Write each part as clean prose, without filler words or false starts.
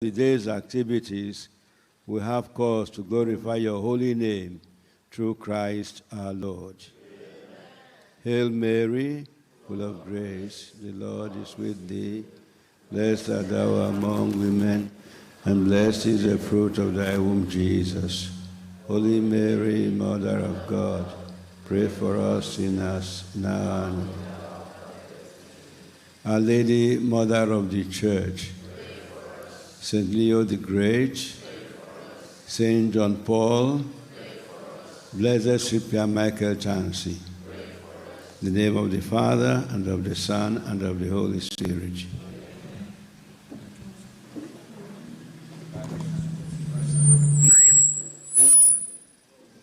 the day's activities, we have cause to glorify your holy name through Christ our Lord. Amen. Hail Mary, full of grace, the Lord is with thee. Blessed art thou among women, and blessed is the fruit of thy womb, Jesus. Holy Mary, Mother of God, pray for us sinners, now and Our Lady, Mother of the Church, St. Leo the Great, St. John Paul, Blessed Cyprian Michael Tansy. In the name of the Father, and of the Son, and of the Holy Spirit.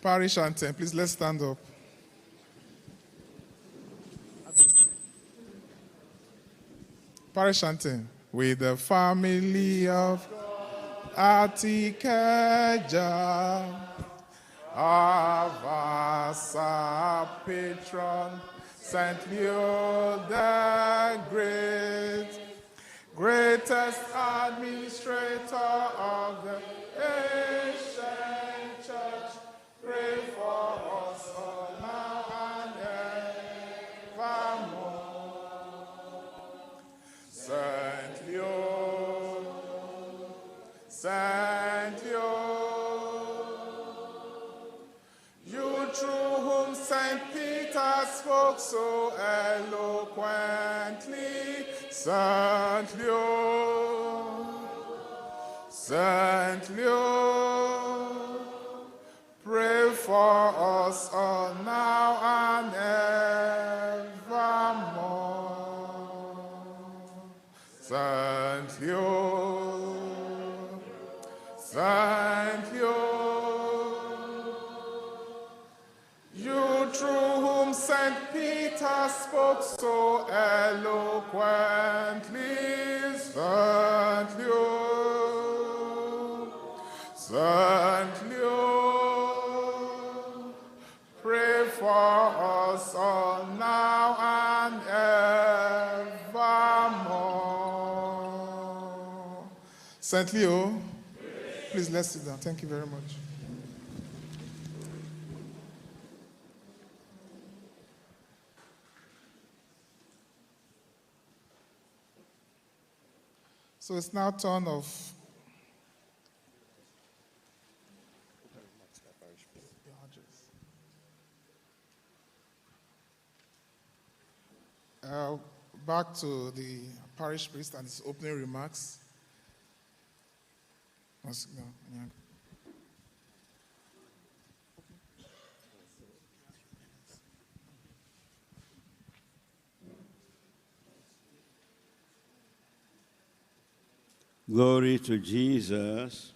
Parish anthem, please let's stand up. Parish anthem. With the family of Atikeja, our patron, Saint Leo the Great, greatest administrator of the ancient church, pray for us all now and evermore. Saint Leo, Saint Leo, you through whom Saint Peter spoke so eloquently, Saint Leo, Saint Leo, pray for us all now and evermore. Saint Leo, Saint Leo, you through whom Saint Peter spoke so eloquently, Saint Leo, Saint Leo, pray for us all now and evermore. Saint Leo, please let's sit down. Thank you very much. So it's now turn of back to the parish priest and his opening remarks. Glory to Jesus.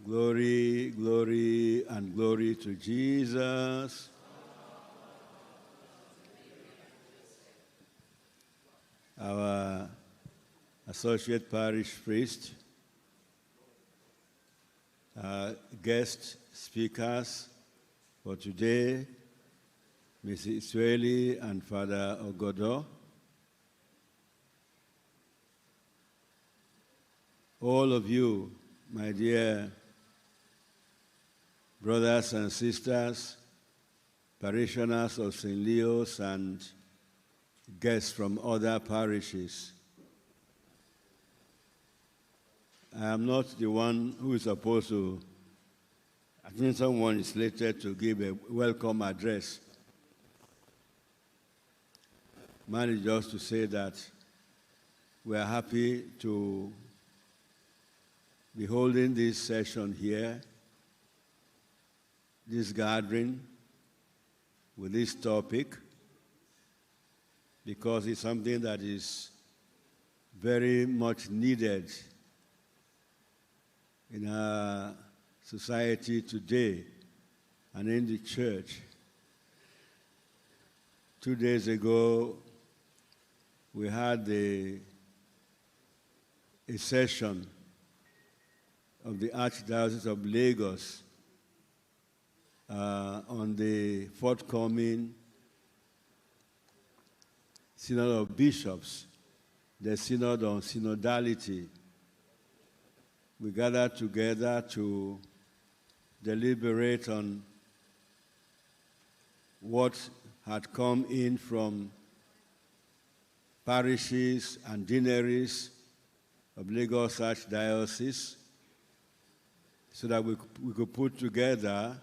Glory, glory, and glory to Jesus. Our associate parish priest, guest speakers for today, Mrs. Israeli and Father Ogodo. All of you, my dear brothers and sisters, parishioners of St. Leo's and guests from other parishes. I am not the one who is supposed to, I think someone is slated to give a welcome address. Mine is just to say that we are happy to be holding this session here, this gathering with this topic, because it's something that is very much needed in our society today and in the church. 2 days ago, we had a session of the Archdiocese of Lagos on the forthcoming Synod of Bishops the Synod on Synodality. We gathered together to deliberate on what had come in from parishes and deaneries of Lagos Archdiocese so that we could put together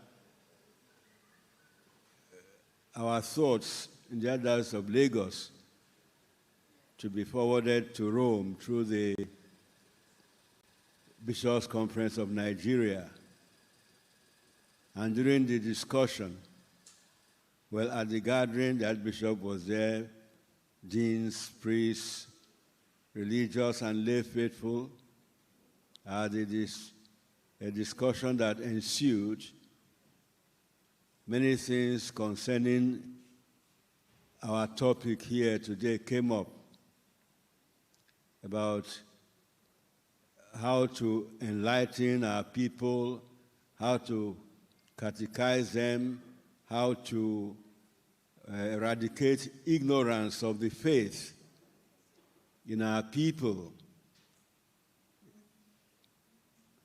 our thoughts in the Archdiocese of Lagos to be forwarded to Rome through the Bishops' Conference of Nigeria. And during the discussion, well, at the gathering, the Archbishop was there, deans, priests, religious and lay faithful. A discussion that ensued. Many things concerning our topic here today came up about how to enlighten our people, how to catechize them, how to eradicate ignorance of the faith in our people.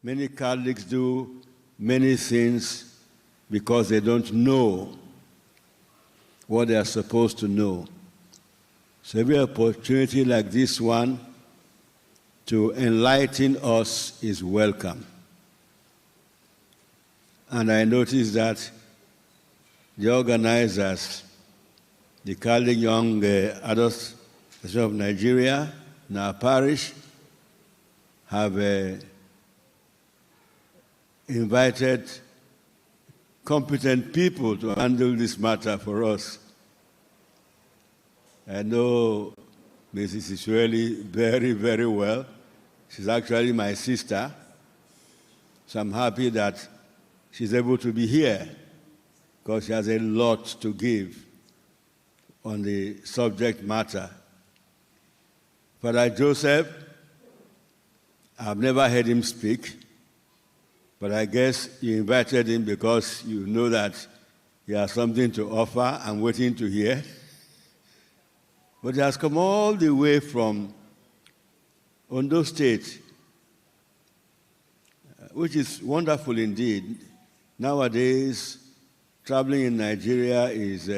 Many Catholics do many things because they don't know what they are supposed to know. So every opportunity like this one to enlighten us is welcome. And I noticed that the organizers, the Catholic Young Adults Association of Nigeria, in our parish, have invited competent people to handle this matter for us. I know Mrs. Ishweli very, very well. She's actually my sister. So I'm happy that she's able to be here because she has a lot to give on the subject matter. Father Joseph, I've never heard him speak, but I guess you invited him because you know that he has something to offer. I'm waiting to hear. But he has come all the way from Ondo State, which is wonderful indeed. Nowadays, traveling in Nigeria is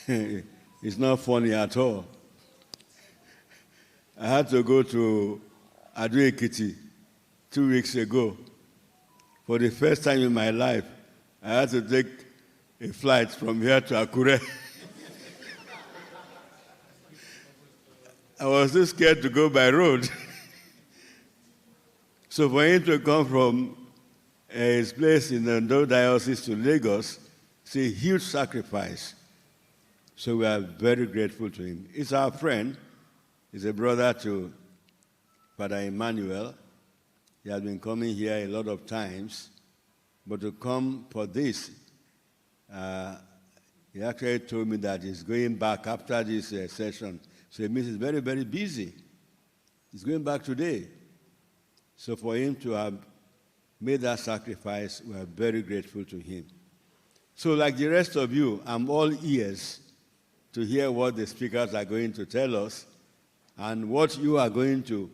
it's not funny at all. I had to go to Ado-Ekiti 2 weeks ago. For the first time in my life, I had to take a flight from here to Akure. I was too scared to go by road. So for him to come from his place in the Ondo Diocese to Lagos, it's a huge sacrifice. So we are very grateful to him. He's our friend. He's a brother to Father Emmanuel. He has been coming here a lot of times. But to come for this, he actually told me that he's going back after this session. So it means he's very, very busy. He's going back today. So for him to have made that sacrifice, we are very grateful to him. So like the rest of you, I'm all ears to hear what the speakers are going to tell us and what you are going to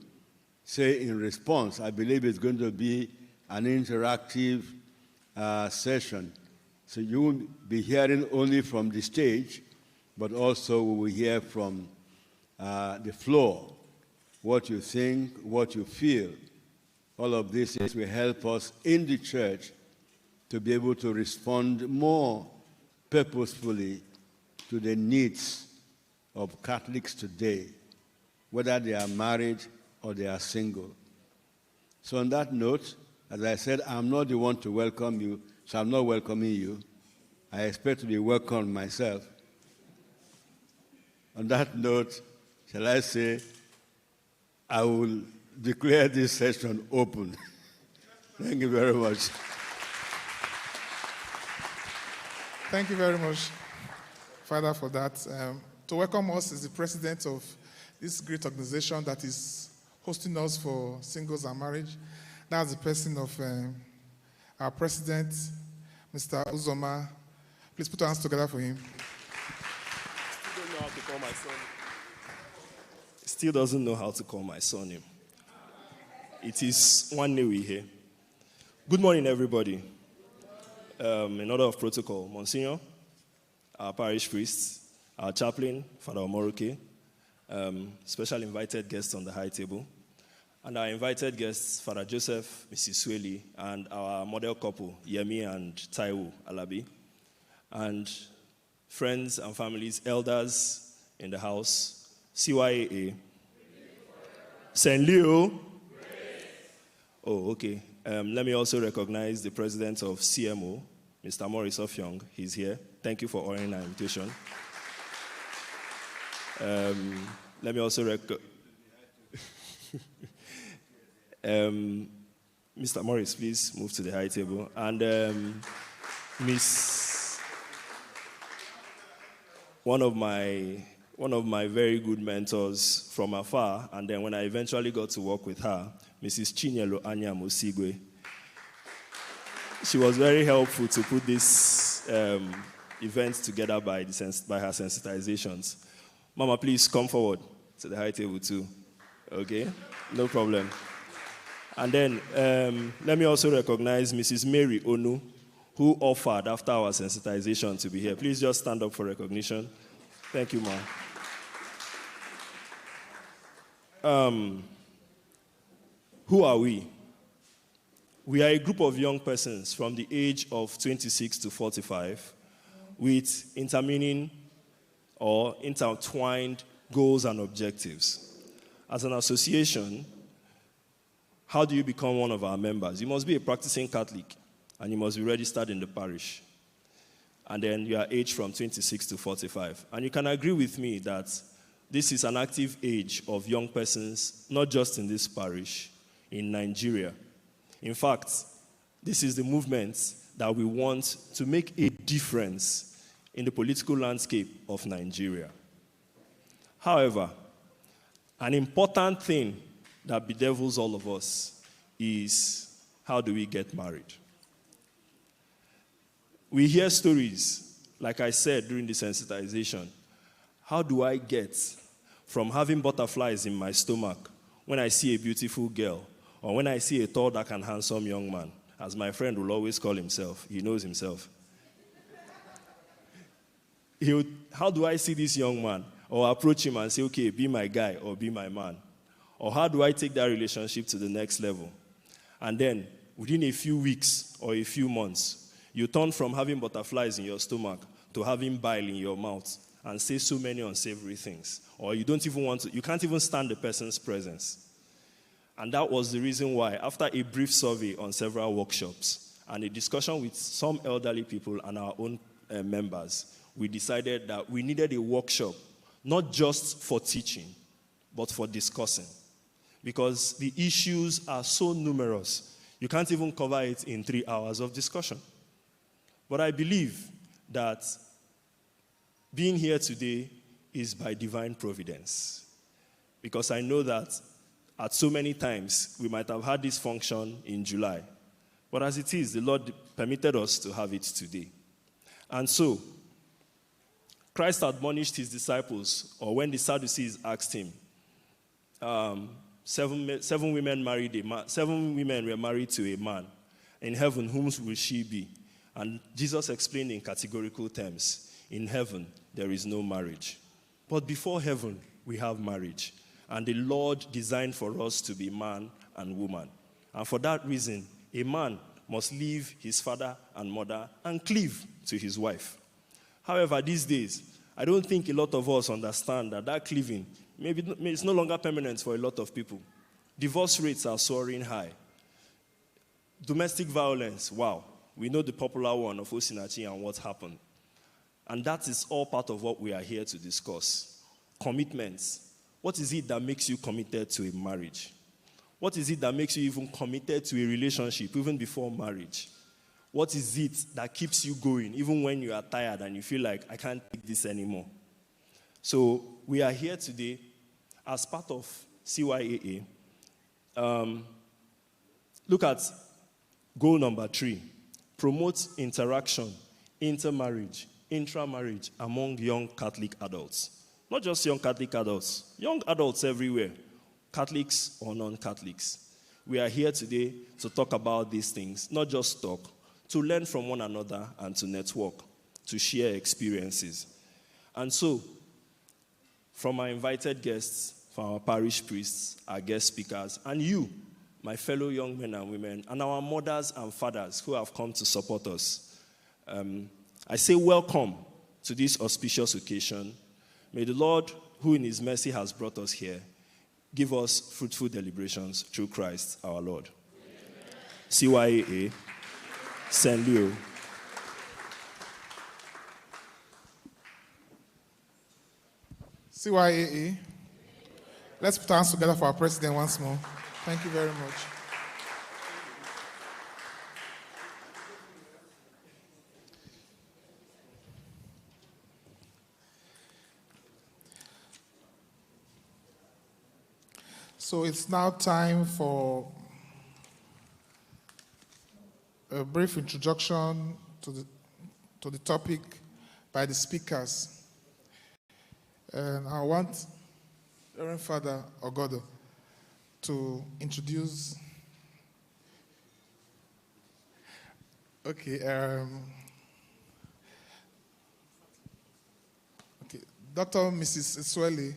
say in response. I believe it's going to be an interactive session. So you won't be hearing only from the stage, but also we will hear from the floor, what you think, what you feel. All of this will help us in the church to be able to respond more purposefully to the needs of Catholics today, whether they are married or they are single. So on that note, as I said, I'm not the one to welcome you, so I'm not welcoming you. I expect to be welcomed myself. On that note, shall I say, I will declare this session open. Thank you very much. Thank you very much, Father, for that. To welcome us is the president of this great organization that is hosting us for singles and marriage. That's the person of our president, Mr. Uzoma. Please put your hands together for him. I still don't know how to call my son. Still doesn't know how to call my surname. It is one day we here. Good morning, everybody. In order of protocol, Monsignor, our parish priest, our chaplain, Father Omoroke, special invited guests on the high table, and our invited guests, Father Joseph, Mrs. Sweli, and our model couple, Yemi and Taiwo Alabi, and friends and families, elders in the house, CYAA, St. Leo. Oh, okay. Let me also recognize the president of CMO, Mr. Maurice Ofyong. He's here. Thank you for honoring our invitation. Let me also Mr. Maurice, please move to the high table. And one of my very good mentors from afar, and then when I eventually got to work with her, Mrs. Chinyelo Anya Mosigwe. She was very helpful to put this event together by her sensitizations. Mama, please come forward to the high table too. Okay? No problem. And then let me also recognize Mrs. Mary Onu, who offered after our sensitization to be here. Please just stand up for recognition. Thank you, ma'am. Who are we? We are a group of young persons from the age of 26 to 45 with intertwined goals and objectives. As an association, how do you become one of our members? You must be a practicing Catholic and you must be registered in the parish. And then you are aged from 26 to 45. And you can agree with me that this is an active age of young persons, not just in this parish, in Nigeria. In fact, this is the movement that we want to make a difference in the political landscape of Nigeria. However, an important thing that bedevils all of us is, how do we get married? We hear stories, like I said during the sensitization. How do I get from having butterflies in my stomach when I see a beautiful girl, or when I see a tall, dark, and handsome young man, as my friend will always call himself? He knows himself. How do I see this young man, or approach him and say, okay, be my guy, or be my man? Or how do I take that relationship to the next level? And then, within a few weeks or a few months, you turn from having butterflies in your stomach to having bile in your mouth and say so many unsavory things. Or you can't even stand the person's presence. And that was the reason why, after a brief survey on several workshops and a discussion with some elderly people and our own members, we decided that we needed a workshop, not just for teaching, but for discussing. Because the issues are so numerous, you can't even cover it in 3 hours of discussion. But I believe that being here today is by divine providence. Because I know that at so many times, we might have had this function in July. But as it is, the Lord permitted us to have it today. And so, Christ admonished his disciples, or when the Sadducees asked him, 7 women were married to a man. In heaven, whom will she be? And Jesus explained in categorical terms, in heaven, there is no marriage. But before heaven, we have marriage. And the Lord designed for us to be man and woman. And for that reason, a man must leave his father and mother and cleave to his wife. However, these days, I don't think a lot of us understand that cleaving, maybe it's no longer permanent for a lot of people. Divorce rates are soaring high. Domestic violence, wow. We know the popular one of Osinachi and what happened. And that is all part of what we are here to discuss. Commitments. What is it that makes you committed to a marriage? What is it that makes you even committed to a relationship, even before marriage? What is it that keeps you going, even when you are tired and you feel like, I can't take this anymore? So we are here today as part of CYAA. Look at goal number 3. Promote interaction, intermarriage, intramarriage among young Catholic adults. Not just young Catholic adults, young adults everywhere, Catholics or non-Catholics. We are here today to talk about these things, not just talk, to learn from one another and to network, to share experiences. And so, from our invited guests, from our parish priests, our guest speakers, and you, my fellow young men and women, and our mothers and fathers who have come to support us, I say welcome to this auspicious occasion. May the Lord, who in his mercy has brought us here, give us fruitful deliberations through Christ our Lord. Amen. CYAA, St. Leo. CYAA. Let's put our hands together for our president once more. Thank you very much. So it's now time for a brief introduction to the topic by the speakers. And I want Reverend Father Ogodo to introduce. Okay, Dr. Mrs. Isweli.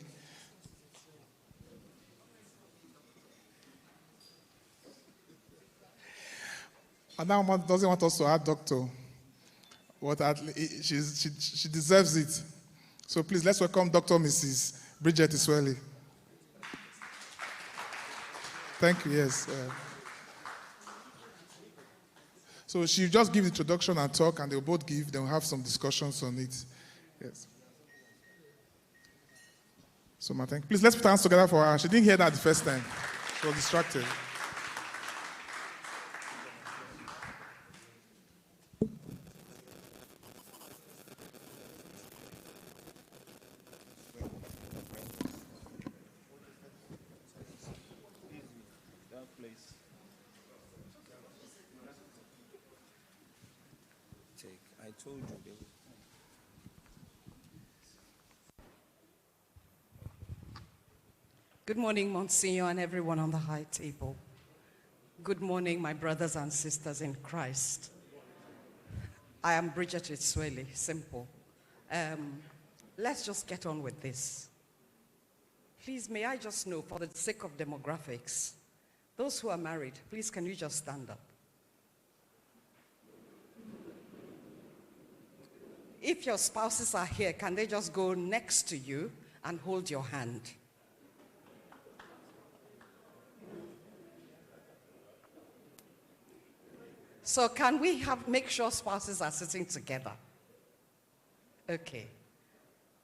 And now doesn't want us to add doctor, but she deserves it. So please, let's welcome Dr. Mrs. Bridget Isweli. Thank you, yes. So she'll just give the introduction and talk, and they'll both give, then we'll have some discussions on it. Yes. So, please, let's put our hands together for her. She didn't hear that the first time. She was distracted. Good morning, Monsignor, and everyone on the high table. Good morning, my brothers and sisters in Christ. I am Bridget Isweli, simple. Let's just get on with this. Please, may I just know, for the sake of demographics, those who are married, please, can you just stand up? If your spouses are here, can they just go next to you and hold your hand? So can we make sure spouses are sitting together? Okay.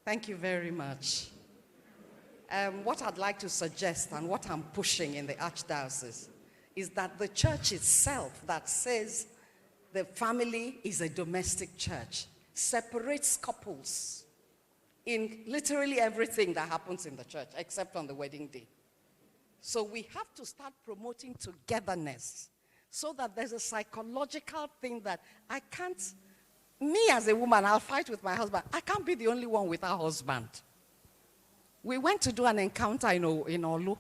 Thank you very much. What I'd like to suggest and what I'm pushing in the Archdiocese is that the church itself that says the family is a domestic church separates couples in literally everything that happens in the church except on the wedding day. So we have to start promoting togetherness, so that there's a psychological thing that I can't, me as a woman, I'll fight with my husband. I can't be the only one with our husband. We went to do an encounter in Olu,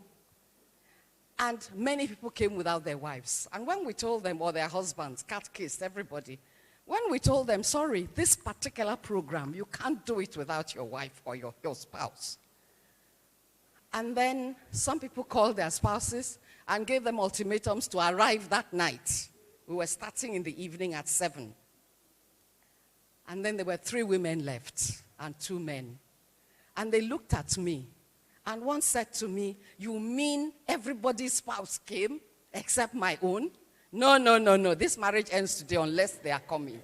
and many people came without their wives. And when we told them, or their husbands, cat-kissed, everybody, when we told them, sorry, this particular program, you can't do it without your wife or your spouse. And then some people called their spouses and gave them ultimatums to arrive that night. We were starting in the evening at 7. And then there were 3 women left and 2 men. And they looked at me. And one said to me, you mean everybody's spouse came except my own? No. This marriage ends today unless they are coming.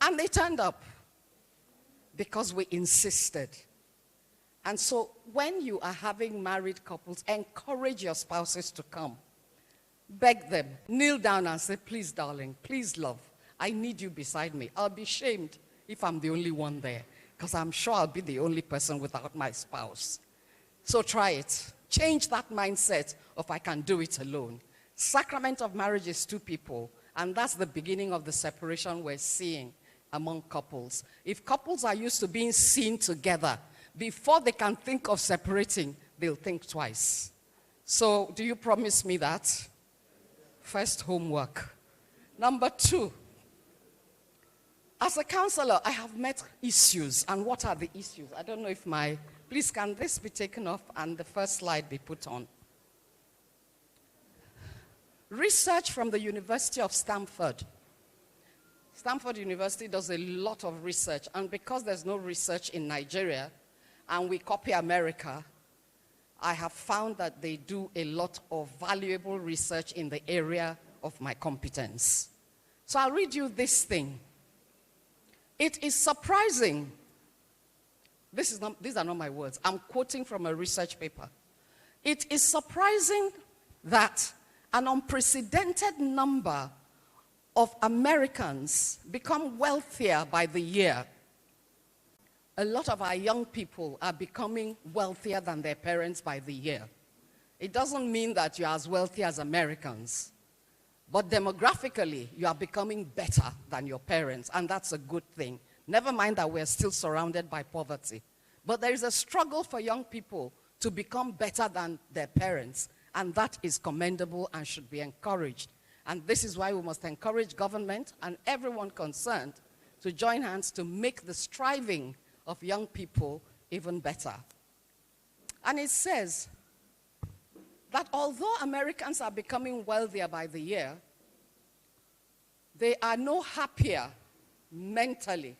And they turned up because we insisted. And so when you are having married couples, encourage your spouses to come. Beg them, kneel down and say, please, darling, please, love, I need you beside me. I'll be shamed if I'm the only one there, because I'm sure I'll be the only person without my spouse. So try it. Change that mindset of I can do it alone. Sacrament of marriage is 2 people, and that's the beginning of the separation we're seeing among couples. If couples are used to being seen together, before they can think of separating, they'll think twice. So do you promise me that? First, homework. Number 2, as a counselor, I have met issues. And what are the issues? I don't know if please can this be taken off and the first slide be put on? Research from the University of Stanford. Stanford University does a lot of research, and because there's no research in Nigeria, and we copy America, I have found that they do a lot of valuable research in the area of my competence. So I'll read you this thing. It is surprising. These are not my words. I'm quoting from a research paper. It is surprising that an unprecedented number of Americans become wealthier by the year. A lot of our young people are becoming wealthier than their parents by the year. It doesn't mean that you're as wealthy as Americans, but demographically, you are becoming better than your parents, and that's a good thing. Never mind that we're still surrounded by poverty. But there is a struggle for young people to become better than their parents, and that is commendable and should be encouraged. And this is why we must encourage government and everyone concerned to join hands to make the striving of young people even better. And it says that although Americans are becoming wealthier by the year, they are no happier mentally.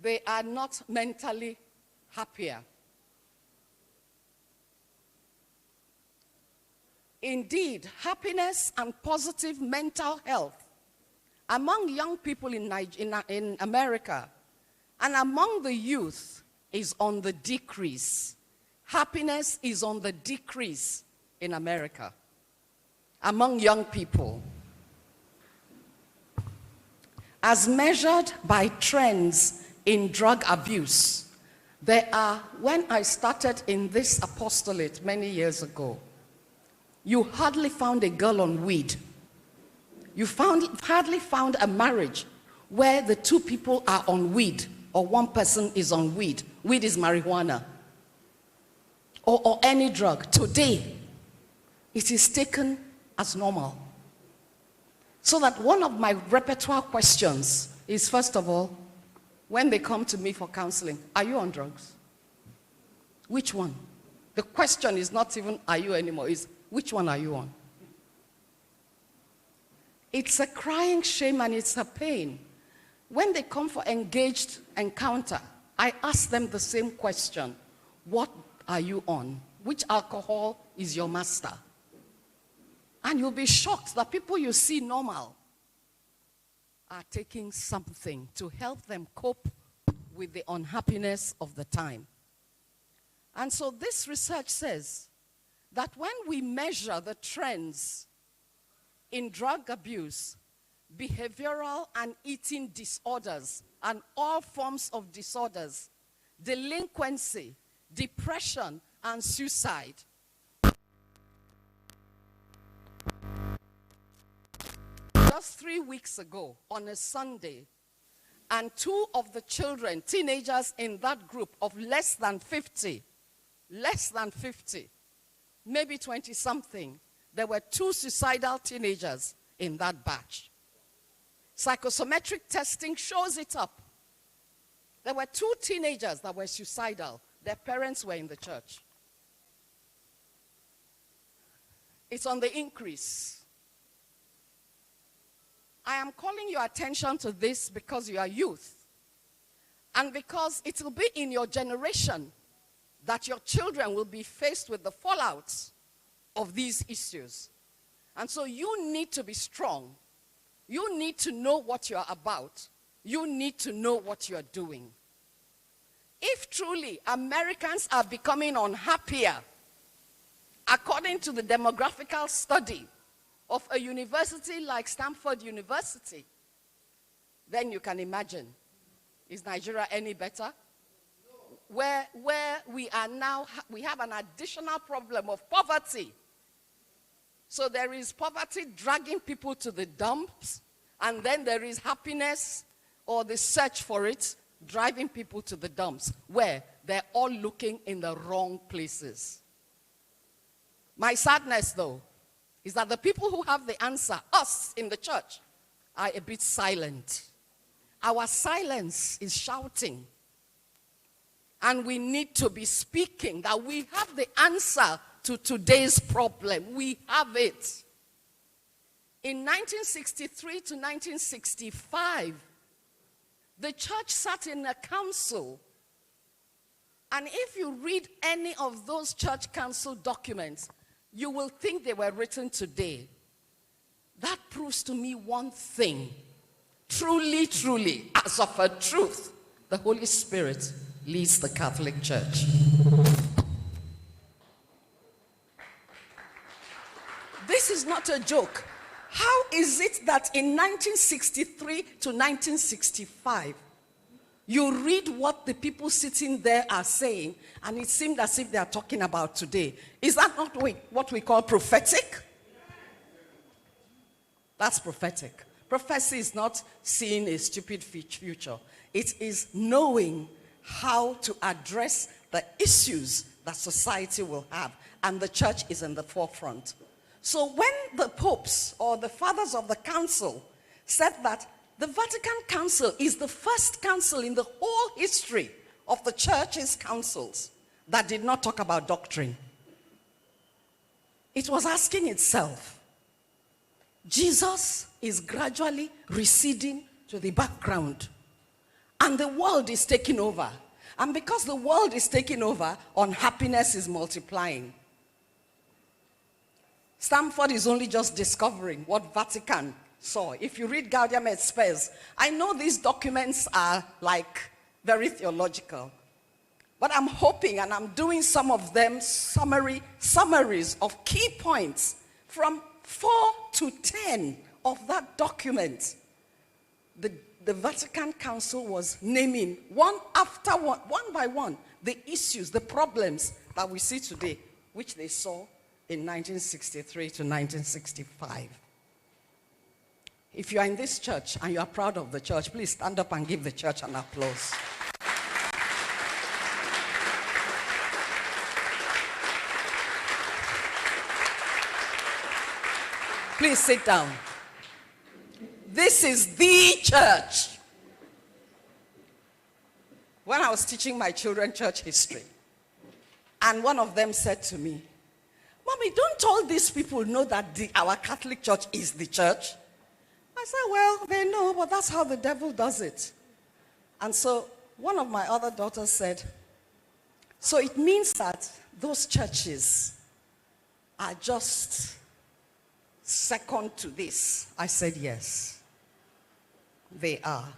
They are not mentally happier. Indeed, happiness and positive mental health among young people in America and among the youth is on the decrease. Happiness is on the decrease in America among young people. As measured by trends in drug abuse, when I started in this apostolate many years ago, you hardly found a girl on weed. You hardly found a marriage where the 2 people are on weed or 1 person is on weed. Weed is marijuana or any drug. Today, it is taken as normal. So that one of my repertoire questions is, first of all, when they come to me for counseling, are you on drugs? Which one? The question is not even, are you anymore? It's, which one are you on? It's a crying shame and it's a pain. When they come for engaged encounter, I ask them the same question. What are you on? Which alcohol is your master? And you'll be shocked that people you see normal are taking something to help them cope with the unhappiness of the time. And so this research says that when we measure the trends in drug abuse, behavioral and eating disorders, and all forms of disorders, delinquency, depression, and suicide, just 3 weeks ago on a Sunday, and 2 of the children, teenagers in that group of less than 50, maybe 20-something, there were 2 suicidal teenagers in that batch. Psychosometric testing shows it up. There were 2 teenagers that were suicidal. Their parents were in the church. It's on the increase. I am calling your attention to this because you are youth. And because it will be in your generation that your children will be faced with the fallouts of these issues. And so you need to be strong. You need to know what you're about. You need to know what you're doing. If truly Americans are becoming unhappier, according to the demographical study of a university like Stanford University, then you can imagine, is Nigeria any better? Where we are now, we have an additional problem of poverty. So there is poverty dragging people to the dumps, and then there is happiness or the search for it driving people to the dumps where they're all looking in the wrong places. My sadness, though, is that the people who have the answer, us in the church, are a bit silent. Our silence is shouting. And we need to be speaking that we have the answer to today's problem. We have it. In 1963 to 1965, the church sat in a council. And if you read any of those church council documents, you will think they were written today. That proves to me one thing. Truly, truly, as of a truth, the Holy Spirit leads the Catholic Church. This is not a joke. How is it that in 1963 to 1965, you read what the people sitting there are saying, and it seemed as if they are talking about today? Is that not what we call prophetic? That's prophetic. Prophecy is not seeing a stupid future. It is knowing how to address the issues that society will have, and the church is in the forefront. So when the popes or the fathers of the council said that the Vatican Council is the first council in the whole history of the church's councils that did not talk about doctrine, it was asking itself, Jesus is gradually receding to the background, and the world is taking over. And because the world is taking over, unhappiness is multiplying. Stamford is only just discovering what Vatican saw. If you read Gaudium et Spes, I know these documents are like very theological, but I'm hoping, and I'm doing some of them summaries of key points from 4 to 10 of that document. The Vatican Council was naming one after one by one, the issues, the problems that we see today, which they saw in 1963 to 1965. If you are in this church and you are proud of the church, please stand up and give the church an applause. Please sit down. This is the church. When I was teaching my children church history, and one of them said to me, Mommy, don't all these people know that our Catholic Church is the church? I said, well, they know, but that's how the devil does it. And so one of my other daughters said, so it means that those churches are just second to this. I said, yes, they are.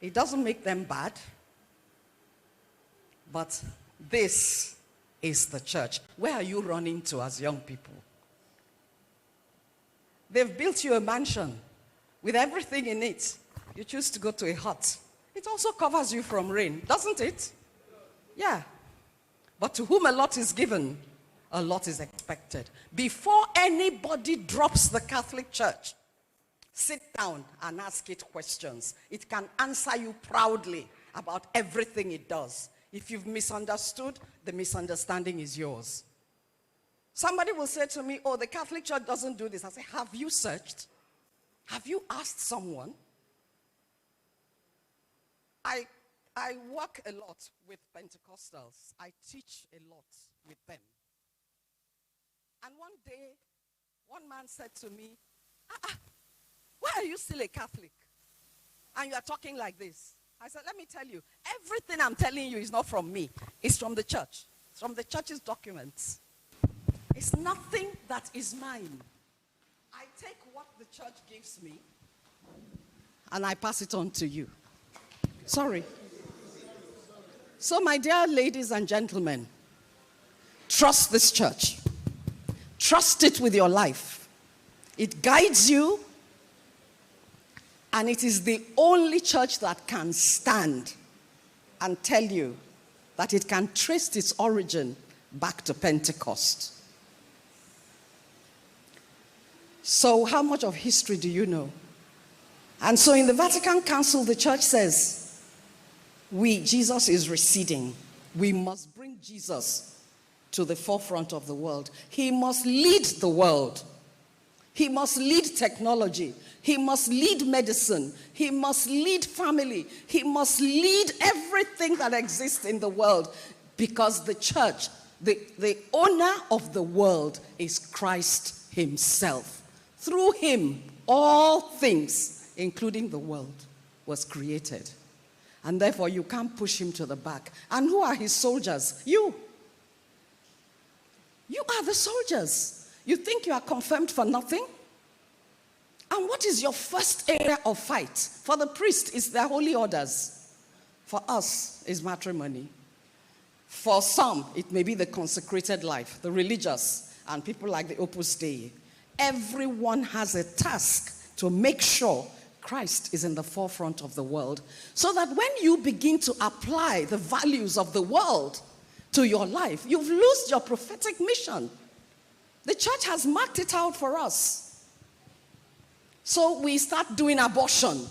It doesn't make them bad, but this is the church. Where are you running to as young people? They've built you a mansion with everything in it. You choose to go to a hut. It also covers you from rain, doesn't it? Yeah. But to whom a lot is given, a lot is expected. Before anybody drops the Catholic Church, sit down and ask it questions. It can answer you proudly about everything it does. If you've misunderstood, the misunderstanding is yours. Somebody will say to me, oh, the Catholic Church doesn't do this. I say, have you searched? Have you asked someone? I work a lot with Pentecostals. I teach a lot with them. And one day, one man said to me, why are you still a Catholic? And you are talking like this. I said, let me tell you, everything I'm telling you is not from me. It's from the church. It's from the church's documents. It's nothing that is mine. I take what the church gives me and I pass it on to you. Sorry. So, my dear ladies and gentlemen, trust this church. Trust it with your life. It guides you. And it is the only church that can stand and tell you that it can trace its origin back to Pentecost. So how much of history do you know? And so in the Vatican Council, the church says Jesus is receding. We must bring Jesus to the forefront of the world. He must lead the world. He must lead technology. He must lead medicine. He must lead family. He must lead everything that exists in the world, because the church, the owner of the world, is Christ himself. Through him, all things, including the world, was created. And therefore, you can't push him to the back. And who are his soldiers? You. You are the soldiers. You think you are confirmed for nothing? And what is your first area of fight? For the priest, it's their holy orders. For us, it's matrimony. For some, it may be the consecrated life, the religious, and people like the Opus Dei. Everyone has a task to make sure Christ is in the forefront of the world, so that when you begin to apply the values of the world to your life, you've lost your prophetic mission. The church has marked it out for us. So we start doing abortion.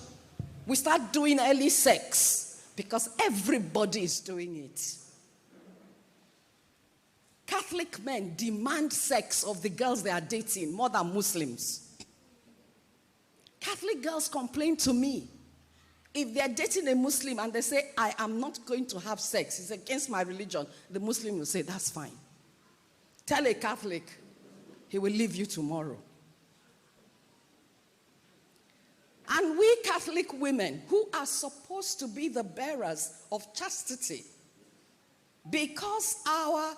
We start doing early sex, because everybody is doing it. Catholic men demand sex of the girls they are dating more than Muslims. Catholic girls complain to me. If they're dating a Muslim and they say, I am not going to have sex, it's against my religion, the Muslim will say, that's fine. Tell a Catholic, he will leave you tomorrow. And we Catholic women, who are supposed to be the bearers of chastity, because our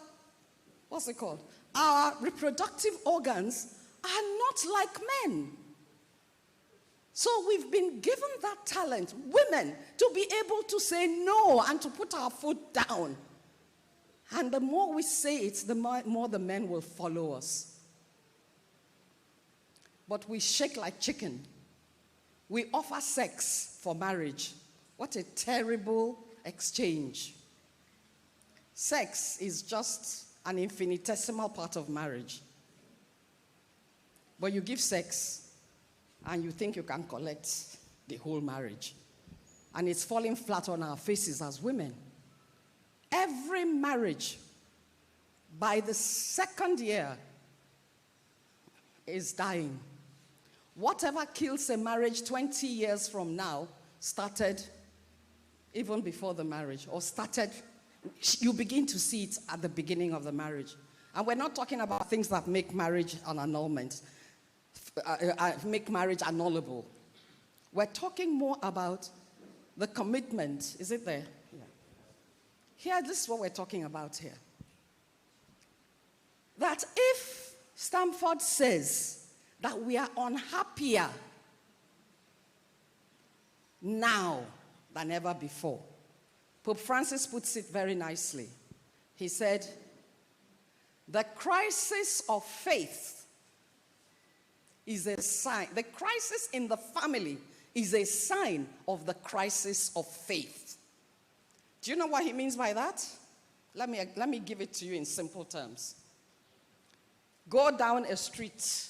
reproductive organs are not like men. So we've been given that talent, women, to be able to say no and to put our foot down. And the more we say it, the more the men will follow us. But we shake like chicken. We offer sex for marriage. What a terrible exchange. Sex is just an infinitesimal part of marriage. But you give sex, and you think you can collect the whole marriage. And it's falling flat on our faces as women. Every marriage, by the second year, is dying. Whatever kills a marriage 20 years from now started even before the marriage, or started, you begin to see it at the beginning of the marriage. And we're not talking about things that make marriage an annulment. Make marriage annullable. We're talking more about the commitment. Is it there? Yeah. Here, this is what we're talking about here. That if Stamford says that we are unhappier now than ever before, Pope Francis puts it very nicely. He said, the crisis of faith is a sign. The crisis in the family is a sign of the crisis of faith. Do you know what he means by that? Let me give it to you in simple terms. Go down a street.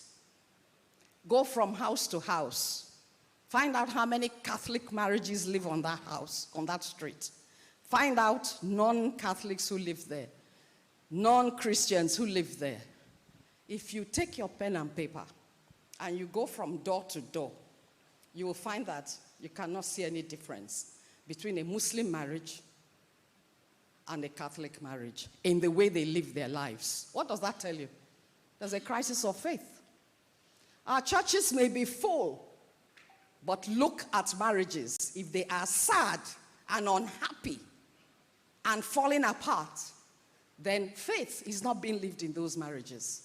Go from house to house. Find out how many Catholic marriages live on that house, on that street. Find out non-Catholics who live there. Non-Christians who live there. If you take your pen and paper and you go from door to door, you will find that you cannot see any difference between a Muslim marriage and a Catholic marriage in the way they live their lives. What does that tell you? There's a crisis of faith. Our churches may be full, but look at marriages. If they are sad and unhappy and falling apart, then faith is not being lived in those marriages.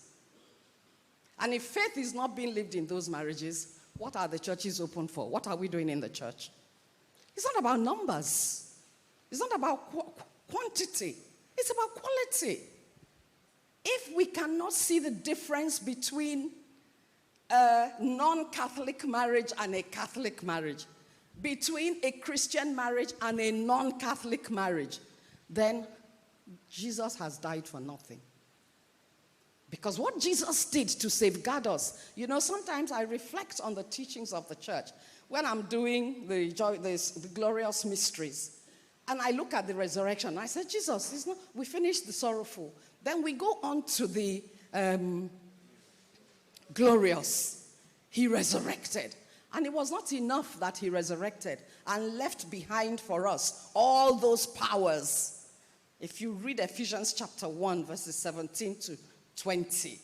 And if faith is not being lived in those marriages, what are the churches open for? What are we doing in the church? It's not about numbers. It's not about quantity. It's about quality. If we cannot see the difference between a non-Catholic marriage and a Catholic marriage, between a Christian marriage and a non-Catholic marriage, then Jesus has died for nothing. Because what Jesus did to safeguard us, sometimes I reflect on the teachings of the church when I'm doing the glorious mysteries. And I look at the resurrection. I said, Jesus, it's not, we finished the sorrowful. Then we go on to the glorious. He resurrected. And it was not enough that he resurrected and left behind for us all those powers. If you read Ephesians chapter 1, verses 17 to 20,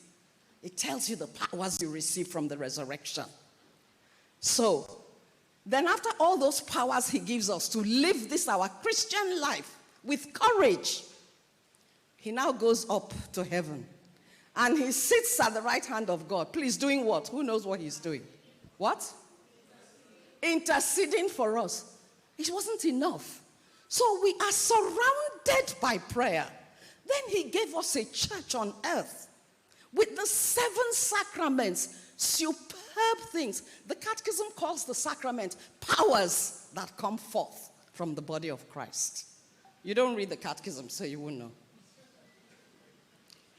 it tells you the powers you receive from the resurrection. So, then after all those powers he gives us to live this our Christian life with courage, he now goes up to heaven. And he sits at the right hand of God. Please, doing what? Who knows what he's doing? What? Interceding for us. It wasn't enough. So we are surrounded by prayer. Then he gave us a church on earth with the 7 sacraments, superb things. The Catechism calls the sacrament powers that come forth from the body of Christ. You don't read the Catechism, so you won't know.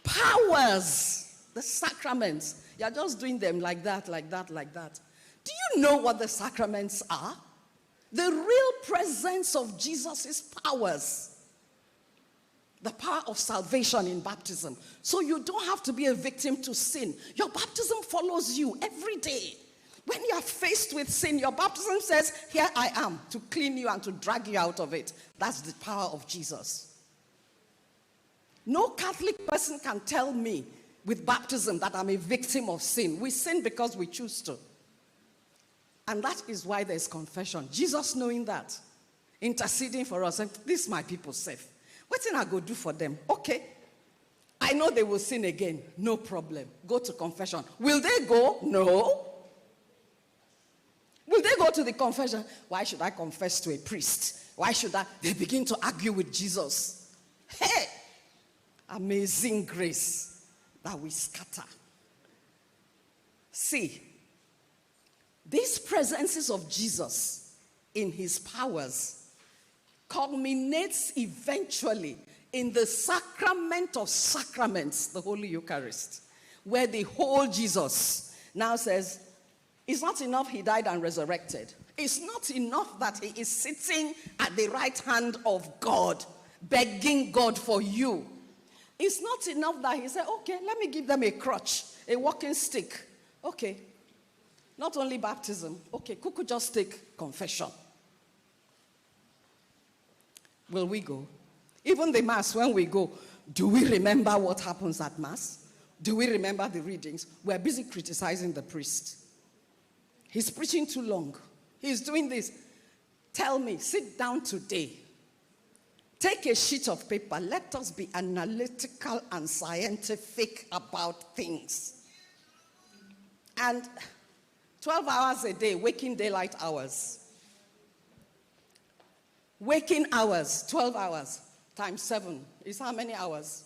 Powers, the sacraments. You're just doing them like that, like that, like that. Do you know what the sacraments are? The real presence of Jesus' powers. The power of salvation in baptism. So you don't have to be a victim to sin. Your baptism follows you every day. When you are faced with sin, your baptism says, here I am, to clean you and to drag you out of it. That's the power of Jesus. No Catholic person can tell me with baptism that I'm a victim of sin. We sin because we choose to. And that is why there's confession. Jesus knowing that, interceding for us, and this my people safe. What thing I go do for them? Okay. I know they will sin again. No problem. Go to confession. Will they go? No. Will they go to the confession? Why should I confess to a priest? Why should I? They begin to argue with Jesus. Hey! Amazing grace that we scatter. See, these presences of Jesus in his powers culminates eventually in the sacrament of sacraments, the Holy Eucharist, where the whole Jesus now says, it's not enough he died and resurrected. It's not enough that he is sitting at the right hand of God, begging God for you. It's not enough that he said, okay, let me give them a crutch, a walking stick. Okay. Not only baptism. Okay, Kuku just take confession. Will we go? Even the Mass, when we go, do we remember what happens at Mass? Do we remember the readings? We're busy criticizing the priest. He's preaching too long. He's doing this. Tell me, sit down today. Take a sheet of paper. Let us be analytical and scientific about things. And 12 hours a day, waking daylight hours. Waking hours, 12 hours times 7 is how many hours?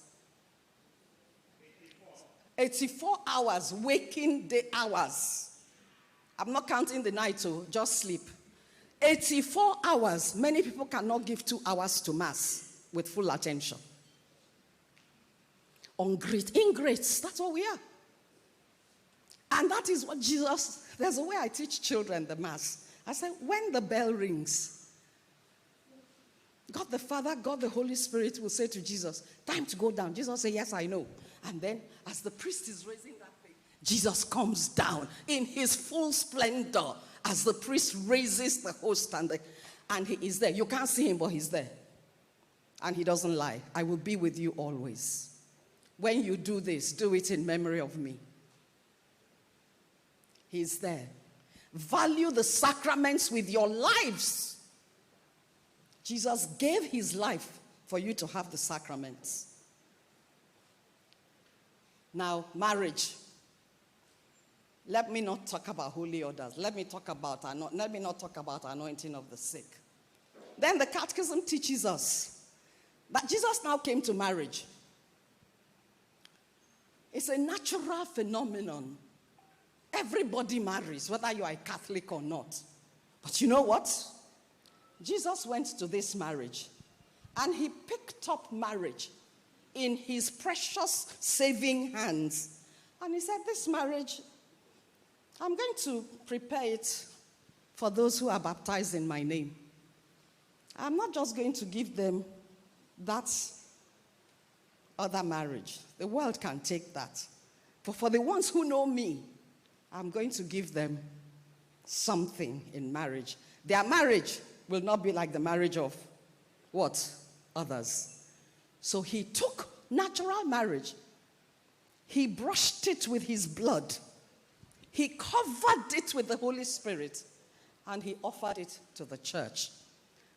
84 hours, waking day hours. I'm not counting the night, so just sleep. 84 hours. Many people cannot give 2 hours to Mass with full attention. Ingrates, that's what we are. And that is what Jesus, there's a way I teach children the Mass. I say, when the bell rings, God the Father, God the Holy Spirit will say to Jesus, time to go down. Jesus say, yes, I know. And then as the priest is raising that thing, Jesus comes down in his full splendor as the priest raises the host and he is there. You can't see him, but he's there. And he doesn't lie. I will be with you always. When you do this, do it in memory of me. He's there. Value the sacraments with your lives. Jesus gave his life for you to have the sacraments. Now, marriage. Let me not talk about holy orders. Let me not talk about anointing of the sick. Then the Catechism teaches us that Jesus now came to marriage. It's a natural phenomenon. Everybody marries, whether you are a Catholic or not. But you know what? Jesus went to this marriage, and he picked up marriage in his precious saving hands. And he said, this marriage, I'm going to prepare it for those who are baptized in my name. I'm not just going to give them that other marriage. The world can take that. But for the ones who know me, I'm going to give them something in marriage. Their marriage will not be like the marriage of what? Others. So he took natural marriage. He brushed it with his blood. He covered it with the Holy Spirit. And he offered it to the church.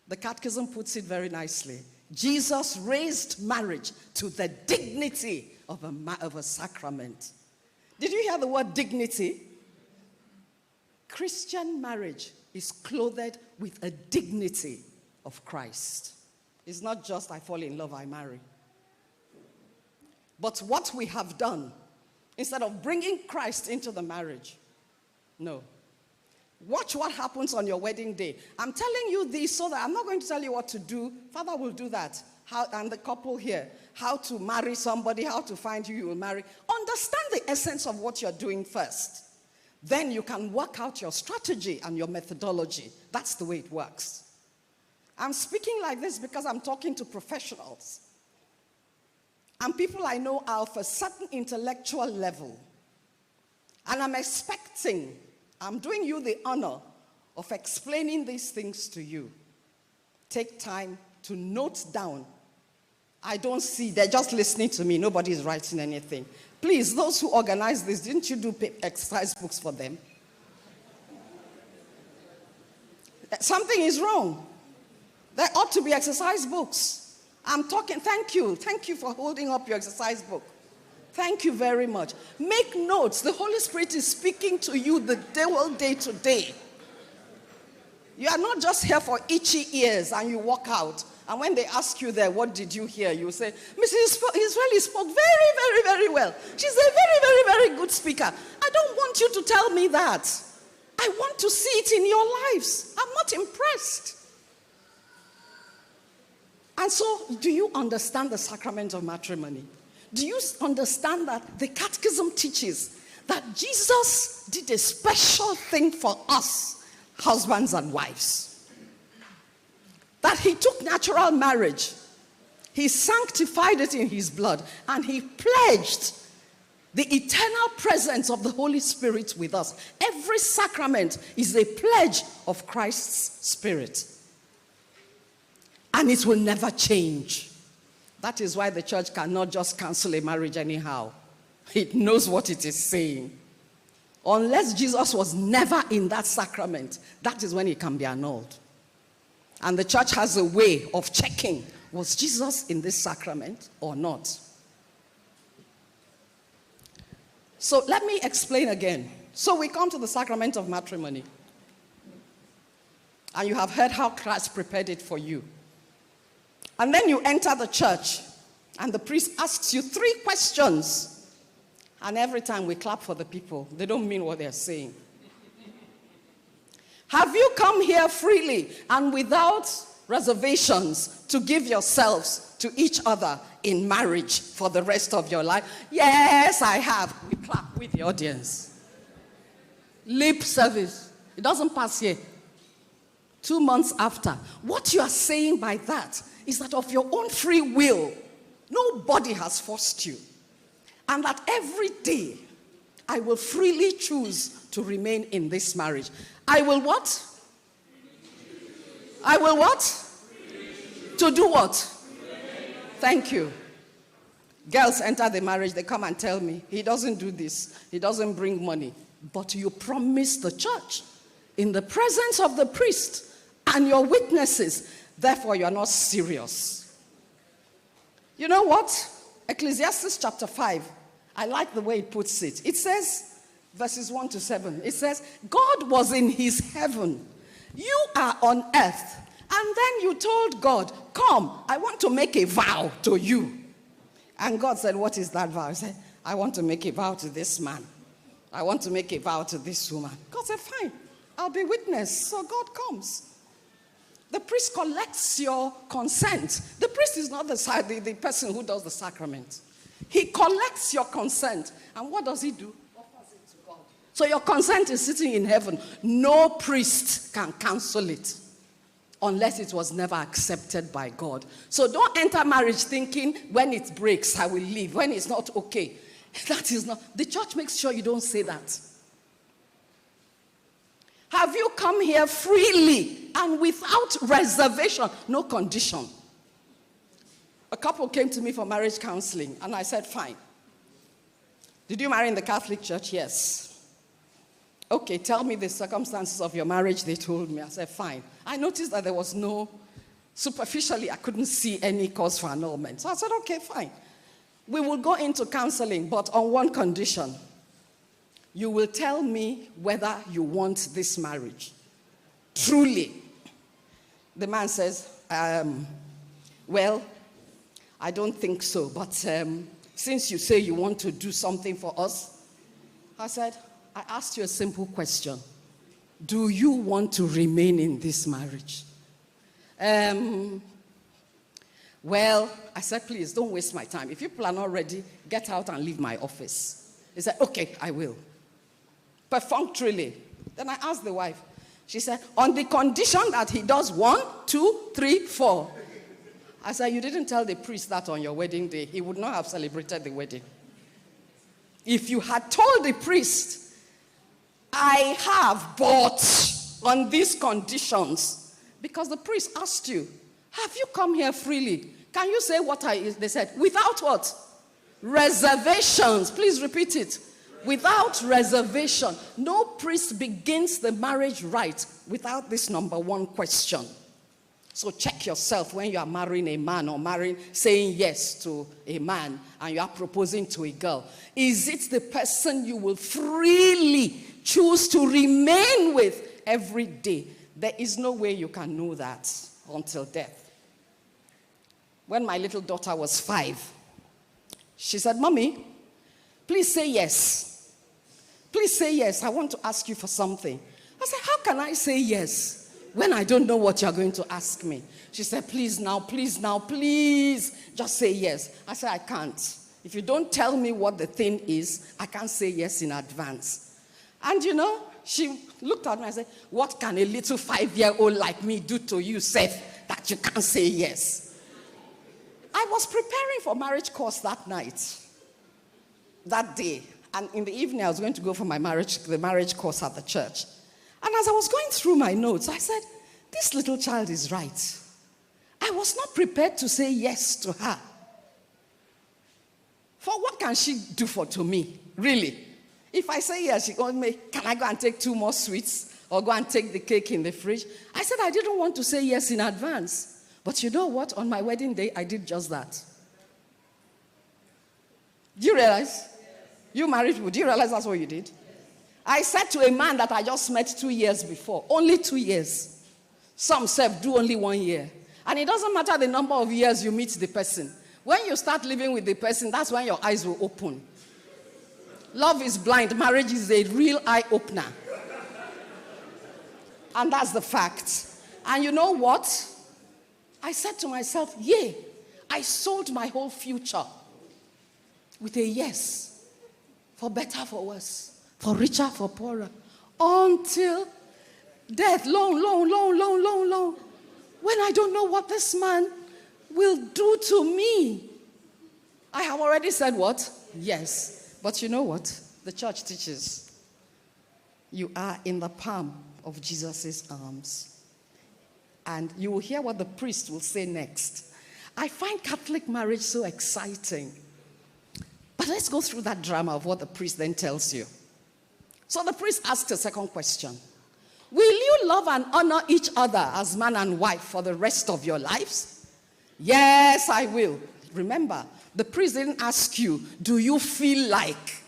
The Catechism puts it very nicely. Jesus raised marriage to the dignity of a sacrament. Did you hear the word dignity? Christian marriage is clothed with a dignity of Christ. It's not just I fall in love, I marry. But what we have done, instead of bringing Christ into the marriage, no. Watch what happens on your wedding day. I'm telling you this so that I'm not going to tell you what to do. Father will do that. And the couple here, how to marry somebody, how to find who you will marry. Understand the essence of what you're doing first. Then you can work out your strategy and your methodology. That's the way it works. I'm speaking like this because I'm talking to professionals. And people I know are of a certain intellectual level. And I'm doing you the honor of explaining these things to you. Take time to note down. I don't see, they're just listening to me. Nobody is writing anything. Please, those who organize this, didn't you do exercise books for them? Something is wrong. There ought to be exercise books. I'm talking, thank you. Thank you for holding up your exercise book. Thank you very much. Make notes. The Holy Spirit is speaking to you the whole day today. You are not just here for itchy ears and you walk out. And when they ask you there, what did you hear? You say, Mrs. Israeli spoke very, very, very well. She's a very, very, very good speaker. I don't want you to tell me that. I want to see it in your lives. I'm not impressed. And so, do you understand the sacrament of matrimony? Do you understand that the Catechism teaches that Jesus did a special thing for us, husbands and wives? That he took natural marriage, he sanctified it in his blood, and he pledged the eternal presence of the Holy Spirit with us. Every sacrament is a pledge of Christ's Spirit. And it will never change. That is why the church cannot just cancel a marriage anyhow. It knows what it is saying. Unless Jesus was never in that sacrament, that is when it can be annulled. And the church has a way of checking, was Jesus in this sacrament or not? So let me explain again. So we come to the sacrament of matrimony. And you have heard how Christ prepared it for you. And then you enter the church, and the priest asks you 3 questions. And every time we clap for the people, they don't mean what they're saying. Have you come here freely and without reservations to give yourselves to each other in marriage for the rest of your life? Yes, I have. We clap with the audience. Lip service. It doesn't pass here. 2 months after. What you are saying by that is that of your own free will, nobody has forced you. And that every day, I will freely choose to remain in this marriage. I will what? I will what? To do what? Thank you. Girls enter the marriage, they come and tell me, he doesn't do this, he doesn't bring money. But you promised the church in the presence of the priest and your witnesses. Therefore, you are not serious. You know what? Ecclesiastes chapter 5, I like the way it puts it. It says, verses 1 to 7, it says, God was in his heaven. You are on earth. And then you told God, come, I want to make a vow to you. And God said, what is that vow? He said, I want to make a vow to this man. I want to make a vow to this woman. God said, fine, I'll be witness. So God comes. The priest collects your consent. The priest is not the person who does the sacrament. He collects your consent. And what does he do? Offers it to God. So your consent is sitting in heaven. No priest can cancel it unless it was never accepted by God. So don't enter marriage thinking when it breaks, I will leave. When it's not okay. That is not. The church makes sure you don't say that. Have you come here freely and without reservation, no condition? A couple came to me for marriage counseling, and I said, fine. Did you marry in the Catholic Church? Yes. Okay, tell me the circumstances of your marriage. They told me. I said, fine. I noticed that there was superficially, I couldn't see any cause for annulment. So I said, okay, fine. We will go into counseling, but on one condition. You will tell me whether you want this marriage. Truly. The man says, well, I don't think so, but since you say you want to do something for us, I said, I asked you a simple question. Do you want to remain in this marriage? Well, I said, please, don't waste my time. If you people are not ready, get out and leave my office. He said, okay, I will. Perfunctorily. Then I asked the wife. She said, on the condition that he does 1, 2, 3, 4. I said, you didn't tell the priest that on your wedding day. He would not have celebrated the wedding. If you had told the priest, I have but on these conditions, because the priest asked you, have you come here freely? Can you say what they said? Without what? Reservations. Please repeat it. Without reservation. No priest begins the marriage rite without this number one question. So check yourself when you are marrying a man or saying yes to a man and you are proposing to a girl. Is it the person you will freely choose to remain with every day? There is no way you can know that until death. When my little daughter was 5, she said, Mommy, please say yes. Please say yes. I want to ask you for something. I said, how can I say yes when I don't know what you're going to ask me? She said, please now, just say yes. I said, I can't. If you don't tell me what the thing is, I can't say yes in advance. And she looked at me and said, what can a little 5-year-old like me do to you, Seth, that you can't say yes? I was preparing for marriage course that night, that day. And in the evening, I was going to go for the marriage course at the church. And as I was going through my notes, I said, this little child is right. I was not prepared to say yes to her. For what can she do to me, really? If I say yes, she goes, can I go and take 2 more sweets? Or go and take the cake in the fridge? I said I didn't want to say yes in advance. But you know what? On my wedding day, I did just that. Do you realize? You married people, do you realize that's what you did? I said to a man that I just met 2 years before, only 2 years. Some said do only 1 year. And it doesn't matter the number of years you meet the person. When you start living with the person, that's when your eyes will open. Love is blind. Marriage is a real eye-opener. And that's the fact. And you know what? I said to myself, I sold my whole future with a yes. For better, for worse. For richer, for poorer. Until death, long. When I don't know what this man will do to me. I have already said what? Yes. But you know what? The church teaches. You are in the palm of Jesus' arms. And you will hear what the priest will say next. I find Catholic marriage so exciting. But let's go through that drama of what the priest then tells you. So the priest asks a second question. Will you love and honor each other as man and wife for the rest of your lives? Yes, I will. Remember, the priest didn't ask you, do you feel like?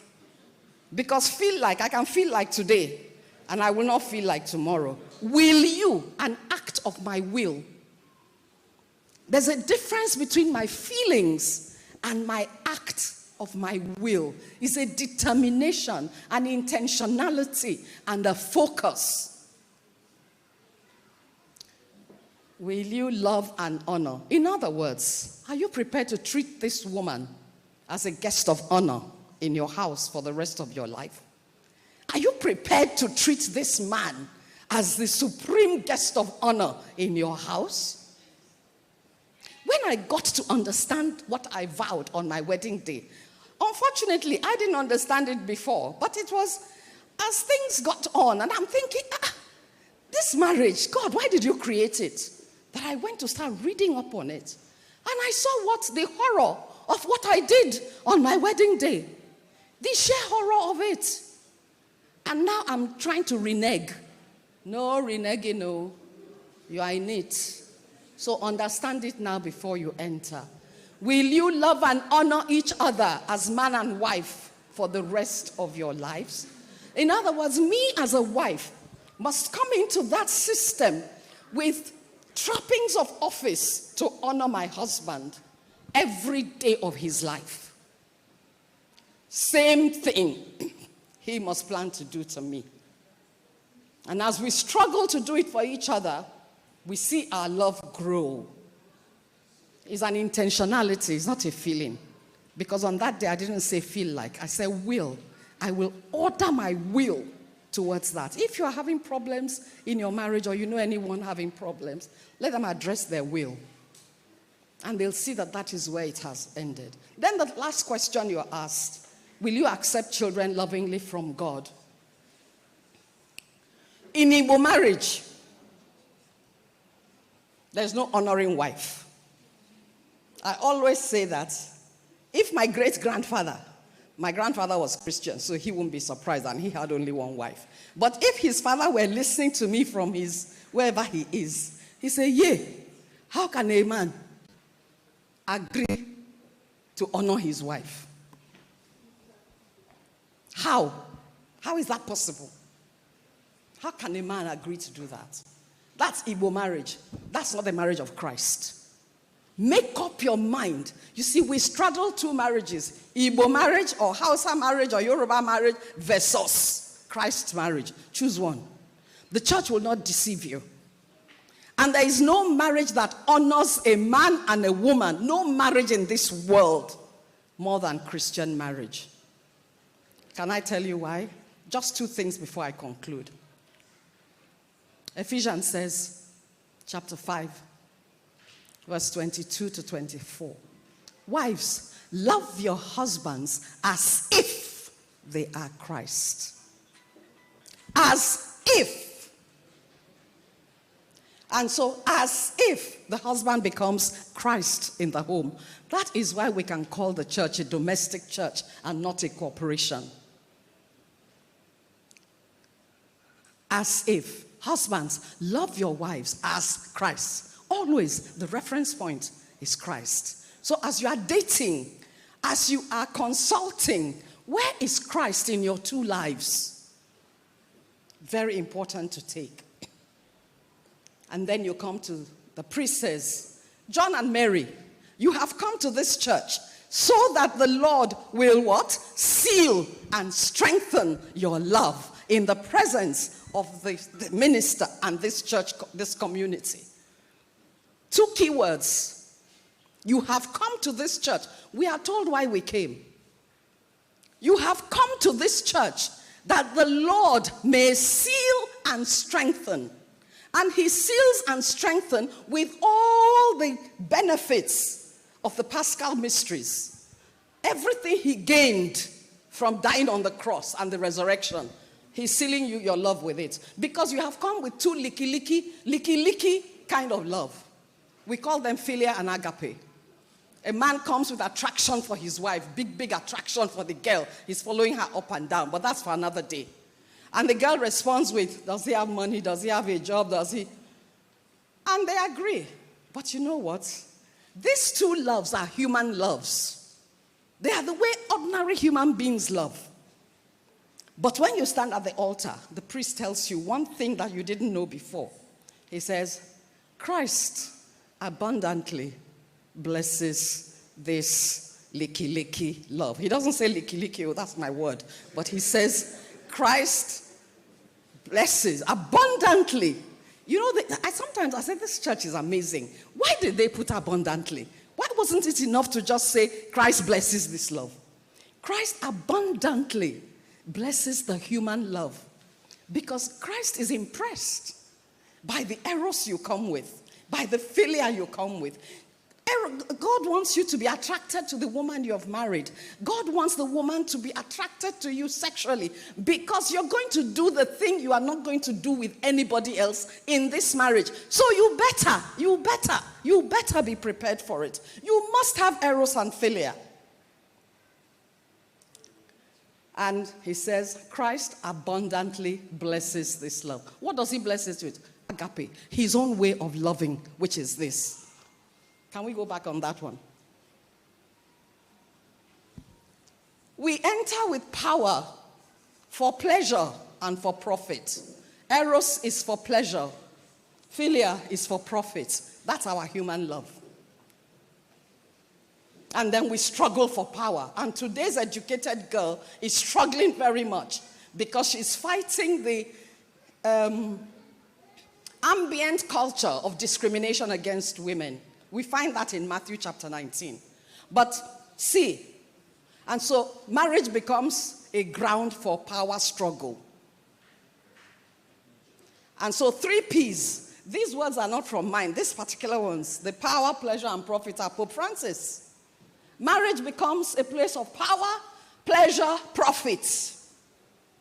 Because feel like, I can feel like today, and I will not feel like tomorrow. Will you? An act of my will. There's a difference between my feelings and my act of my will. It's a determination, an intentionality, and a focus. Will you love and honor? In other words, are you prepared to treat this woman as a guest of honor in your house for the rest of your life? Are you prepared to treat this man as the supreme guest of honor in your house? When I got to understand what I vowed on my wedding day, unfortunately, I didn't understand it before, but it was as things got on, and I'm thinking, this marriage, God, why did you create it? That I went to start reading up on it. And I saw what the horror of what I did on my wedding day. The sheer horror of it. And now I'm trying to renege. No reneging, no. You are in it. So understand it now before you enter. Will you love and honor each other as man and wife for the rest of your lives? In other words, me as a wife must come into that system with trappings of office to honor my husband every day of his life. Same thing he must plan to do to me. And as we struggle to do it for each other, we see our love grow. It's an intentionality, it's not a feeling. Because on that day, I didn't say feel like, I said will. I will order my will towards that. If you are having problems in your marriage or you know anyone having problems, let them address their will. And they'll see that that is where it has ended. Then the last question you're asked, will you accept children lovingly from God? In Igbo marriage, there's no honoring wife. I always say that if my great-grandfather, my grandfather was Christian, so he wouldn't be surprised, and he had only one wife. But if his father were listening to me from his, wherever he is, he said, yeah, how can a man agree to honor his wife? How? How is that possible? How can a man agree to do that? That's Igbo marriage. That's not the marriage of Christ. Make up your mind. You see, we straddle two marriages. Igbo marriage or Hausa marriage or Yoruba marriage versus Christ's marriage. Choose one. The church will not deceive you. And there is no marriage that honors a man and a woman, no marriage in this world, more than Christian marriage. Can I tell you why? Just two things before I conclude. Ephesians says, chapter 5, verse 22 to 24. Wives, love your husbands as if they are Christ. As if. And so, as if the husband becomes Christ in the home. That is why we can call the church a domestic church and not a corporation. As if. Husbands, love your wives as Christ. Always, the reference point is Christ. So as you are dating, as you are consulting, where is Christ in your two lives? Very important to take. And then you come to the priest says, John and Mary, you have come to this church so that the Lord will what? Seal and strengthen your love in the presence of the minister and this church, this community. Two key words. You have come to this church. We are told why we came. You have come to this church that the Lord may seal and strengthen. And he seals and strengthens with all the benefits of the Paschal mysteries. Everything he gained from dying on the cross and the resurrection, he's sealing you your love with it. Because you have come with two licky kind of love. We call them philia and agape. A man comes with attraction for his wife, big attraction for the girl. He's following her up and down, but that's for another day. And the girl responds with, does he have money? Does he have a job? Does he? And they agree. But you know what? These two loves are human loves. They are the way ordinary human beings love. But when you stand at the altar, the priest tells you one thing that you didn't know before. He says, Christ abundantly blesses this licky love. He doesn't say licky, that's my word. But he says, Christ blesses abundantly. You know, sometimes I say, this church is amazing. Why did they put abundantly? Why wasn't it enough to just say, Christ blesses this love? Christ abundantly blesses the human love. Because Christ is impressed by the eros you come with, by the philia you come with. God wants you to be attracted to the woman you have married. God wants the woman to be attracted to you sexually, because you're going to do the thing you are not going to do with anybody else in this marriage. So you better be prepared for it. You must have eros and philia. And he says, Christ abundantly blesses this love. What does he bless it with? Agape, his own way of loving, which is this. Can we go back on that one? We enter with power for pleasure and for profit. Eros is for pleasure. Philia is for profit. That's our human love. And then we struggle for power. And today's educated girl is struggling very much because she's fighting the ambient culture of discrimination against women. We find that in Matthew chapter 19. But see, and so marriage becomes a ground for power struggle. And so 3 P's. These words are not from mine. These particular ones, the power, pleasure, and profit, are Pope Francis. Marriage becomes a place of power, pleasure, profit.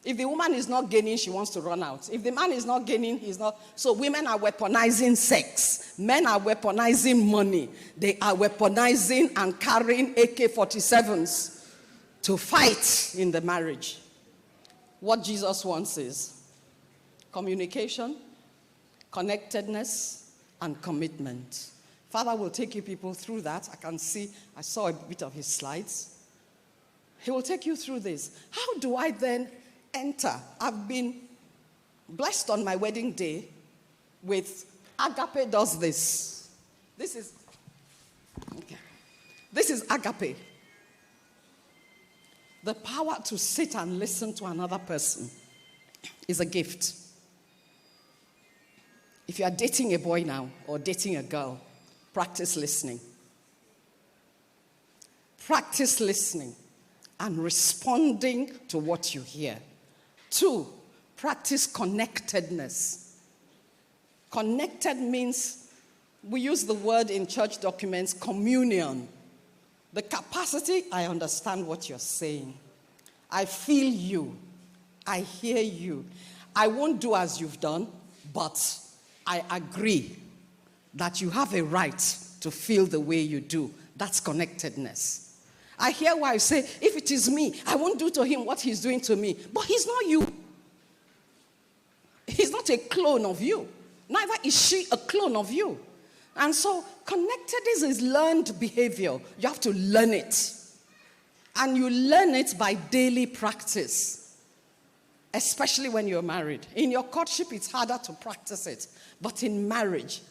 If the woman is not gaining, she wants to run out. If the man is not gaining, he's not. So women are weaponizing sex. Men are weaponizing money. They are weaponizing and carrying AK-47s to fight in the marriage. What Jesus wants is communication, connectedness, and commitment. Father will take you people through that. I saw a bit of his slides. He will take you through this. How do I then enter? I've been blessed on my wedding day with agape does this. This is agape. The power to sit and listen to another person is a gift. If you are dating a boy now or dating a girl, practice listening. Practice listening and responding to what you hear. 2, practice connectedness. Connected means, we use the word in church documents, communion. The capacity, I understand what you're saying. I feel you. I hear you. I won't do as you've done, but I agree that you have a right to feel the way you do. That's connectedness. I hear why you say, if it is me, I won't do to him what he's doing to me. But he's not you. He's not a clone of you. Neither is she a clone of you. And so connectedness is learned behavior. You have to learn it. And you learn it by daily practice, especially when you're married. In your courtship, it's harder to practice it. But in marriage,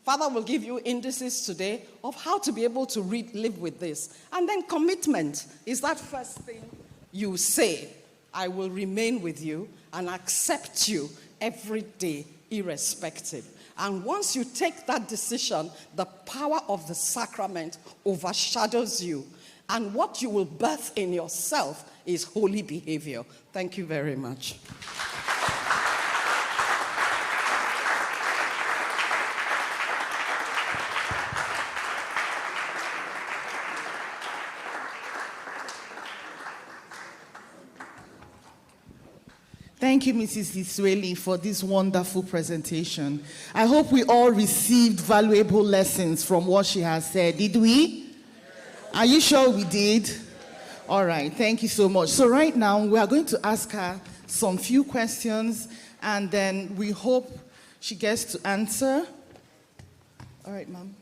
Father will give you indices today of how to be able to live with this. And then commitment is that first thing you say, I will remain with you and accept you every day, irrespective. And once you take that decision, the power of the sacrament overshadows you. And what you will birth in yourself is holy behavior. Thank you very much. Thank you, Mrs. Isueli, for this wonderful presentation. I hope we all received valuable lessons from what she has said. Did we? Are you sure we did? All right, thank you so much. So right now, we are going to ask her some few questions, and then we hope she gets to answer. All right, ma'am.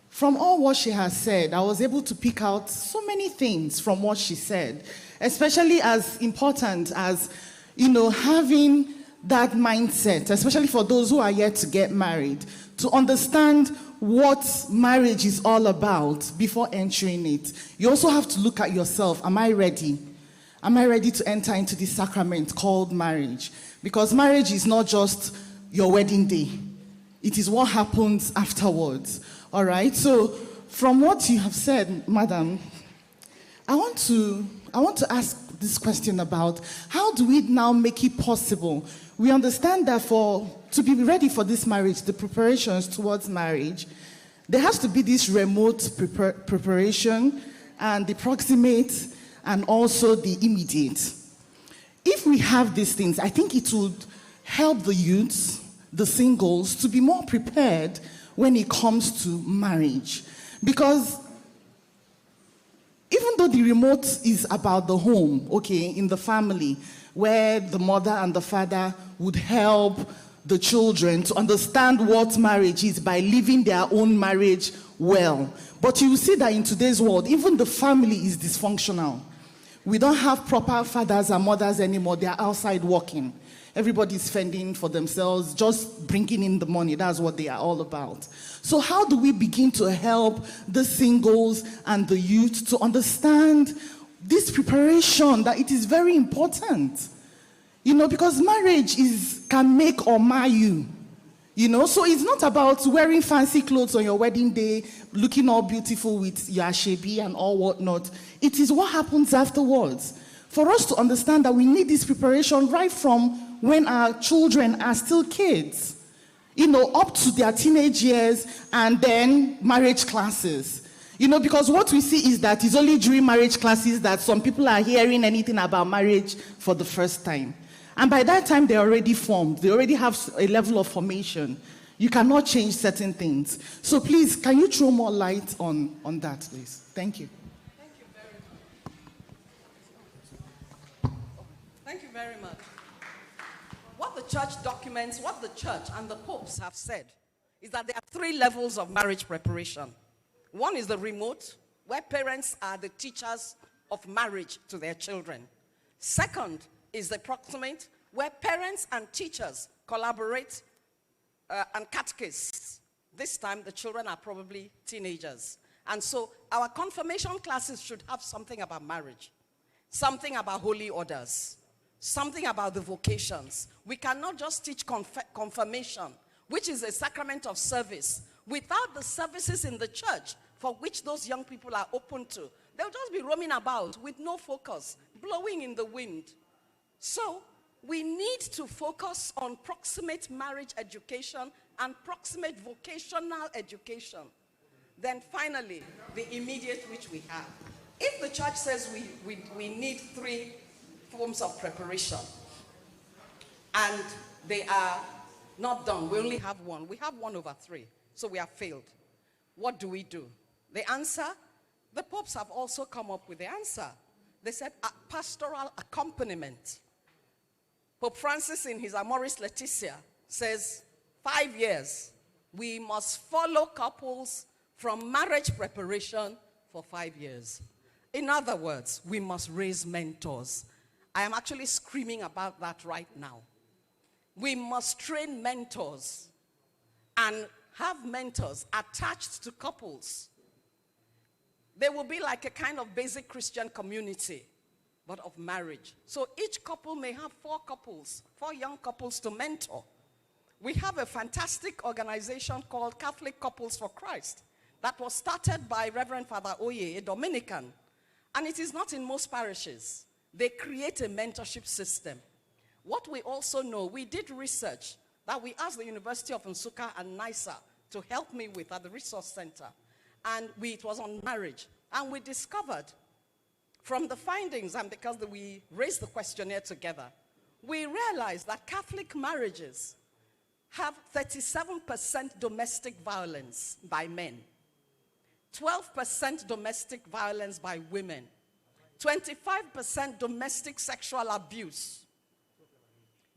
From all what she has said, I was able to pick out so many things from what she said, especially as important as, having that mindset, especially for those who are yet to get married, to understand what marriage is all about before entering it. You also have to look at yourself. Am I ready? Am I ready to enter into this sacrament called marriage? Because marriage is not just your wedding day. It is what happens afterwards. All right? So from what you have said, madam, I want to I want to ask this question about how do we now make it possible? We understand that to be ready for this marriage, the preparations towards marriage, there has to be this remote preparation and the proximate and also the immediate. If we have these things, I think it would help the youths, the singles, to be more prepared when it comes to marriage. Because even though the remote is about the home, okay, in the family, where the mother and the father would help the children to understand what marriage is by living their own marriage well. But you will see that in today's world, even the family is dysfunctional. We don't have proper fathers and mothers anymore. They are outside working. Everybody's fending for themselves, just bringing in the money. That's what they are all about. So how do we begin to help the singles and the youth to understand this preparation, that it is very important? Because marriage can make or mar you. So it's not about wearing fancy clothes on your wedding day, looking all beautiful with your ashebi and all whatnot. It is what happens afterwards. For us to understand that we need this preparation right from when our children are still kids, up to their teenage years, and then marriage classes. Because what we see is that it's only during marriage classes that some people are hearing anything about marriage for the first time. And by that time, they're already formed. They already have a level of formation. You cannot change certain things. So please, can you throw more light on that, please? Thank you. Thank you very much. Thank you very much. What the church documents, what the church and the popes have said is that there are 3 levels of marriage preparation. One is the remote, where parents are the teachers of marriage to their children. Second is the proximate, where parents and teachers collaborate and catechise. This time, the children are probably teenagers. And so our confirmation classes should have something about marriage, something about holy orders, something about the vocations. We cannot just teach confirmation, which is a sacrament of service, without the services in the church for which those young people are open to. They'll just be roaming about with no focus, blowing in the wind. So we need to focus on proximate marriage education and proximate vocational education. Then finally, the immediate which we have. If the church says we need 3 forms of preparation and they are not done, we only have 1. We have 1/3, so we have failed. What do we do? The answer, the popes have also come up with the answer. They said pastoral accompaniment. Pope Francis in his Amoris Laetitia says 5 years. We must follow couples from marriage preparation for 5 years. In other words, we must raise mentors. I am actually screaming about that right now. We must train mentors and have mentors attached to couples. They will be like a kind of basic Christian community, but of marriage. So each couple may have 4 couples, 4 young couples to mentor. We have a fantastic organization called Catholic Couples for Christ that was started by Reverend Father Oye, a Dominican. And it is not in most parishes. They create a mentorship system. What we also know, we did research that we asked the University of Nsukka and NISA to help me with at the Resource Center. And it was on marriage. And we discovered from the findings, and because we raised the questionnaire together, we realized that Catholic marriages have 37% domestic violence by men, 12% domestic violence by women, 25% domestic sexual abuse.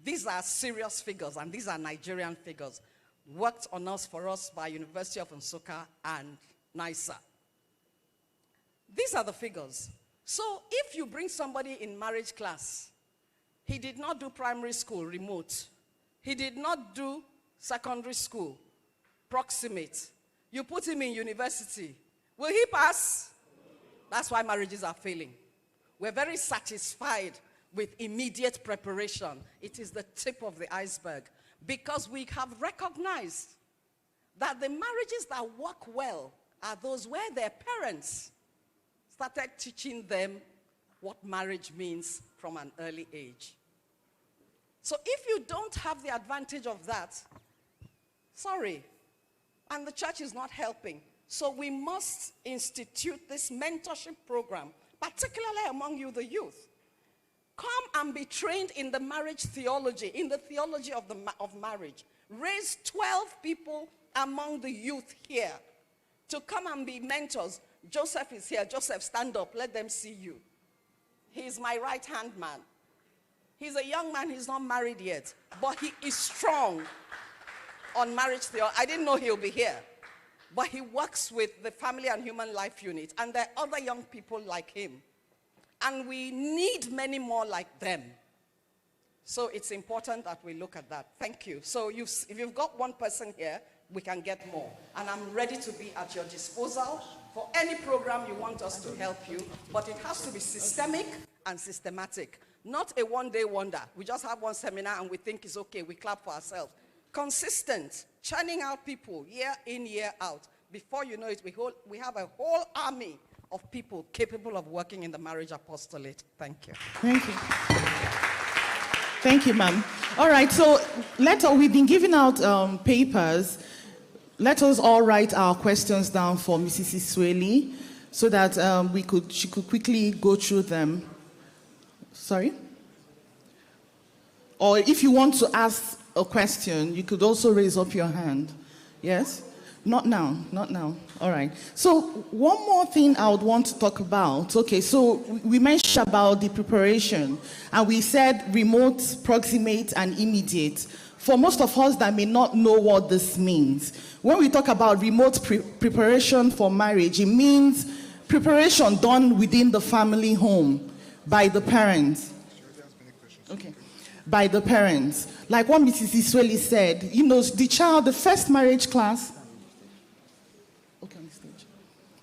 These are serious figures, and these are Nigerian figures, worked on us for us by University of Nsukka and NISA. These are the figures. So if you bring somebody in marriage class, he did not do primary school, remote. He did not do secondary school, proximate. You put him in university. Will he pass? That's why marriages are failing. We're very satisfied with immediate preparation. It is the tip of the iceberg, because we have recognized that the marriages that work well are those where their parents started teaching them what marriage means from an early age. So if you don't have the advantage of that, sorry, and the church is not helping. So we must institute this mentorship program, particularly among you, the youth. Come and be trained in the marriage theology, in the theology of marriage. Raise 12 people among the youth here to come and be mentors. Joseph is here. Joseph, stand up. Let them see you. He's my right-hand man. He's a young man. He's not married yet. But he is strong on marriage theology. I didn't know he'll be here. But he works with the Family and Human Life Unit. And there are other young people like him. And we need many more like them. So it's important that we look at that. Thank you. So if you've got one person here, we can get more. And I'm ready to be at your disposal for any program you want us to help you. But it has to be systemic and systematic. Not a one-day wonder. We just have one seminar and we think it's okay. We clap for ourselves. Consistent, churning out people year in, year out. Before you know it, we have a whole army of people capable of working in the marriage apostolate. Thank you. Thank you. Thank you, ma'am. All right, so we've been giving out papers. Let us all write our questions down for Mrs. CYAA so that she could quickly go through them. Sorry? Or if you want to ask a question, you could also raise up your hand. Yes? Not now, not now. All right. So one more thing I would want to talk about. Okay, so we mentioned about the preparation, and we said remote, proximate, and immediate. For most of us that may not know what this means, when we talk about remote preparation for marriage, it means preparation done within the family home by the parents. Okay. By the parents. Like what Mrs. CYAA said, you know, the first marriage class,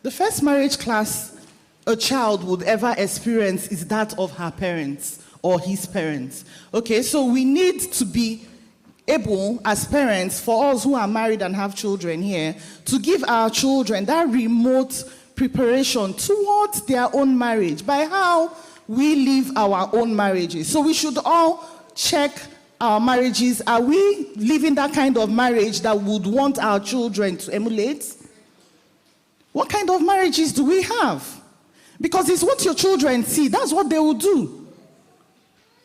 the first marriage class a child would ever experience is that of her parents or his parents. Okay, so we need to be able, as parents, for us who are married and have children here, to give our children that remote preparation towards their own marriage by how we live our own marriages. So we should all check our marriages. Are we living that kind of marriage that would want our children to emulate? What kind of marriages do we have? Because it's what your children see. That's what they will do.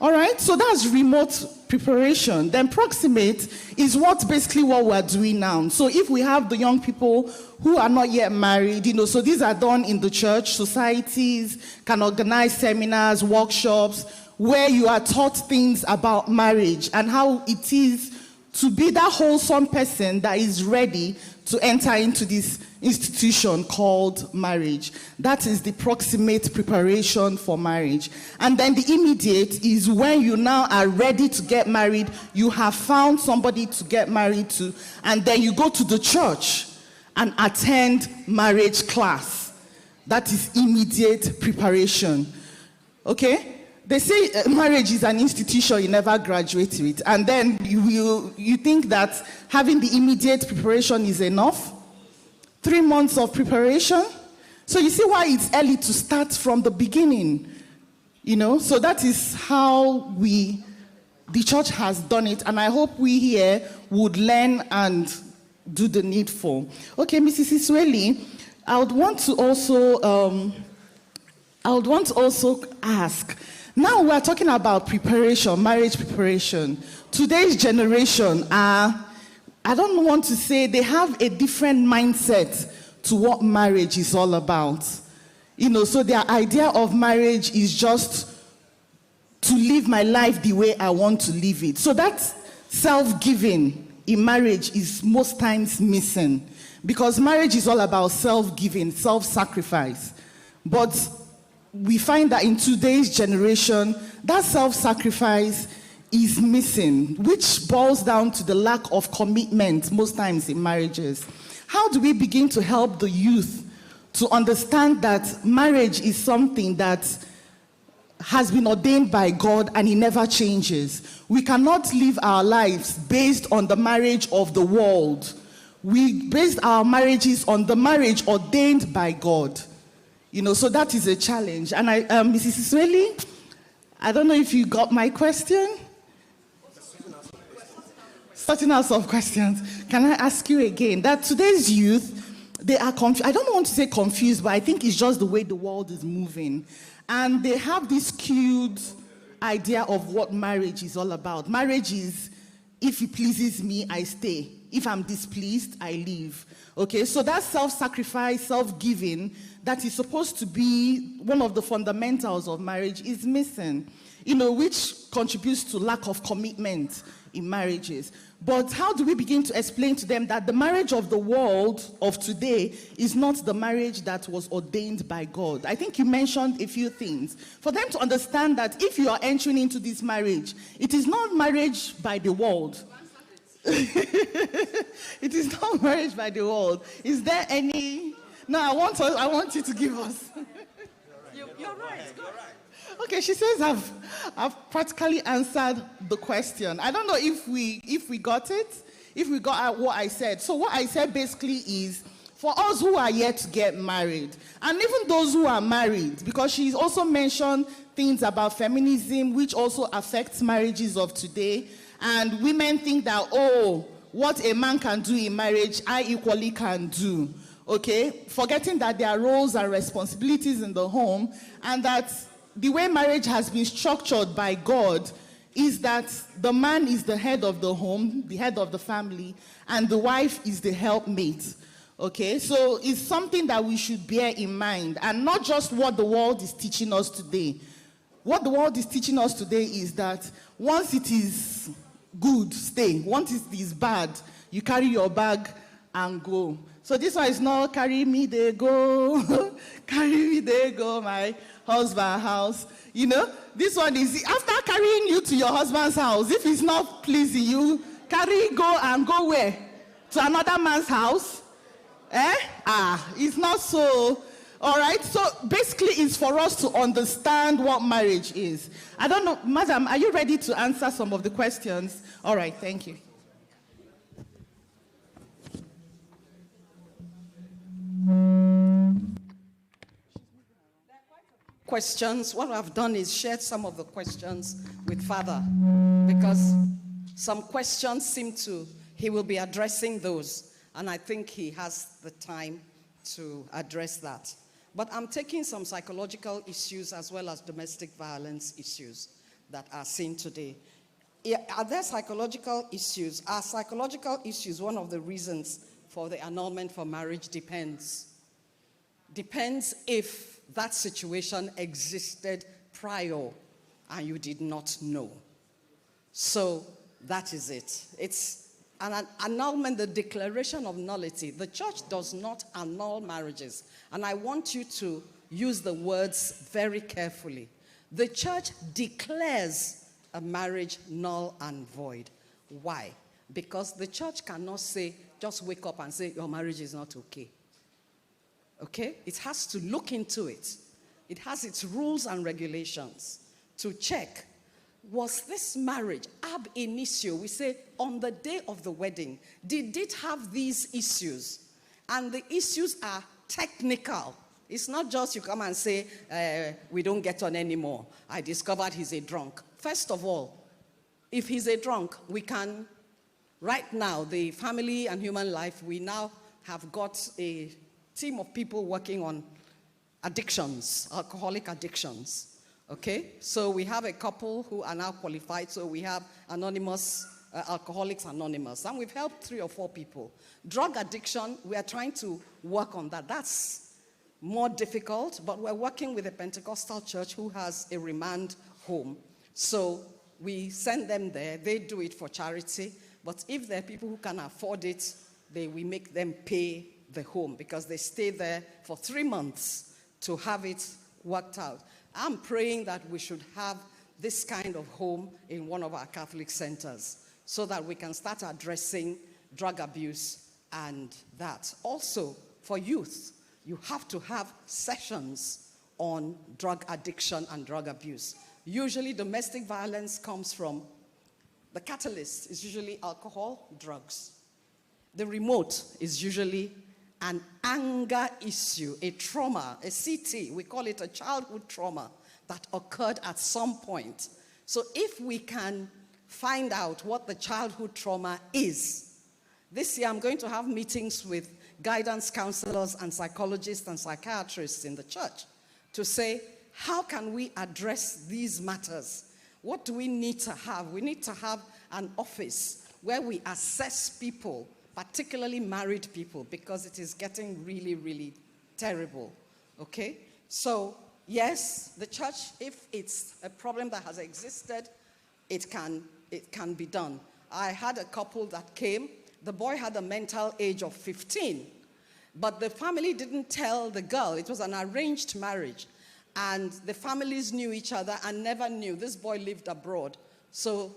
All right? So that's remote preparation. Then proximate is basically what we're doing now. So if we have the young people who are not yet married, you know, so these are done in the church, societies can organize seminars, workshops, where you are taught things about marriage and how it is to be that wholesome person that is ready to enter into this institution called marriage. That is the proximate preparation for marriage. And then the immediate is when you now are ready to get married, you have found somebody to get married to, and then you go to the church and attend marriage class. That is immediate preparation. Okay? They say marriage is an institution you never graduate with, and then you think that having the immediate preparation is enough? 3 months of preparation? So you see why it's early to start from the beginning, you know? So that is how the church has done it, and I hope we here would learn and do the needful. Okay, Mrs. CYAA, I would want to also ask, now we're talking about preparation, marriage preparation. Today's generation I don't want to say they have a different mindset to what marriage is all about. You know, so their idea of marriage is just to live my life the way I want to live it. So that self-giving in marriage is most times missing, because marriage is all about self-giving, self-sacrifice. But we find that in today's generation, that self-sacrifice is missing, which boils down to the lack of commitment most times in marriages. How do we begin to help the youth to understand that marriage is something that has been ordained by God and it never changes? We cannot live our lives based on the marriage of the world. We base our marriages on the marriage ordained by God. So that is a challenge. And Mrs. Isweli, I don't know if you got my question. Sorting out some questions. Can I ask you again that today's youth, they are confused. I don't want to say confused, but I think it's just the way the world is moving. And they have this skewed idea of what marriage is all about. Marriage is, if it pleases me, I stay. If I'm displeased, I leave. Okay, so that self-sacrifice, self-giving, that is supposed to be one of the fundamentals of marriage is missing, which contributes to lack of commitment in marriages. But how do we begin to explain to them that the marriage of the world of today is not the marriage that was ordained by God? I think you mentioned a few things. For them to understand that if you are entering into this marriage, it is not marriage by the world. It is not marriage by the world. Is there any... No, I want you to give us. You're right. Okay, she says I've practically answered the question. I don't know if we got it, if we got what I said. So what I said basically is, for us who are yet to get married, and even those who are married, because she's also mentioned things about feminism, which also affects marriages of today, and women think that, what a man can do in marriage, I equally can do. Okay, forgetting that there are roles and responsibilities in the home, and that the way marriage has been structured by God is that the man is the head of the home, the head of the family, and the wife is the helpmate. Okay, so it's something that we should bear in mind, and not just what the world is teaching us today. What the world is teaching us today is that once it is good, stay. Once it is bad, you carry your bag and go. So this one is not carry me, they go. Carry me, they go, my husband's house. This one is, after carrying you to your husband's house, if it's not pleasing you, go and go where? To another man's house? It's not so. All right, so basically it's for us to understand what marriage is. I don't know, madam, are you ready to answer some of the questions? All right, thank you. Questions. What I've done is shared some of the questions with Father, because some questions he will be addressing those, and I think he has the time to address that. But I'm taking some psychological issues as well as domestic violence issues that are seen today. Are there psychological issues? Are psychological issues one of the reasons for the annulment for marriage? Depends. Depends if that situation existed prior and you did not know. So that is it. It's an annulment, the declaration of nullity. The church does not annul marriages. And I want you to use the words very carefully. The church declares a marriage null and void. Why? Because the church cannot say, just wake up and say, your marriage is not okay. Okay? It has to look into it. It has its rules and regulations to check, was this marriage ab initio, we say on the day of the wedding, did it have these issues? And the issues are technical. It's not just you come and say, we don't get on anymore. I discovered he's a drunk. First of all, if he's a drunk, we can, right now, the Family and Human Life, we now have got a team of people working on addictions, alcoholic addictions. Okay, so we have a couple who are now qualified. So we have Anonymous, Alcoholics Anonymous, and we've helped 3 or 4 people. Drug addiction, we are trying to work on that. That's more difficult, but we're working with a Pentecostal church who has a remand home. So we send them there. They do it for charity. But if there are people who can afford it, we make them pay the home because they stay there for 3 months to have it worked out. I'm praying that we should have this kind of home in one of our Catholic centers so that we can start addressing drug abuse and that. Also, for youth, you have to have sessions on drug addiction and drug abuse. Usually, domestic violence comes from the catalyst is usually alcohol, drugs. The remote is usually an anger issue, a trauma, a CT, we call it a childhood trauma that occurred at some point. So if we can find out what the childhood trauma is, this year I'm going to have meetings with guidance counselors and psychologists and psychiatrists in the church to say, how can we address these matters? What do we need to have? We need to have an office where we assess people, particularly married people, because it is getting really, really terrible. Okay? So, yes, the church, if it's a problem that has existed, it can be done. I had a couple that came. The boy had a mental age of 15, but the family didn't tell the girl. It was an arranged marriage, and the families knew each other and never knew. This boy lived abroad, so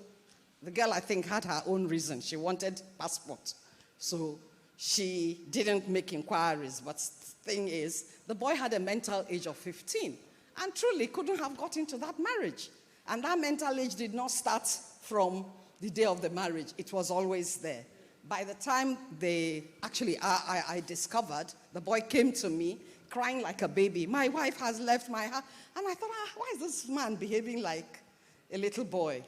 the girl, I think, had her own reason. She wanted passport, so she didn't make inquiries. But the thing is, the boy had a mental age of 15 and truly couldn't have got into that marriage. And that mental age did not start from the day of the marriage. It was always there. By the time I discovered, the boy came to me crying like a baby. My wife has left my house. And I thought, why is this man behaving like a little boy?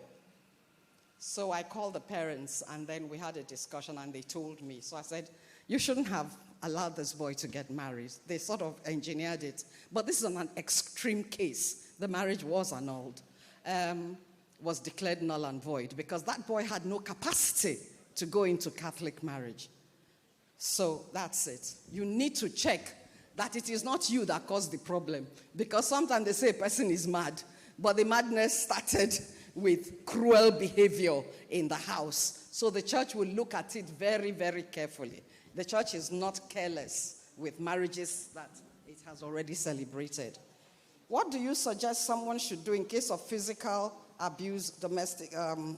So I called the parents, and then we had a discussion, and they told me. So I said, you shouldn't have allowed this boy to get married. They sort of engineered it. But this is an extreme case. The marriage was annulled, was declared null and void, because that boy had no capacity to go into Catholic marriage. So that's it. You need to check that it is not you that caused the problem, because sometimes they say a person is mad, but the madness started with cruel behavior in the house. So the church will look at it very, very carefully. The church is not careless with marriages that it has already celebrated. What do you suggest someone should do in case of physical abuse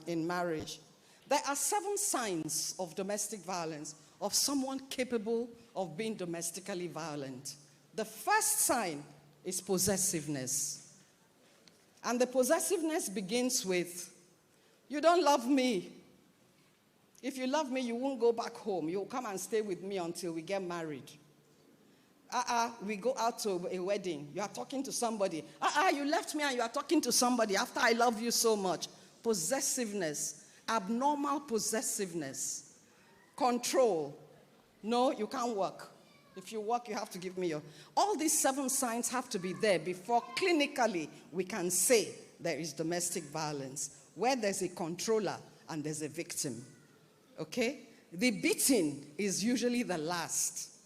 in marriage? There are 7 signs of domestic violence, of someone capable of being domestically violent. The first sign is possessiveness. And the possessiveness begins with, you don't love me. If you love me, you won't go back home. You'll come and stay with me until we get married. We go out to a wedding. You are talking to somebody. You left me and you are talking to somebody after I love you so much. Possessiveness. Abnormal possessiveness. Control. No, you can't work. If you work, you have to give me your... All these 7 signs have to be there before clinically we can say there is domestic violence, where there's a controller and there's a victim. Okay? The beating is usually the last.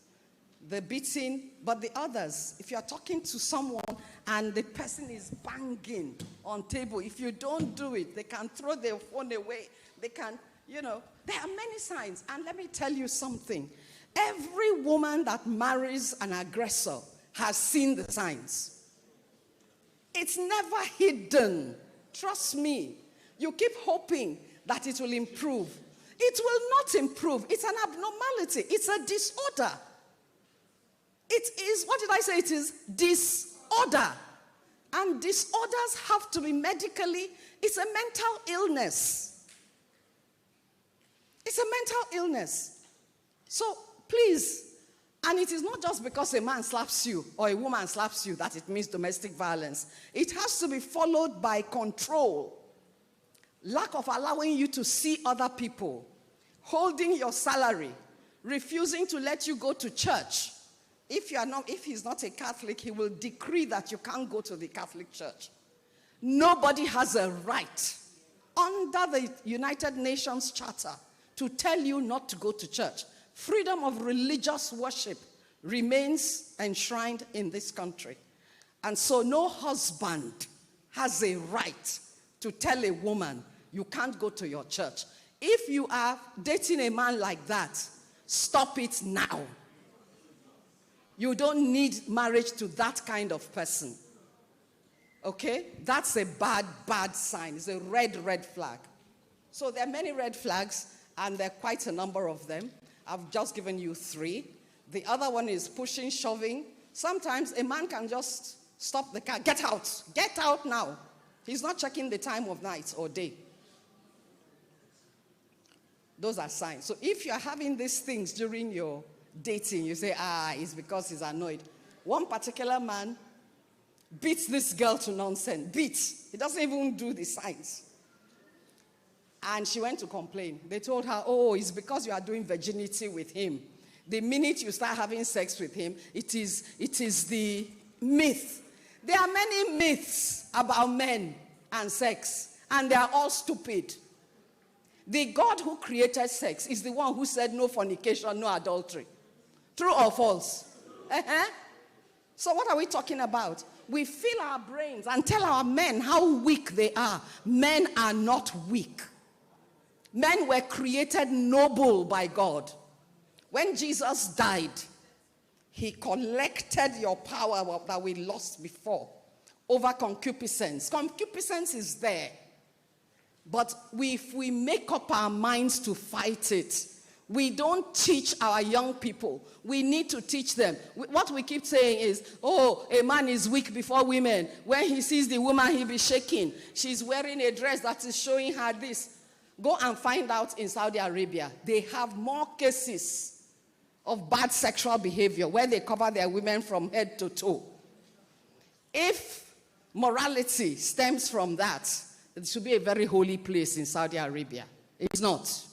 The beating, but the others, if you're talking to someone and the person is banging on table, if you don't do it, they can throw their phone away. They can, there are many signs. And let me tell you something. Every woman that marries an aggressor has seen the signs. It's never hidden. Trust me. You keep hoping that it will improve. It will not improve. It's an abnormality. It's a disorder. It is, what did I say? It is disorder. And disorders have to be medically, it's a mental illness. It's a mental illness. So please, and it is not just because a man slaps you or a woman slaps you that it means domestic violence. It has to be followed by control. Lack of allowing you to see other people. Holding your salary. Refusing to let you go to church. If he's not a Catholic, he will decree that you can't go to the Catholic Church. Nobody has a right under the United Nations Charter to tell you not to go to church. Freedom of religious worship remains enshrined in this country. And so no husband has a right to tell a woman you can't go to your church. If you are dating a man like that, stop it now. You don't need marriage to that kind of person. Okay? That's a bad, bad sign. It's a red flag. So there are many red flags, and there are quite a number of them. I've just given you 3. The other one is pushing, shoving. Sometimes a man can just stop the car. Get out. Get out now. He's not checking the time of night or day. Those are signs. So if you're having these things during your dating, you say, it's because he's annoyed. One particular man beats this girl to nonsense. Beats. He doesn't even do the signs. And she went to complain. They told her, it's because you are doing virginity with him. The minute you start having sex with him, it is the myth. There are many myths about men and sex, and they are all stupid. The God who created sex is the one who said no fornication, no adultery. True or false? So what are we talking about? We fill our brains and tell our men how weak they are. Men are not weak. Men were created noble by God. When Jesus died, he collected your power that we lost before over concupiscence. Concupiscence is there. But if we make up our minds to fight it, we don't teach our young people. We need to teach them. What we keep saying is, a man is weak before women. When he sees the woman, he'll be shaking. She's wearing a dress that is showing her this. Go and find out in Saudi Arabia. They have more cases of bad sexual behavior where they cover their women from head to toe. If morality stems from that, it should be a very holy place in Saudi Arabia. It's not.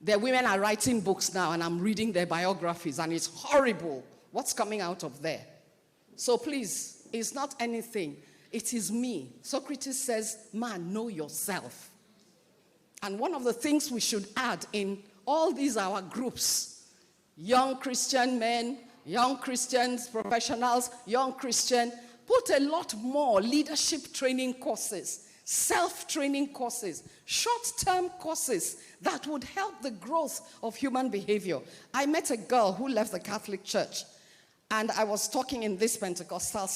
Their women are writing books now, and I'm reading their biographies, and it's horrible what's coming out of there. So please, it's not anything. It is me. Socrates says, man, know yourself. And one of the things we should add in all these our groups, young Christian men, young Christians, professionals, young Christian, put a lot more leadership training courses, self-training courses, short-term courses that would help the growth of human behavior. I met a girl who left the Catholic Church, and I was talking in this Pentecostal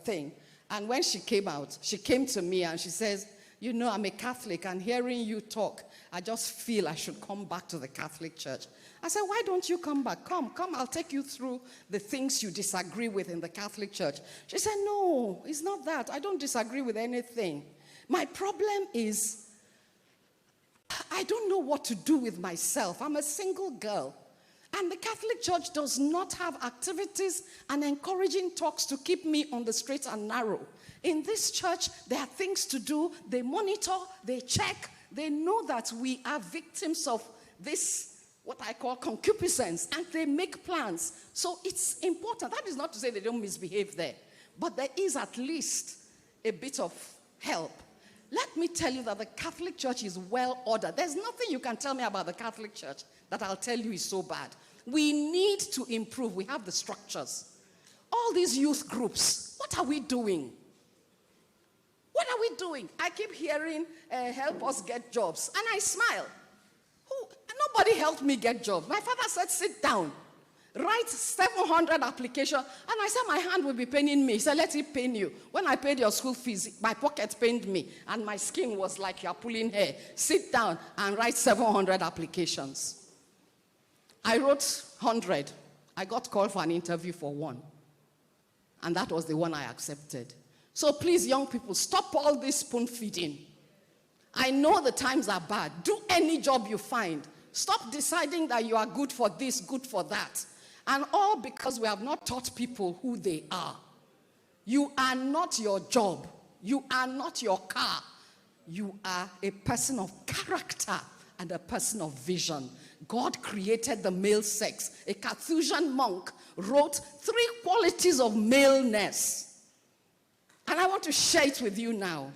thing, and when she came out, she came to me and she says, I'm a Catholic, and hearing you talk, I just feel I should come back to the Catholic Church. I said, why don't you come back? Come, I'll take you through the things you disagree with in the Catholic Church. She said, no, it's not that. I don't disagree with anything. My problem is, I don't know what to do with myself. I'm a single girl. And the Catholic Church does not have activities and encouraging talks to keep me on the straight and narrow. In this church, there are things to do. They monitor, they check. They know that we are victims of this, what I call concupiscence, and they make plans. So it's important. That is not to say they don't misbehave there, but there is at least a bit of help. Let me tell you that the Catholic Church is well ordered. There's nothing you can tell me about the Catholic Church that I'll tell you is so bad. We need to improve. We have the structures. All these youth groups, what are we doing? What are we doing? I keep hearing, help us get jobs. And I smile. Nobody helped me get jobs. My father said, sit down. Write 700 applications. And I said, my hand will be paining me. He said, let it pain you. When I paid your school fees, my pocket pained me. And my skin was like you're pulling hair. Sit down and write 700 applications. I wrote 100. I got called for an interview for one. And that was the one I accepted. So please, young people, stop all this spoon feeding. I know the times are bad. Do any job you find. Stop deciding that you are good for this, good for that. And all because we have not taught people who they are. You are not your job. You are not your car. You are a person of character and a person of vision. God created the male sex. A Carthusian monk wrote 3 qualities of maleness. And I want to share it with you now.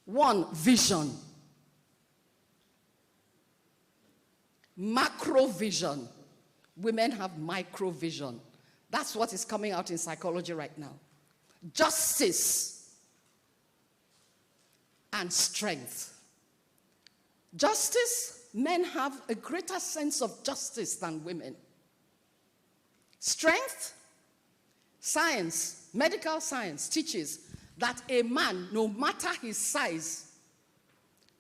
1, vision. Macro vision. Women have micro vision. That's what is coming out in psychology right now. Justice and strength. Justice, men have a greater sense of justice than women. Strength, science, medical science teaches that a man, no matter his size,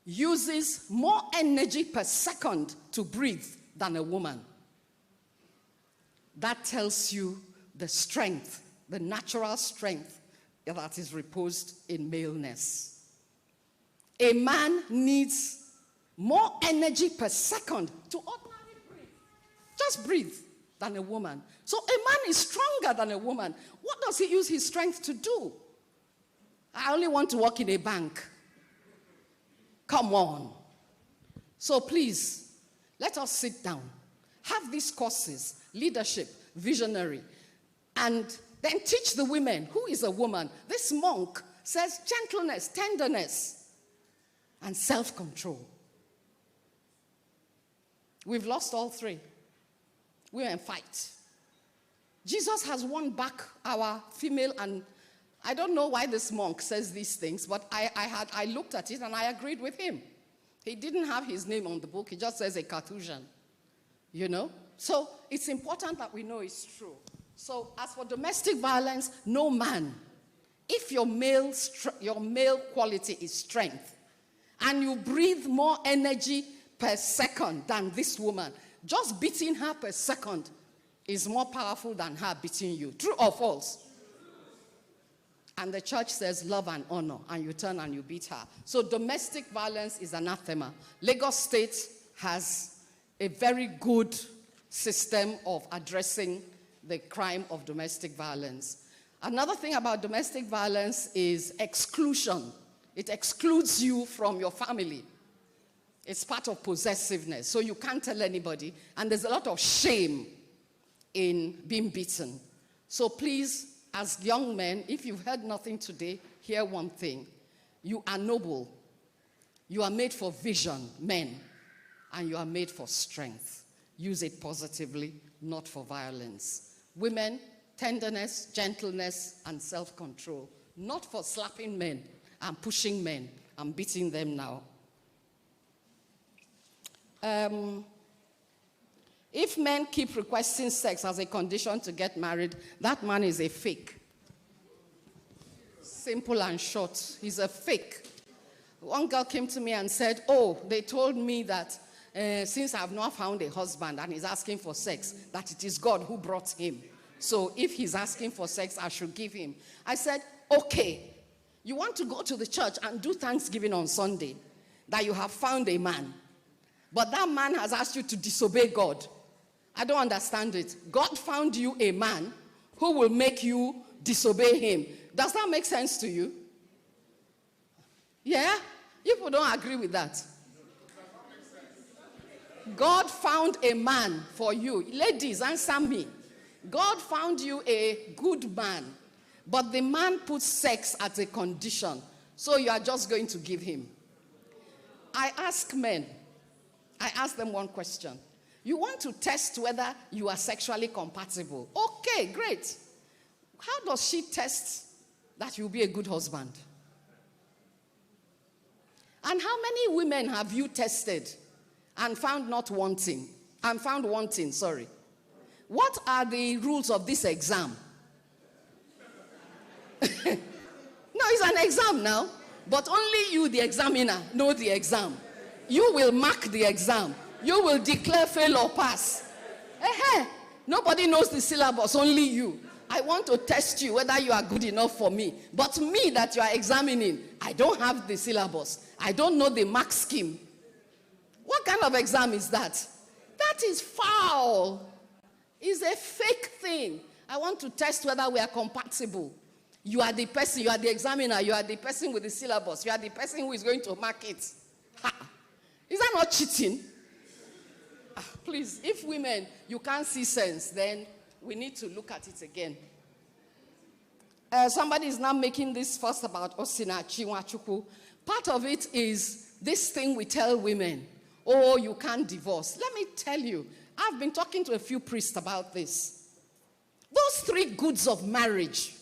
uses more energy per second to breathe than a woman. That tells you the strength, the natural strength that is reposed in maleness. A man needs more energy per second to ordinarily breathe. just breathe, than a woman. So a man is stronger than a woman. What does he use his strength to do? I only want to work in a bank. Come on. So please, let us sit down. Have these courses, leadership, visionary, and then teach the women. Who is a woman? This monk says gentleness, tenderness, and self-control. We've lost all three. We're in fight. Jesus has won back our female, and I don't know why this monk says these things, but I looked at it and I agreed with him. He didn't have his name on the book. He just says a Carthusian, you know. So it's important that we know it's true. So as for domestic violence, no man. If your male quality is strength, and you breathe more energy per second than this woman, just beating her per second is more powerful than her beating you. True or false? And the church says love and honor, and you turn and you beat her. So domestic violence is anathema. Lagos State has a very good system of addressing the crime of domestic violence. Another thing about domestic violence is exclusion. It excludes you from your family. It's part of possessiveness, so you can't tell anybody, and there's a lot of shame in being beaten. So please, as young men, if you've heard nothing today, hear one thing. You are noble. You are made for vision, men, and you are made for strength. Use it positively, not for violence. Women, tenderness, gentleness, and self-control. Not for slapping men and pushing men and beating them now. If men keep requesting sex as a condition to get married, that man is a fake. Simple and short. He's a fake. One girl came to me and said, oh, they told me that since I've not found a husband and he's asking for sex, that it is God who brought him. So if he's asking for sex, I should give him. I said, okay, you want to go to the church and do Thanksgiving on Sunday, that you have found a man. But that man has asked you to disobey God. I don't understand it. God found you a man who will make you disobey him. Does that make sense to you? Yeah? You people don't agree with that. God found a man for you. Ladies, answer me. God found you a good man, but the man puts sex as a condition, so you are just going to give him. I ask men, I ask them one question. You want to test whether you are sexually compatible. Okay, great. How does she test that you'll be a good husband? And how many women have you tested and found wanting? What are the rules of this exam? No, it's an exam now, but only you, the examiner, know the exam. You will mark the exam. You will declare fail or pass. Nobody knows the syllabus, only you. I want to test you whether you are good enough for me. But me that you are examining, I don't have the syllabus. I don't know the mark scheme. What kind of exam is that? That is foul. It's a fake thing. I want to test whether we are compatible. You are the person, you are the examiner, you are the person with the syllabus, you are the person who is going to mark it. Ha. Is that not cheating? Please, if women, you can't see sense, then we need to look at it again. Somebody is now making this fuss about Osina Chinwachukwu. Part of it is this thing we tell women, oh, you can't divorce. Let me tell you, I've been talking to a few priests about this. Those three goods of marriage,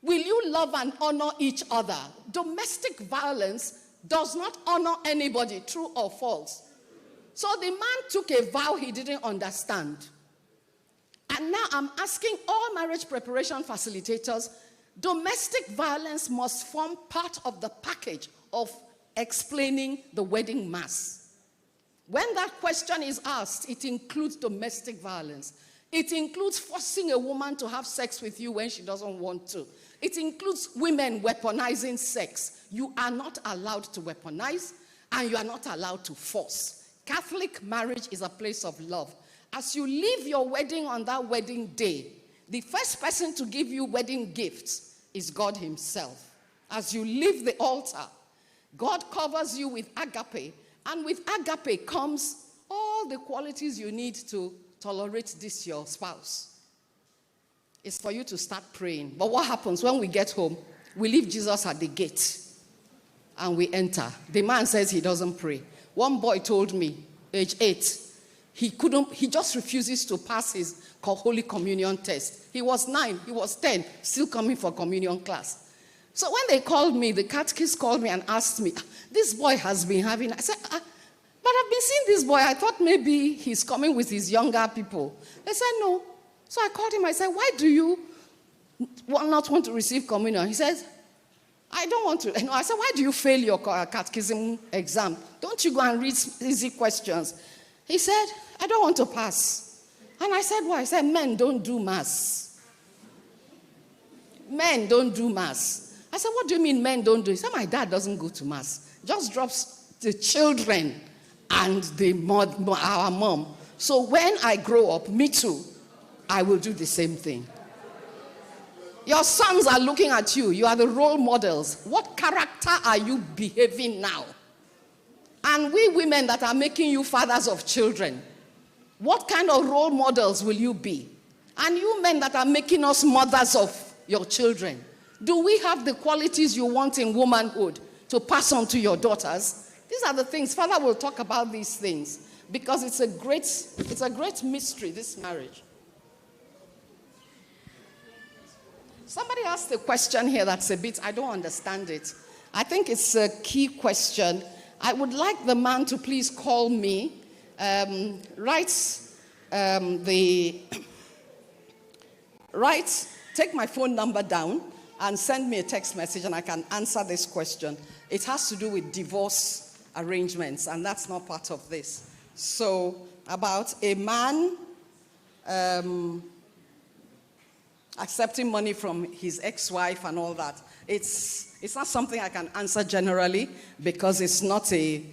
will you love and honor each other? Domestic violence does not honor anybody, true or false. So the man took a vow he didn't understand. And now I'm asking all marriage preparation facilitators, domestic violence must form part of the package of explaining the wedding mass. When that question is asked, it includes domestic violence. It includes forcing a woman to have sex with you when she doesn't want to. It includes women weaponizing sex. You are not allowed to weaponize, and you are not allowed to force. Catholic marriage is a place of love. As you leave your wedding on that wedding day, the first person to give you wedding gifts is God himself. As you leave the altar, God covers you with agape, and with agape comes all the qualities you need to tolerate this your spouse. It's for you to start praying. But what happens when we get home? We leave Jesus at the gate and we enter. The man says he doesn't pray. One boy told me, age 8, he just refuses to pass his Holy Communion test. He was 9, he was 10, still coming for communion class. So when they called me, the catechist called me and asked me, this boy has been having, I said, but I've been seeing this boy. I thought maybe he's coming with his younger people. They said, no. So I called him. I said, why do you not want to receive communion? He said, I don't want to. No, I said, why do you fail your catechism exam? Don't you go and read easy questions? He said, I don't want to pass. And I said, why? I said, men don't do mass. Men don't do mass. I said, what do you mean men don't do? He said, my dad doesn't go to mass. Just drops the children and our mom. So when I grow up, me too, I will do the same thing. Your sons are looking at you. You are the role models. What character are you behaving now? And we women that are making you fathers of children, what kind of role models will you be? And you men that are making us mothers of your children, do we have the qualities you want in womanhood to pass on to your daughters? These are the things. Father will talk about these things because it's a great mystery, this marriage. Somebody asked a question here that's a bit, I don't understand it. I think it's a key question. I would like the man to please call me, take my phone number down and send me a text message and I can answer this question. It has to do with divorce arrangements and that's not part of this. So about a man accepting money from his ex-wife and all that. It's not something I can answer generally because it's not a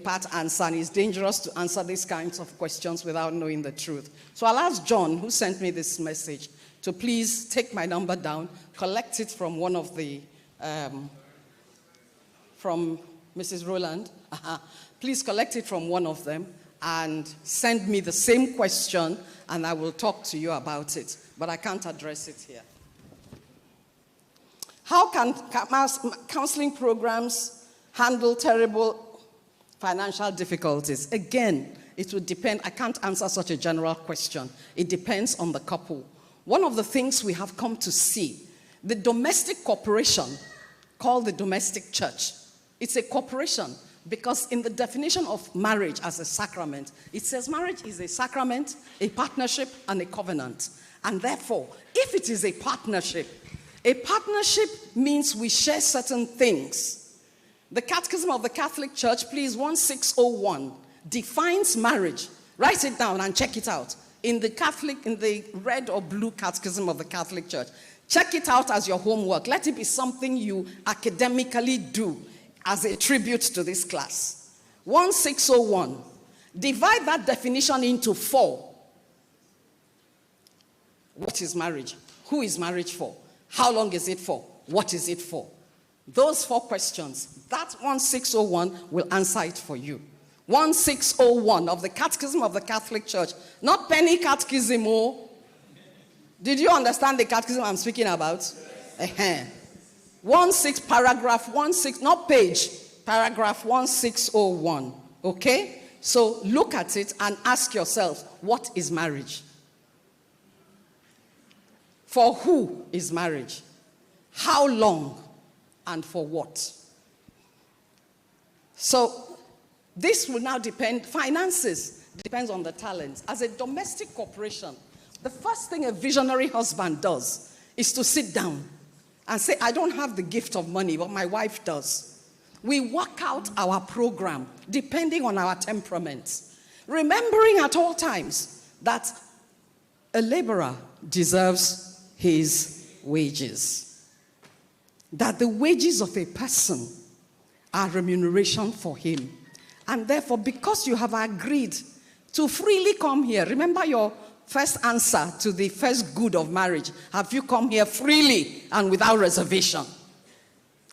part answer and it's dangerous to answer these kinds of questions without knowing the truth. So I'll ask John, who sent me this message, to please take my number down, collect it from one of the, from Mrs. Rowland. Please collect it from one of them and send me the same question and I will talk to you about it. But I can't address it here. How can counseling programs handle terrible financial difficulties? Again, it would depend. I can't answer such a general question. It depends on the couple. One of the things we have come to see, the domestic corporation called the domestic church, it's a corporation because in the definition of marriage as a sacrament, it says marriage is a sacrament, a partnership, and a covenant. And therefore, if it is a partnership means we share certain things. The Catechism of the Catholic Church, please, 1601, defines marriage. Write it down and check it out. In the red or blue Catechism of the Catholic Church. Check it out as your homework. Let it be something you academically do as a tribute to this class. 1601. Divide that definition into 4. What is marriage? Who is marriage for? How long is it for? What is it for? Those 4 questions, that 1601 will answer it for you. 1601 of the Catechism of the Catholic Church. Not penny catechism, oh. Did you understand the catechism I'm speaking about? Yes. 16, paragraph 16, not page, paragraph 1601. Okay? So look at it and ask yourself, what is marriage? For who is marriage? How long? And for what? So this will now depend, finances depends on the talents. As a domestic corporation, the first thing a visionary husband does is to sit down and say, I don't have the gift of money, but my wife does. We work out our program depending on our temperaments, remembering at all times that a laborer deserves his wages. That the wages of a person are remuneration for him. And therefore, because you have agreed to freely come here. Remember your first answer to the first good of marriage. Have you come here freely and without reservation?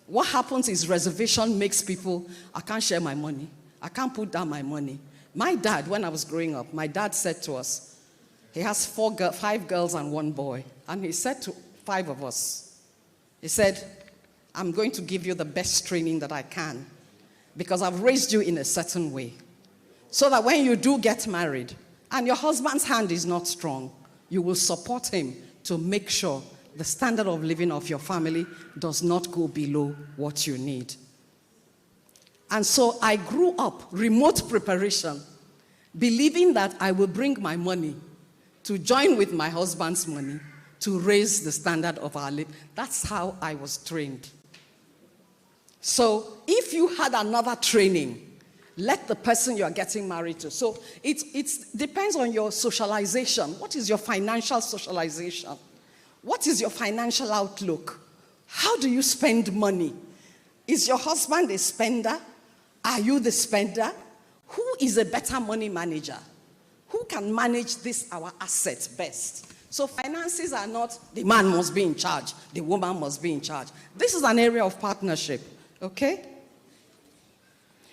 What happens is reservation makes people, I can't share my money. I can't put down my money. My dad, when I was growing up, my dad said to us, he has 5 girls and 1 boy. And he said to 5 of us, he said, I'm going to give you the best training that I can because I've raised you in a certain way. So that when you do get married and your husband's hand is not strong, you will support him to make sure the standard of living of your family does not go below what you need. And so I grew up, remote preparation, believing that I will bring my money to join with my husband's money to raise the standard of our life. That's how I was trained. So if you had another training, let the person you are getting married to. So it depends on your socialization. What is your financial socialization? What is your financial outlook? How do you spend money? Is your husband a spender? Are you the spender? Who is a better money manager? Who can manage this, our assets, best? So finances are not the man must be in charge, the woman must be in charge. This is an area of partnership, okay?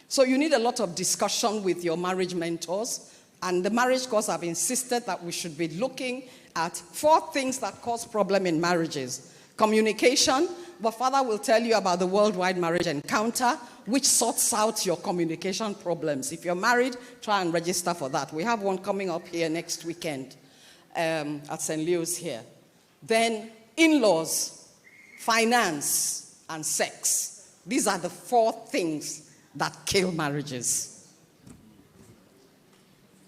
So you need a lot of discussion with your marriage mentors. And the marriage course have insisted that we should be looking at 4 things that cause problem in marriages. Communication, but Father will tell you about the Worldwide Marriage Encounter, which sorts out your communication problems. If you're married, try and register for that. We have one coming up here next weekend at St. Leo's here. Then in-laws, finance, and sex. These are the 4 things that kill marriages.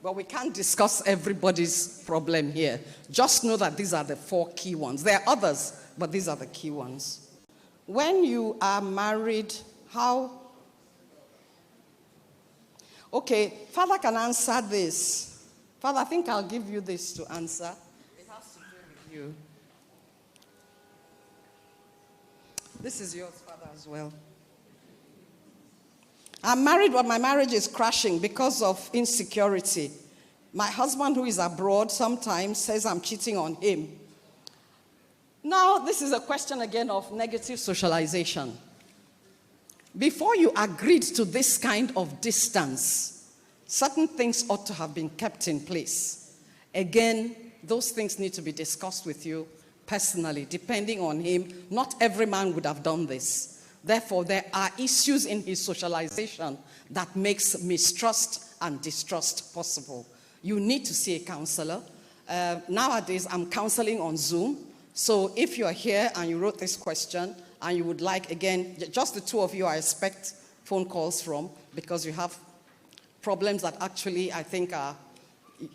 But we can't discuss everybody's problem here. Just know that these are the 4 key ones. There are others, but these are the key ones. When you are married, how? Okay, Father can answer this. Father, I think I'll give you this to answer. It has to do with you. This is yours, Father, as well. I'm married, but my marriage is crashing because of insecurity. My husband, who is abroad, sometimes says I'm cheating on him. Now, this is a question again of negative socialization. Before you agreed to this kind of distance, certain things ought to have been kept in place. Again, those things need to be discussed with you personally, depending on him. Not every man would have done this. Therefore, there are issues in his socialization that makes mistrust and distrust possible. You need to see a counselor. Nowadays, I'm counseling on Zoom. So if you're here and you wrote this question and you would like, again, just the 2 of you I expect phone calls from because you have problems that actually I think are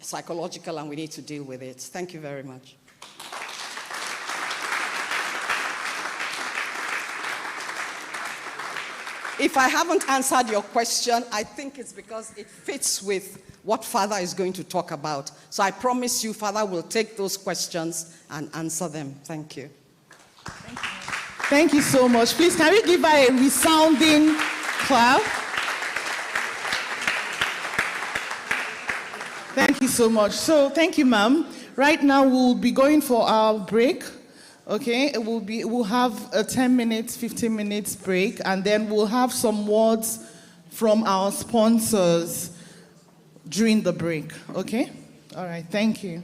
psychological and we need to deal with it. Thank you very much. If I haven't answered your question, I think it's because it fits with what Father is going to talk about. So I promise you, Father will take those questions and answer them. Thank you. Thank you so much. Please, can we give her a resounding clap? Thank you so much. So, thank you, ma'am. Right now, we'll be going for our break. Okay, we'll have a 10 minutes, 15 minutes break, and then we'll have some words from our sponsors during the break. Okay? All right, thank you.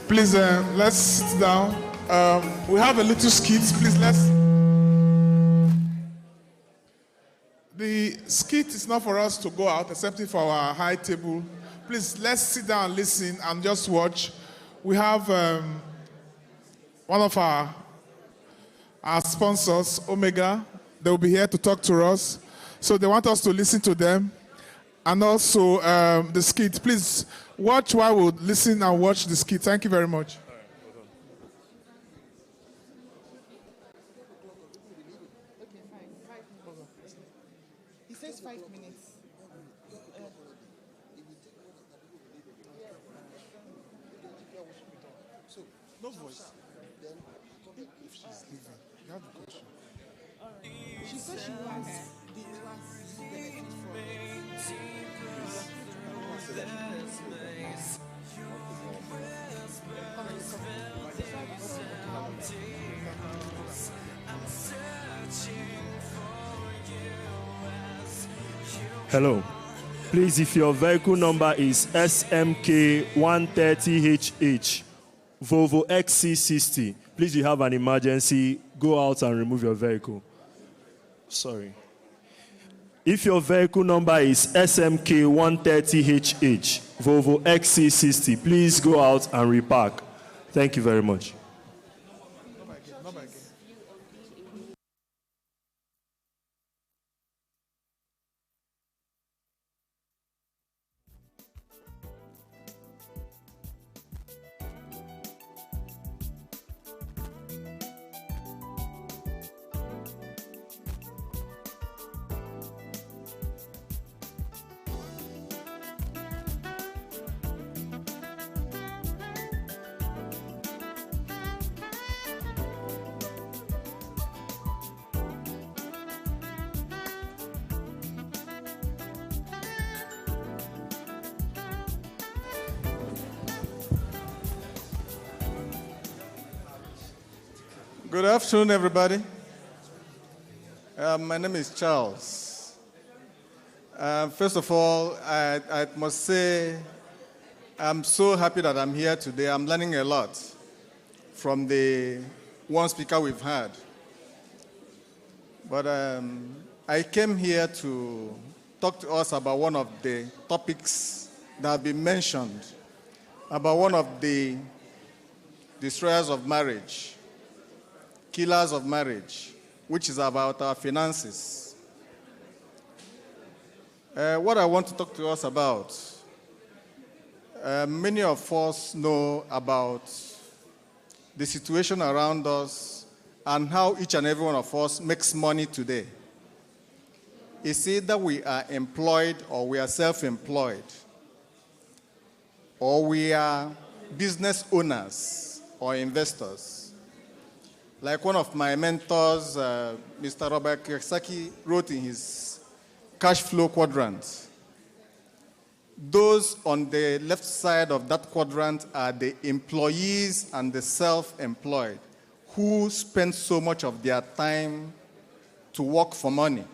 Please, let's sit down. We have a little skit. Please, The skit is not for us to go out, except for our high table. Please, let's sit down and listen and just watch. We have one of our sponsors, Omega. They will be here to talk to us. So they want us to listen to them. And also the skit. Please watch while we listen and watch the skit. Thank you very much. He says 5 minutes. So, no voice. If she's leaving, you have a question. She said she wants the class to benefit Hello. Please, if your vehicle number is SMK 130HH, Volvo XC60, please, you have an emergency, go out and remove your vehicle. Sorry. If your vehicle number is SMK 130HH, Volvo XC60, please go out and repark. Thank you very much. Good afternoon, everybody. My name is Charles. First of all, I must say I'm so happy that I'm here today. I'm learning a lot from the one speaker we've had. But I came here to talk to us about one of the topics that have been mentioned, about one of the destroyers of marriage, killers of marriage, which is about our finances. What I want to talk to us about, many of us know about the situation around us and how each and every one of us makes money today. It's either we are employed or we are self-employed, or we are business owners or investors. Like one of my mentors, Mr. Robert Kiyosaki, wrote in his cash flow quadrant, those on the left side of that quadrant are the employees and the self-employed who spend so much of their time to work for money.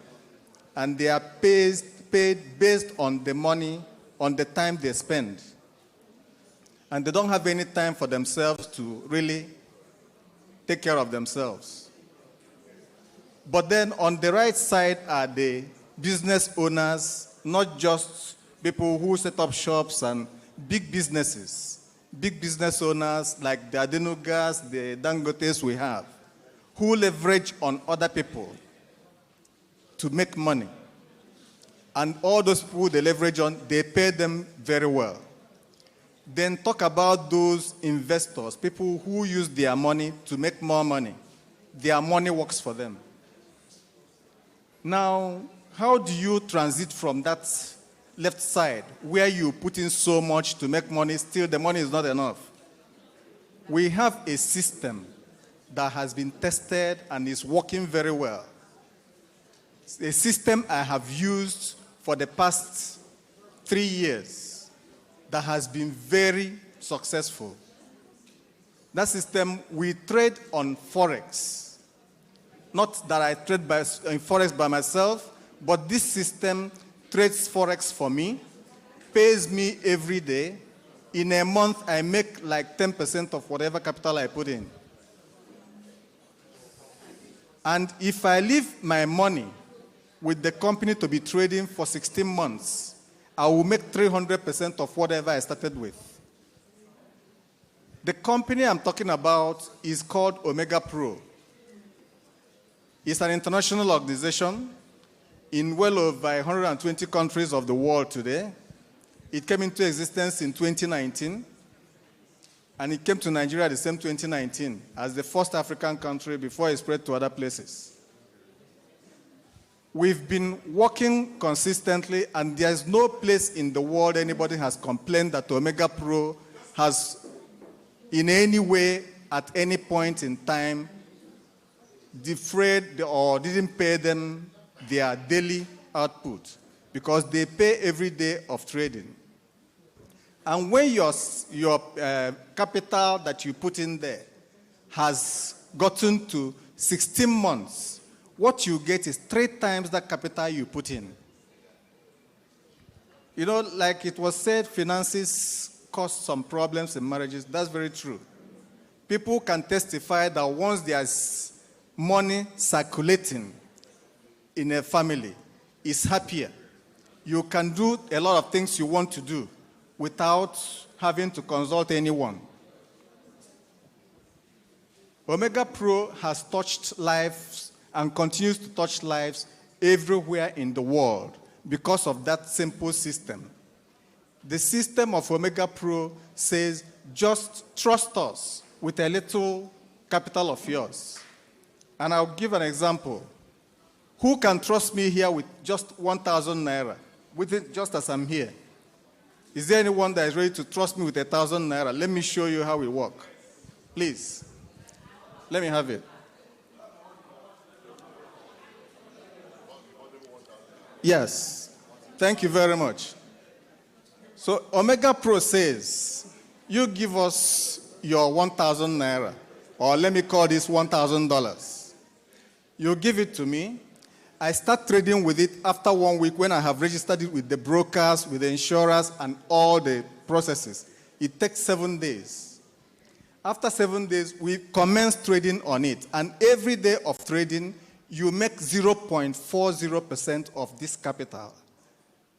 And they are paid based on the money, on the time they spend. And they don't have any time for themselves to really take care of themselves. But then on the right side are the business owners, not just people who set up shops and big businesses, big business owners like the Adenugas, the Dangotes we have, who leverage on other people to make money. And all those people they leverage on, they pay them very well. Then talk about those investors, people who use their money to make more money. Their money works for them. Now, how do you transit from that left side, where you put in so much to make money, still the money is not enough? We have a system that has been tested and is working very well. It's a system I have used for the past 3 years. That has been very successful. That system, we trade on Forex. Not that I trade in Forex by myself, but this system trades Forex for me, pays me every day, In a month, I make like 10% of whatever capital I put in. And if I leave my money with the company to be trading for 16 months, I will make 300% of whatever I started with. The company I'm talking about is called Omega Pro. It's an international organization in well over 120 countries of the world today. It came into existence in 2019, and it came to Nigeria the same 2019 as the first African country before it spread to other places. We've been working consistently, and there's no place in the world anybody has complained that Omega Pro has in any way, at any point in time, defrayed or didn't pay them their daily output, because they pay every day of trading. And when your capital that you put in there has gotten to 16 months, what you get is 3 times that capital you put in. You know, like it was said, finances cause some problems in marriages. That's very true. People can testify that once there's money circulating in a family, it's happier. You can do a lot of things you want to do without having to consult anyone. Omega Pro has touched lives and continues to touch lives everywhere in the world because of that simple system. The system of Omega Pro says, just trust us with a little capital of yours. And I'll give an example. Who can trust me here with just 1,000 naira, with it just as I'm here? Is there anyone that is ready to trust me with 1,000 naira? Let me show you how we work. Please. Let me have it. Yes. Thank you very much. So Omega Pro says, you give us your 1,000 naira, or let me call this $1,000. You give it to me. I start trading with it after 1 week when I have registered it with the brokers, with the insurers, and all the processes. It takes 7 days. After 7 days, we commence trading on it. And every day of trading, you make 0.40% of this capital.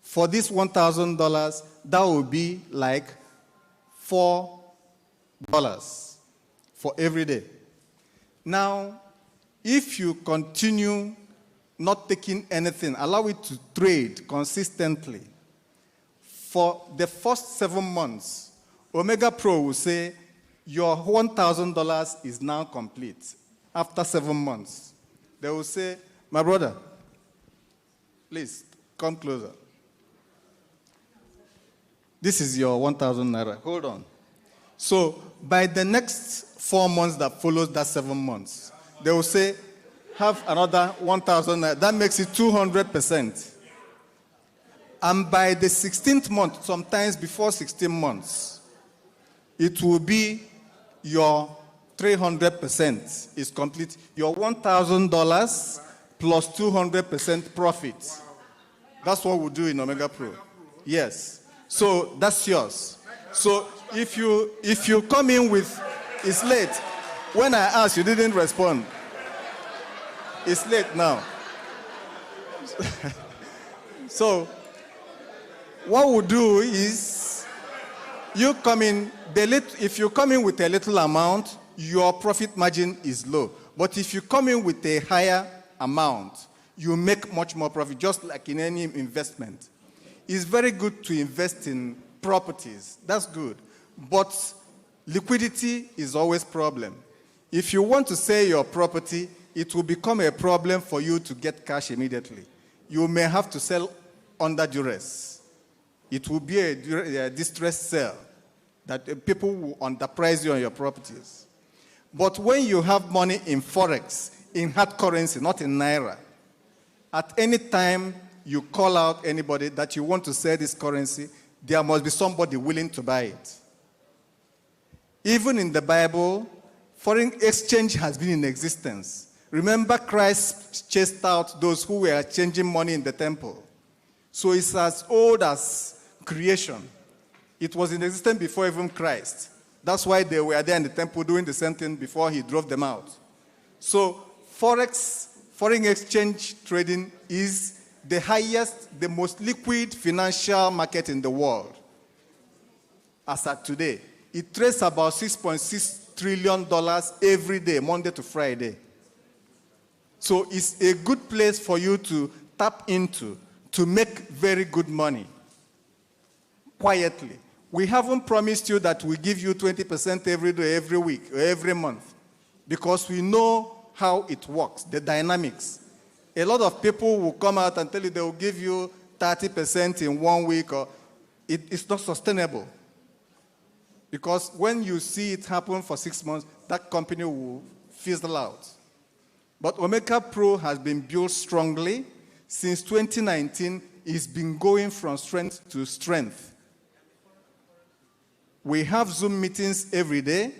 For this $1,000, that will be like $4 for every day. Now, if you continue not taking anything, allow it to trade consistently, for the first 7 months, Omega Pro will say, your $1,000 is now complete. After 7 months, they will say, my brother, please come closer. This is your 1,000 naira. Hold on. So by the next 4 months that follows that 7 months, they will say, have another 1,000 naira. That makes it 200%. And by the 16th month, sometimes before 16 months, it will be your 300% is complete. Your $1,000 plus 200% profit. That's what we do in Omega Pro. Yes. So that's yours. So if you come in with, it's late. When I asked, you didn't respond. It's late now. So what we'll do is, you come in, if you come in with a little amount, your profit margin is low. But if you come in with a higher amount, you make much more profit, just like in any investment. It's very good to invest in properties. That's good. But liquidity is always a problem. If you want to sell your property, it will become a problem for you to get cash immediately. You may have to sell under duress. It will be a distress sale that people will underprice you on your properties. But when you have money in Forex, in hard currency, not in Naira, at any time you call out anybody that you want to sell this currency, there must be somebody willing to buy it. Even in the Bible, foreign exchange has been in existence. Remember, Christ chased out those who were changing money in the temple. So it's as old as creation. It was in existence before even Christ. That's why they were there in the temple doing the same thing before he drove them out. So Forex, foreign exchange trading, is the highest, the most liquid financial market in the world. As at today, it trades about $6.6 trillion every day, Monday to Friday. So it's a good place for you to tap into to make very good money, quietly. We haven't promised you that we give you 20% every day, every week, or every month, because we know how it works, the dynamics. A lot of people will come out and tell you they will give you 30% in 1 week, or it's not sustainable. Because when you see it happen for 6 months, that company will fizzle out. But Omega Pro has been built strongly. Since 2019, it's been going from strength to strength. We have Zoom meetings every day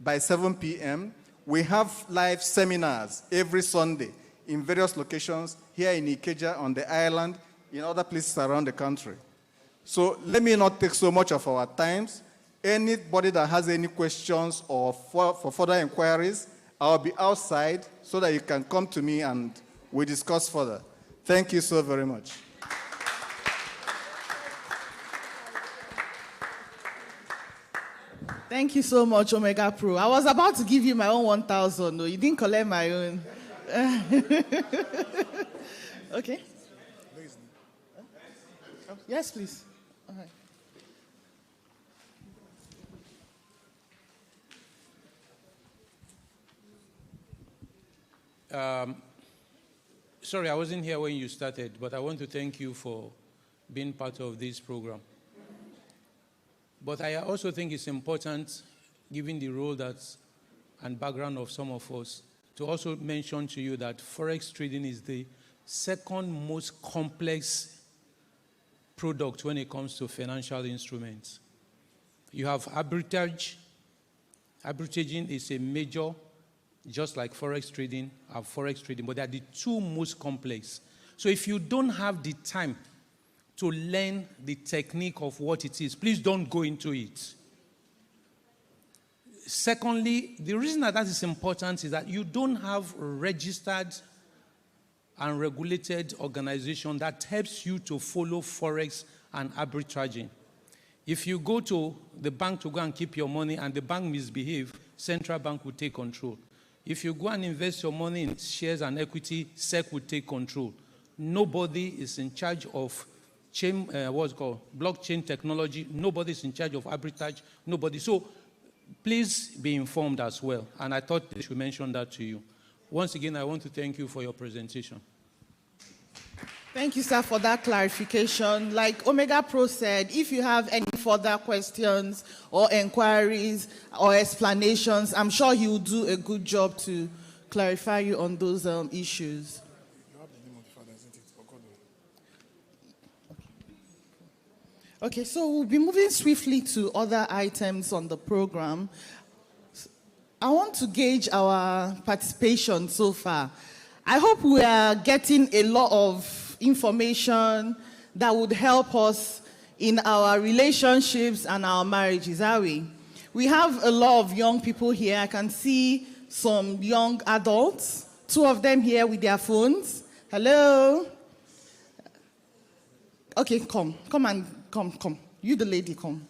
by 7 p.m. We have live seminars every Sunday in various locations, here in Ikeja, on the island, in other places around the country. So let me not take so much of our times. Anybody that has any questions or for further inquiries, I'll be outside so that you can come to me and we discuss further. Thank you so very much. Thank you so much, Omega Pro. I was about to give you my own 1,000. No, you didn't collect my own. Okay. Yes, please. All right. Sorry, I wasn't here when you started, but I want to thank you for being part of this program. But I also think it's important, given the role and background of some of us, to also mention to you that Forex trading is the second most complex product when it comes to financial instruments. You have arbitrage. Arbitraging is a major, just like Forex trading, but they are the two most complex. So if you don't have the time to learn the technique of what it is, please don't go into it. Secondly, the reason that is important is that you don't have a registered and regulated organization that helps you to follow Forex and arbitraging. If you go to the bank to go and keep your money and the bank misbehave, central bank will take control. If you go and invest your money in shares and equity, SEC will take control. Nobody is in charge of blockchain technology. Nobody is in charge of arbitrage. Nobody. So please be informed as well. And I thought I should mention that to you. Once again, I want to thank you for your presentation. Thank you, sir, for that clarification. Like Omega Pro said, if you have any further questions or inquiries or explanations, I'm sure he will do a good job to clarify you on those issues. You have the name of the Father, isn't it? Okay, so we'll be moving swiftly to other items on the program. I want to gauge our participation so far. I hope we are getting a lot of information that would help us in our relationships and our marriages, are we? We have a lot of young people here. I can see some young adults, 2 of them here with their phones. Hello? Okay, come. You, the lady, come.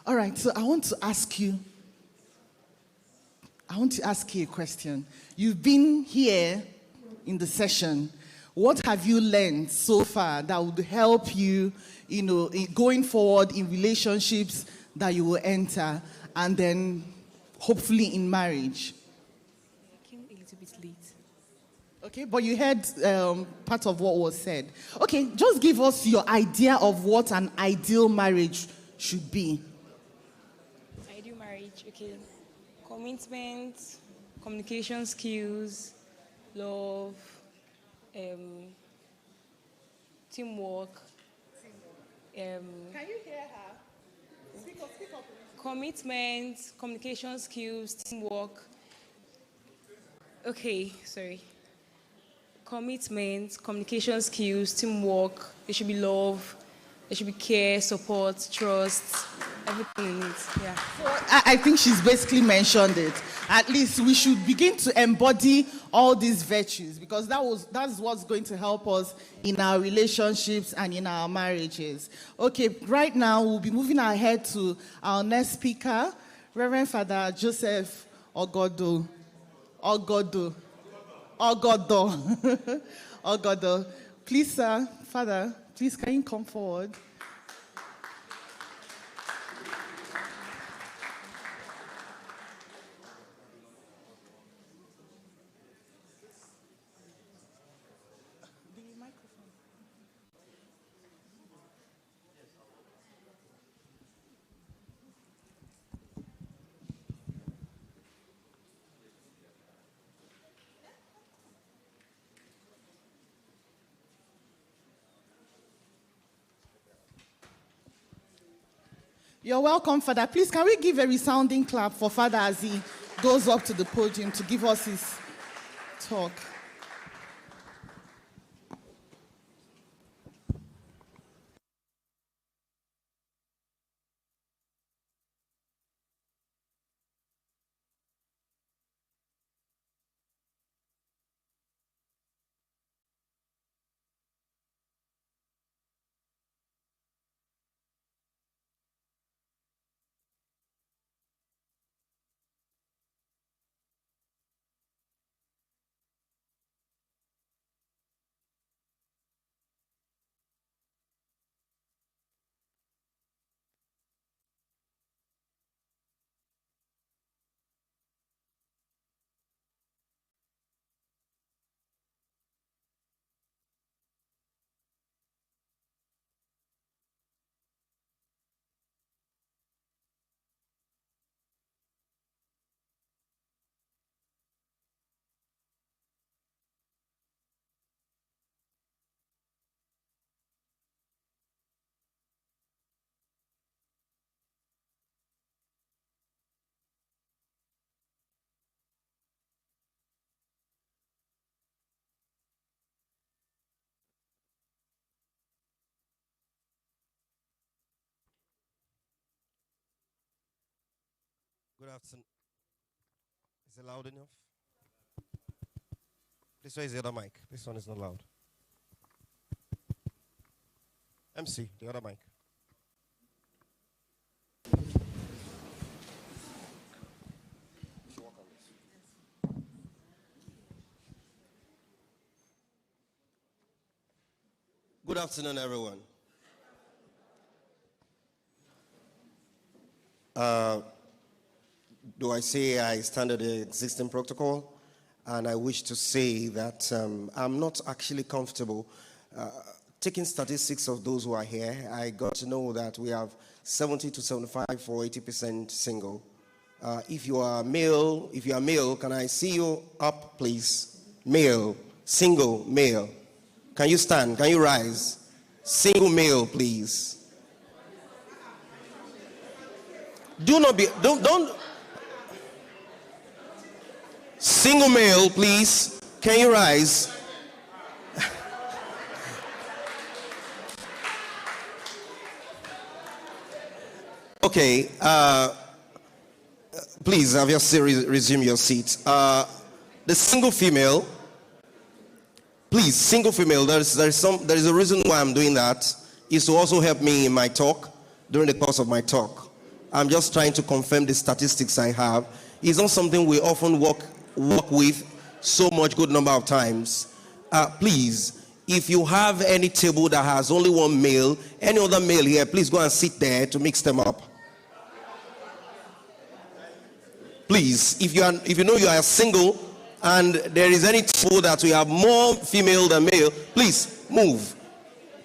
All right, so I want to ask you a question. You've been here in the session. What have you learned so far that would help you, going forward in relationships that you will enter, and then hopefully in marriage? I came a little bit late. Okay, but you heard part of what was said. Okay, just give us your idea of what an ideal marriage should be. Ideal marriage, okay. Commitment, communication skills, love, teamwork. Can you hear her? Commitment, communication skills, teamwork. Okay, sorry. Commitment, communication skills, teamwork. There should be love. There should be care, support, trust, everything in it. Yeah. So I think she's basically mentioned it. At least we should begin to embody all these virtues, because that's what's going to help us in our relationships and in our marriages. Okay, right now we'll be moving ahead to our next speaker, Reverend Father Joseph Ogodo. Ogodo. Please, sir, Father, please can you come forward? You're welcome, Father. Please, can we give a resounding clap for Father as he goes up to the podium to give us his talk? Good afternoon. Is it loud enough? This way is the other mic. This one is not loud. MC, the other mic. Good afternoon, everyone. Do I say I stand under the existing protocol? And I wish to say that I'm not actually comfortable taking statistics of those who are here. I got to know that we have 70 to 75 for 80% single. If you are male, can I see you up, please? Male, single, male. Can you stand? Can you rise? Single male, please. Don't. Single male, please. Can you rise? Okay. Please have your resume your seat. The single female. Please, single female. There is a reason why I'm doing that. Is to also help me in my talk during the course of my talk. I'm just trying to confirm the statistics I have. It's not something we often work with so much good number of times. Please, if you have any table that has only one male, any other male here, please go and sit there to mix them up. Please, if you know you are single and there is any table that we have more female than male, please move.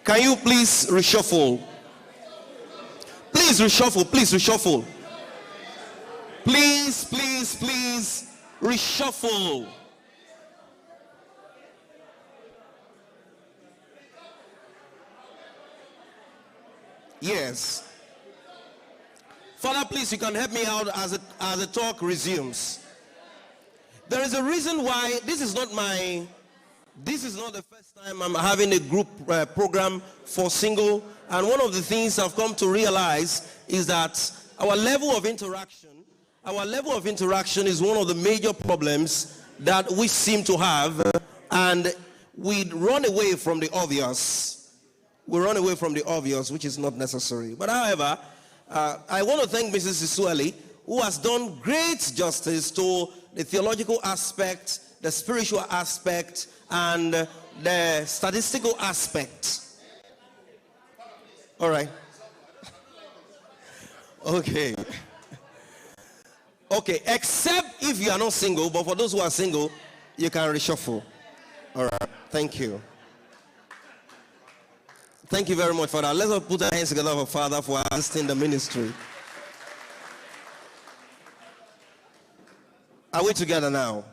Can you please reshuffle? Please reshuffle, please reshuffle. Please, please, please reshuffle. Yes. Father, please, you can help me out as the talk resumes. There is a reason why this is not the first time I'm having a group program for single. And one of the things I've come to realize is that our level of interaction is one of the major problems that we seem to have. And we run away from the obvious. We run away from the obvious, which is not necessary. But however, I want to thank Mrs. CYAA, who has done great justice to the theological aspect, the spiritual aspect, and the statistical aspect. All right. Okay. Okay, except if you are not single, but for those who are single, you can reshuffle. All right. Thank you. Thank you very much for that. Let's all put our hands together for Father for assisting the ministry. Are we together now?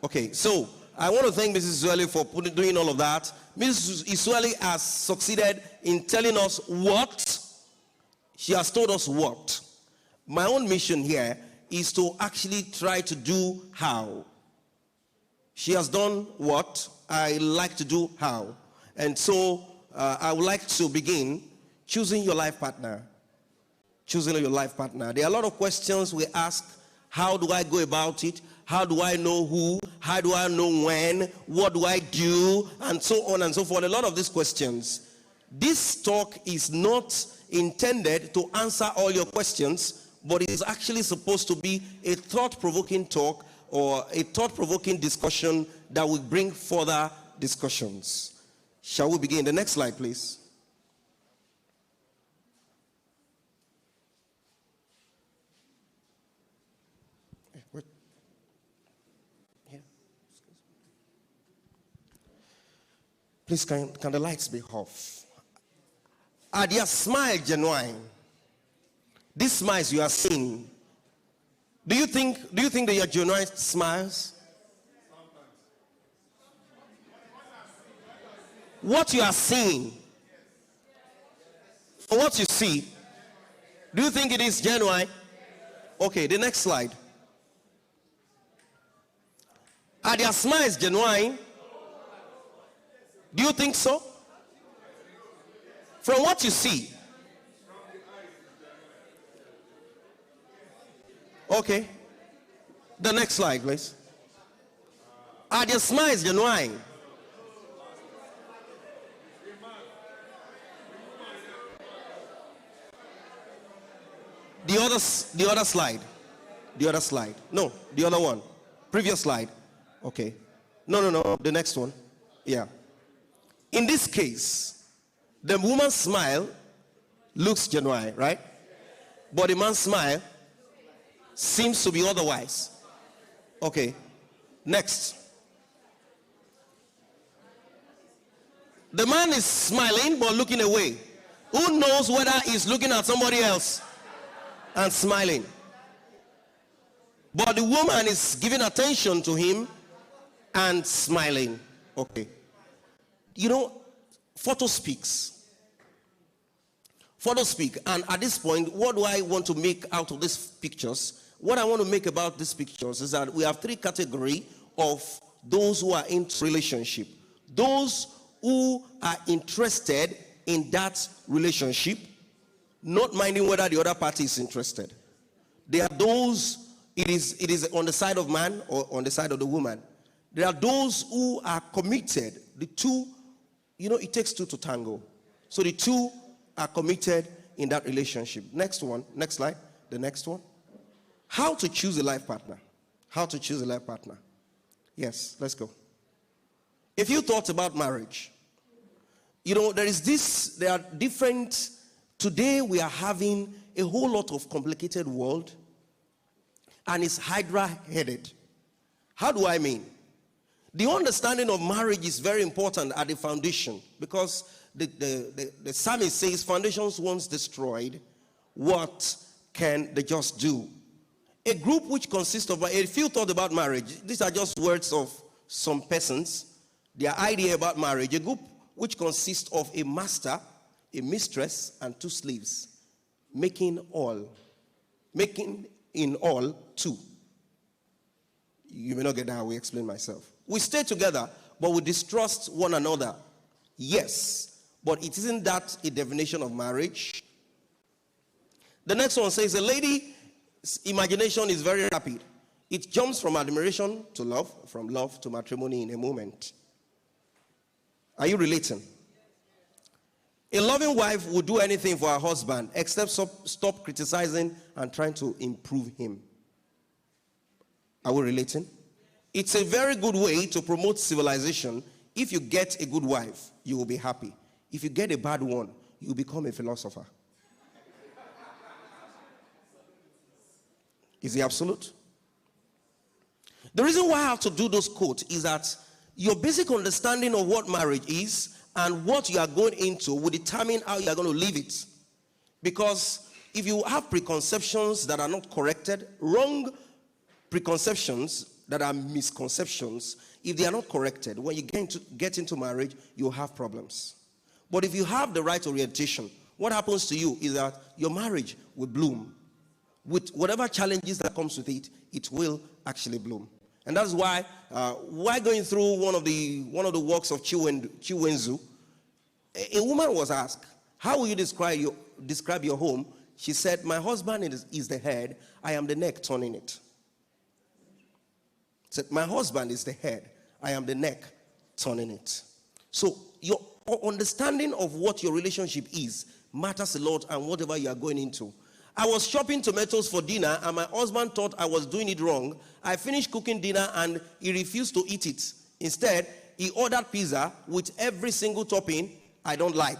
Okay, so I want to thank Mrs. CYAA for doing all of that. Mrs. CYAA has succeeded in telling us what. She has told us what. My own mission here is to actually try to do how. She has done what. I like to do how. And so I would like to begin choosing your life partner. Choosing your life partner. There are a lot of questions we ask. How do I go about it? How do I know who? How do I know when? What do I do? And so on and so forth. A lot of these questions. This talk is not intended to answer all your questions, but it is actually supposed to be a thought-provoking talk or a thought-provoking discussion that will bring further discussions. Shall we begin? The next slide, please. Please, can the lights be off? Are their smile genuine? These smiles you are seeing, do you think they are genuine smiles? What you are seeing, or what you see, do you think it is genuine? Okay, the next slide. Are their smiles genuine? Do you think so? From what you see. Okay. The next slide, please. Are their smiles genuine? The other slide. The other slide. No, the other one. Previous slide. Okay. No. The next one. Yeah. In this case, the woman's smile looks genuine, right? But the man's smile seems to be otherwise. Okay. Next. The man is smiling but looking away. Who knows whether he's looking at somebody else and smiling? But the woman is giving attention to him and smiling. Okay. You know, photo speaks. Photo speak. And at this point, what do I want to make out of these pictures? What I want to make about these pictures is that we have three categories of those who are in relationship. Those who are interested in that relationship, not minding whether the other party is interested. There are those, it is on the side of man or on the side of the woman. There are those who are committed. The two, you know, it takes two to tango. So the two are committed in that relationship. Next one, next slide, the next one. How to choose a life partner. How to choose a life partner. Yes, let's go. If you thought about marriage, you know, there are different, today we are having a whole lot of complicated world, and it's hydra-headed. How do I mean? The understanding of marriage is very important at the foundation, because the psalmist says, foundations once destroyed, what can they just do? A group which consists of, if you thought about marriage, these are just words of some persons, their idea about marriage, a group which consists of a master, a mistress, and two slaves, making all making in all 2. You may not get that, I will explain myself. We stay together, but we distrust one another. Yes, but it isn't that a definition of marriage? The next one says, a lady's imagination is very rapid. It jumps from admiration to love, from love to matrimony in a moment. Are you relating? A loving wife will do anything for her husband except stop criticizing and trying to improve him. Are we relating? It's a very good way to promote civilization. If you get a good wife, you will be happy. If you get a bad one, you become a philosopher. Is it absolute? The reason why I have to do those quotes is that your basic understanding of what marriage is and what you are going into will determine how you are going to live it. Because if you have preconceptions that are not corrected, wrong preconceptions that are misconceptions, if they are not corrected, when you get into marriage, you'll have problems. But if you have the right orientation, what happens to you is that your marriage will bloom. With whatever challenges that comes with it, it will actually bloom. And that's why going through one of the works of Chiwenzu, a woman was asked, how will you describe your home? She said, my husband is the head, I am the neck turning it. Said, my husband is the head, I am the neck turning it. So your understanding of what your relationship is matters a lot, and whatever you are going into. I was chopping tomatoes for dinner and my husband thought I was doing it wrong. I finished cooking dinner and he refused to eat it. Instead, he ordered pizza with every single topping I don't like.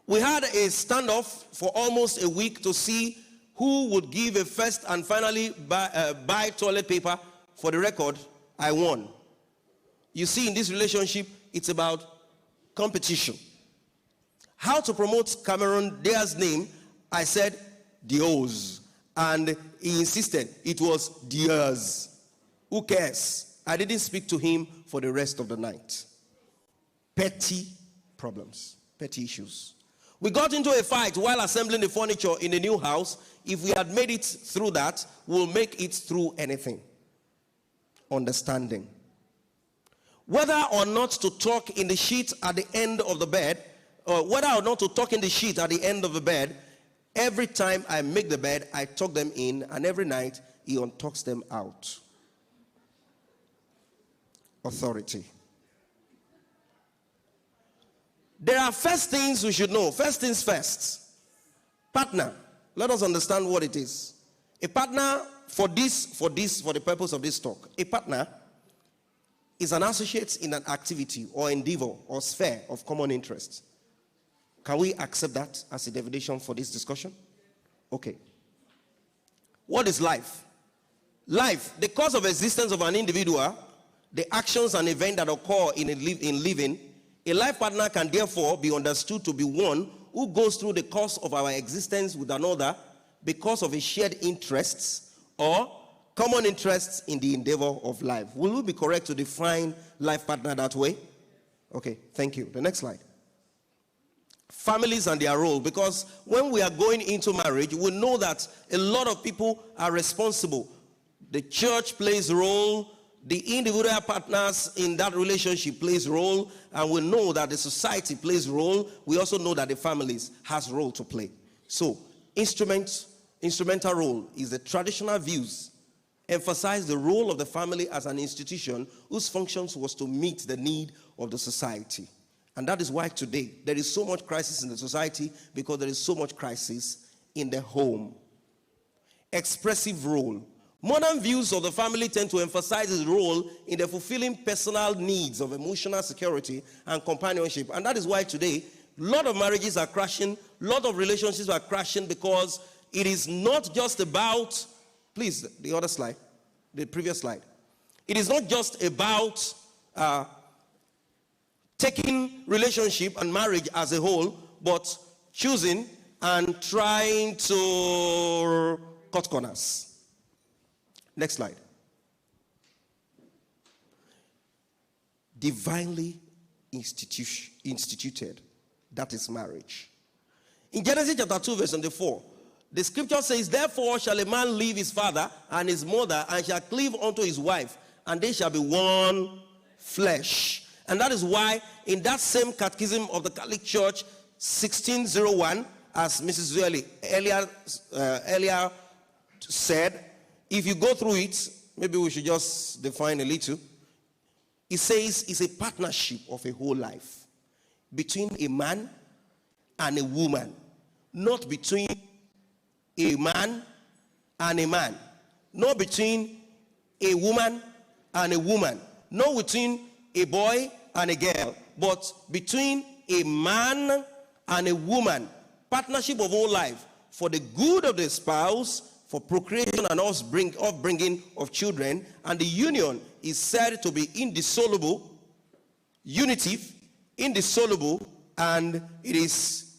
We had a standoff for almost a week to see who would give a first and finally buy toilet paper. For the record, I won. You see, in this relationship, it's about competition. How to promote Cameron Diaz's name, I said Diaz. And he insisted it was Diaz. Who cares? I didn't speak to him for the rest of the night. Petty problems, petty issues. We got into a fight while assembling the furniture in the new house. If we had made it through that, we'll make it through anything. Understanding. Whether or not to talk in the sheet at the end of the bed, whether or not to tuck in the sheet at the end of the bed, every time I make the bed, I tuck them in, and every night he untucks them out. Authority. There are first things we should know. First things first. Partner. Let us understand what it is. A partner, for the purpose of this talk, a partner is an associate in an activity or endeavor or sphere of common interest. Can we accept that as a definition for this discussion? Okay. What is life? Life, the cause of existence of an individual, the actions and events that occur in living. A life partner can therefore be understood to be one who goes through the course of our existence with another because of a shared interests or common interests in the endeavor of life. Will we be correct to define life partner that way? Okay, thank you. The next slide. Families and their role, because when we are going into marriage, we know that a lot of people are responsible. The church plays a role, the individual partners in that relationship plays a role, and we know that the society plays a role. We also know that the families has a role to play. So, instrumental role is the traditional views emphasize the role of the family as an institution whose functions was to meet the need of the society. And that is why today there is so much crisis in the society, because there is so much crisis in the home. Expressive role. Modern views of the family tend to emphasize its role in the fulfilling personal needs of emotional security and companionship. And that is why today a lot of marriages are crashing, a lot of relationships are crashing, because it is not just about, please, the other slide, the previous slide. It is not just about taking relationship and marriage as a whole, but choosing and trying to cut corners. Next slide. Divinely instituted. That is marriage. In Genesis chapter 2, verse 24, the scripture says, therefore shall a man leave his father and his mother, and shall cleave unto his wife, and they shall be one flesh. And that is why in that same catechism of the Catholic Church, 1601, as Mrs. Zueli earlier said, if you go through it, maybe we should just define a little. It says it's a partnership of a whole life between a man and a woman, not between a man and a man, not between a woman and a woman, not between a boy and a girl, but between a man and a woman. Partnership of whole life for the good of the spouse, for procreation and upbringing of children. And the union is said to be indissoluble, unitive, indissoluble, and it is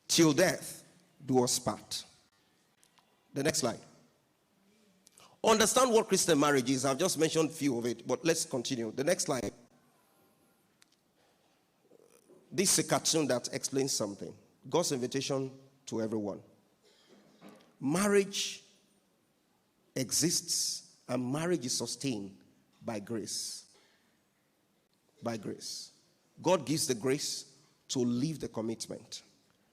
till death do us part. The next slide. Understand what Christian marriage is. I've just mentioned a few of it, but let's continue. The next slide. This is a cartoon that explains something. God's invitation to everyone. Marriage exists, and marriage is sustained by grace. By grace. God gives the grace to live the commitment.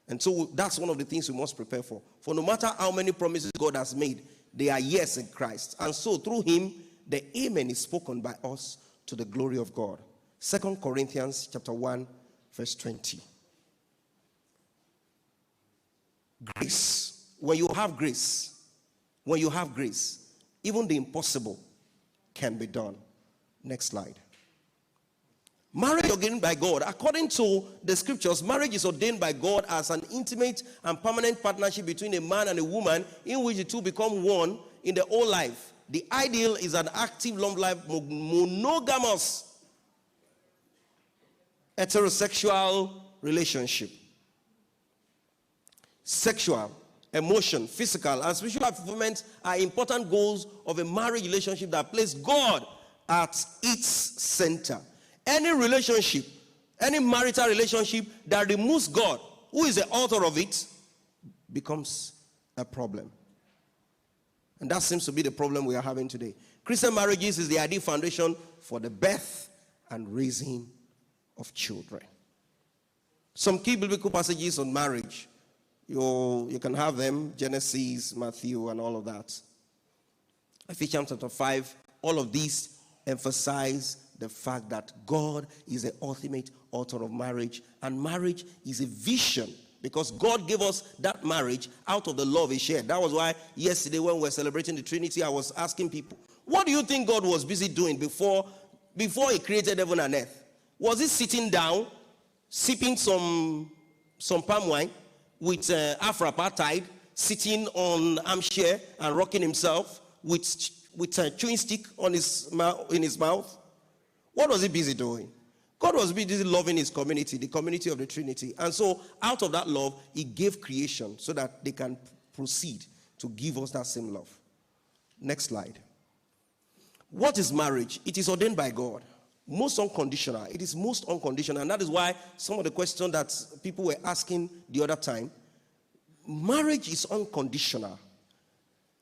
And so that's one of the things we must prepare for. For no matter how many promises God has made, they are yes in Christ. And so through him, the amen is spoken by us to the glory of God. 2 Corinthians chapter 1, verse 20. Grace. When you have grace, even the impossible can be done. Next slide. Marriage ordained by God. According to the scriptures, marriage is ordained by God as an intimate and permanent partnership between a man and a woman in which the two become one in the whole life. The ideal is an active, long-life, monogamous, heterosexual relationship. Sexual, emotion, physical, and spiritual fulfillment are important goals of a marriage relationship that place God at its center. Any relationship, any marital relationship that removes God, who is the author of it, becomes a problem. And that seems to be the problem we are having today. Christian marriages is the ideal foundation for the birth and raising of children. Some key biblical passages on marriage. You can have them, Genesis, Matthew, and all of that. Ephesians chapter 5, all of these emphasize the fact that God is the ultimate author of marriage, and marriage is a vision, because God gave us that marriage out of the love he shared. That was why yesterday when we were celebrating the Trinity, I was asking people, what do you think God was busy doing before he created heaven and earth? Was he sitting down, sipping some palm wine, with Afro-apartheid, sitting on armchair and rocking himself with a chewing stick in his mouth? What was he busy doing? God was busy loving his community, the community of the Trinity. And so out of that love, he gave creation so that they can proceed to give us that same love. Next slide. What is marriage? It is ordained by God. Most unconditional. It is most unconditional. And that is why some of the questions that people were asking the other time, marriage is unconditional.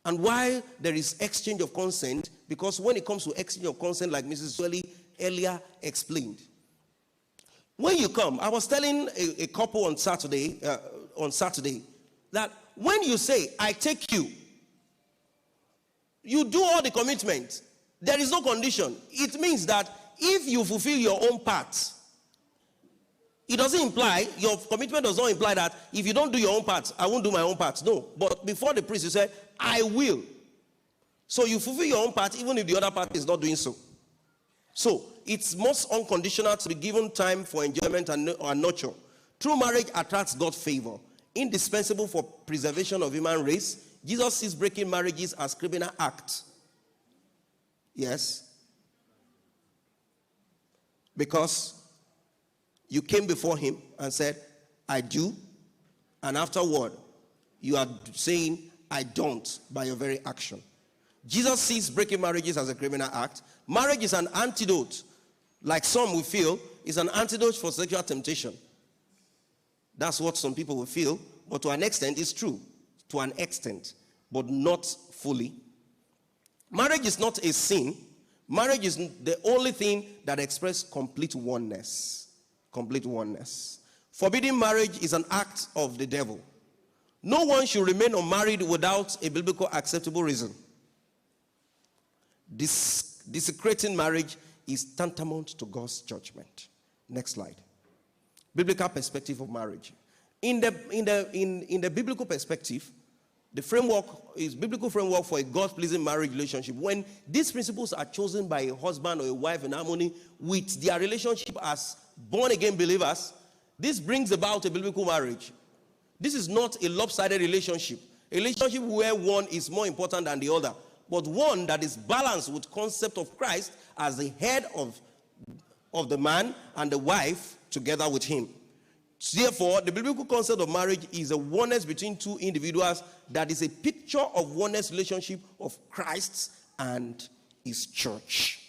And why there is exchange of consent, because when it comes to exchange of consent, like Mrs. Zueli earlier explained, when you come, I was telling a couple on Saturday that when you say, I take you, you do all the commitment. There is no condition. It means that if you fulfill your own part, it doesn't imply, your commitment does not imply that if you don't do your own part, I won't do my own part. No. But before the priest, you say, I will. So you fulfill your own part, even if the other part is not doing so. So it's most unconditional to be given time for enjoyment and nurture. True marriage attracts God's favor, indispensable for preservation of human race. Jesus sees breaking marriages as criminal act. Yes. Because you came before him and said, I do. And afterward, you are saying, I don't, by your very action. Jesus sees breaking marriages as a criminal act. Marriage is an antidote, like some will feel, is an antidote for sexual temptation. That's what some people will feel but to an extent it's true. To an extent, but not fully. Marriage is not a sin. Marriage is the only thing that expresses complete oneness. Complete oneness. Forbidding marriage is an act of the devil. No one should remain unmarried without a biblical acceptable reason. Desecrating marriage is tantamount to God's judgment. Next slide. Biblical perspective of marriage. In the biblical perspective, the framework is biblical framework for a God-pleasing marriage relationship. When these principles are chosen by a husband or a wife in harmony with their relationship as born-again believers, this brings about a biblical marriage. This is not a lopsided relationship. A relationship where one is more important than the other, but one that is balanced with concept of Christ as the head of the man and the wife together with him. Therefore, the biblical concept of marriage is a oneness between two individuals that is a picture of oneness relationship of Christ and his church.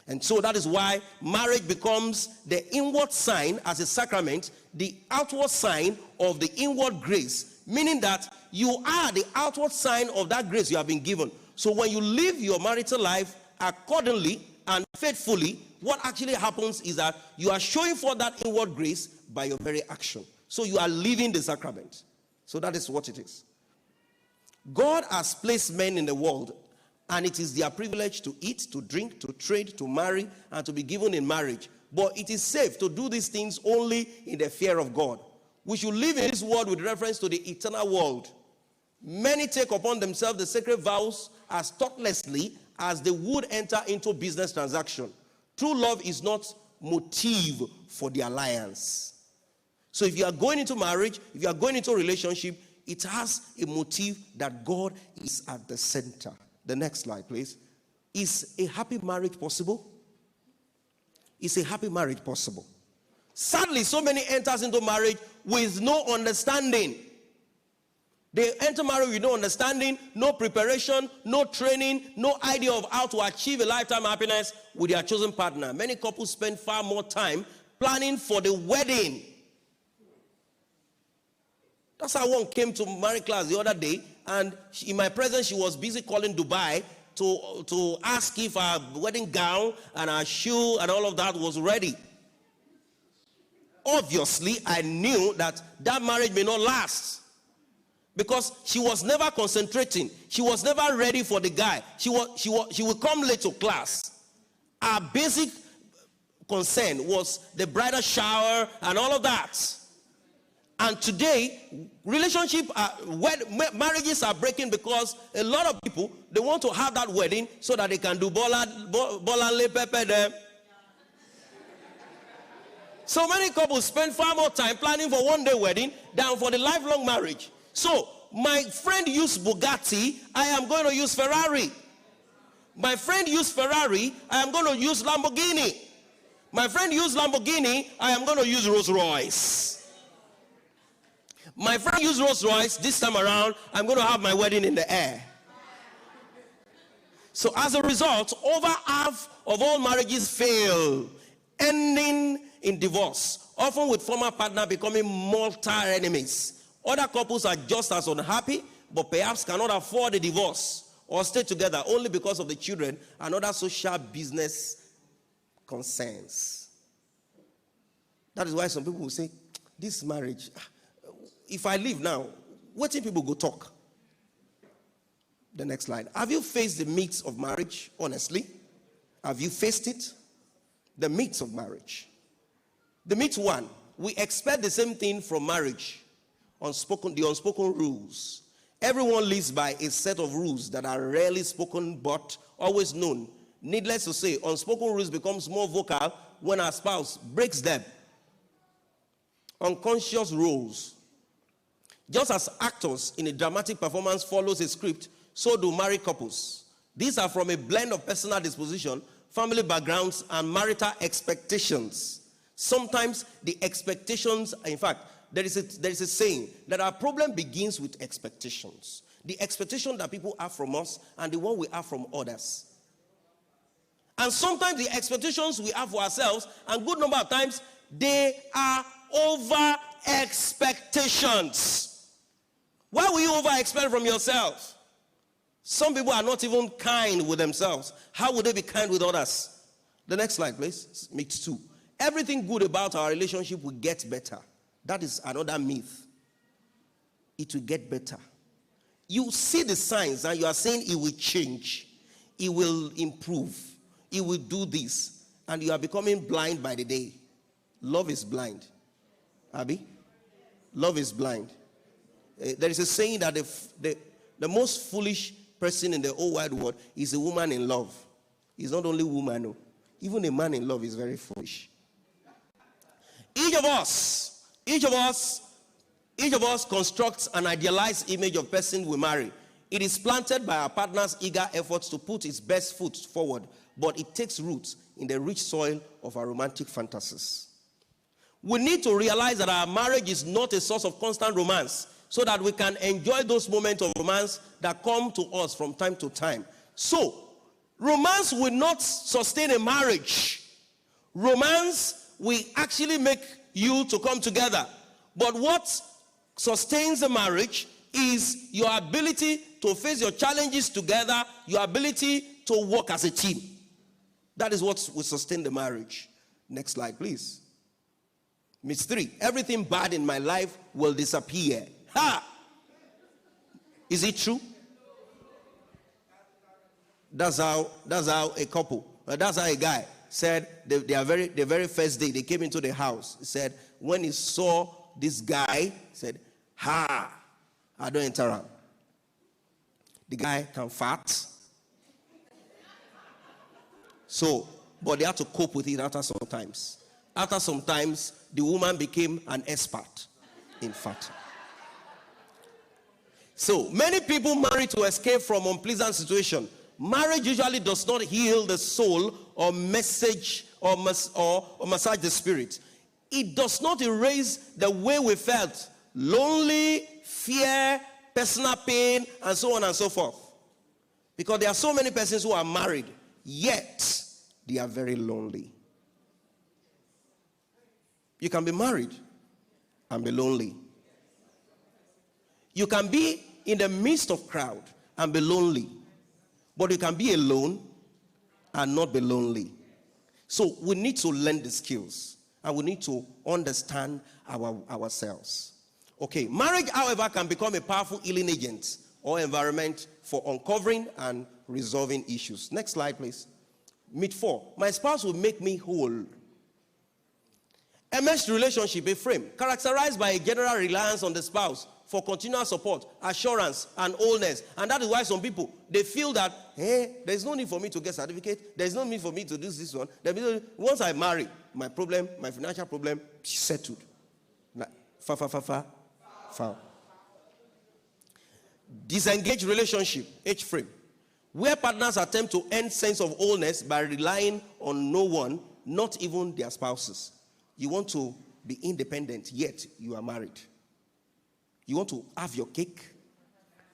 And so that is why marriage becomes the inward sign as a sacrament, the outward sign of the inward grace, meaning that you are the outward sign of that grace you have been given. So when you live your marital life accordingly and faithfully, what actually happens is that you are showing forth that inward grace by your very action. So you are living the sacrament. So that is what it is. God has placed men in the world, and it is their privilege to eat, to drink, to trade, to marry, and to be given in marriage. But it is safe to do these things only in the fear of God. We should live in this world with reference to the eternal world. Many take upon themselves the sacred vows as thoughtlessly as they would enter into business transaction. True love is not motive for the alliance. So if you are going into marriage, if you are going into a relationship, it has a motive that God is at the center. The next slide, please. Is a happy marriage possible? Is a happy marriage possible? Sadly, so many enters into marriage with no understanding. They enter marriage with no understanding, no preparation, no training, no idea of how to achieve a lifetime happiness with their chosen partner. Many couples spend far more time planning for the wedding. That's how one came to marriage class the other day, and in my presence she was busy calling Dubai to ask if our wedding gown and our shoe and all of that was ready. Obviously, I knew that marriage may not last. Because she was never concentrating. She was never ready for the guy. She would come late to class. Our basic concern was the bridal shower and all of that. And today, marriages are breaking because a lot of people, they want to have that wedding so that they can do bola le pepe them. So many couples spend far more time planning for one-day wedding than for the lifelong marriage. So, my friend used Bugatti, I am going to use Ferrari. My friend used Ferrari, I am going to use Lamborghini. My friend used Lamborghini, I am going to use Rolls Royce. My friend used Rolls Royce, this time around, I'm going to have my wedding in the air. So as a result, over half of all marriages fail, ending in divorce, often with former partner becoming mortal enemies. Other couples are just as unhappy, but perhaps cannot afford a divorce or stay together only because of the children and other social business concerns. That is why some people will say, this marriage, if I leave now, what do people go talk? The next slide. Have you faced the myths of marriage, honestly? Have you faced it? The myths of marriage. The myth one, we expect the same thing from marriage. The unspoken rules. Everyone lives by a set of rules that are rarely spoken but always known. Needless to say, unspoken rules becomes more vocal when our spouse breaks them. Unconscious rules. Just as actors in a dramatic performance follows a script, so do married couples. These are from a blend of personal disposition, family backgrounds, and marital expectations. Sometimes the expectations, in fact, there is a saying that our problem begins with expectations. The expectation that people have from us and the one we have from others. And sometimes the expectations we have for ourselves, and good number of times, they are over expectations. Why will you over-expect from yourself? Some people are not even kind with themselves. How would they be kind with others? The next slide, please. Myth 2. Everything good about our relationship will get better. That is another myth. It will get better. You see the signs and you are saying it will change. It will improve. It will do this. And you are becoming blind by the day. Love is blind. Abby? Love is blind. There is a saying that the most foolish person in the whole wide world is a woman in love. It's not only woman, no. Even a man in love is very foolish. Each of us constructs an idealized image of person we marry. It is planted by our partner's eager efforts to put its best foot forward, but it takes root in the rich soil of our romantic fantasies. We need to realize that our marriage is not a source of constant romance, so that we can enjoy those moments of romance that come to us from time to time. So, romance will not sustain a marriage. Romance will actually make you to come together. But what sustains a marriage is your ability to face your challenges together, your ability to work as a team. That is what will sustain the marriage. Next slide, please. Myth 3. Everything bad in my life will disappear. Ha! Is it true? That's how a couple, that's how a guy said the very first day they came into the house. He said when he saw this guy, he said, "Ha! I don't enter around." The guy can fart. So, but they had to cope with it after some times. After some times, the woman became an expert in farting. So, many people marry to escape from unpleasant situation. Marriage usually does not heal the soul or massage the spirit. It does not erase the way we felt. Lonely, fear, personal pain, and so on and so forth. Because there are so many persons who are married, yet they are very lonely. You can be married and be lonely. You can be in the midst of crowd and be lonely. But you can be alone and not be lonely. So we need to learn the skills. And we need to understand ourselves. Okay, marriage, however, can become a powerful healing agent or environment for uncovering and resolving issues. Next slide, please. Myth 4. My spouse will make me whole. A meshed relationship, a frame, characterized by a general reliance on the spouse for continual support, assurance, and wholeness. And that is why some people, they feel that, hey, there's no need for me to get certificate. There's no need for me to do this one. Once I marry, my problem, my financial problem, settled. Foul. Disengaged relationship, H-frame, where partners attempt to end sense of wholeness by relying on no one, not even their spouses. You want to be independent, yet you are married. You want to have your cake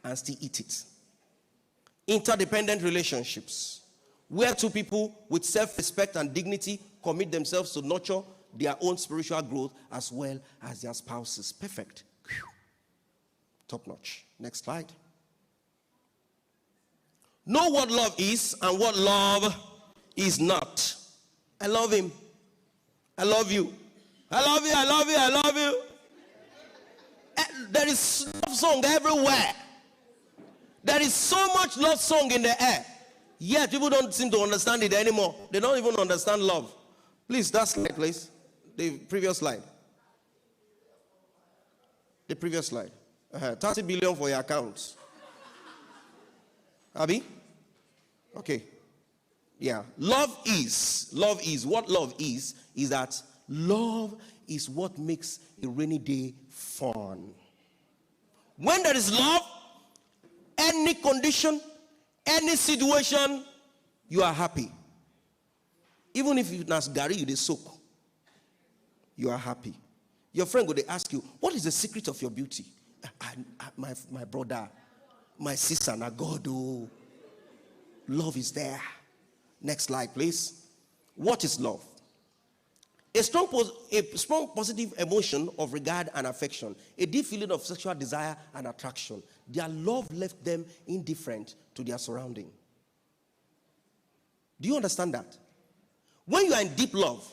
and still eat it. Interdependent relationships, where two people with self-respect and dignity commit themselves to nurture their own spiritual growth as well as their spouses. Perfect. Whew. Top notch. Next slide. Know what love is and what love is not. I love him. I love you. I love you. I love you. I love you. There is love song everywhere. There is so much love song in the air. Yet people don't seem to understand it anymore. They don't even understand love. Please, that slide, please. The previous slide. The previous slide. 30 billion for your accounts. Abby? Okay. Yeah. Love is what love is that love is what makes a rainy day fun. When there is love, any condition, any situation, you are happy. Even if you nas Gary, you dey soak, you are happy. Your friend go dey ask you, what is the secret of your beauty? My brother, my sister, na God, oh. Love is there. Next slide, please. What is love? A strong positive emotion of regard and affection, a deep feeling of sexual desire and attraction. Their love left them indifferent to their surrounding. Do you understand that? When you are in deep love,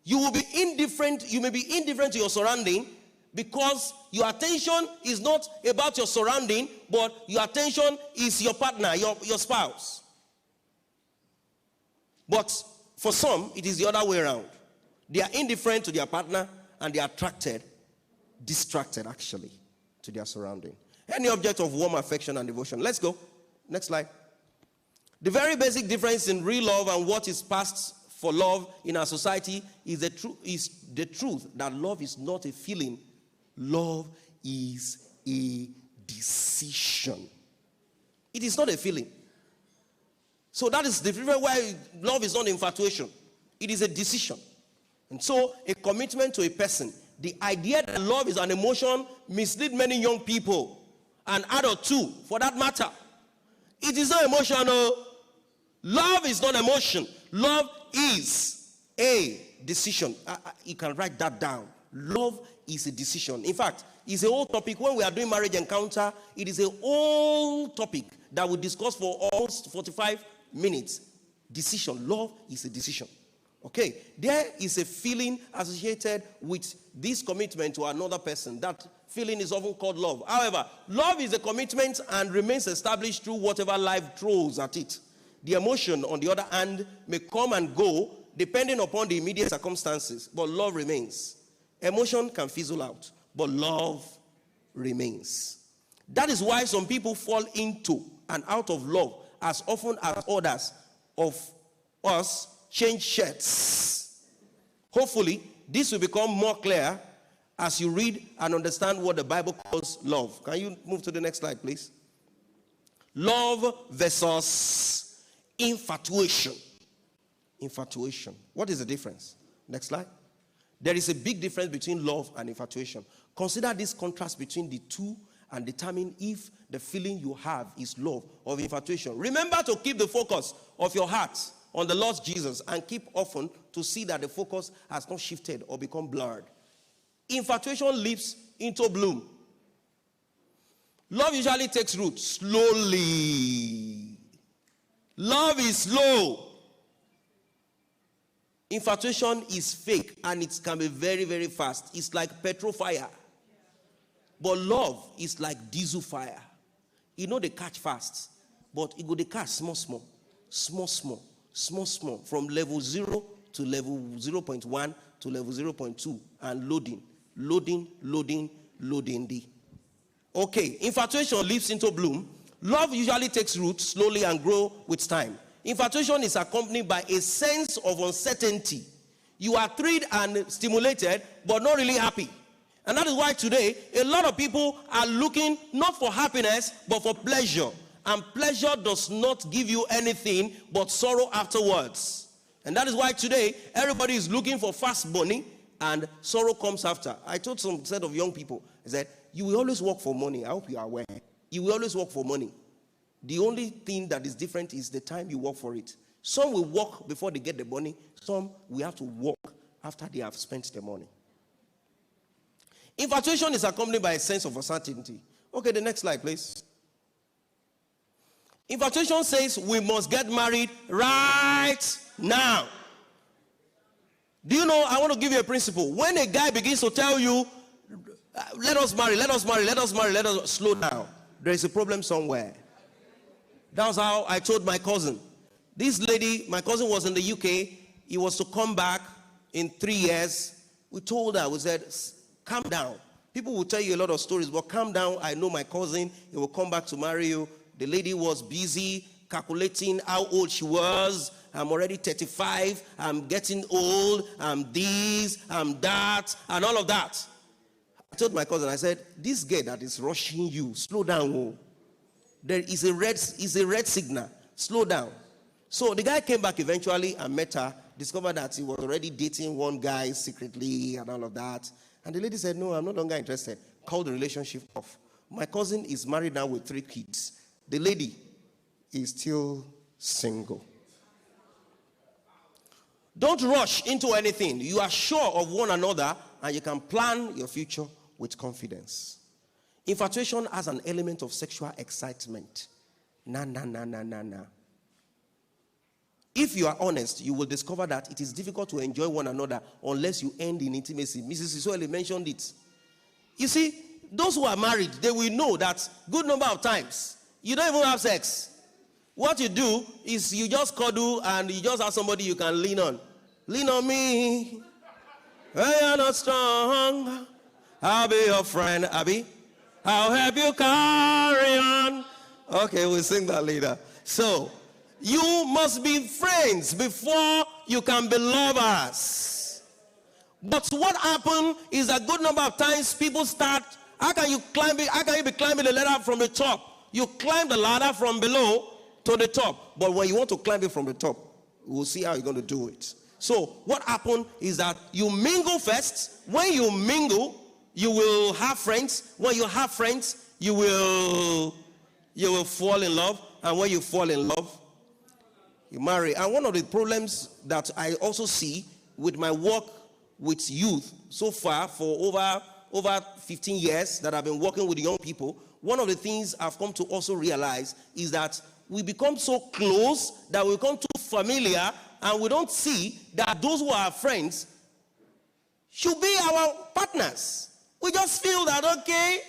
you will be indifferent. You may be indifferent to your surrounding because your attention is not about your surrounding, but your attention is your partner, your spouse. But for some, it is the other way around. They are indifferent to their partner and they are distracted actually, to their surrounding. Any object of warm affection and devotion. Let's go. Next slide. The very basic difference in real love and what is passed for love in our society is the truth that love is not a feeling. Love is a decision. It is not a feeling. So that is the difference why love is not infatuation. It is a decision. And so a commitment to a person. The idea that love is an emotion misleads many young people, and adults too, for that matter. It is not emotional. Love is not emotion. Love is a decision. You can write that down. Love is a decision. In fact, it's a whole topic. When we are doing marriage encounter, it is a whole topic that we discuss for almost 45 minutes. Decision. Love is a decision. Okay, there is a feeling associated with this commitment to another person. That feeling is often called love. However, love is a commitment and remains established through whatever life throws at it. The emotion, on the other hand, may come and go depending upon the immediate circumstances, but love remains. Emotion can fizzle out, but love remains. That is why some people fall into and out of love as often as others of us change shirts. Hopefully, this will become more clear as you read and understand what the Bible calls love. Can you move to the next slide, please? Love versus infatuation. Infatuation. What is the difference? Next slide. There is a big difference between love and infatuation. Consider this contrast between the two and determine if the feeling you have is love or infatuation. Remember to keep the focus of your heart on the Lord Jesus and keep often to see that the focus has not shifted or become blurred. Infatuation leaps into bloom. Love usually takes root slowly. Love is slow. Infatuation is fake and it can be very, very fast. It's like petrol fire. But love is like diesel fire. You know they catch fast, but it go they catch small, from level 0 to level 0.1 to level 0.2 and loading D. Okay, infatuation leaps into bloom. Love usually takes root slowly and grow with time. Infatuation is accompanied by a sense of uncertainty. You are thrilled and stimulated, but not really happy. And that is why today, a lot of people are looking not for happiness, but for pleasure. And pleasure does not give you anything but sorrow afterwards. And that is why today, everybody is looking for fast money, and sorrow comes after. I told some set of young people, I said, you will always work for money. I hope you are aware. You will always work for money. The only thing that is different is the time you work for it. Some will work before they get the money. Some will have to work after they have spent the money. Infatuation is accompanied by a sense of uncertainty. Okay, the next slide, please. Infatuation says we must get married right now. Do you know, I want to give you a principle. When a guy begins to tell you, let us marry, slow down. There is a problem somewhere. That's how I told my cousin. This lady, my cousin was in the UK. He was to come back in 3 years. We told her, we said, calm down. People will tell you a lot of stories, but calm down. I know my cousin. He will come back to marry you. The lady was busy calculating how old she was. I'm already 35. I'm getting old. I'm this, I'm that, and all of that. I told my cousin, I said, this girl that is rushing you, slow down. Oh. There is a red signal. Slow down. So the guy came back eventually and met her, discovered that he was already dating one guy secretly and all of that. And the lady said, no, I'm no longer interested. Called the relationship off. My cousin is married now with 3 kids. The lady is still single. Don't rush into anything. You are sure of one another and you can plan your future with confidence. Infatuation has an element of sexual excitement. Nah. If you are honest, you will discover that it is difficult to enjoy one another unless you end in intimacy. Mrs. Isuele mentioned it. You see, those who are married, they will know that good number of times, you don't even have sex. What you do is you just cuddle and you just have somebody you can lean on. Lean on me. When you're not strong, I'll be your friend, Abby. I'll help you carry on. Okay, we'll sing that later. So, you must be friends before you can be lovers. But what happened is a good number of times people start, how can you be climbing the ladder from the top? You climb the ladder from below to the top. But when you want to climb it from the top, we'll see how you're going to do it. So what happened is that you mingle first. When you mingle, you will have friends. When you have friends, you will fall in love. And when you fall in love, you marry. And one of the problems that I also see with my work with youth so far for over 15 years that I've been working with young people, one of the things I've come to also realize is that we become so close that we become too familiar, and we don't see that those who are friends should be our partners. We just feel that, okay,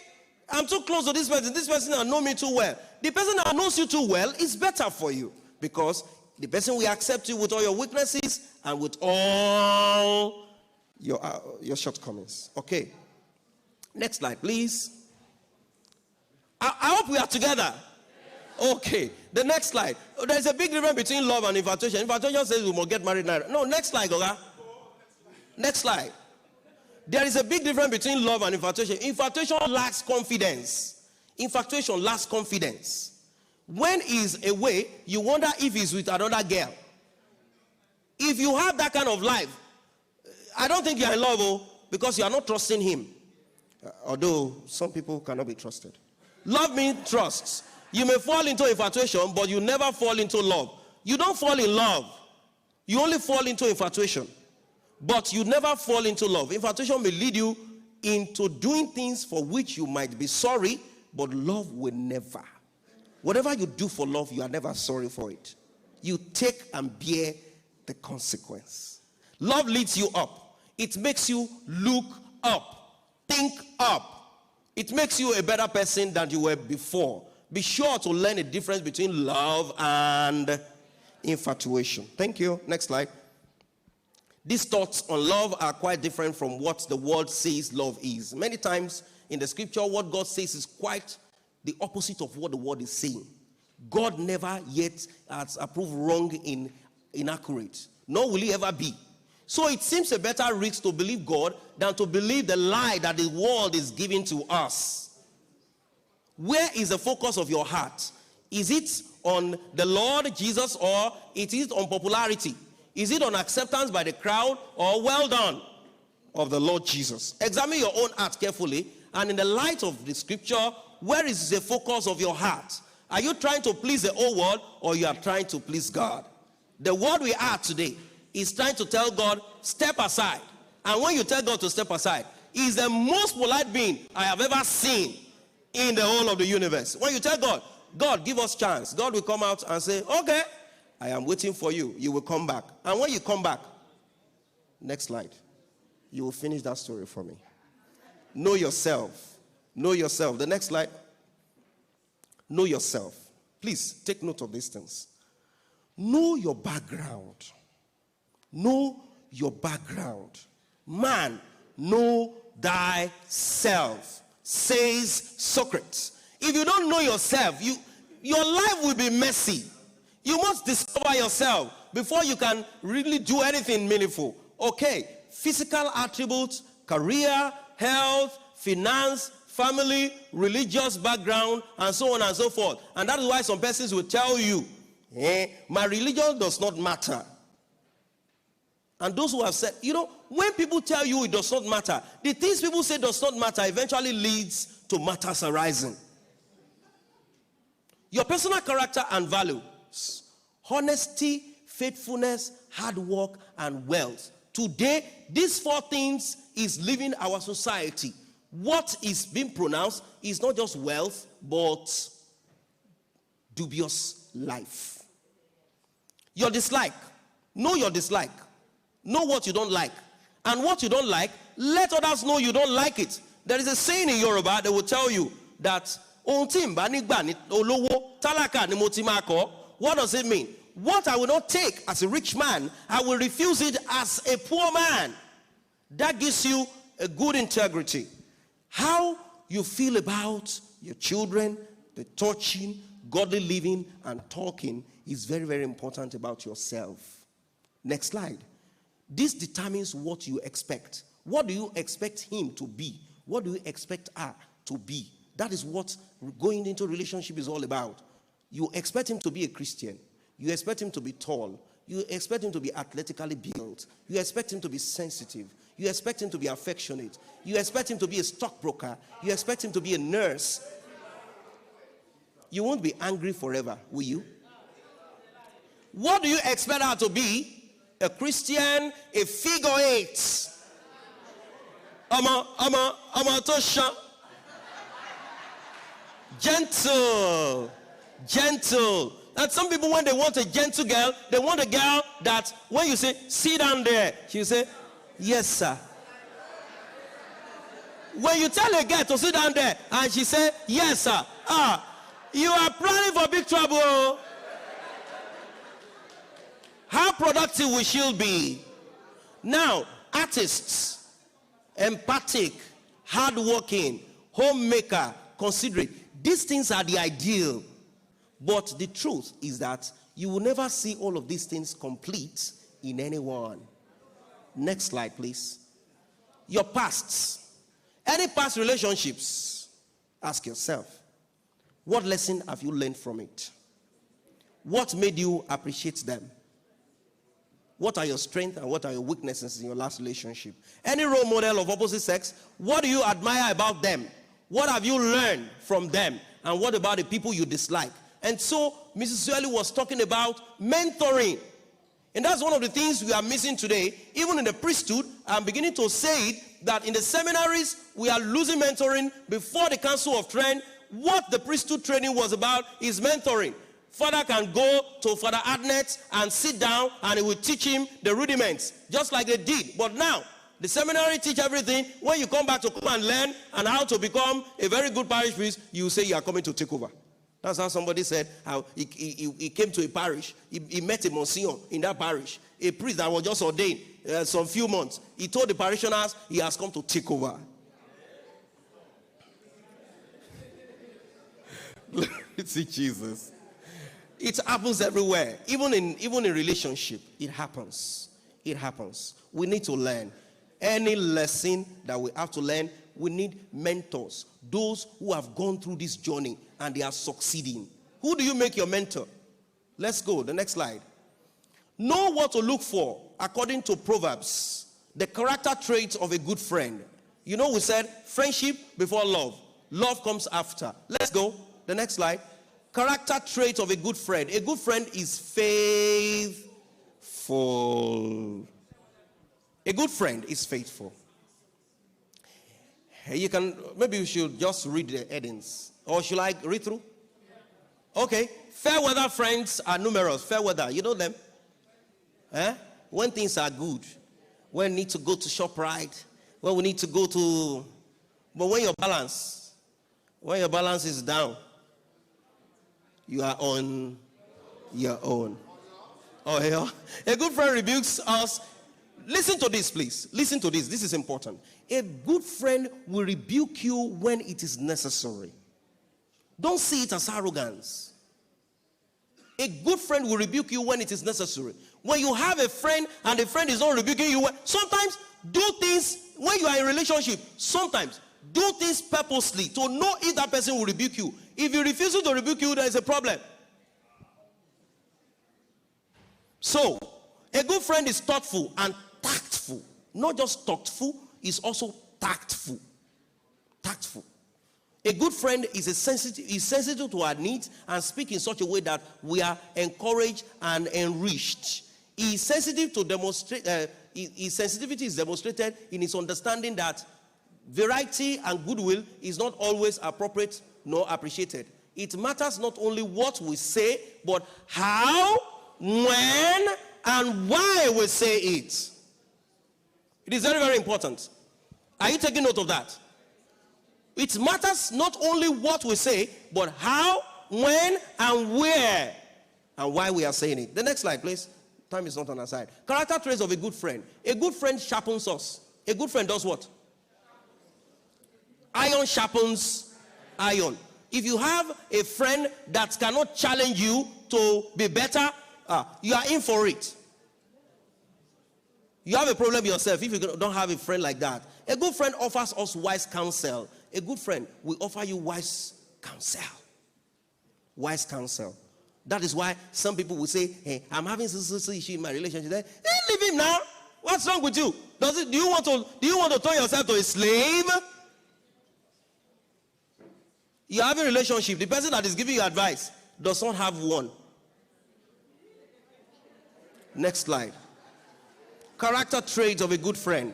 I'm too close to this person that knows me too well. The person that knows you too well is better for you, because the person will accept you with all your weaknesses and with all your shortcomings. Okay. Next slide, please. I hope we are together. Okay. The next slide. There's a big difference between love and infatuation. Infatuation says we must get married now. No, next slide, Goga. Next slide. There is a big difference between love and infatuation. Infatuation lacks confidence. Infatuation lacks confidence. When he's away, you wonder if he's with another girl. If you have that kind of life, I don't think you're in love, because you are not trusting him. Although some people cannot be trusted. Love means trust. You may fall into infatuation, but you never fall into love. You don't fall in love. You only fall into infatuation. But you never fall into love. Infatuation may lead you into doing things for which you might be sorry, but love will never. Whatever you do for love, you are never sorry for it. You take and bear the consequence. Love leads you up. It makes you look up, think up. It makes you a better person than you were before. Be sure to learn the difference between love and infatuation. Thank you. Next slide. These thoughts on love are quite different from what the world says love is. Many times in the scripture, what God says is quite the opposite of what the world is saying. God never yet has approved wrong in inaccurate, nor will he ever be. So it seems a better risk to believe God than to believe the lie that the world is giving to us. Where is the focus of your heart? Is it on the Lord Jesus, or it is on popularity? Is it on acceptance by the crowd, or well done of the Lord Jesus? Examine your own heart carefully, and in the light of the scripture, where is the focus of your heart? Are you trying to please the whole world, or you are trying to please God? The world we are today is trying to tell God, step aside. And when you tell God to step aside, he is the most polite being I have ever seen in the whole of the universe. When you tell God, God, give us chance, God will come out and say, okay, I am waiting for you. You will come back. And when you come back, next slide, you will finish that story for me. Know yourself. Know yourself. The next slide. Know yourself. Please take note of these things. Know your background. Know your background. Man, know thyself, says Socrates. If you don't know yourself, your life will be messy. You must discover yourself before you can really do anything meaningful. Okay, physical attributes, career, health, finance, family, religious background, and so on and so forth. And that is why some persons will tell you, my religion does not matter. And those who have said, when people tell you it does not matter, the things people say does not matter eventually leads to matters arising. Your personal character and values, honesty, faithfulness, hard work, and wealth. Today, these 4 things is leaving our society. What is being pronounced is not just wealth, but dubious life. Your dislike. Know your dislike. Know what you don't like. And what you don't like, let others know you don't like it. There is a saying in Yoruba that will tell you that what does it mean? What I will not take as a rich man, I will refuse it as a poor man. That gives you a good integrity. How you feel about your children, the touching, godly living, and talking is very, very important about yourself. Next slide. This determines what you expect. What do you expect him to be? What do you expect her to be? That is what going into relationship is all about. You expect him to be a Christian. You expect him to be tall. You expect him to be athletically built. You expect him to be sensitive. You expect him to be affectionate. You expect him to be a stockbroker. You expect him to be a nurse. You won't be angry forever, will you? What do you expect her to be? A Christian, a figure 8. Gentle. And some people, when they want a gentle girl, they want a girl that when you say, sit down there, she'll say, yes, sir. When you tell a girl to sit down there and she say, yes, sir, you are planning for big trouble. How productive will she be? Now, artists, empathic, hardworking, homemaker, considerate. These things are the ideal. But the truth is that you will never see all of these things complete in anyone. Next slide, please. Your pasts. Any past relationships, ask yourself, what lesson have you learned from it? What made you appreciate them? What are your strengths and what are your weaknesses in your last relationship? Any role model of opposite sex, what do you admire about them? What have you learned from them? And what about the people you dislike? And so, Mrs. Sueli was talking about mentoring. And that's one of the things we are missing today. Even in the priesthood, I'm beginning to say it, that in the seminaries, we are losing mentoring. Before the Council of Trent, what the priesthood training was about is mentoring. Father can go to Father Adnet and sit down and he will teach him the rudiments, just like they did. But now, the seminary teach everything. When you come back to come and learn and how to become a very good parish priest, you say you are coming to take over. That's how somebody said how he came to a parish. He met a monsignor in that parish, a priest that was just ordained some few months. He told the parishioners he has come to take over. See Jesus. It happens everywhere. Even in relationship, it happens. It happens. We need to learn. Any lesson that we have to learn, we need mentors. Those who have gone through this journey and they are succeeding. Who do you make your mentor? Let's go. The next slide. Know what to look for according to Proverbs. The character traits of a good friend. You know, we said friendship before love. Love comes after. Let's go. The next slide. Character trait of a good friend. A good friend is faithful. A good friend is faithful. Maybe you should just read the headings. Or should I read through? Okay. Fair weather friends are numerous. Fair weather, you know them? When things are good. When we need to go to ShopRite. When we need to go to... But when your balance is down, you are on your own. Oh, yeah. A good friend rebukes us. Listen to this, please. Listen to this. This is important. A good friend will rebuke you when it is necessary. Don't see it as arrogance. A good friend will rebuke you when it is necessary. When you have a friend and the friend is not rebuking you, sometimes do things, when you are in a relationship, sometimes do things purposely to know if that person will rebuke you. If he refuses to rebuke you, there is a problem. So, a good friend is thoughtful and tactful. Not just thoughtful, is also tactful. Tactful. A good friend is sensitive to our needs and speak in such a way that we are encouraged and enriched. His sensitivity is demonstrated in his understanding that variety and goodwill is not always appropriate nor appreciated. It matters not only what we say, but how, when, and why we say it. It is very, very important. Are you taking note of that? It matters not only what we say, but how, when, and where, and why we are saying it. The next slide, please. Time is not on our side. Character traits of a good friend. A good friend sharpens us. A good friend does what? Iron sharpens iron. If you have a friend that cannot challenge you to be better, you are in for it. You have a problem yourself if you don't have a friend like that. A good friend offers us wise counsel. A good friend will offer you wise counsel. Wise counsel. That is why some people will say, hey, I'm having this issue in my relationship. Hey, leave him now. What's wrong with you? Do you want to turn yourself to a slave? You have a relationship. The person that is giving you advice does not have one. Next slide. Character traits of a good friend.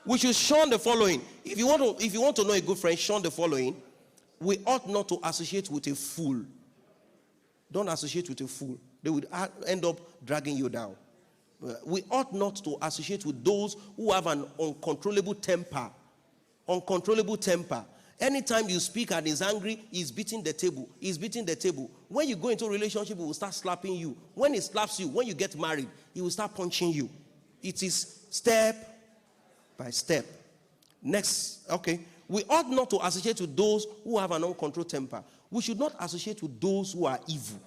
We should shun the following. If you want to know a good friend, shun the following. We ought not to associate with a fool. Don't associate with a fool. They would end up dragging you down. We ought not to associate with those who have an uncontrollable temper. Uncontrollable temper. Anytime you speak and is angry, he's beating the table. He's beating the table. When you go into a relationship, he will start slapping you. When he slaps you, when you get married, he will start punching you. It is step by step. Next, okay. We ought not to associate with those who have an uncontrolled temper. We should not associate with those who are evil.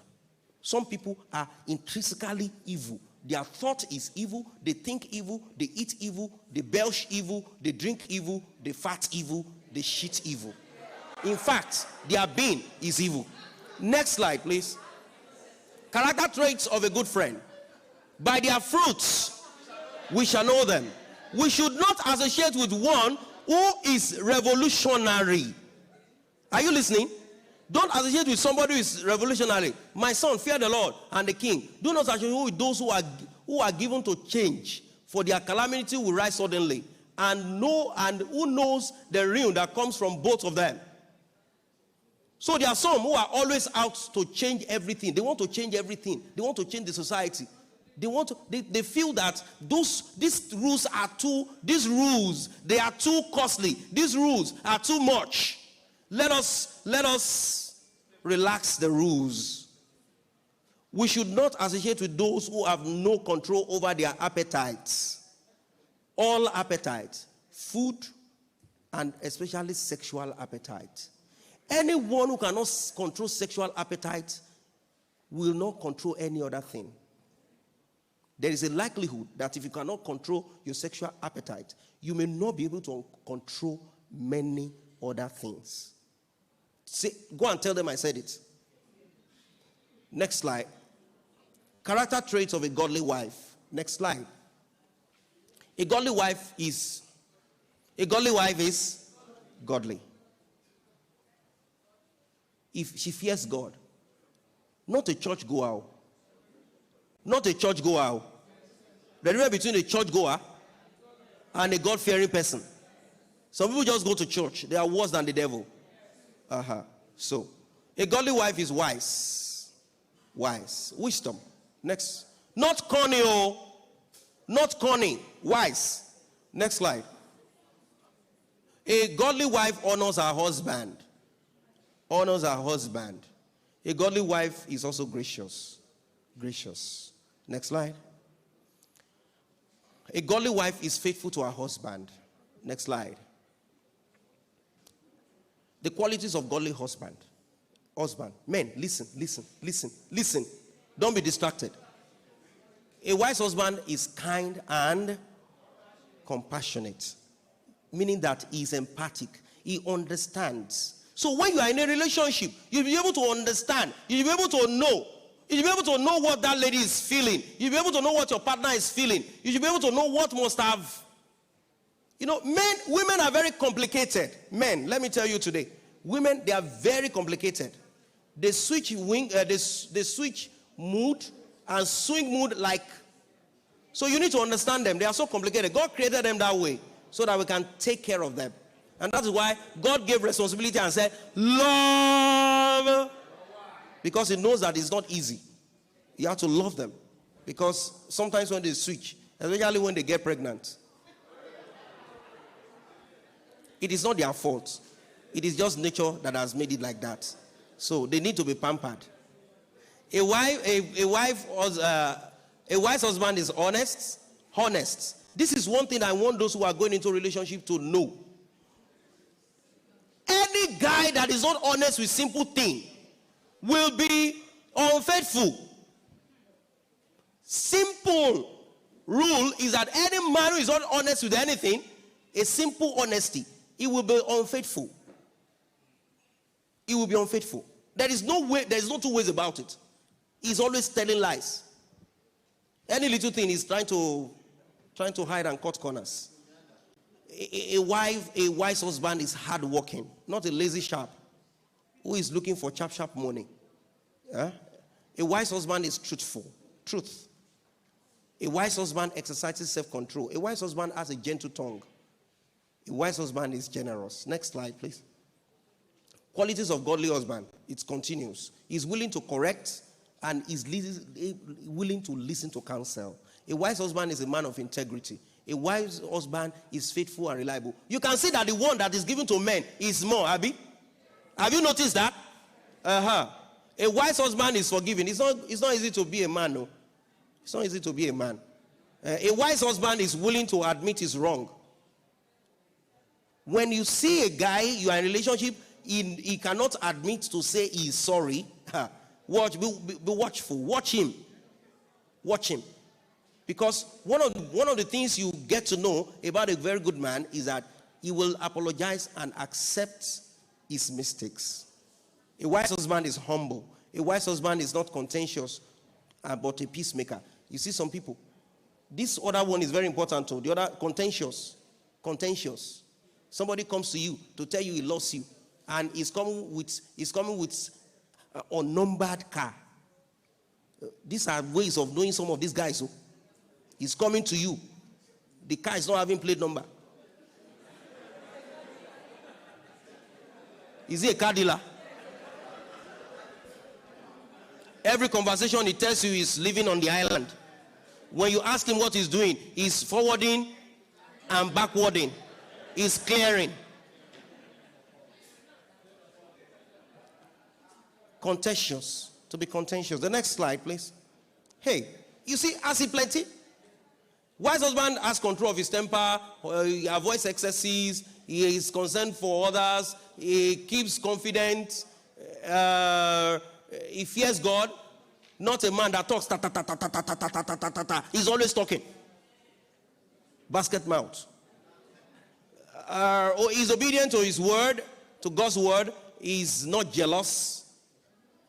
Some people are intrinsically evil. Their thought is evil. They think evil. They eat evil. They belch evil. They drink evil. They fart evil. They shit evil. In fact, their being is evil. Next slide, please. Character traits of a good friend. By their fruits, we shall know them. We should not associate with one who is revolutionary. Are you listening? Don't associate with somebody who is revolutionary. My son, fear the Lord and the king. Do not associate with those who are given to change, for their calamity will rise suddenly. And who knows the ruin that comes from both of them. So there are some who are always out to change everything. They want to change everything. They want to change the society. They feel that these rules they are too costly. These rules are too much. Let us relax the rules. We should not associate with those who have no control over their appetites. All appetite, food, and especially sexual appetite. Anyone who cannot control sexual appetite will not control any other thing. There is a likelihood that if you cannot control your sexual appetite, you may not be able to control many other things. Go and tell them I said it. Next slide. Character traits of a godly wife. Next slide. A godly wife is godly. If she fears God, not a church goer. Not a church goer. The difference between a church goer and a God-fearing person. Some people just go to church. They are worse than the devil. So, a godly wife is wise. Wise. Wisdom. Next. Not corny, not corny. Wise. Next slide. A godly wife honors her husband. Honors her husband. A godly wife is also gracious. Gracious. Next slide. A godly wife is faithful to her husband. Next slide. The qualities of godly husband. Husband. Men, listen. Don't be distracted. A wise husband is kind and compassionate, meaning that he is empathic. He understands. So when you are in a relationship, you'll be able to understand. You'll be able to know. You'll be able to know what that lady is feeling. You'll be able to know what your partner is feeling. You'll be able to know what must have. Women are very complicated. Men, let me tell you today. Women, they are very complicated. They switch mood and swing mood like So you need to understand them. They are so complicated. God created them that way so that we can take care of them. And that's why God gave responsibility and said, love. Because he knows that it's not easy. You have to love them. Because sometimes when they switch, especially when they get pregnant, it is not their fault. It is just nature that has made it like that. So they need to be pampered. A wise husband is honest. This is one thing I want those who are going into a relationship to know. Any guy that is not honest with simple things will be unfaithful. Simple rule is that any man who is not honest with anything, a simple honesty, he will be unfaithful. He will be unfaithful. There is no way, there is no two ways about it. He's always telling lies. Any little thing he's trying to hide and cut corners. A wise husband is hardworking, not a lazy sharp who is looking for sharp money. Yeah? A wise husband is truthful. Truth. A wise husband exercises self-control. A wise husband has a gentle tongue. A wise husband is generous. Next slide, please. Qualities of godly husband. It continues. He's willing to correct and is willing to listen to counsel. A wise husband is a man of integrity. A wise husband is faithful and reliable. You can see that the one that is given to men is more, Abby. Have you noticed that? A wise husband is forgiving. It's not easy to be a man, no. It's not easy to be a man. A wise husband is willing to admit his wrong. When you see a guy, you are in a relationship, he cannot admit to say he is sorry. Be watchful. Watch him. Watch him. Because one of the things you get to know about a very good man is that he will apologize and accept his mistakes. A wise husband is humble. A wise husband is not contentious, but a peacemaker. You see some people. This other one is very important too. The other, contentious. Contentious. Somebody comes to you to tell you he loves you, and he's coming with an unnumbered car. These are ways of knowing some of these guys. So he's coming to you. The car is not having plate number. Is he a car dealer? Every conversation he tells you is living on the island. When you ask him what he's doing, he's forwarding and backwarding. He's clearing. Contentious. To be contentious. The next slide, please. Hey, you see, has he plenty? Wise husband has control of his temper. He avoids excesses. He is concerned for others. He keeps confident. He fears God. Not a man that talks ta ta ta ta ta ta ta ta ta ta ta ta. He's always talking. Basket mouth. He's obedient to his word, to God's word. He's not jealous.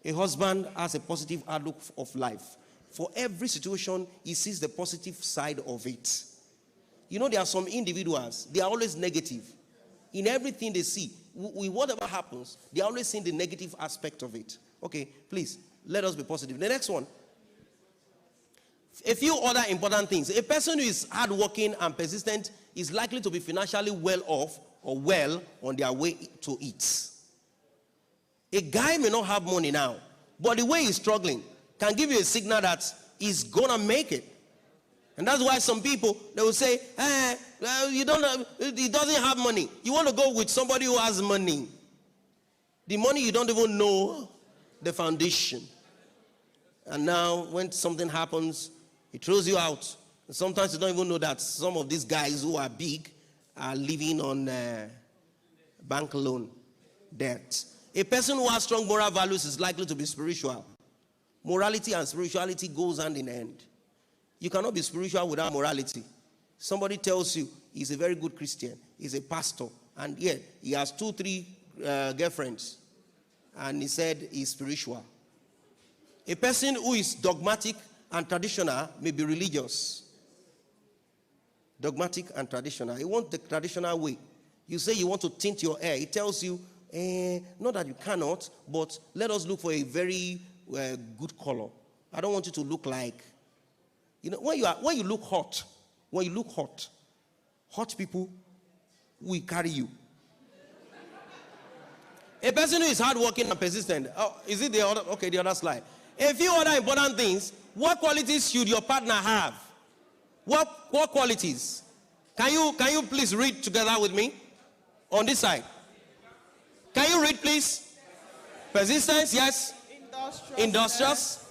A husband has a positive outlook of life. For every situation, he sees the positive side of it. You know, there are some individuals, they are always negative. In everything they see, whatever happens, they are always seeing the negative aspect of it. Okay, please, let us be positive. The next one. A few other important things. A person who is hardworking and persistent is likely to be financially well off or well on their way to it. A guy may not have money now, but the way he's struggling can give you a signal that he's gonna make it. And that's why some people, they will say, he doesn't have money. You want to go with somebody who has money. The money you don't even know the foundation. And now when something happens, it throws you out. And sometimes you don't even know that some of these guys who are big are living on bank loan debt. A person who has strong moral values is likely to be spiritual. Morality and spirituality goes hand in hand. You cannot be spiritual without morality. Somebody tells you he's a very good Christian, he's a pastor, and yet he has 2-3 girlfriends, and he said he's spiritual. A person who is dogmatic and traditional may be religious. Dogmatic and traditional. You want the traditional way. You say you want to tint your hair. He tells you, not that you cannot, but let us look for a very good color. I don't want you to look like You know, when you look hot, hot people will carry you. A person who is hardworking and persistent. Oh, is it the other? Okay, the other slide. A few other important things. What qualities should your partner have? What qualities? Can you please read together with me on this side? Can you read, please? Persistence, yes. Industrious.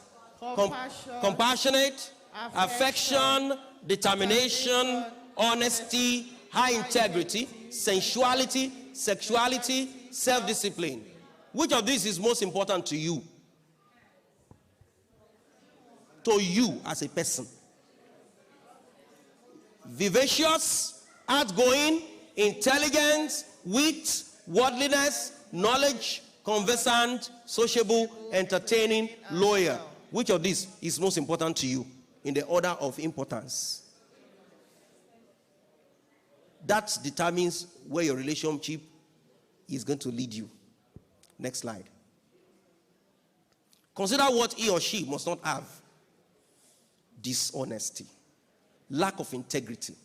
Compassionate. Affection. Determination. Honesty. High integrity. Sensuality. Sexuality. Self-discipline. Which of these is most important to you? To you as a person. Vivacious, outgoing, intelligent, wit, worldliness, knowledge, conversant, sociable, entertaining, loyal. Which of these is most important to you in the order of importance? That determines where your relationship is going to lead you. Next slide. Consider what he or she must not have. Dishonesty, lack of integrity,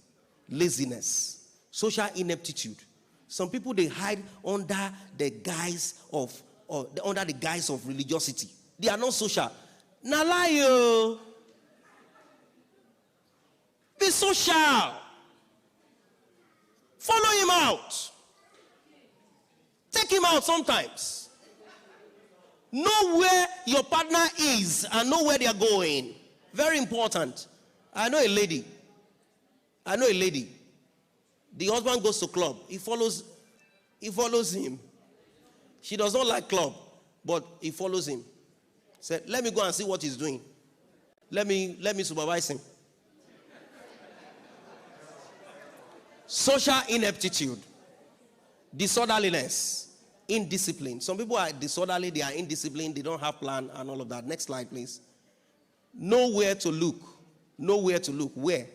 laziness, social ineptitude. Some people, they hide under the guise of religiosity. They are not social. Now lie. Be social. Follow him out. Take him out sometimes. Know where your partner is and know where they are going. Very important. I know a lady. The husband goes to club. He follows him. She does not like club, but he follows him. Said, let me go and see what he's doing. Let me supervise him. Social ineptitude, disorderliness, indiscipline. Some people are disorderly, they are indisciplined, they don't have plan and all of that. Next slide, please. Nowhere to look. Where?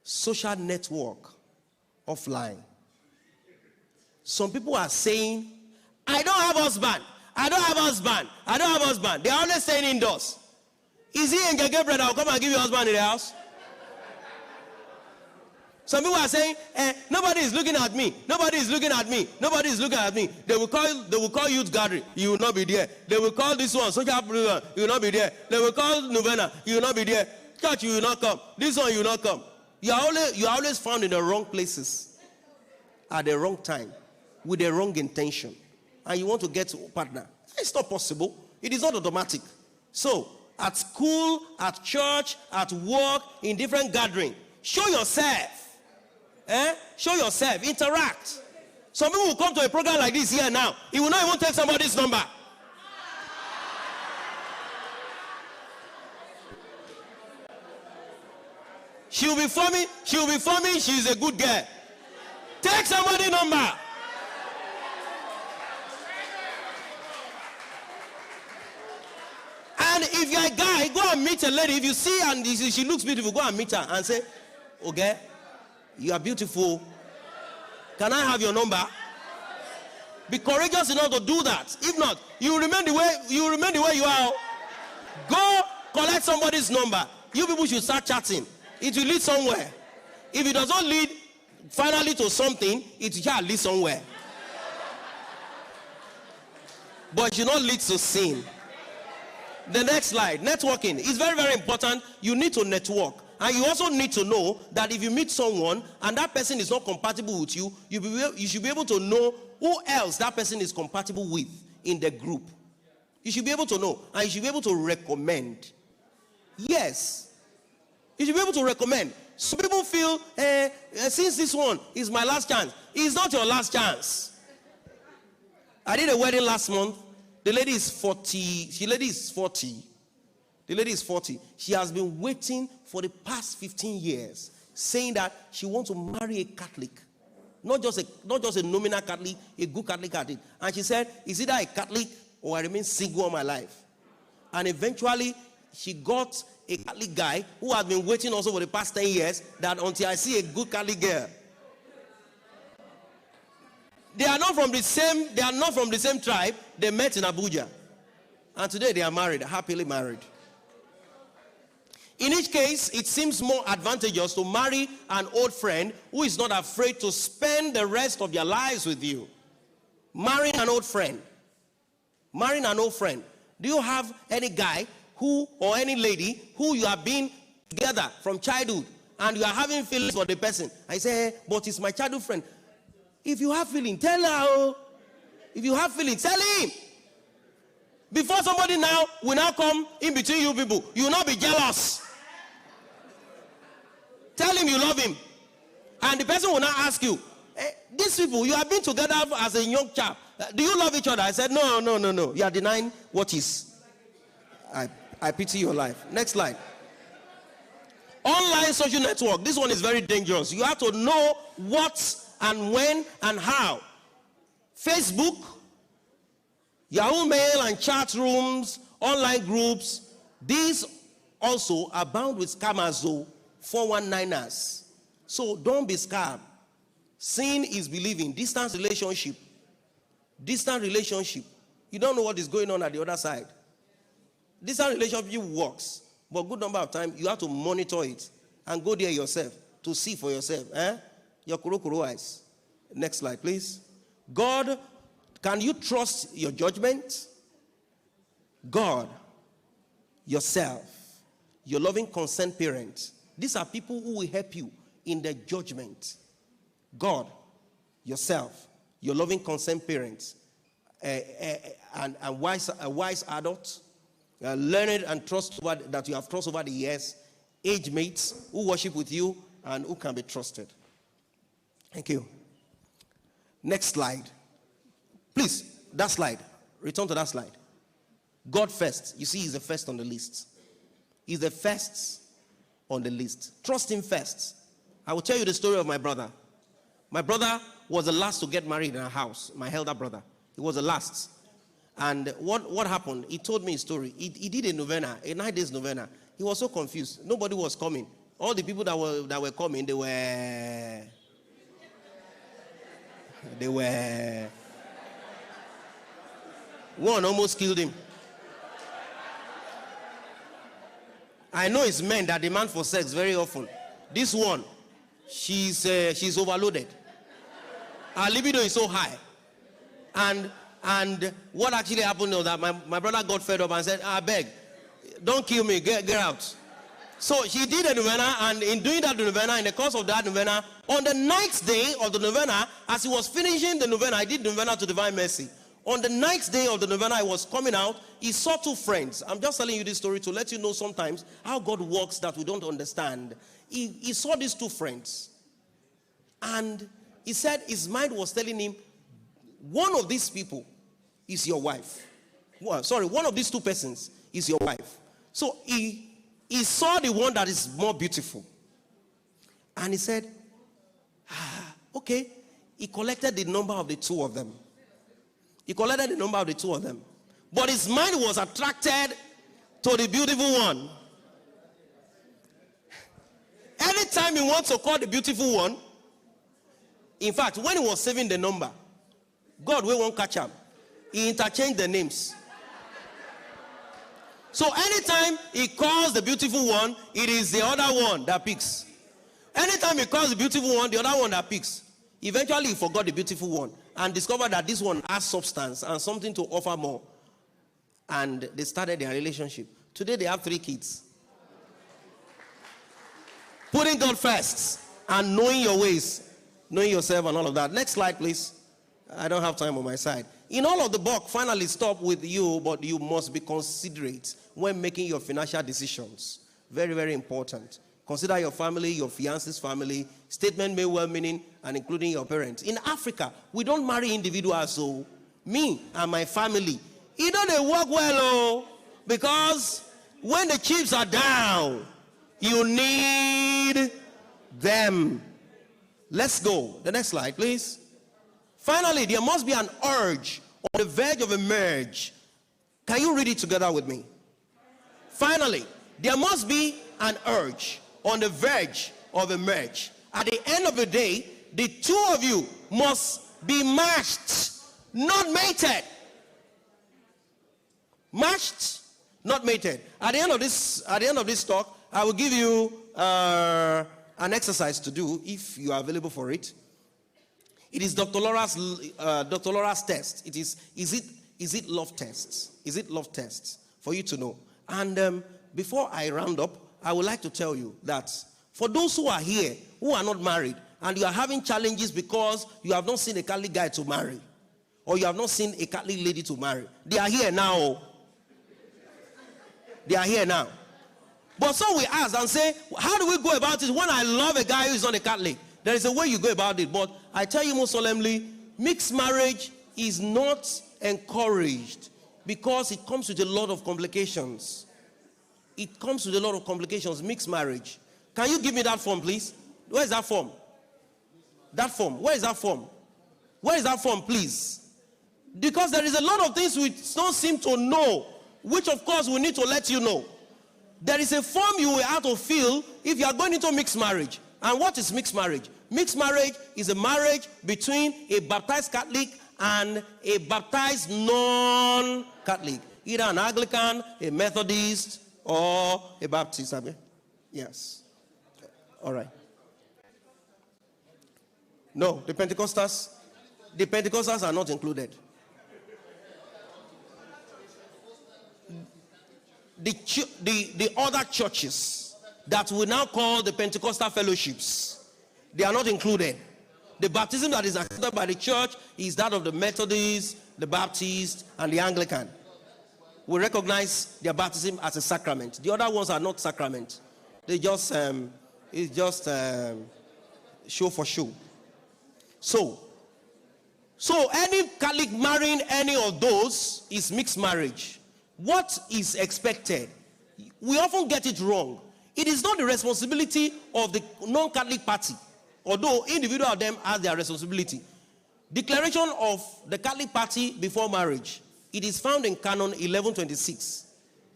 Social network. Offline. Some people are saying, I don't have husband. They are always staying indoors. Is he in Gabriel? I'll come and give you a husband in the house. Some people are saying, nobody is looking at me. They will call youth gathering. You will not be there. They will call this one, social program. You will not be there. They will call novena. You will not be there. Church, you will not come. This one, you will not come. You are always found in the wrong places at the wrong time with the wrong intention. And you want to get to a partner. It's not possible. It is not automatic. So, at school, at church, at work, in different gatherings, show yourself. Show yourself. Interact. Some people will come to a program like this here now. He will not even take somebody's number. She will be forming. She is a good girl. Take somebody's number. And if you're a guy, go and meet a lady. If you see and she looks beautiful, go and meet her and say, okay, you are beautiful. Can I have your number? Be courageous enough to do that. If not, you remain the way you are. Go collect somebody's number. You people should start chatting. It will lead somewhere. If it does not lead finally to something, it shall lead somewhere. But it should not lead to sin. The next slide, networking is very, very important. You need to network. And you also need to know that if you meet someone and that person is not compatible with you, you should be able to know who else that person is compatible with in the group. You should be able to know. And you should be able to recommend. Yes. You should be able to recommend. Some people feel, since this one is my last chance. It's not your last chance. I did a wedding last month. The lady is 40. The lady is 40. She has been waiting for the past 15 years, saying that she wants to marry a Catholic. Not just a nominal Catholic, a good Catholic. And she said, it's either a Catholic or I remain single all my life. And eventually, she got a Catholic guy who has been waiting also for the past 10 years that until I see a good Catholic girl. They are not from the same tribe. They met in Abuja. And today they are married, happily married. In each case, it seems more advantageous to marry an old friend who is not afraid to spend the rest of their lives with you. Marrying an old friend. Marrying an old friend. Do you have any guy who or any lady who you have been together from childhood and you are having feelings for the person? I say, hey, but it's my childhood friend. If you have feelings, tell her. If you have feelings, tell him. Before somebody now will now come in between you people, you will not be jealous. Tell him you love him. And the person will now ask you, hey, these people, you have been together as a young chap. Do you love each other? I said, no. You are denying what is. I pity your life. Next slide. Online social network. This one is very dangerous. You have to know what and when and how. Facebook, Yahoo Mail and chat rooms, online groups. These also abound with scammers, 419ers. So don't be scammed. Seeing is believing. Distant relationship. You don't know what is going on at the other side. Distant relationship works, but good number of times you have to monitor it and go there yourself to see for yourself. Your kuro eyes. Next slide, please. God, can you trust your judgment? God, yourself, your loving concerned parents. These are people who will help you in the judgment. God, yourself, your loving concerned parents, and wise adults, learned and trustworthy that you have trust over the years, age mates who worship with you and who can be trusted. Thank you. Next slide. Please, that slide. Return to that slide. God first. You see, he's the first on the list. He's the first on the list. Trust him first. I will tell you the story of my brother. My brother was the last to get married in our house. My elder brother. He was the last. And what happened? He told me a story. He did a novena, a 9 days novena. He was so confused. Nobody was coming. All the people that were coming, they were. One almost killed him. I know it's men that demand for sex very often. This one, she's overloaded. Her libido is so high. And what actually happened was that my brother got fed up and said, I beg, don't kill me, get out. So she did a novena, and in doing that novena, in the course of that novena, on the 9th day of the novena, as he was finishing the novena, I did novena to Divine Mercy. On the 9th day of the novena, I was coming out, he saw two friends. I'm just telling you this story to let you know sometimes how God works that we don't understand. He saw these two friends, and he said his mind was telling him, one of these people is your wife. Well, sorry, one of these two persons is your wife. So he saw the one that is more beautiful. And he said, okay. He collected the number of the two of them. But his mind was attracted to the beautiful one. Anytime he wants to call the beautiful one, in fact, when he was saving the number, God won't catch him. He interchanged the names. So anytime he calls the beautiful one, it is the other one that picks. Anytime he calls the beautiful one, the other one that picks. Eventually he forgot the beautiful one and discovered that this one has substance and something to offer more. And they started their relationship. Today they have 3 kids. Putting God first and knowing your ways, knowing yourself and all of that. Next slide, please. I don't have time on my side. In all of the book, finally stop with you, but you must be considerate when making your financial decisions. Very, very important. Consider your family, your fiance's family, statement made well-meaning, and including your parents. In Africa, we don't marry individuals, so me and my family, it don't work well, because when the chips are down, you need them. Let's go. The next slide, please. Finally, there must be an urge on the verge of a marriage. Can you read it together with me? Finally, there must be an urge on the verge of a marriage. At the end of the day, the two of you must be matched, not mated. Matched, not mated. At the end of this talk, I will give you an exercise to do if you are available for it. It is Dr. Laura's test. It is it love tests? Is it love tests for you to know? And before I round up, I would like to tell you that for those who are here who are not married and you are having challenges because you have not seen a Catholic guy to marry, or you have not seen a Catholic lady to marry, they are here now. They are here now. But some we ask and say, how do we go about it when I love a guy who is not a Catholic? There is a way you go about it. But I tell you most solemnly, mixed marriage is not encouraged because it comes with a lot of complications. It comes with a lot of complications, mixed marriage. Can you give me that form, please? Where is that form? That form. Where is that form? Where is that form, please? Because there is a lot of things we don't seem to know, which of course we need to let you know. There is a form you will have to fill if you are going into mixed marriage. And what is mixed marriage? Mixed marriage is a marriage between a baptized Catholic and a baptized non-Catholic. Either an Anglican, a Methodist, or a Baptist. Yes. All right. No, the Pentecostals are not included. The other churches that we now call the Pentecostal fellowships, they are not included. The baptism that is accepted by the church is that of the Methodist, the Baptist, and the Anglican. We recognize their baptism as a sacrament. The other ones are not sacrament. They just it's just show for show. So any Catholic marrying any of those is mixed marriage. What is expected? We often get it wrong. It is not the responsibility of the non-Catholic party, although individual of them has their responsibility. Declaration of the Catholic party before marriage. It is found in Canon 1126.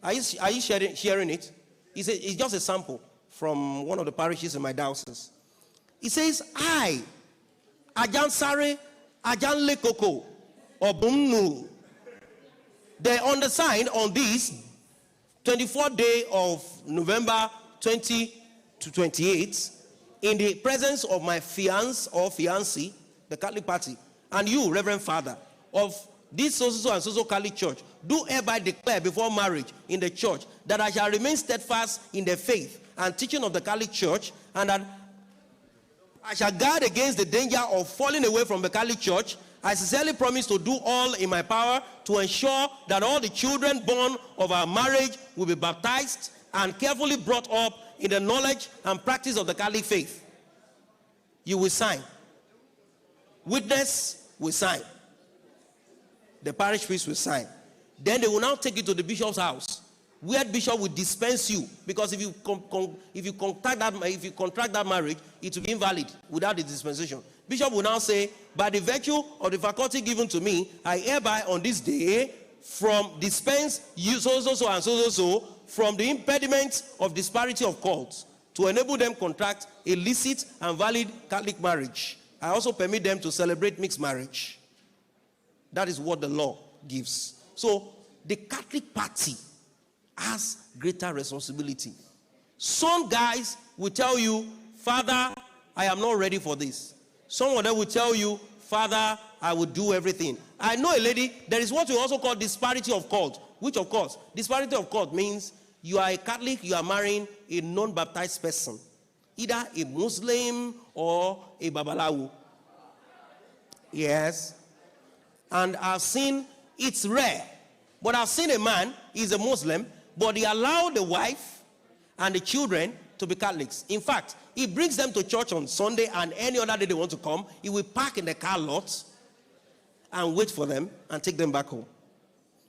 Are you sharing it? It's just a sample from one of the parishes in my diocese. It says, I, Ajan Sare, Ajan Lekoko, Obumnu. They undersigned on this 24th day of November 20 to 28 in the presence of my fiancé or fiancée, the Catholic party, and you, Reverend Father, of this so and so Catholic church, do hereby declare before marriage in the church that I shall remain steadfast in the faith and teaching of the Catholic church, and that I shall guard against the danger of falling away from the Catholic church. I sincerely promise to do all in my power to ensure that all the children born of our marriage will be baptized and carefully brought up in the knowledge and practice of the Catholic faith. You will sign. Witness will sign. The parish priest will sign. Then they will now take you to the bishop's house, where the bishop will dispense you, because if you contract that marriage, it will be invalid without the dispensation. Bishop will now say, by the virtue of the faculty given to me, I hereby on this day dispense you so from the impediments of disparity of cults to enable them contract a licit and valid Catholic marriage. I also permit them to celebrate mixed marriage. That is what the law gives. So the Catholic party has greater responsibility. Some guys will tell you, Father, I am not ready for this. Some of them will tell you, Father, I will do everything. I know a lady, there is what we also call disparity of cult, which of course, disparity of cult means you are a Catholic, you are marrying a non-baptized person, either a Muslim or a Babalawo. Yes. And I've seen, it's rare, but I've seen a man, he's a Muslim, but he allowed the wife and the children to be Catholics. In fact, he brings them to church on Sunday and any other day they want to come. He will park in the car lot and wait for them and take them back home.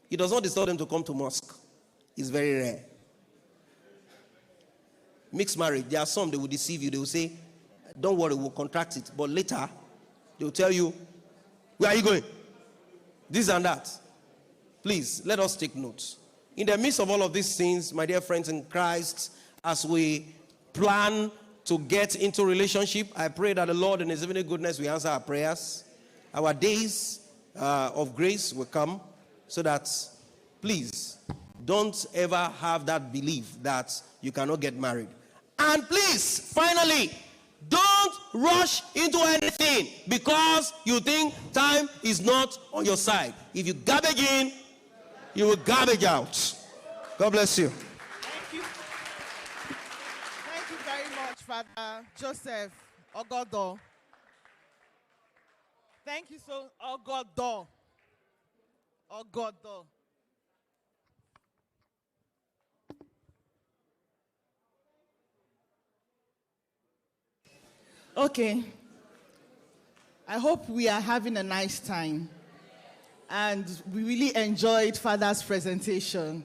He does not disturb them to come to mosque. It's very rare. Mixed marriage, there are some, they will deceive you. They will say, don't worry, we'll contract it. But later, they will tell you, where are you going? This and that. Please, let us take notes. In the midst of all of these things, my dear friends in Christ, as we plan to get into relationship, I pray that the Lord in His infinite goodness will answer our prayers. Our days of grace will come, so that, please, don't ever have that belief that you cannot get married. And please, finally, don't rush into anything because you think time is not on your side. If you garbage in, you will garbage out. God bless you. Thank you. Thank you very much, Father Joseph Ogodo. Thank you so Ogodo. Ogodo. Okay. I hope we are having a nice time. And we really enjoyed Father's presentation.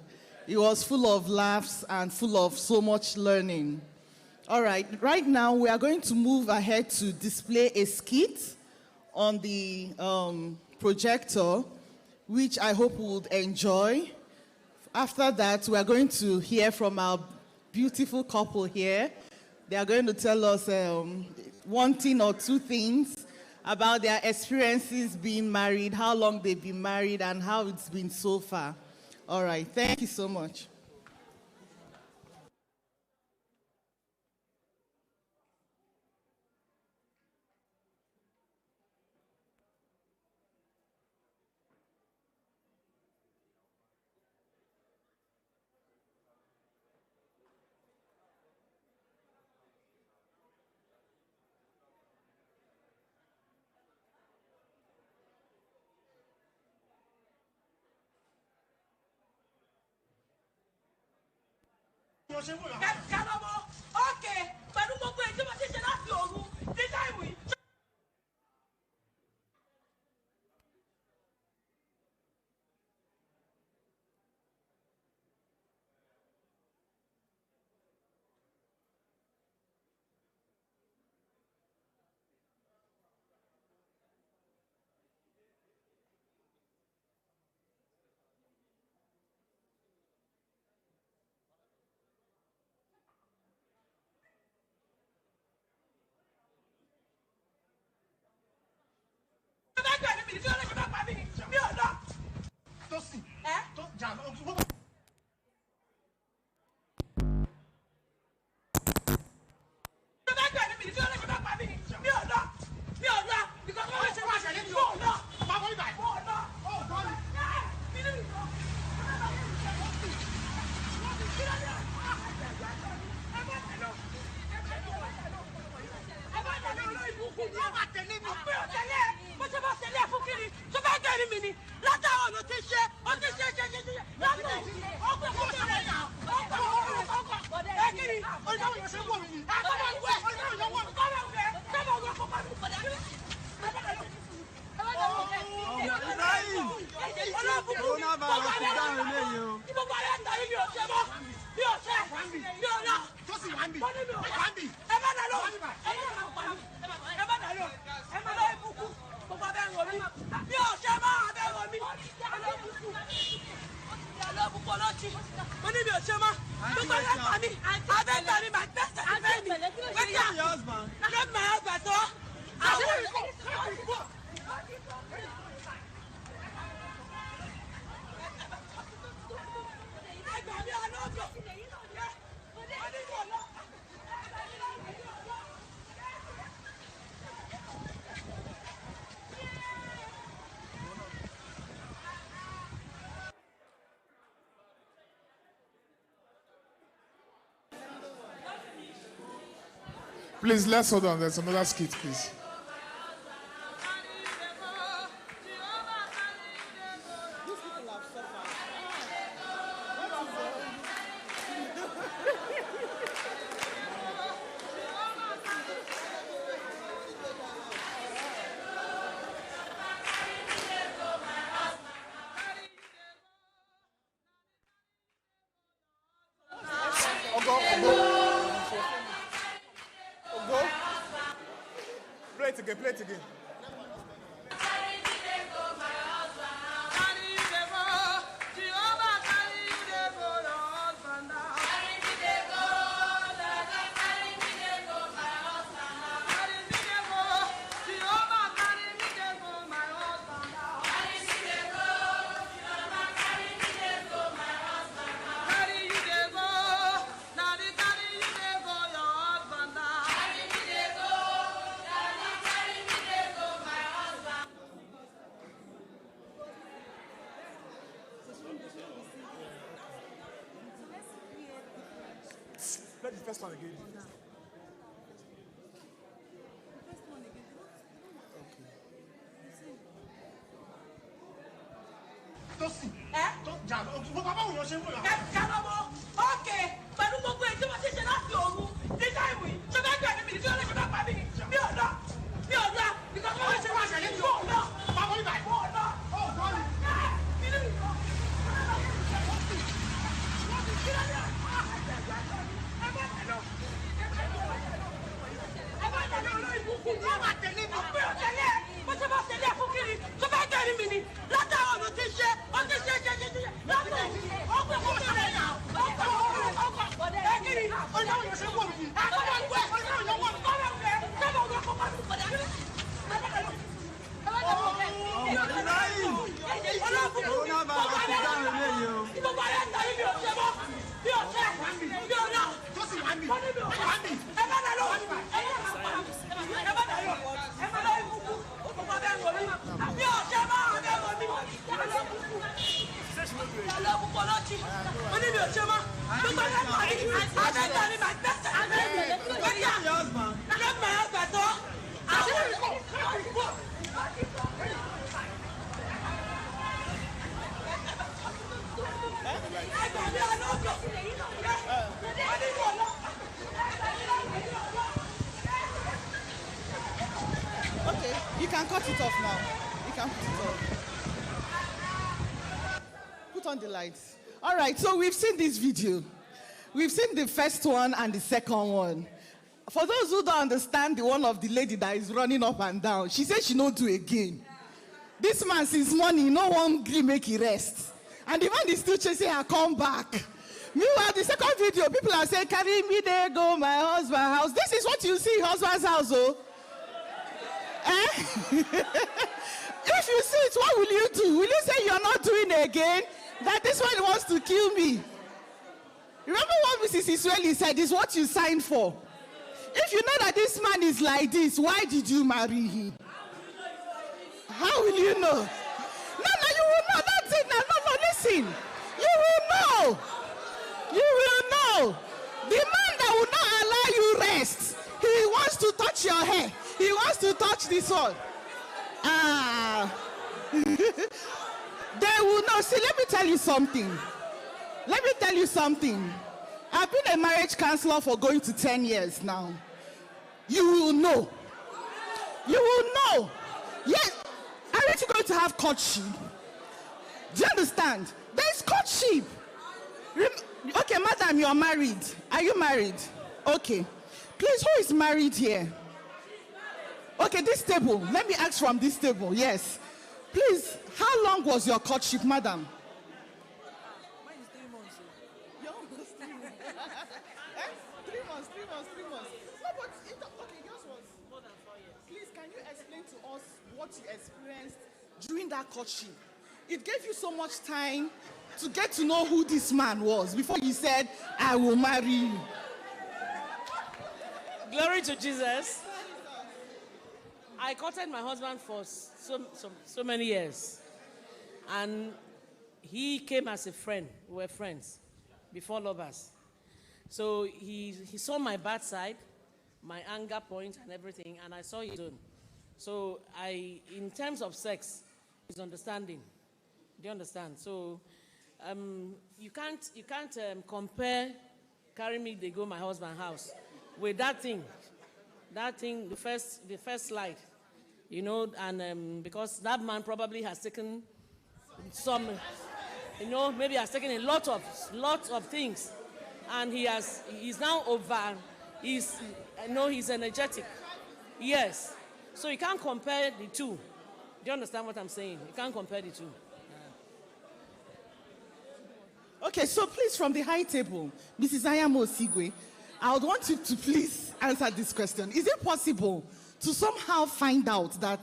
It was full of laughs and full of so much learning. All right, right now we are going to move ahead to display a skit on the projector, which I hope you would enjoy. After that, we are going to hear from our beautiful couple here. They are going to tell us one thing or two things about their experiences being married, how long they've been married, and how it's been so far. All right, thank you so much. Okay, pẹ̀lú gbogbo èyí tí mo ti ṣe láti òru ní táìmù yìí. Please, let's hold on. There's another skit, please. Play it again. Play the first one again. Okay, pẹ̀lú gbogbo èyí tí wọ́n ti ṣe láti òru ní táìmù yìí ṣé bẹ́ẹ̀ gbẹ̀mí mi ní tí wọ́n lè ṣe bá pa mí mi ò lọ because wọ́n ṣe wá ṣẹlẹ̀ mi ò lọ báwo ni báyìí mo lọ ó gbọ́ mi mi ní mi lọ. ẹ bá tẹ̀lé olórí ibùkún ẹ bá tẹ̀lé mi mi ò tẹ̀lé bó ṣe bá tẹ̀lé fún kiri tó bá tẹ̀lé mi ni látàwọn ọ̀nà ti ṣe látàwọn ọgbẹ́ fún mi rẹ̀ yà ọgbà ẹ̀kiri ọjọ́ òyìnbó ṣe wọ̀ mí àtọ́wọ́ ìgbẹ́ ọjọ́ òyìnbó wọ̀ mí kọ́lá ọ̀gbẹ́ kọ́lá ọ̀gbẹ́ kọ́kọ́ mi pọ̀dà kiri. Okay, you can cut it off now. You can put it off. Put on the lights. All right, so we've seen this video. We've seen the first one and the second one. For those who don't understand the one of the lady that is running up and down, she said she don't do again. This man, since morning, no one gree make he rest. And the man is still chasing her, come back. Meanwhile, the second video, people are saying, carry me there, go my husband's house. This is what you see in husband's house, oh. If you see it, what will you do? Will you say you're not doing it again? That this one wants to kill me? Remember what Mrs. Israeli said, is what you signed for. If you know that this man is like this, why did you marry him? How will you know? No, you will know. That's it. No, listen. You will know. You will know. The man that will not allow you rest, he wants to touch your hair. He wants to touch this one. They will know. See, let me tell you something. I've been a marriage counselor for going to 10 years now. You will know. Yes, aren't you going to have courtship? Do you understand? There's courtship. Okay, madam, you're married. Are you married? Okay. Please, who is married here? Okay, this table. Let me ask from this table. Yes. Please, how long was your courtship, madam? Mine is 3 months. Yours was 3 months. 3 months. No, but okay, yours was more than 4 years. Please, can you explain to us what you experienced during that courtship? It gave you so much time to get to know who this man was before you said, I will marry you. Glory to Jesus. I courted my husband for so many years. And he came as a friend. We were friends before lovers. So he saw my bad side, my anger point and everything, and I saw his own. So in terms of sex, his understanding. Do you understand? So you can't compare carry me, they go my husband's house with that thing, the first slide, you know, and because that man probably has taken some, you know, maybe has taken a lot of things, and he's now over, he's energetic, yes, so you can't compare the two. Do you understand what I'm saying? You can't compare the two. Okay, so please, from the high table, Mrs. Ayamo Osigwe, I would want you to please answer this question. Is it possible to somehow find out that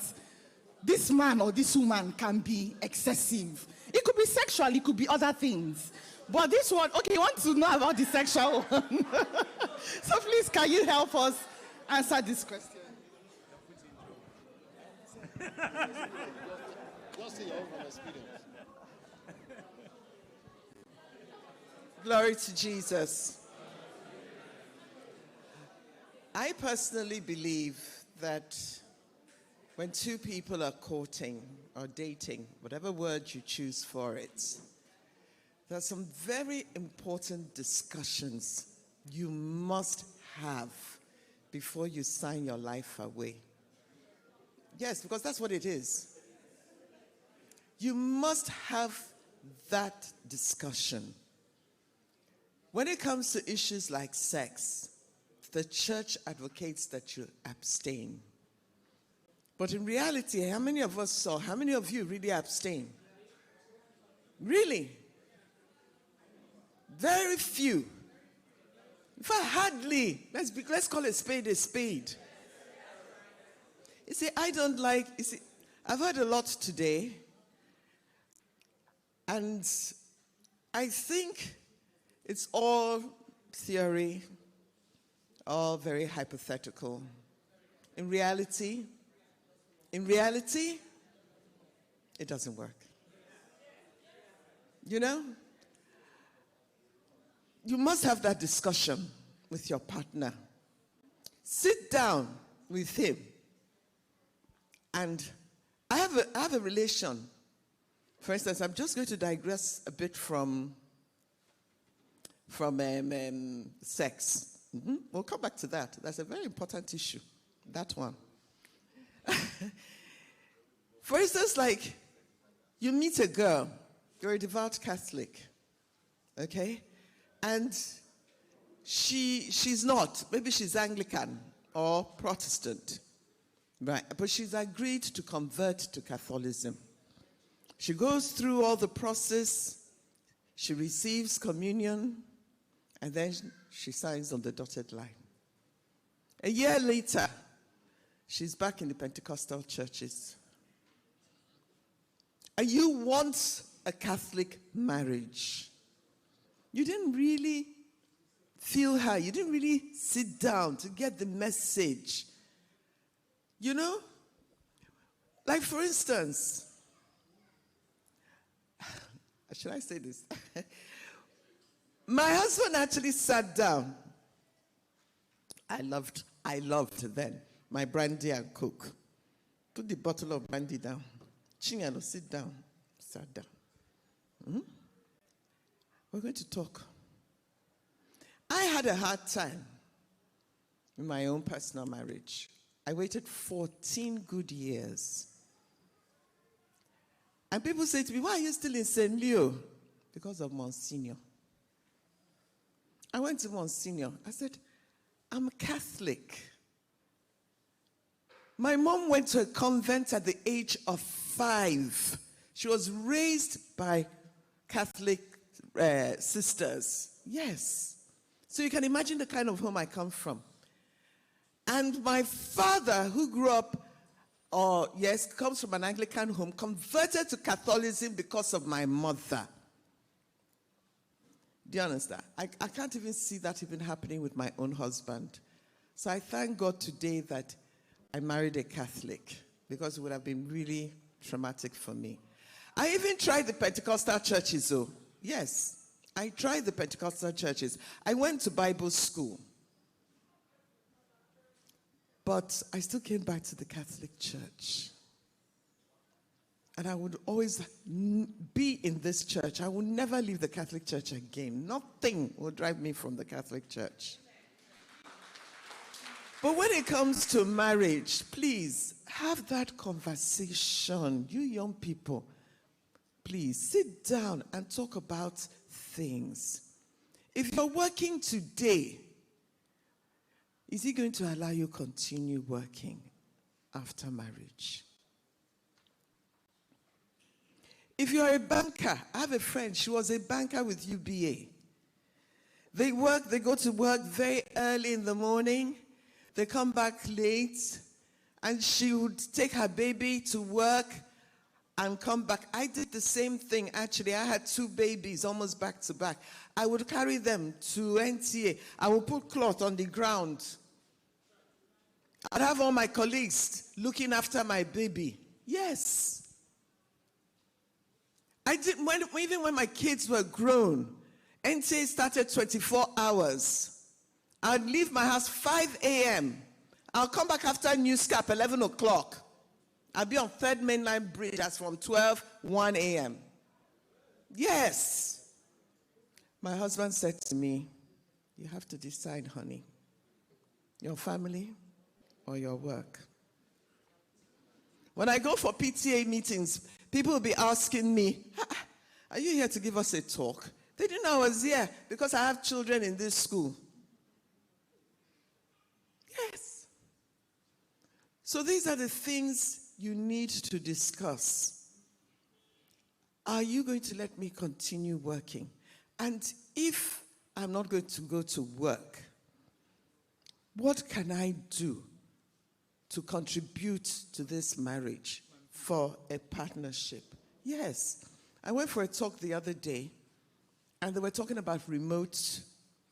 this man or this woman can be excessive? It could be sexual, it could be other things. But this one, okay, you want to know about the sexual one. So please, can you help us answer this question? Just say your own experience. Glory to Jesus. I personally believe that when two people are courting or dating, whatever word you choose for it, there are some very important discussions you must have before you sign your life away. Yes, because that's what it is. You must have that discussion. When it comes to issues like sex, the church advocates that you abstain. But in reality, how many of you really abstain? Really? Very few. In fact, hardly. Let's call a spade a spade. You see, I've heard a lot today, and I think it's all theory, all very hypothetical. In reality, it doesn't work. You know? You must have that discussion with your partner. Sit down with him. And I have a relation. For instance, I'm just going to digress a bit from sex. We'll come back to that. That's a very important issue, that one. For instance, like you meet a girl, you're a devout Catholic, okay? And she's not. Maybe she's Anglican or Protestant, right? But she's agreed to convert to Catholicism. She goes through all the process. She receives communion, and then she signs on the dotted line. A year later, she's back in the Pentecostal churches. And you want a Catholic marriage. You didn't really feel her. You didn't really sit down to get the message. You know? Like, for instance, should I say this? My husband actually sat down. I loved then my brandy and coke. Put the bottle of brandy down. Chinyalo, sit down. Sat down. We're going to talk. I had a hard time in my own personal marriage. I waited 14 good years. And people say to me, why are you still in St. Leo? Because of Monsignor. I went to Monsignor. I said, I'm a Catholic. My mom went to a convent at the age of 5. She was raised by Catholic sisters. Yes. So you can imagine the kind of home I come from. And my father, who grew up, comes from an Anglican home, converted to Catholicism because of my mother. Do you understand? I can't even see that even happening with my own husband. So I thank God today that I married a Catholic, because it would have been really traumatic for me. I even tried the Pentecostal churches, though. Yes, I tried the Pentecostal churches. I went to Bible school. But I still came back to the Catholic Church. And I would always be in this church. I would never leave the Catholic Church again. Nothing will drive me from the Catholic Church. But when it comes to marriage, please have that conversation. You young people, please sit down and talk about things. If you're working today, is he going to allow you to continue working after marriage? If you're a banker, I have a friend, she was a banker with UBA. They go to work very early in the morning, they come back late, and she would take her baby to work and come back. I did the same thing, actually. I had 2 babies almost back to back. I would carry them to NTA. I would put cloth on the ground. I'd have all my colleagues looking after my baby. Yes. I did, even when my kids were grown, NTA started 24 hours. I'd leave my house 5 a.m. I'll come back after newscap 11 o'clock. I'll be on 3rd Mainline Bridge as from 1 a.m. Yes. My husband said to me, you have to decide, honey, your family or your work. When I go for PTA meetings, people will be asking me, are you here to give us a talk? They didn't know I was here because I have children in this school. Yes. So these are the things you need to discuss. Are you going to let me continue working? And if I'm not going to go to work, what can I do to contribute to this marriage for a partnership? Yes. I went for a talk the other day, and they were talking about remote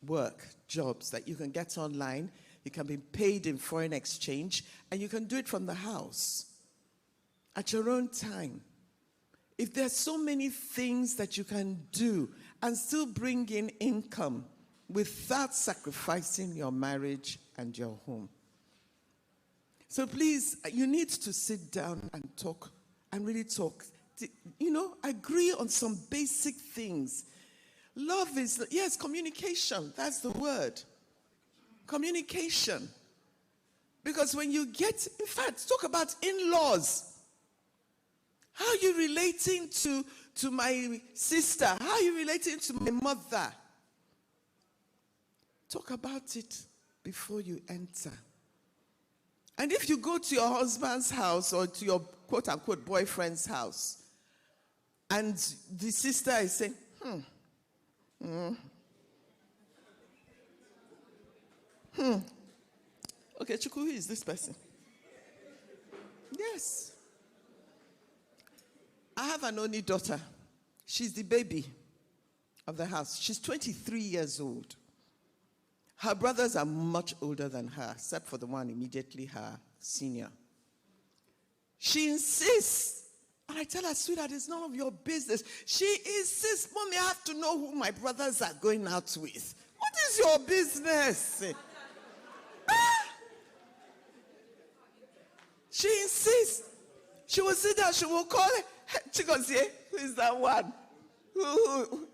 work, jobs that you can get online, you can be paid in foreign exchange, and you can do it from the house at your own time. If there's so many things that you can do and still bring in income without sacrificing your marriage and your home. So please, you need to sit down and talk, and really talk. Agree on some basic things. Love is, yes, communication. That's the word. Communication. Because when you get, in fact, talk about in-laws. How are you relating to my sister? How are you relating to my mother? Talk about it before you enter. And if you go to your husband's house or to your quote-unquote boyfriend's house, and the sister is saying, okay, Chuku, who is this person? Yes. I have an only daughter. She's the baby of the house. She's 23 years old. Her brothers are much older than her, except for the one immediately her senior. She insists, and I tell her, sweetheart, it's none of your business. She insists, Mommy, I have to know who my brothers are going out with. What is your business? She insists. She will sit down, she will call it. Chigozie, who is that one? Who?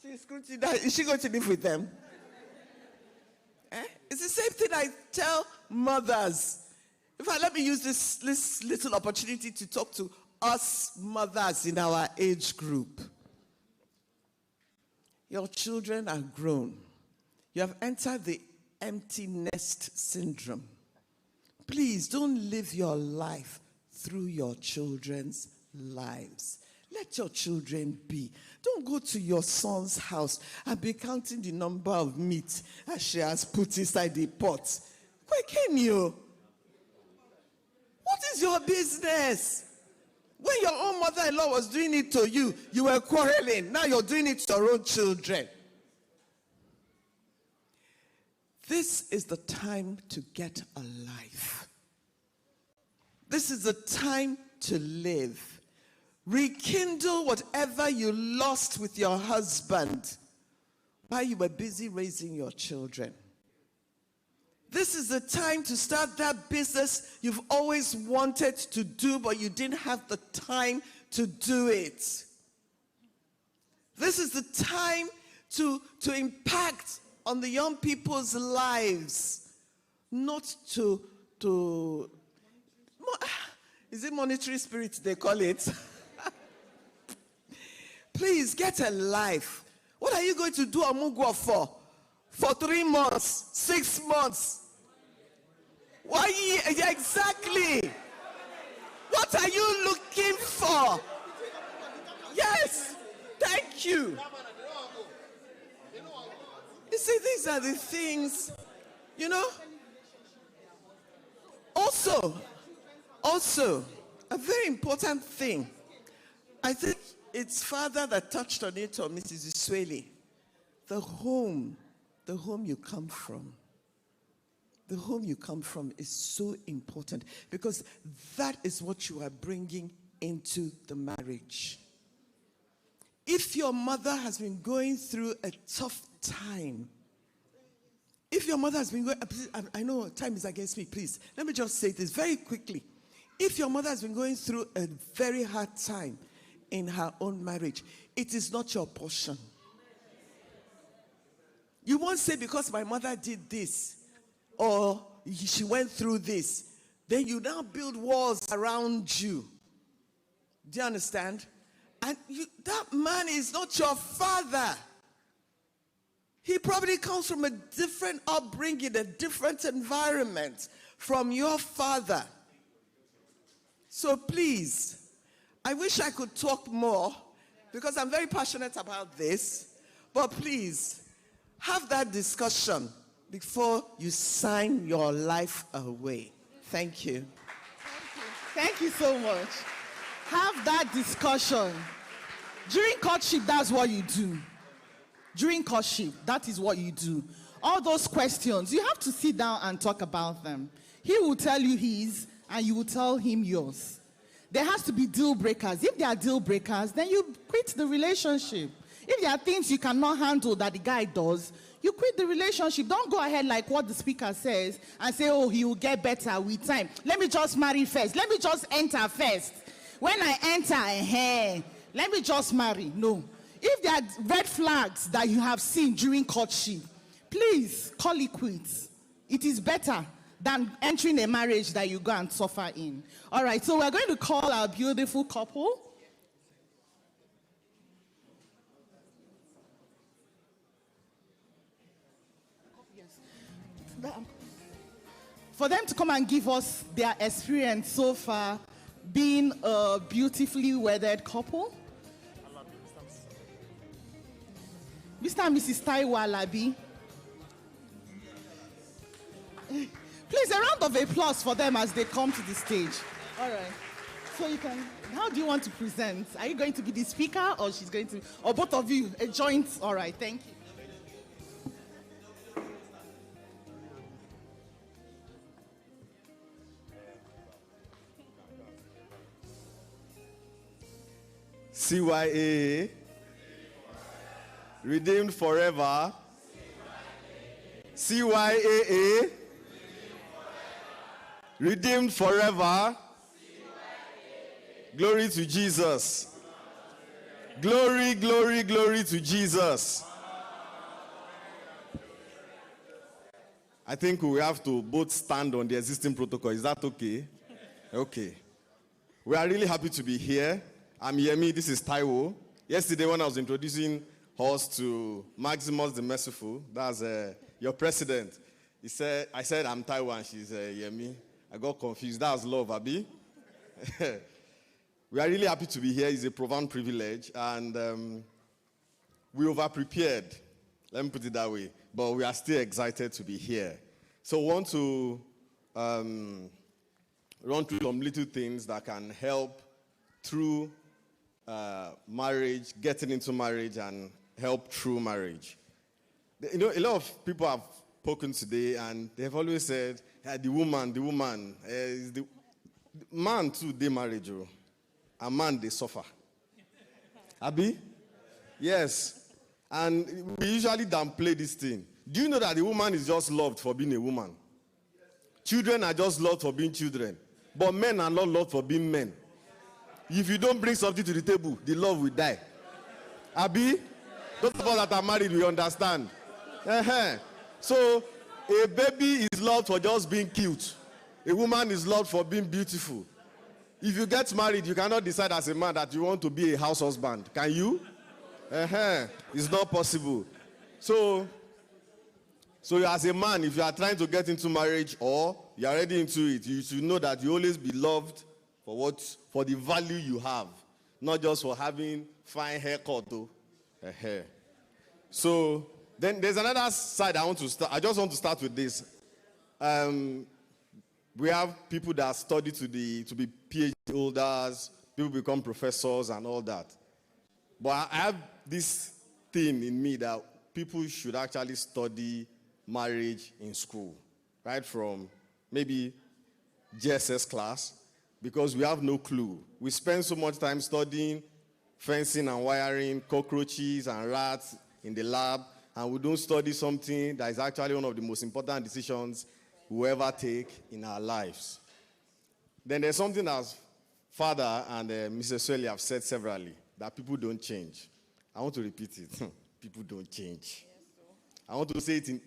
She's scrutinized. Is she going to live with them? It's the same thing I tell mothers. In fact, let me use this little opportunity to talk to us mothers in our age group. Your children are grown. You have entered the empty nest syndrome. Please don't live your life through your children's lives. Let your children be. Don't go to your son's house and be counting the number of meat that she has put inside the pot. Where came you? What is your business? When your own mother-in-law was doing it to you, you were quarreling. Now you're doing it to your own children. This is the time to get alive. This is the time to live. Rekindle whatever you lost with your husband while you were busy raising your children. This is the time to start that business you've always wanted to do, but you didn't have the time to do it. This is the time to impact on the young people's lives, not to is it monetary spirit they call it? Please get a life. What are you going to do Amugwa for? For 3 months, 6 months? Why? Yeah, exactly. What are you looking for? Yes, thank you. You see, these are the things, Also, a very important thing. I think it's Father that touched on it, or Mrs. Isweli. The home you come from. The home you come from is so important because that is what you are bringing into the marriage. If your mother has been going through a tough time, If your mother has been going, I know time is against me, please. Let me just say this very quickly. If your mother has been going through a very hard time in her own marriage, it is not your portion. You won't say because my mother did this or she went through this, then you now build walls around you. Do you understand? And that man is not your father. He probably comes from a different upbringing, a different environment from your father. So please, I wish I could talk more because I'm very passionate about this, but please, have that discussion before you sign your life away. Thank you. Thank you so much. Have that discussion. During courtship, that's what you do. During courtship, that is what you do. All those questions, you have to sit down and talk about them. He will tell you his, and you will tell him yours. There has to be deal breakers. If there are deal breakers, then you quit the relationship. If there are things you cannot handle that the guy does, you quit the relationship. Don't go ahead like what the speaker says and say, oh, he will get better with time. Let me just marry first. Let me just enter first. When I enter, let me just marry. No. If there are red flags that you have seen during courtship, please call it quits. It is better than entering a marriage that you go and suffer in. All right, so we're going to call our beautiful couple. For them to come and give us their experience so far being a beautifully wedded couple. Mr. and Mrs. Taiwo Alabi. Please, a round of applause for them as they come to the stage. All right. So you can, how do you want to present? Are you going to be the speaker or she's going to, or both of you, a joint? All right, thank you. CYAA, redeemed forever. CYAA, redeemed forever. Glory to Jesus. Glory, glory, glory to Jesus. I think we have to both stand on the existing protocol. Is that okay? Okay. We are really happy to be here. I'm Yemi, this is Taiwo. Yesterday when I was introducing us to Maximus the Merciful, that's your president, I said I'm Taiwo and she's Yemi. I got confused. That was love, Abi. We are really happy to be here. It's a profound privilege and we over-prepared. Let me put it that way. But we are still excited to be here. So I want to run through some little things that can help through marriage, getting into marriage, and help through marriage. You know, a lot of people have spoken today, and they've always said, the woman, is the man too, they marriage, a man, they suffer. Abi? Yes. And we usually downplay this thing. Do you know that the woman is just loved for being a woman? Children are just loved for being children. But men are not loved for being men. If you don't bring something to the table, the love will die. Abi? Those of us that are married, we understand. So, a baby is loved for just being cute. A woman is loved for being beautiful. If you get married, you cannot decide as a man that you want to be a house husband. Can you? It's not possible. So as a man, if you are trying to get into marriage or you are already into it, you should know that you always be loved for the value you have, not just for having fine haircut though. So then there's another side I want to start. I just want to start with this. We have people that study to be PhD holders, people become professors and all that. But I have this thing in me that people should actually study marriage in school, right from maybe GSS class, because we have no clue. We spend so much time studying fencing and wiring, cockroaches and rats in the lab, and we don't study something that is actually one of the most important decisions we will ever take in our lives. Then there's something as Father and Mrs. Swelly have said severally, that people don't change. I want to repeat it. People don't change. I want to say it in,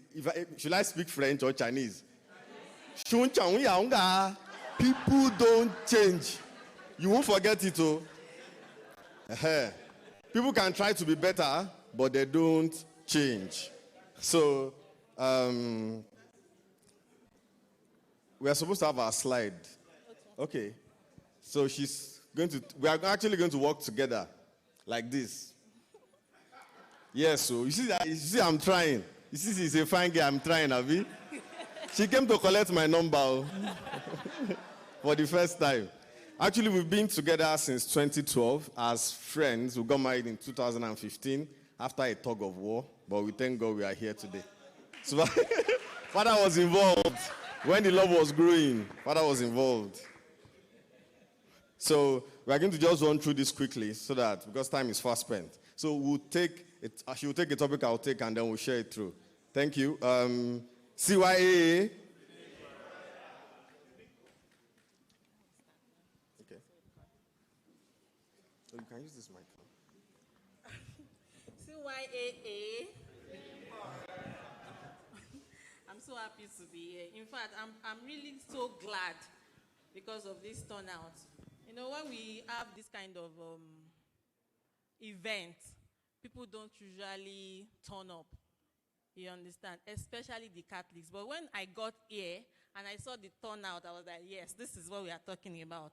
should I speak French or Chinese? People don't change. You won't forget it, oh. People can try to be better, but they don't change. So, we are supposed to have our slide. Okay. So we are actually going to work together like this. Yes, so you see I'm trying. You see, she's a fine girl, I'm trying, Abi. She came to collect my number for the first time. Actually, we've been together since 2012 as friends. We got married in 2015 after a tug of war, but we thank God we are here today. So Father was involved when the love was growing. Father was involved. So we are going to just run through this quickly so that, because time is fast spent. So she will take a topic I'll take and then we'll share it through. Thank you. CYAA. Okay. So you can use this mic. CYAA. I'm so happy to be here. In fact, I'm really so glad because of this turnout. You know, when we have this kind of event, people don't usually turn up. You understand? Especially the Catholics. But when I got here and I saw the turnout, I was like, yes, this is what we are talking about.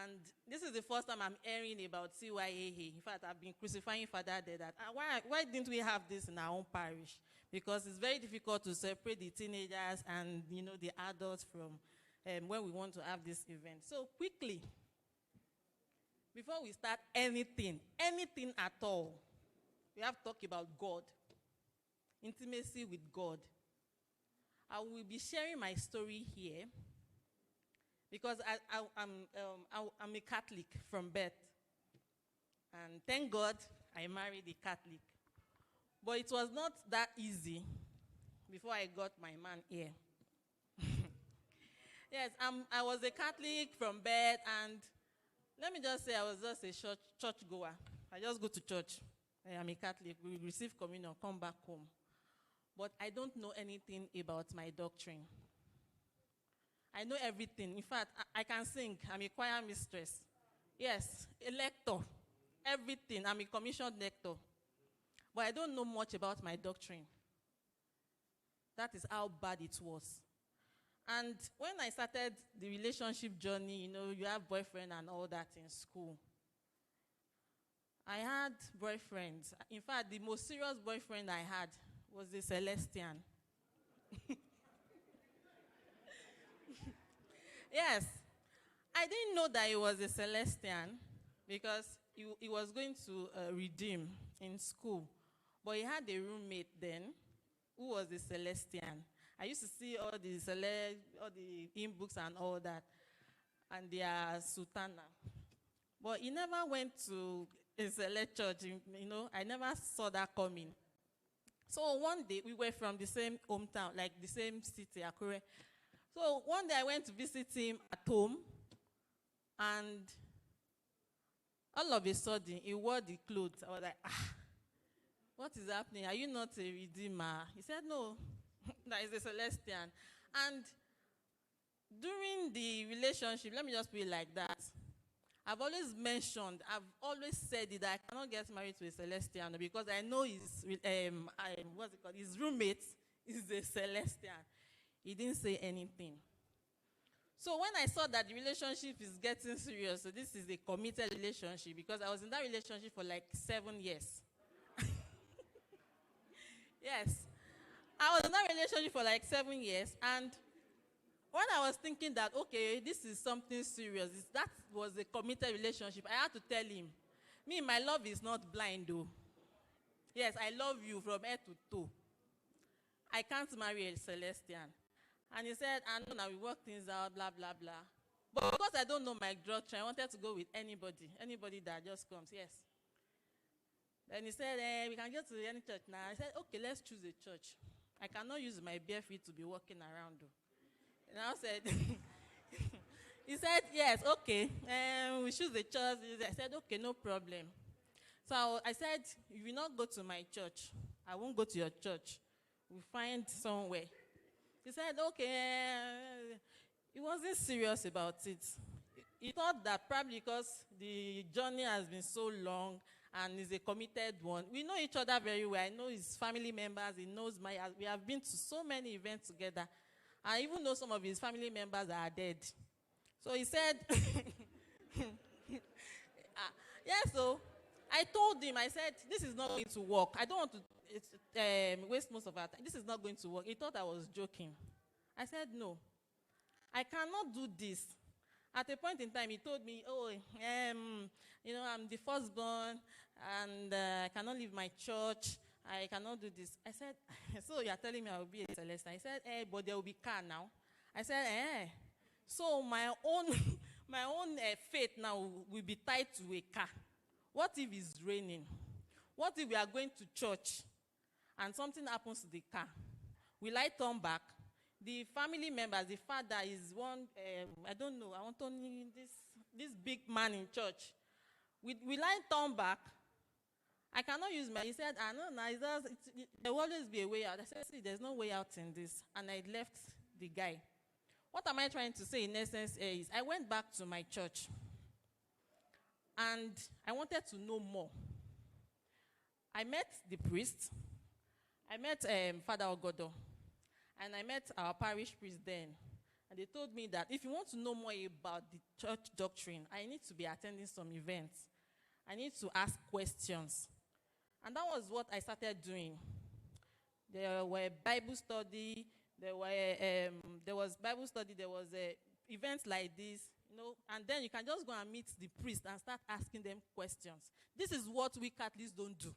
And this is the first time I'm hearing about CYAA. In fact, I've been crucifying Father there that why didn't we have this in our own parish? Because it's very difficult to separate the teenagers and, you know, the adults from when we want to have this event. So quickly, before we start anything at all, we have to talk about God, intimacy with God. I will be sharing my story here because I'm a Catholic from birth. And thank God I married a Catholic. But it was not that easy before I got my man here. Yes, I was a Catholic from birth, and let me just say I was just a church goer. I just go to church. I am a Catholic. We receive communion, come back home. But I don't know anything about my doctrine. I know everything. In fact, I can sing. I'm a choir mistress. Yes, a lector. Everything. I'm a commissioned lector. But I don't know much about my doctrine. That is how bad it was. And when I started the relationship journey, you know, you have boyfriend and all that in school. I had boyfriends. In fact, the most serious boyfriend I had was the Celestian. Yes. I didn't know that he was a Celestian because he was going to redeem in school. But he had a roommate then who was the Celestian. I used to see all the hymn books and all that, and their sultana. But he never went to a select church, you know. I never saw that coming. So one day, we were from the same hometown, like the same city, Akure. So one day I went to visit him at home, and all of a sudden, he wore the clothes. I was like, what is happening? Are you not a redeemer? He said, no, that is a Celestian. And during the relationship, let me just put it like that, I've always said it, that I cannot get married to a Celestian because I know his roommate is a Celestian. He didn't say anything. So when I saw that the relationship is getting serious, so this is a committed relationship, because I was in that relationship for like 7 years. Yes. I was in that relationship for like 7 years, and when I was thinking that, okay, this is something serious, that was a committed relationship, I had to tell him, me, my love is not blind, though. Yes, I love you from head to toe. I can't marry a Celestian. And he said, I know now, we work things out, blah, blah, blah. But because I don't know my doctrine, I wanted to go with anybody that just comes, yes. Then he said, we can go to any church now. I said, okay, let's choose a church. I cannot use my bare feet to be walking around. And I said, he said, yes, okay. We choose a church. I said, okay, no problem. So I said, if you not go to my church, I won't go to your church. We'll find somewhere. He said, okay. He wasn't serious about it. He thought that probably because the journey has been so long and he's a committed one. We know each other very well. I know his family members. He knows we have been to so many events together. I even know some of his family members are dead. So he said, so I told him, I said, this is not going to work. I don't want to waste most of our time. This is not going to work. He thought I was joking. I said, no, I cannot do this. At a point in time, he told me, I'm the firstborn, and I cannot leave my church. I cannot do this. I said, so you're telling me I will be a Celestial? He said, but there will be car now. I said, so my own faith now will be tied to a car. What if it's raining? What if we are going to church and something happens to the car? Will I turn back? The family members, the father is one, I don't know, I want to know this big man in church. Will I turn back? I cannot use he said, no, there will always be a way out. I said, see, there's no way out in this. And I left the guy. What am I trying to say in essence is, I went back to my church. And I wanted to know more. I met the priest. I met Father Ogodo. And I met our parish priest then. And they told me that if you want to know more about the church doctrine, I need to be attending some events. I need to ask questions. And that was what I started doing. There were Bible study, there was Bible study, there was events like this, and then you can just go and meet the priest and start asking them questions. This is what we Catholics don't do.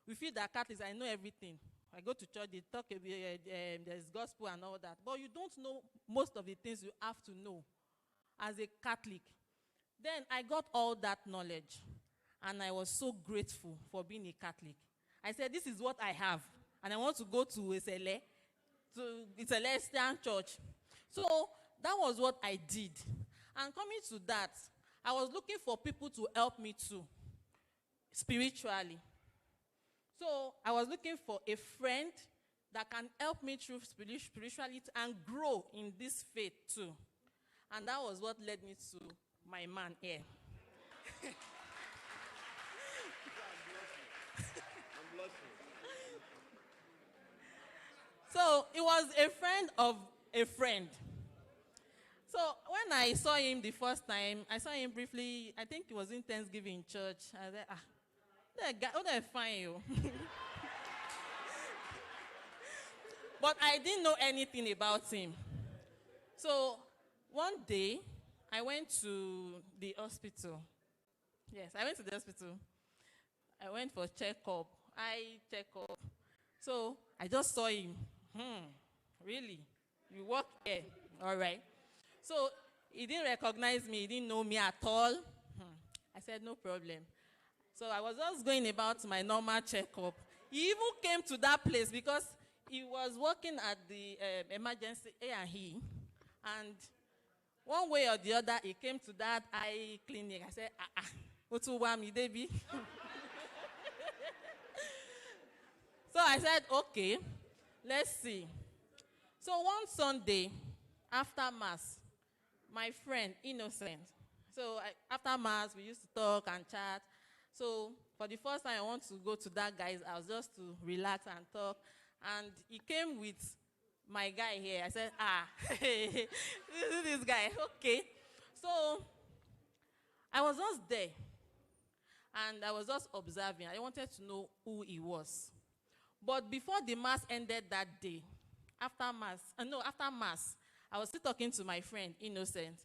We feel that Catholics, I know everything. I go to church, they talk about there's gospel and all that. But you don't know most of the things you have to know as a Catholic. Then I got all that knowledge. And I was so grateful for being a Catholic. I said, this is what I have. And I want to go to a Celestial church. So that was what I did. And coming to that, I was looking for people to help me too, spiritually. So I was looking for a friend that can help me through spirituality and grow in this faith too. And that was what led me to my man here. So it was a friend of a friend. So when I saw him the first time, I saw him briefly, I think it was in Thanksgiving church. I said, that guy, they're fine. But I didn't know anything about him. So one day, I went to the hospital. Yes, I went to the hospital. I went for checkup, eye checkup. So I just saw him. Really? You work here? All right. So he didn't recognize me. He didn't know me at all. I said, no problem. So I was just going about my normal checkup. He even came to that place because he was working at the emergency A&E. And one way or the other, he came to that eye clinic. I said, what do you want me, baby? So I said, okay, let's see. So one Sunday, after Mass, my friend, Innocent, after Mass, we used to talk and chat. So for the first time, I want to go to that guy's house just to relax and talk. And he came with my guy here. I said, this guy, okay. So I was just there. And I was just observing. I wanted to know who he was. But before the Mass ended that day, after Mass, I was still talking to my friend, Innocent.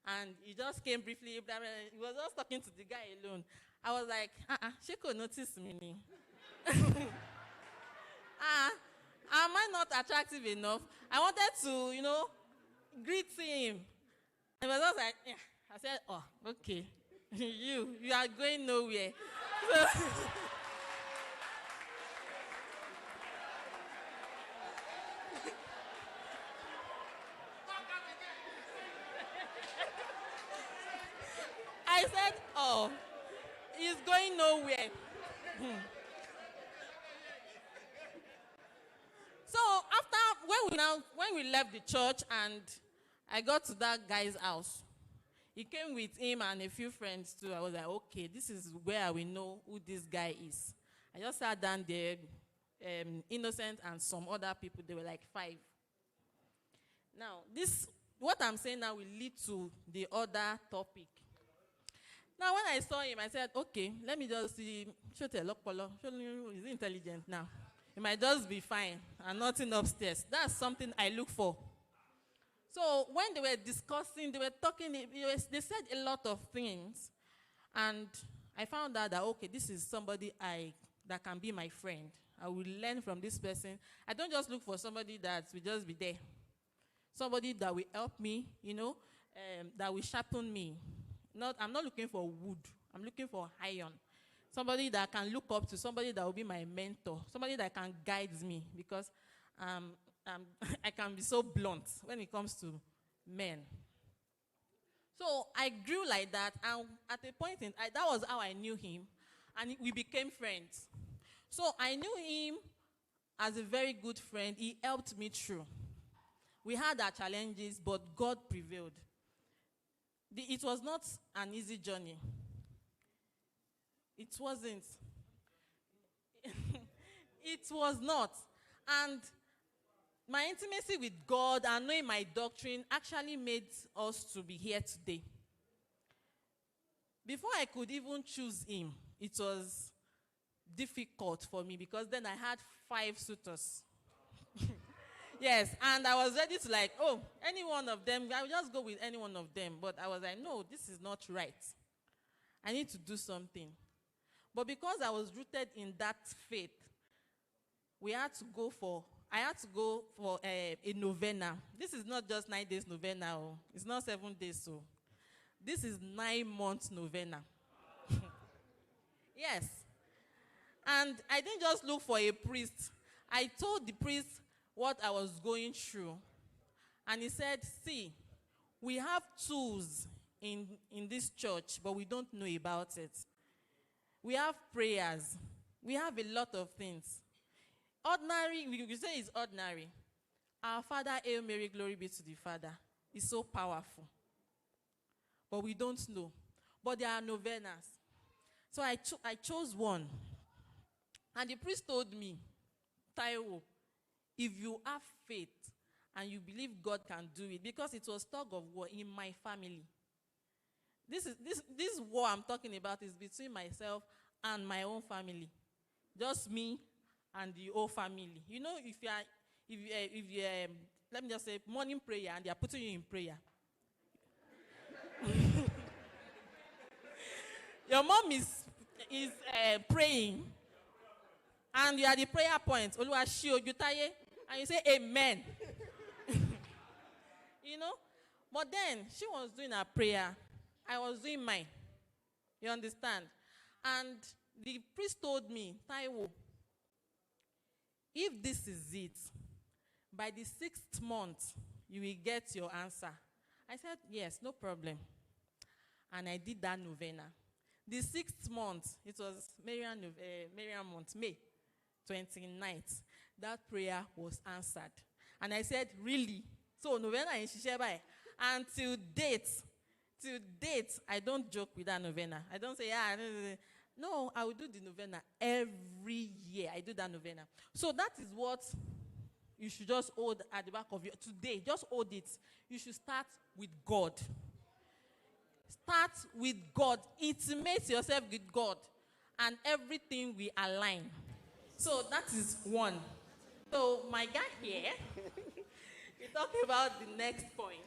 And he just came briefly. He was just talking to the guy alone. I was like, she could notice me. Am I not attractive enough? I wanted to, greet him. And I was just like, yeah. I said, oh, okay. You are going nowhere. So after when we left the church and I got to that guy's house, he came with him and a few friends too. I was like, okay, this is where I will know who this guy is. I just sat down there, Innocent and some other people. They were like 5. Now, what I'm saying now will lead to the other topic. Now, when I saw him, I said, okay, let me just see. He's intelligent now. He might just be fine and nothing upstairs. That's something I look for. So when they were discussing, they were talking, they said a lot of things. And I found out that, okay, this is somebody that can be my friend. I will learn from this person. I don't just look for somebody that will just be there. Somebody that will help me, that will sharpen me. I'm not looking for wood. I'm looking for iron. Somebody that I can look up to, somebody that will be my mentor, somebody that can guide me, because I can be so blunt when it comes to men. So I grew like that, and at a point that was how I knew him, and we became friends. So I knew him as a very good friend. He helped me through. We had our challenges, but God prevailed. It was not an easy journey. It wasn't. It was not. And my intimacy with God and knowing my doctrine actually made us to be here today. Before I could even choose him, it was difficult for me because then I had 5 suitors. Yes, and I was ready to any one of them, I would just go with any one of them. But I was like, no, this is not right. I need to do something. But because I was rooted in that faith, I had to go for a novena. This is not just 9 days novena. It's not 7 days. So this is 9 months novena. Yes. And I didn't just look for a priest. I told the priest what I was going through. And he said, see, we have tools in this church, but we don't know about it. We have prayers. We have a lot of things. Ordinary, we say it's ordinary. Our Father, Hail Mary, glory be to the Father, is so powerful. But we don't know. But there are novenas. So I chose one. And the priest told me, Taiwo, if you have faith and you believe God can do it, because it was tug of war in my family. This war I'm talking about is between myself and my own family. Just me and the whole family. You know, if you let me just say morning prayer and they are putting you in prayer. Your mom is praying, and you are the prayer point. And you say amen. You know? But then she was doing her prayer. I was doing mine. You understand? And the priest told me, Taiwo, if this is it, by the 6th month, you will get your answer. I said, yes, no problem. And I did that novena. The 6th month, it was Marian month, May 29th. That prayer was answered. And I said, really? So novena in Shishebai. And till date, I don't joke with that novena. I don't say, no, I will do the novena every year. I do that novena. So that is what you should just hold at the back of your, today, just hold it. You should start with God. Start with God. Intimate yourself with God. And everything will align. So that is one. So my guy here, we talk about the next point.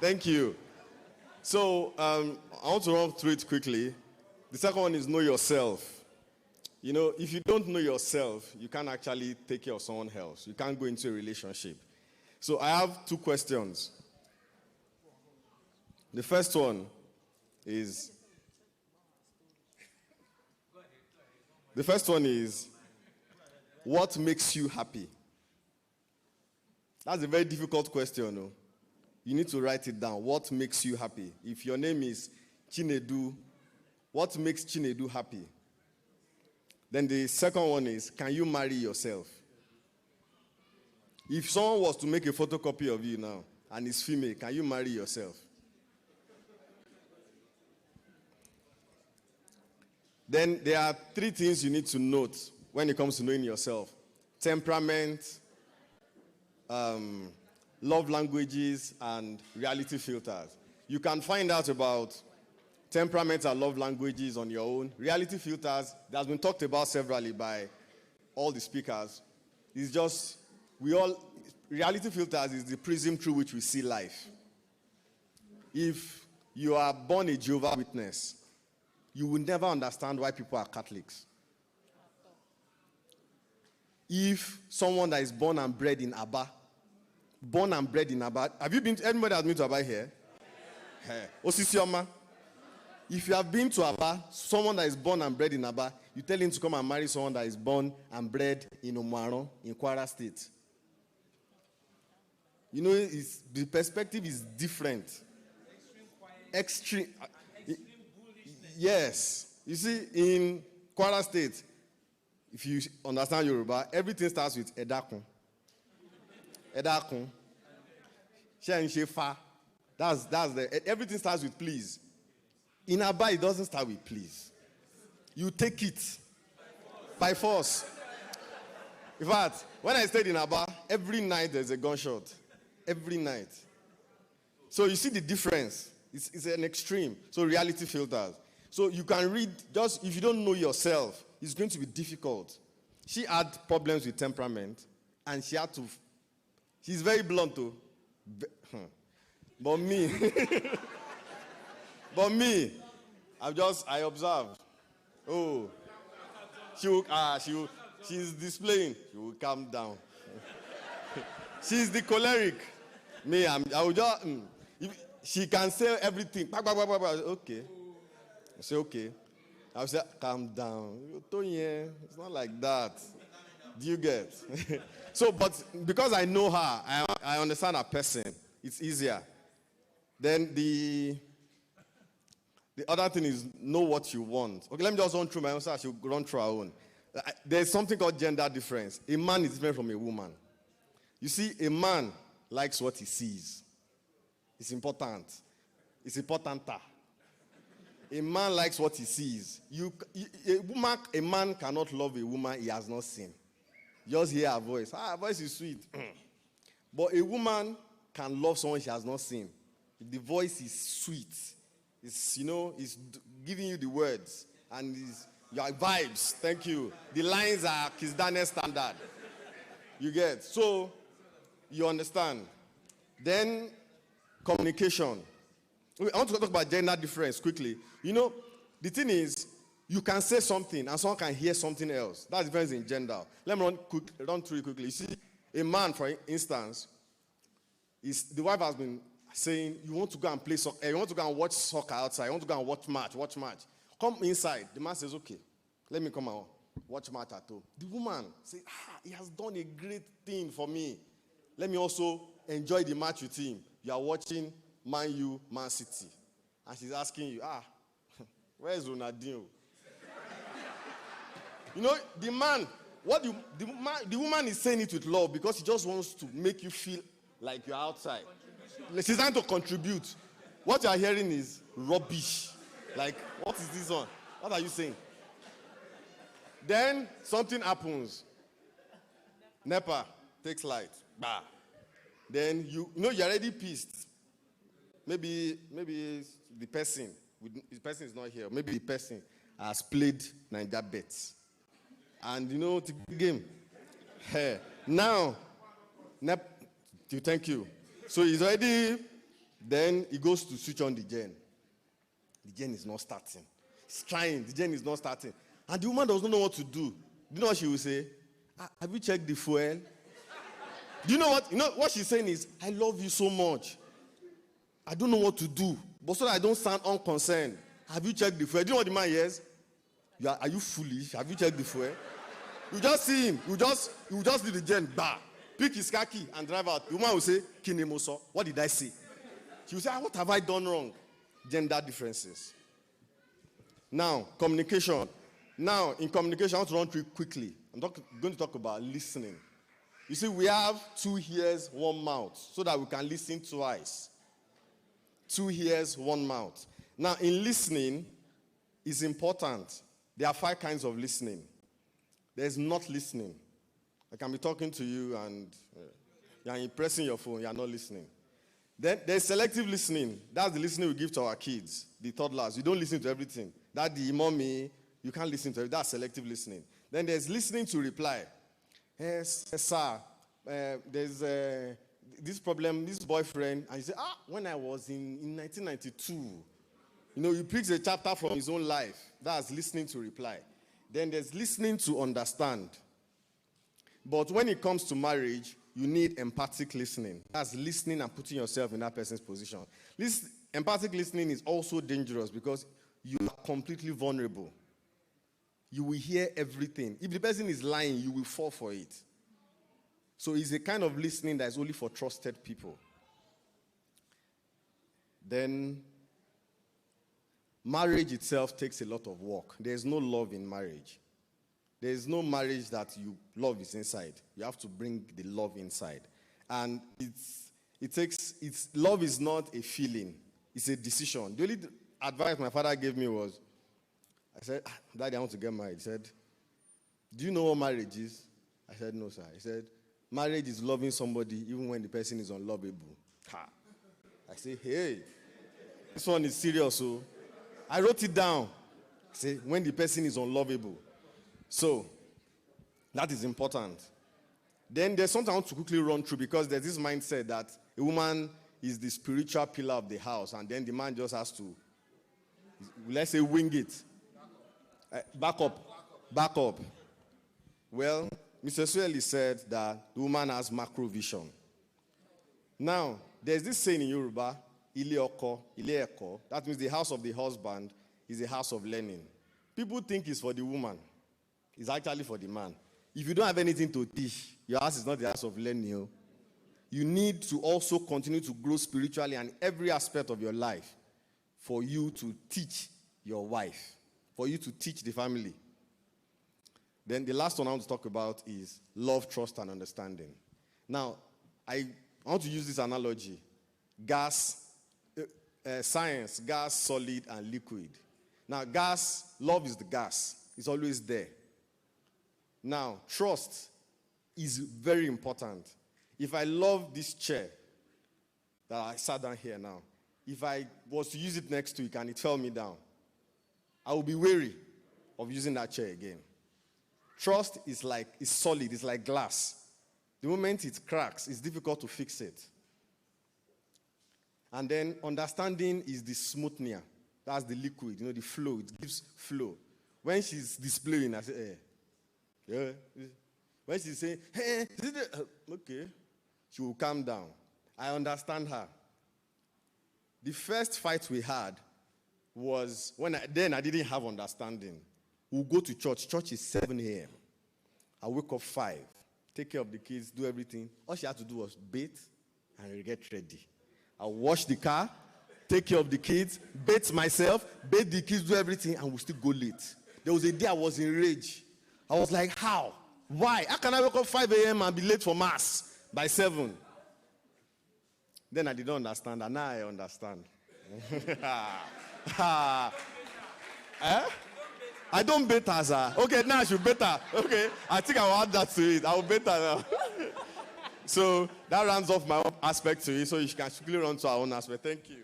Thank you. So I want to run through it quickly. The second one is know yourself. You know, if you don't know yourself, you can't actually take care of someone else. You can't go into a relationship. So I have 2 questions. The first one is, what makes you happy? That's a very difficult question. No? You need to write it down. What makes you happy? If your name is Chinedu, what makes Chinedu happy? Then the second one is, can you marry yourself? If someone was to make a photocopy of you now and is female, can you marry yourself? Then there are 3 things you need to note when it comes to knowing yourself. Temperament, love languages, and reality filters. You can find out about temperament and love languages on your own. Reality filters, that has been talked about severally by all the speakers. It's just, reality filters is the prism through which we see life. If you are born a Jehovah's Witness, you will never understand why people are Catholics. If someone that is born and bred in Aba, have you been, anybody has been to Aba here? Osisioma. If you have been to Aba, someone that is born and bred in Aba, you tell him to come and marry someone that is born and bred in Omaro, in Kwara State. You know, the perspective is different. Extreme. Yes. You see, in Kwara State, if you understand Yoruba, everything starts with Edakun. Edakun. Shen Shefa. Everything starts with please. In Aba, it doesn't start with please. You take it by force. In fact, when I stayed in Aba, every night there's a gunshot. Every night. So you see the difference. It's an extreme. So reality filters. So you can read, just if you don't know yourself, it's going to be difficult. She had problems with temperament, and she's very blunt too. But me, I observed. Oh, she's displaying. She will calm down. She's the choleric. Me, I will just, she can say everything. Okay. I say, okay. I'll say, calm down. It's not like that. Do you get? So, but because I know her, I understand her person. It's easier. Then the other thing is know what you want. Okay, let me just run through my own, so I should run through our own. There's something called gender difference. A man is different from a woman. You see, a man likes what he sees. It's important. It's importanter. A man likes what he sees. A man cannot love a woman he has not seen. Just hear her voice. Her voice is sweet. But a woman can love someone she has not seen. If the voice is sweet, it's giving you the words and your vibes. Thank you. The lines are Kiss Daniel standard. You get? So you understand. Then communication. I want to talk about gender difference quickly. You know, the thing is, you can say something and someone can hear something else. That's the difference in gender. Let me run through it quickly. You see, a man, for instance, the wife has been saying, you want to go and play soccer, you want to go and watch soccer outside, you want to go and watch match. Come inside. The man says, okay, let me come out, watch match at home. The woman says, he has done a great thing for me. Let me also enjoy the match with him. You are watching Man U, Man City. And she's asking you, where's Ronaldinho? You know, the woman is saying it with love because she just wants to make you feel like you're outside. She's trying to contribute. What you're hearing is rubbish. Like, what is this one? What are you saying? Then something happens. NEPA takes light. Bah. Then you're already pissed. Maybe the person is not here. Maybe the person has played Niger bets. And it's a big game. Hey. Now, thank you. So he's already, then he goes to switch on the gen. The gen is not starting. He's trying, the gen is not starting. And the woman does not know what to do. Do you know what she will say? Have you checked the fuel? Do you know what? You know what she's saying is, I love you so much. I don't know what to do. But so that I don't sound unconcerned. Have you checked the fuel? Do you know what the man hears? Are you foolish? Have you checked the fuel? You just see him. You just do the gen, bah. pick his car key and drive out. The woman will say, Kinemoso, what did I say? She will say, what have I done wrong? Gender differences. Now, communication. Now, in communication, I want to run through it quickly. I'm going to talk about listening. You see, we have 2 ears, 1 mouth, so that we can listen twice. 2 ears, 1 mouth. Now, in listening, it's important. There are 5 kinds of listening. There's not listening. I can be talking to you and you're pressing your phone, you're not listening. Then there's selective listening. That's the listening we give to our kids, the toddlers. You don't listen to everything. Daddy, mommy, you can't listen to everything. That's selective listening. Then there's listening to reply. Yes, sir. There's this problem, this boyfriend. And you say, when I was in 1992, he picks a chapter from his own life. That's listening to reply. Then there's listening to understand. But when it comes to marriage, you need empathic listening. That's listening and putting yourself in that person's position. Empathic listening is also dangerous because you are completely vulnerable. You will hear everything. If the person is lying, you will fall for it. So it's a kind of listening that is only for trusted people. Then, marriage itself takes a lot of work. There's no love in marriage. There is no marriage that love is inside. You have to bring the love inside. And love is not a feeling. It's a decision. The only advice my father gave me was, I said, Daddy, I want to get married. He said, do you know what marriage is? I said, no, sir. He said, marriage is loving somebody even when the person is unlovable. I say, hey, this one is serious. So I wrote it down. I say, when the person is unlovable. So, that is important. Then there's something I want to quickly run through because there's this mindset that a woman is the spiritual pillar of the house and then the man just has to, let's say, wing it. Back up. Well, Mr. Sueli said that the woman has macro vision. Now, there's this saying in Yoruba, Ile oko, ile eko. That means the house of the husband is a house of learning. People think it's for the woman. It's actually for the man. If you don't have anything to teach, your house is not the house of learning. You need to also continue to grow spiritually and every aspect of your life for you to teach your wife, for you to teach the family. Then the last one I want to talk about is love, trust, and understanding. Now, I want to use this analogy. Science, gas, solid, and liquid. Now, love is the gas. It's always there. Now, trust is very important. If I love this chair that I sat down here now, if I was to use it next week and it fell me down, I will be wary of using that chair again. Trust is solid, it's like glass. The moment it cracks, it's difficult to fix it. And then understanding is the smoothness. That's the liquid, the flow. It gives flow. When she's displaying, I say, yeah. When she's saying, hey, okay, she will calm down. I understand her. The first fight we had was when I didn't have understanding. We'll go to church. Church is 7 a.m. I wake up 5, take care of the kids, do everything. All she had to do was bathe and get ready. I wash the car, take care of the kids, bathe myself, bathe the kids, do everything, and we'll still go late. There was a day I was in rage. I was like, how? Why? How can I wake up 5 a.m. and be late for mass by 7? Then I didn't understand, and now I understand. I don't bet her, sir. Okay, now I should bet her. Okay, I think I will add that to it. I will bet her now. So that rounds off my own aspect to it, so you can quickly run to our own aspect. Thank you.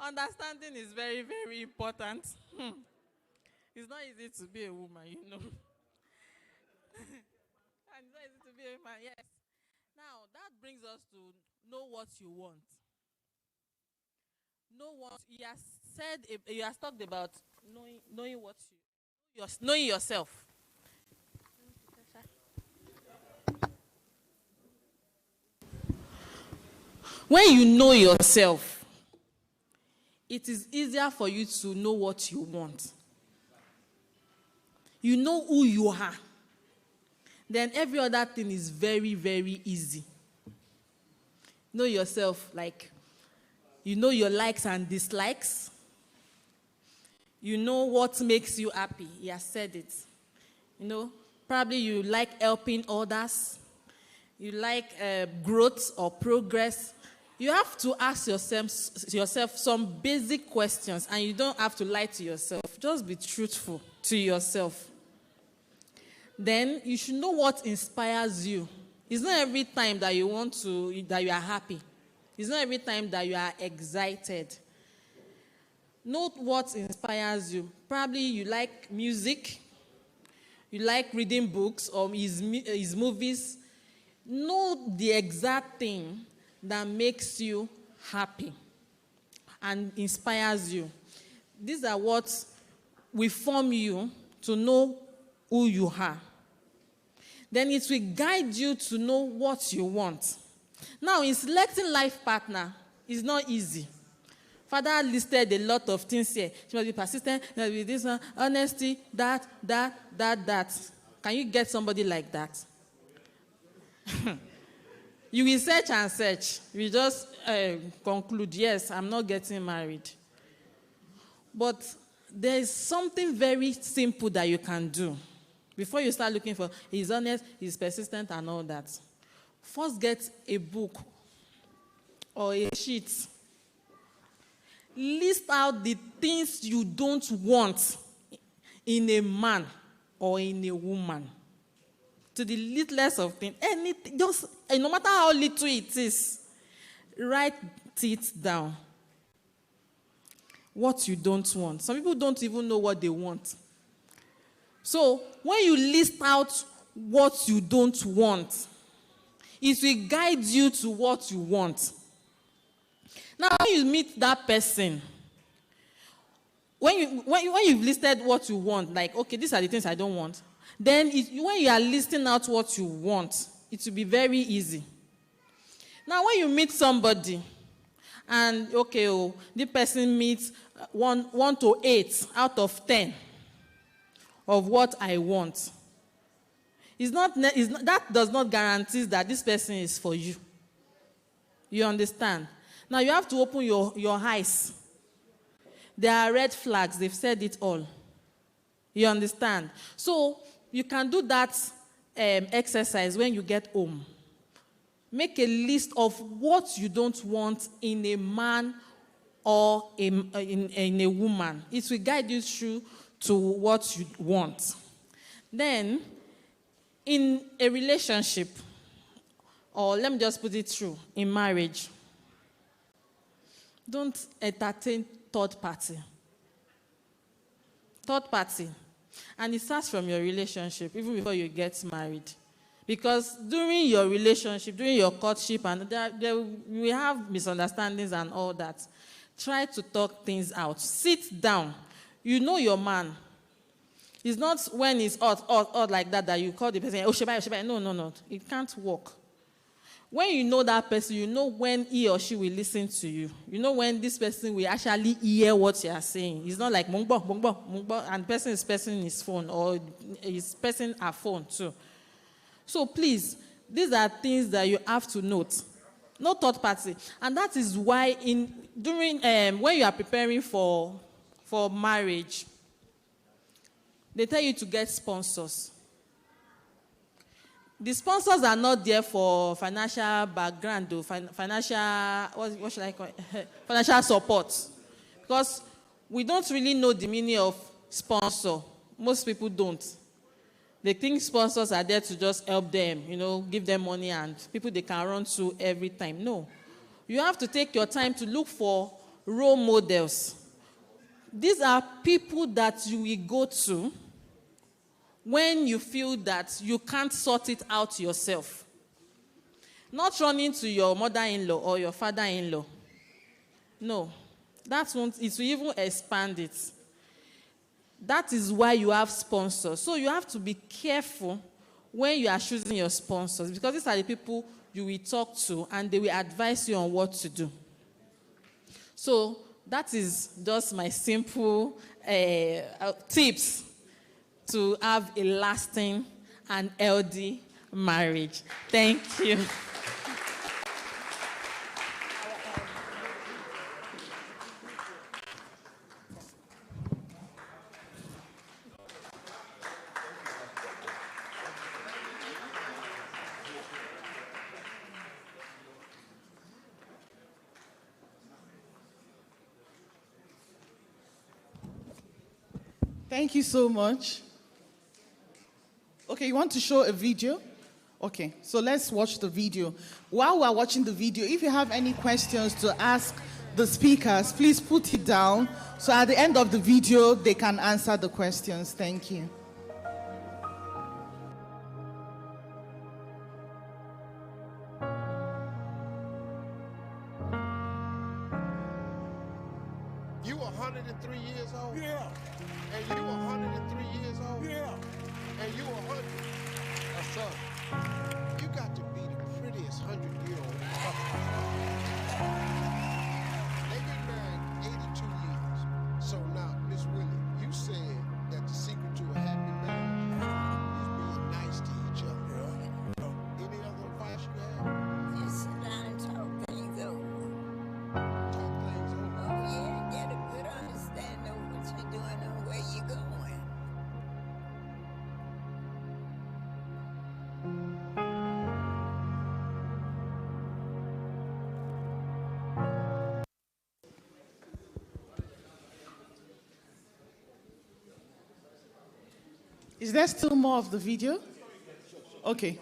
Understanding is very, very important. It's not easy to be a woman, And it's not easy to be a man, yes. Now, that brings us to know what you want. Know what you have said. You have talked about knowing what knowing yourself. When you know yourself, it is easier for you to know what you want. You know who you are. Then every other thing is very, very easy. Know yourself, like, you know your likes and dislikes. You know what makes you happy. He has said it. You know, probably you like helping others. You like growth or progress. You have to ask yourself some basic questions, and you don't have to lie to yourself. Just be truthful to yourself. Then you should know what inspires you. It's not every time that you are happy. It's not every time that you are excited. Note what inspires you. Probably you like music. You like reading books or his movies. Know the exact thing that makes you happy and inspires you. These are what will form you to know who you are. Then it will guide you to know what you want. Now, in selecting life partner, it's not easy. Father listed a lot of things here. She must be persistent, she must be this one, honesty, that. Can you get somebody like that? You will search and search. You just conclude, yes, I'm not getting married. But there is something very simple that you can do. Before you start looking for, he's honest, he's persistent, and all that. First, get a book or a sheet. List out the things you don't want in a man or in a woman. To the littlest of things. Anything, just, no matter how little it is, write it down. What you don't want. Some people don't even know what they want. So, when you list out what you don't want, it will guide you to what you want. Now, when you meet that person, when you've listed what you want, like, okay, these are the things I don't want, then when you are listing out what you want, it will be very easy. Now, when you meet somebody, and, okay, the person meets 1 to 8 out of 10 of what I want, that does not guarantee that this person is for you. You understand? Now, you have to open your eyes. There are red flags. They've said it all. You understand? So, you can do that exercise when you get home. Make a list of what you don't want in a man or in a woman. It will guide you through to what you want. Then, in a relationship, or let me just put it through, in marriage, don't entertain third party. Third party. And it starts from your relationship, even before you get married. Because during your relationship, during your courtship, and we have misunderstandings and all that. Try to talk things out. Sit down. You know your man. It's not when it's odd like that you call the person, oh, Sheba. No. It can't work. When you know that person, you know when he or she will listen to you. You know when this person will actually hear what you are saying. It's not like mungbo, and the person is pressing his phone or is pressing her phone too. So please, these are things that you have to note. No third party. And that is why when you are preparing for marriage, they tell you to get sponsors. The sponsors are not there for financial background or financial, what should I call it? Financial support. Because we don't really know the meaning of sponsor. Most people don't. They think sponsors are there to just help them, give them money and people they can run to every time. No. You have to take your time to look for role models. These are people that you will go to when you feel that you can't sort it out yourself. Not running to your mother-in-law or your father-in-law. No. It will even expand it. That is why you have sponsors. So you have to be careful when you are choosing your sponsors, because these are the people you will talk to and they will advise you on what to do. So That is just my simple tips to have a lasting and healthy marriage. Thank you. Thank you so much. Okay, you want to show a video? Okay, so let's watch the video. While we're watching the video, if you have any questions to ask the speakers, please put it down. So at the end of the video, they can answer the questions. Thank you. You 103 years old? Yeah. And you 103 years old? Yeah. And you 100. Son, you got to be the prettiest 100-year-old. They get married 82 years. So now, Miss Willie, you said that the secret to a happy marriage is being nice to each other. Yeah. Any other advice you have? Just sit down and talk things over. Talk things over? Oh yeah, get a good understanding of what you're doing and where you're going. Is there still more of the video? Okay.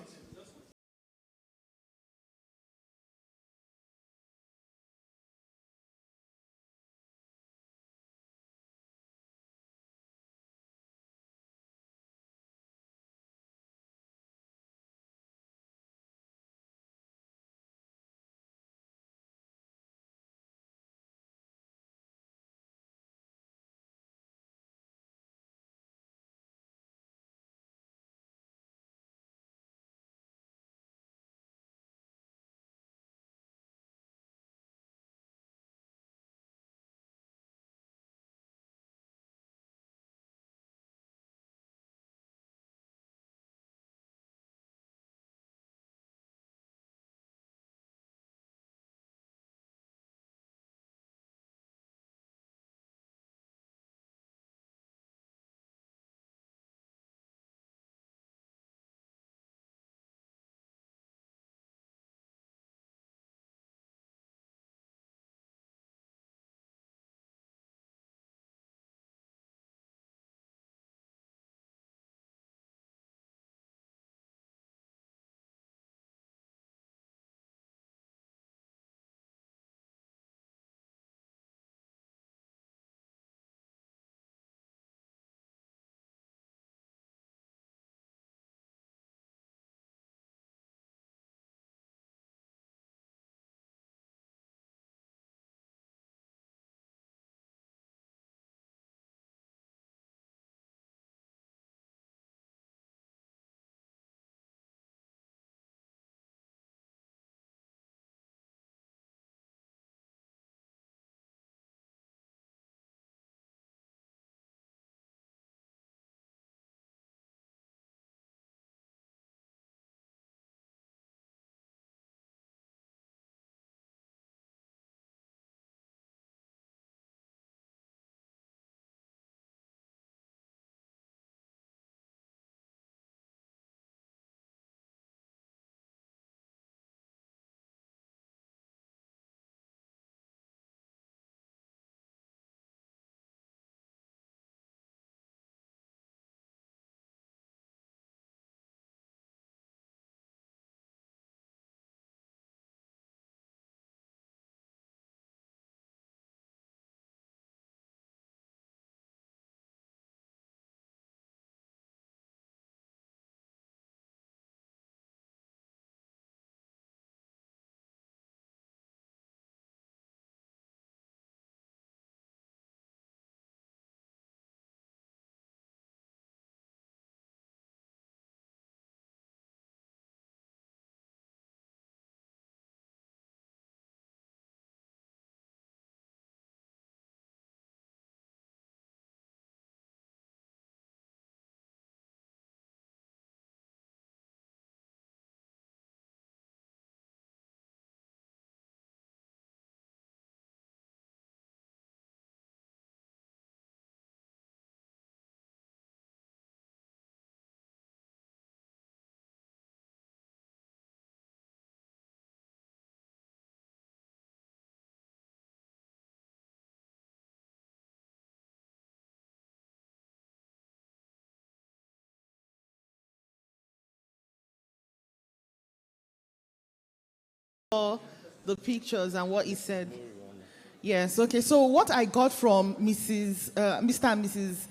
saw the pictures and what he said. Yes, okay. So what I got from Mr. and Mrs.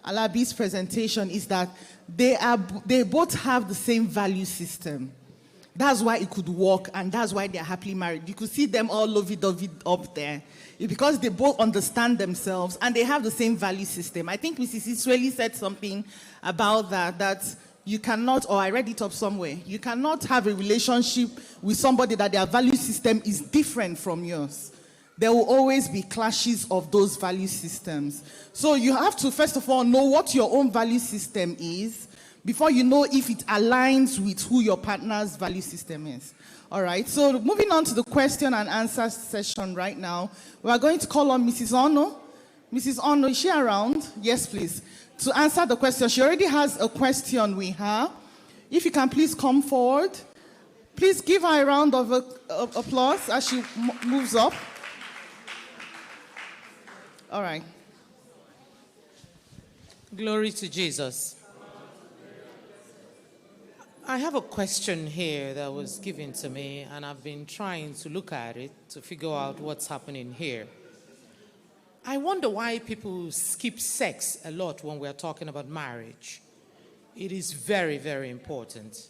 Alabi's presentation is that they both have the same value system. That's why it could work, and that's why they're happily married. You could see them all lovey-dovey up there. It's because they both understand themselves and they have the same value system. I think Mrs. Israeli said something about that you cannot, or I read it up somewhere, you cannot have a relationship with somebody that their value system is different from yours. There will always be clashes of those value systems. So you have to, first of all, know what your own value system is before you know if it aligns with who your partner's value system is. All right, so moving on to the question and answer session right now, we are going to call on Mrs. Ono. Mrs. Ono, is she around? Yes, please. To answer the question, she already has a question with her. If you can please come forward. Please give her a round of applause as she moves up. All right. Glory to Jesus. I have a question here that was given to me, and I've been trying to look at it to figure out what's happening here. I wonder why people skip sex a lot when we're talking about marriage. It is very, very important.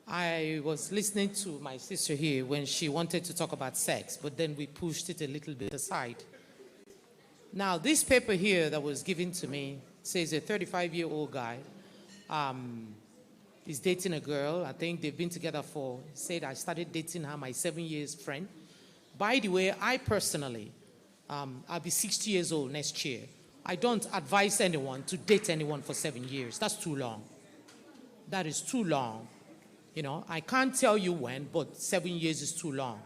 I was listening to my sister here when she wanted to talk about sex, but then we pushed it a little bit aside. Now, this paper here that was given to me says a 35-year-old guy is dating a girl. I think they've been together said I started dating her, my 7 years friend. By the way, I personally, I'll be 60 years old next year. I don't advise anyone to date anyone for 7 years. That's too long. That is too long. You know, I can't tell you when, but 7 years is too long.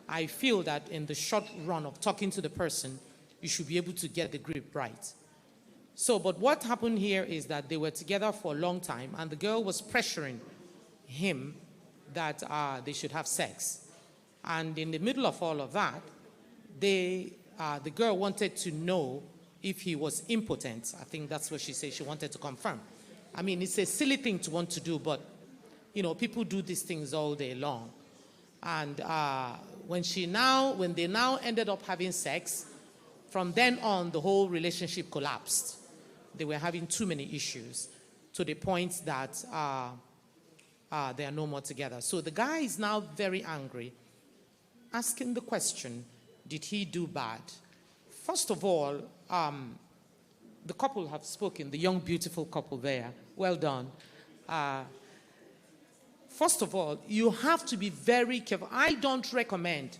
I feel that in the short run of talking to the person, you should be able to get the grip right. So, but what happened here is that they were together for a long time, and the girl was pressuring him that they should have sex. And in the middle of all of that, the girl wanted to know if he was impotent. I think that's what she said. She wanted to confirm. I mean, it's a silly thing to want to do, but, you know, people do these things all day long. And when they now ended up having sex, from then on, the whole relationship collapsed. They were having too many issues to the point that they are no more together. So the guy is now very angry, asking the question, did he do bad? First of all, the couple have spoken, the young, beautiful couple there. Well done. First of all, you have to be very careful. I don't recommend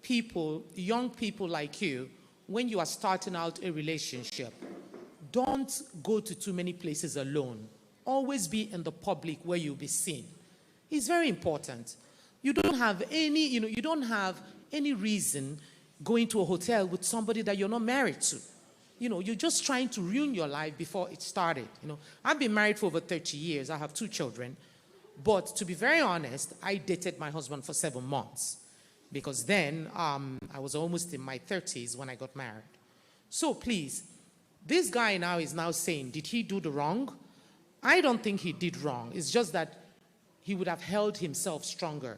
people, young people like you, when you are starting out a relationship, don't go to too many places alone. Always be in the public where you'll be seen. It's very important. You don't have any reason going to a hotel with somebody that you're not married to. You know, you're just trying to ruin your life before it started. You know, I've been married for over 30 years. I have 2 children. But to be very honest, I dated my husband for 7 months. Because then I was almost in my 30s when I got married. So please, this guy now is now saying, did he do the wrong? I don't think he did wrong. It's just that he would have held himself stronger.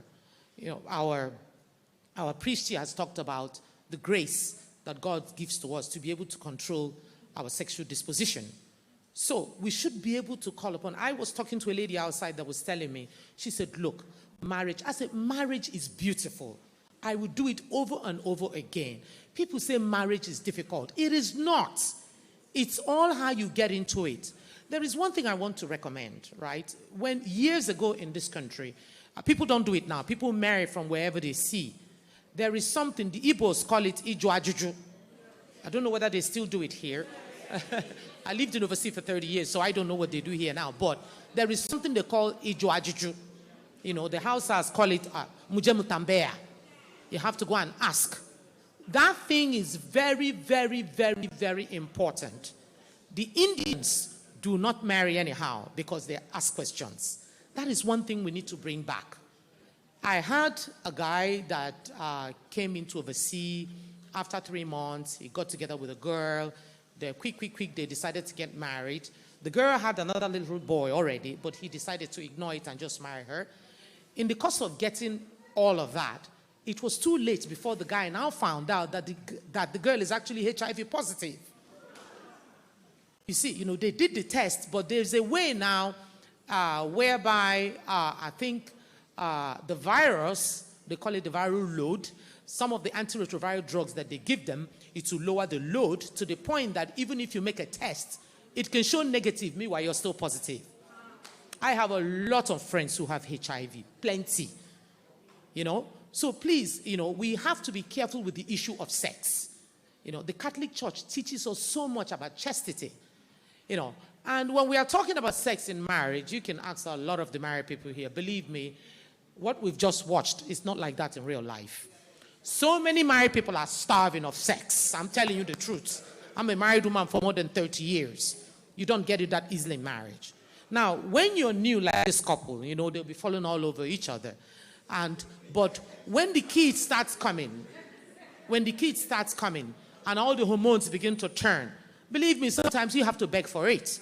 You know, our priest here has talked about the grace that God gives to us to be able to control our sexual disposition. So we should be able to call upon. I was talking to a lady outside that was telling me, she said, look, marriage. I said, marriage is beautiful. I would do it over and over again. People say marriage is difficult. It is not. It's all how you get into it. There is one thing I want to recommend, right? When years ago in this country, people don't do it now. People marry from wherever they see. There is something, the Igbos call it Ijo Ajuju. I don't know whether they still do it here. I lived in overseas for 30 years, so I don't know what they do here now. But there is something they call Ijo Ajuju. You know, the Hausas call it Mujemutambea. You have to go and ask. That thing is very, very, very, very important. The Indians do not marry anyhow because they ask questions. That is one thing we need to bring back. I had a guy that came into overseas after 3 months. He got together with a girl. They quick, they decided to get married. The girl had another little boy already, but he decided to ignore it and just marry her. In the course of getting all of that, it was too late before the guy now found out that the girl is actually HIV positive. You see, they did the test, but there's a way now whereby I think the virus, they call it the viral load, some of the antiretroviral drugs that they give them, it will lower the load to the point that even if you make a test, it can show negative, meanwhile you're still positive. I have a lot of friends who have HIV, plenty, So please, we have to be careful with the issue of sex. The Catholic Church teaches us so much about chastity, And when we are talking about sex in marriage, you can ask a lot of the married people here. Believe me, what we've just watched is not like that in real life. So many married people are starving of sex. I'm telling you the truth. I'm a married woman for more than 30 years. You don't get it that easily in marriage. Now, when you're new like this couple, they'll be falling all over each other. But when the kid starts coming, and all the hormones begin to turn, believe me, sometimes you have to beg for it.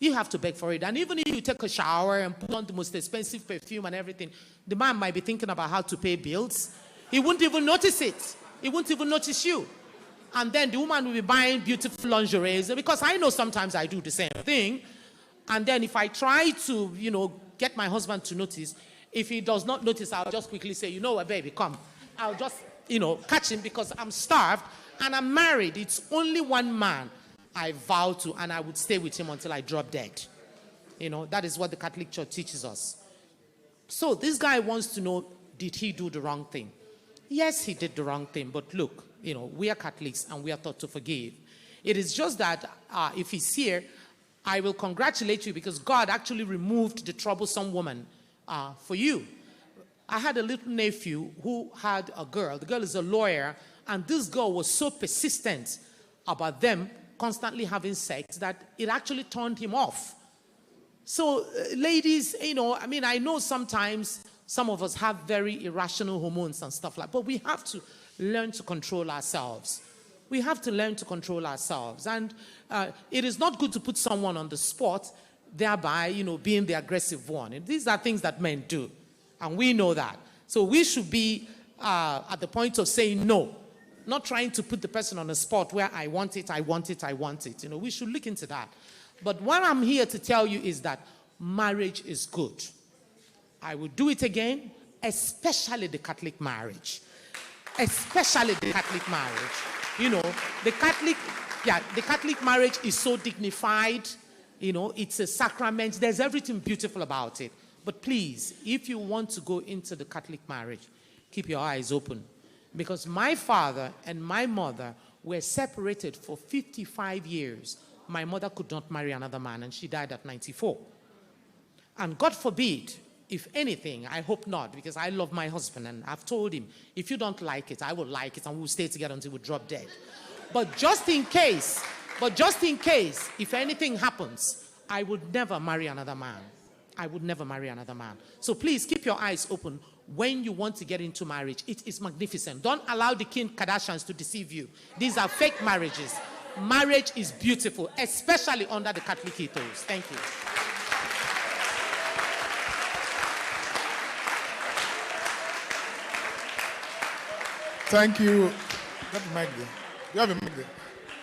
You have to beg for it. And even if you take a shower and put on the most expensive perfume and everything, the man might be thinking about how to pay bills. He wouldn't even notice it. He wouldn't even notice you. And then the woman will be buying beautiful lingerie, because I know sometimes I do the same thing. And then if I try to, get my husband to notice, if he does not notice, I'll just quickly say, you know what, baby, come. I'll just, catch him because I'm starved and I'm married. It's only one man I vow to, and I would stay with him until I drop dead. That is what the Catholic Church teaches us. So this guy wants to know, did he do the wrong thing? Yes, he did the wrong thing, but look, we are Catholics and we are taught to forgive. It is just that if he's here, I will congratulate you because God actually removed the troublesome woman for you. I had a little nephew who had a girl. The girl is a lawyer, and this girl was so persistent about them constantly having sex that it actually turned him off. So, ladies, I know sometimes some of us have very irrational hormones and stuff like that, but we have to learn to control ourselves. We have to learn to control ourselves. And it is not good to put someone on the spot, thereby, being the aggressive one. And these are things that men do. And we know that. So we should be at the point of saying no. Not trying to put the person on the spot where I want it. We should look into that. But what I'm here to tell you is that marriage is good. I will do it again, especially the Catholic marriage. Especially the Catholic marriage. The Catholic marriage is so dignified. It's a sacrament. There's everything beautiful about it. But please, if you want to go into the Catholic marriage, keep your eyes open. Because my father and my mother were separated for 55 years. My mother could not marry another man, and she died at 94. And God forbid, if anything, I hope not, because I love my husband, and I've told him, if you don't like it, I will like it, and we'll stay together until we drop dead. But just in case, if anything happens, I would never marry another man. I would never marry another man. So please keep your eyes open when you want to get into marriage. It is magnificent. Don't allow the Kim Kardashians to deceive you. These are fake marriages. Marriage is beautiful, especially under the Catholic ethos. Thank you. Thank you. Got the mic there. You have a mic there.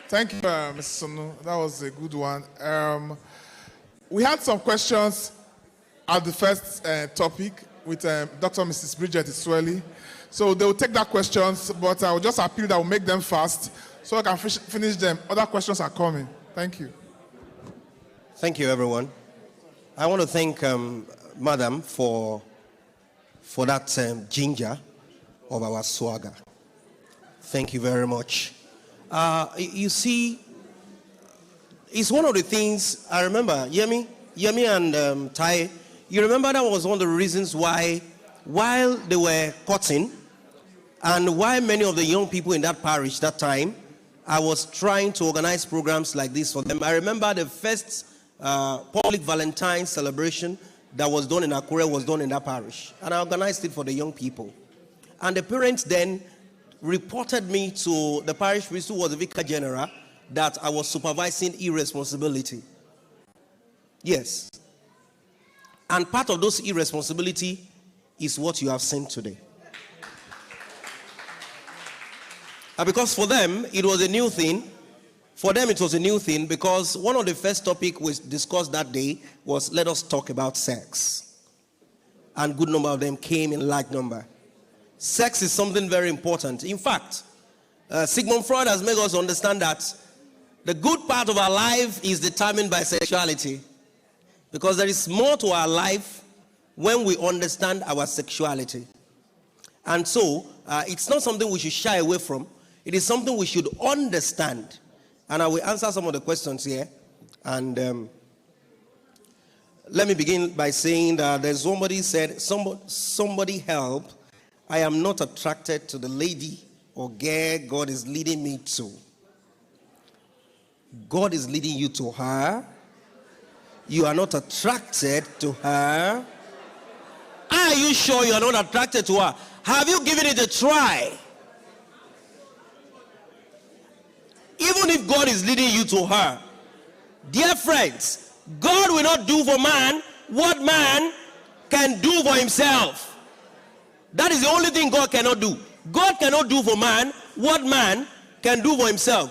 Thank you, Mr. Sonu. That was a good one. We had some questions at the first topic with Dr. and Mrs. Bridget Isweli. So they will take that questions, but I will just appeal that we'll make them fast so I can finish them. Other questions are coming. Thank you. Thank you, everyone. I want to thank Madam for that ginger of our swagger. Thank you very much. You see, it's one of the things I remember, Yemi and Tai, you remember that was one of the reasons why, while they were courting, and why many of the young people in that parish that time, I was trying to organize programs like this for them. I remember the first public Valentine's celebration that was done in Akure was done in that parish. And I organized it for the young people. And the parents then reported me to the parish priest, who was the vicar general, that I was supervising irresponsibility. Yes. And part of those irresponsibility is what you have seen today. Because for them, it was a new thing. For them, it was a new thing because one of the first topics we discussed that day was, let us talk about sex. And good number of them came in large number. Sex is something very important. In fact, Sigmund Freud has made us understand that the good part of our life is determined by sexuality. Because there is more to our life when we understand our sexuality. And so, it's not something we should shy away from. It is something we should understand. And I will answer some of the questions here. And let me begin by saying that there's somebody said, somebody help. I am not attracted to the lady or girl God is leading me to. God is leading you to her. You are not attracted to her. Are you sure you are not attracted to her? Have you given it a try? Even if God is leading you to her, dear friends, God will not do for man what man can do for himself. That is the only thing God cannot do. God cannot do for man what man can do for himself.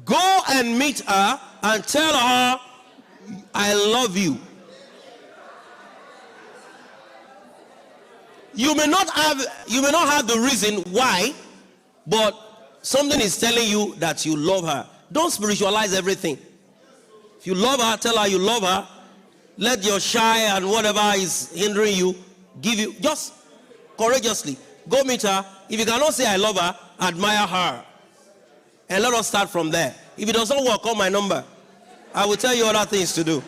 Go and meet her and tell her, I love you. You may not have the reason why, but something is telling you that you love her. Don't spiritualize everything. If you love her, tell her you love her. Let your shy and whatever is hindering you, just courageously go meet her. If you cannot say I love her, admire her. And let us start from there. If it doesn't work, call my number. I will tell you other things to do.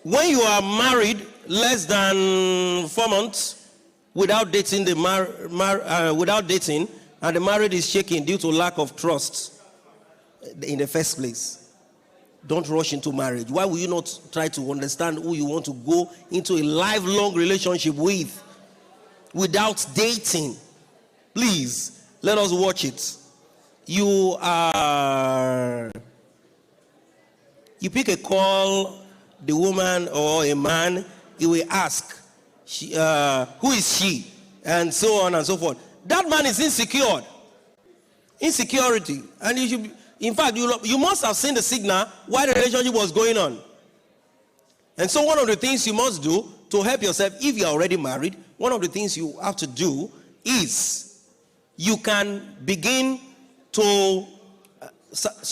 When you are married less than 4 months without dating, without dating, and the marriage is shaking due to lack of trust in the first place, don't rush into marriage. Why will you not try to understand who you want to go into a lifelong relationship with without dating? Please, let us watch it. You pick a call, the woman or a man, you will ask, who is she? And so on and so forth. That man is insecure. Insecurity. And you should, in fact, you must have seen the signal while the relationship was going on. And so one of the things you must do to help yourself, if you're already married, one of the things you have to do is you can begin to,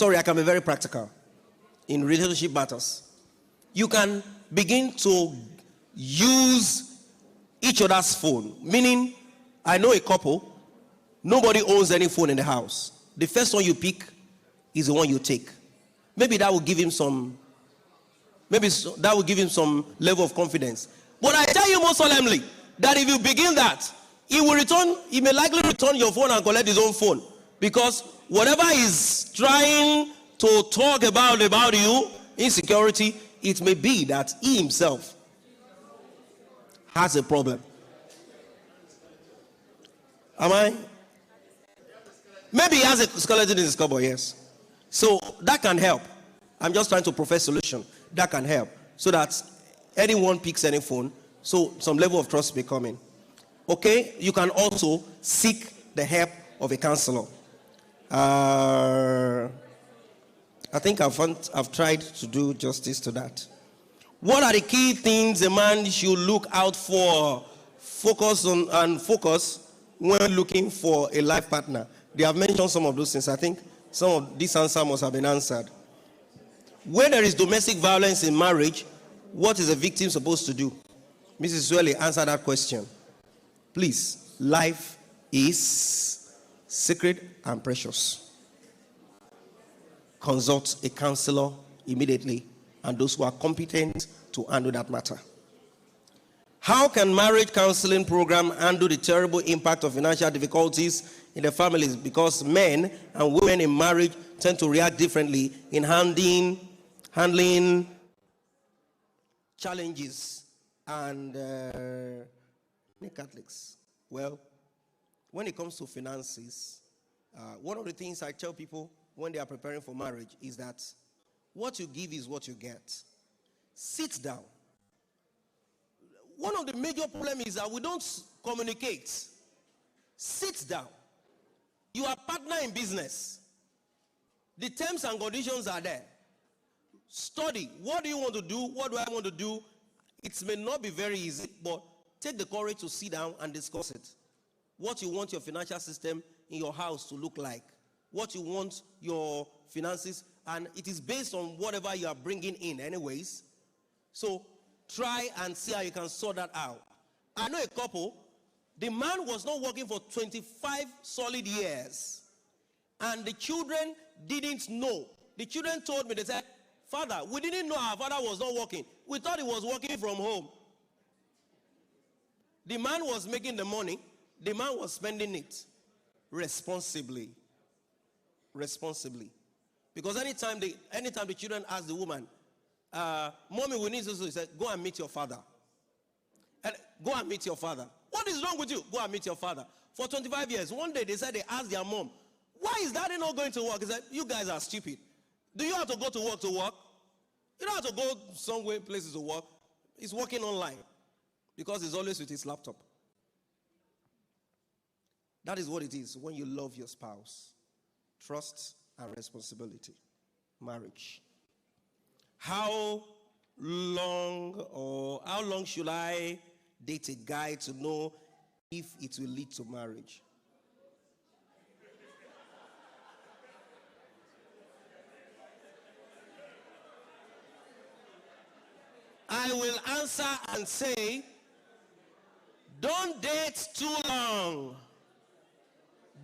I can be very practical in relationship matters. You can begin to use each other's phone. Meaning, I know a couple, nobody owns any phone in the house. The first one you pick is the one you take. Maybe that will give him some level of confidence. But I tell you most solemnly that if you begin that, he may likely return your phone and collect his own phone. Because whatever he's trying to talk about you, insecurity, it may be that he himself has a problem. Am I? Maybe he has a skeleton in his cupboard, yes. So that can help. I'm just trying to profess solution. That can help. So that anyone picks any phone, so some level of trust may come in. Okay? You can also seek the help of a counselor. I think I've tried to do justice to that. What are the key things a man should look out for? Focus when looking for a life partner. They have mentioned some of those things. I think some of this answer must have been answered. When there is domestic violence in marriage, what is a victim supposed to do? Mrs. Swelly, answer that question. Please, life is sacred and precious. Consult a counselor immediately and those who are competent to handle that matter. How can marriage counseling program handle the terrible impact of financial difficulties in the families? Because men and women in marriage tend to react differently in handling challenges and Catholics. Well, when it comes to finances, one of the things I tell people when they are preparing for marriage is that what you give is what you get. Sit down. one of the major problems is that we don't communicate. Sit down. You are partner in business. The terms and conditions are there. Study. What do you want to do? What do I want to do? It may not be very easy, but take the courage to sit down and discuss it. What you want your financial system in your house to look like. What you want your finances, and it is based on whatever you are bringing in anyways. So try and see how you can sort that out. I know a couple, the man was not working for 25 solid years, and the children didn't know. The children told me, they said, "Father, we didn't know our father was not working. We thought he was working from home." The man was making the money. The man was spending it responsibly. Responsibly. Because anytime the children ask the woman, "Mommy, we need to," he said, "Go and meet your father." And go and meet your father. What is wrong with you? Go and meet your father. For 25 years, one day they said they asked their mom, "Why is daddy not going to work?" He said, "You guys are stupid. Do you have to go to work to work? You don't have to go somewhere, places to work. He's working online because he's always with his laptop." That is what it is when you love your spouse. Trust and responsibility. Marriage. How long should I date a guy to know if it will lead to marriage? I will answer and say, don't date too long.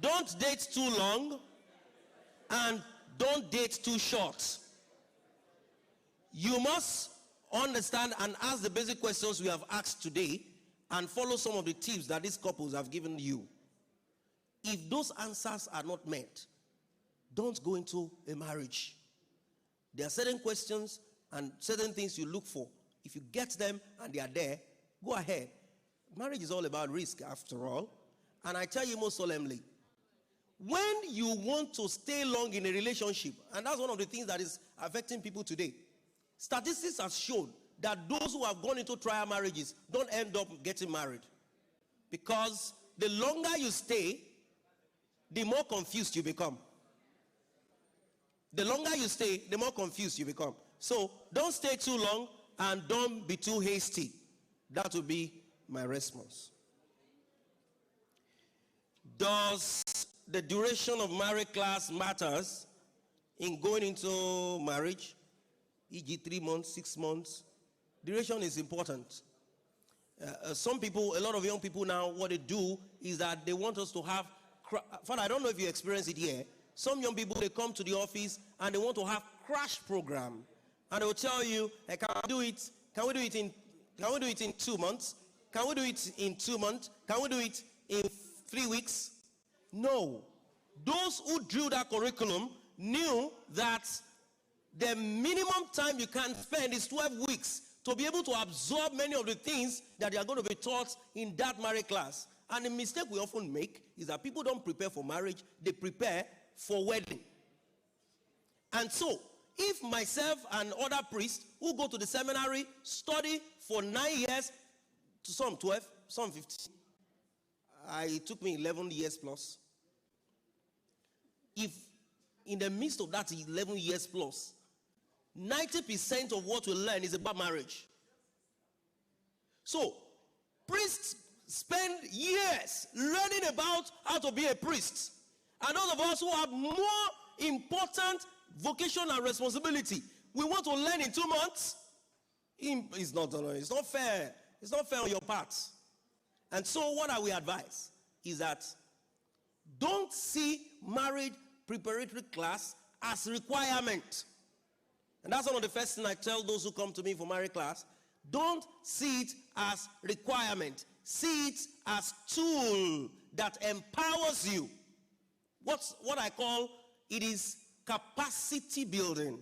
Don't date too long, and don't date too short. You must understand and ask the basic questions we have asked today and follow some of the tips that these couples have given you. If those answers are not met, don't go into a marriage. There are certain questions and certain things you look for. If you get them and they are there, go ahead. Marriage is all about risk after all. And I tell you most solemnly, when you want to stay long in a relationship, and that's one of the things that is affecting people today, statistics have shown that those who have gone into trial marriages don't end up getting married. Because the longer you stay, the more confused you become. The longer you stay, the more confused you become. So don't stay too long and don't be too hasty. That will be my response. Does the duration of marriage class matters in going into marriage? E.g. 3 months, 6 months. Duration is important. Some people, a lot of young people now, what they do is that they want us to have, Father, I don't know if you experience it here. Some young people, they come to the office and they want to have crash program. And they will tell you, hey, can we do it in 2 months? Can we do it in 2 months? Can we do it in 3 weeks? No. Those who drew that curriculum knew that the minimum time you can spend is 12 weeks to be able to absorb many of the things that they are going to be taught in that marriage class. And the mistake we often make is that people don't prepare for marriage, they prepare for wedding. And so, if myself and other priests who go to the seminary study for 9 years, to some 12, some 15, it took me 11 years plus. If in the midst of that 11 years plus, 90% of what we learn is about marriage. So, priests spend years learning about how to be a priest. And those of us who have more important vocation and responsibility, we want to learn in 2 months. It's not fair. It's not fair on your part. And so what I will advise is that don't see marriage preparatory class as requirement. And that's one of the first things I tell those who come to me for marriage class. Don't see it as requirement. See it as tool that empowers you. What I call it is capacity building.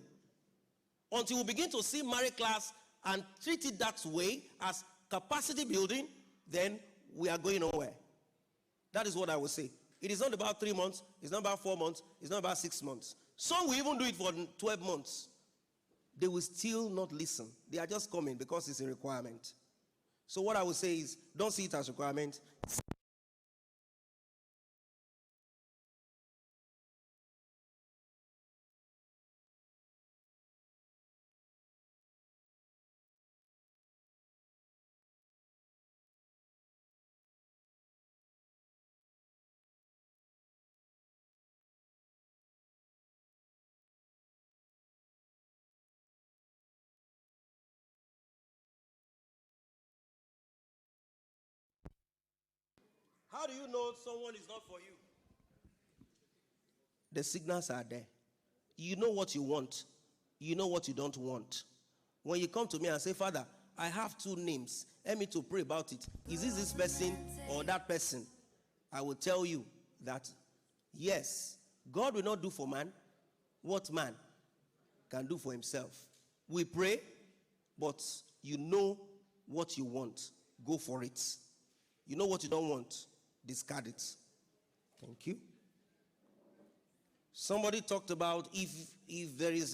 Until we begin to see marriage class and treat it that way as capacity building, then we are going nowhere. That is what I will say. It is not about 3 months, it's not about 4 months, it's not about 6 months. Some will even do it for 12 months. They will still not listen. They are just coming because it's a requirement. So what I would say is, don't see it as requirement. How do you know someone is not for you? The signals are there. You know what you want. You know what you don't want. When you come to me and say, Father, I have 2 names. Help me to pray about it. Is this person or that person? I will tell you that, yes, God will not do for man what man can do for himself. We pray, but you know what you want. Go for it. You know what you don't want. Discard it. Thank you. Somebody talked about if there is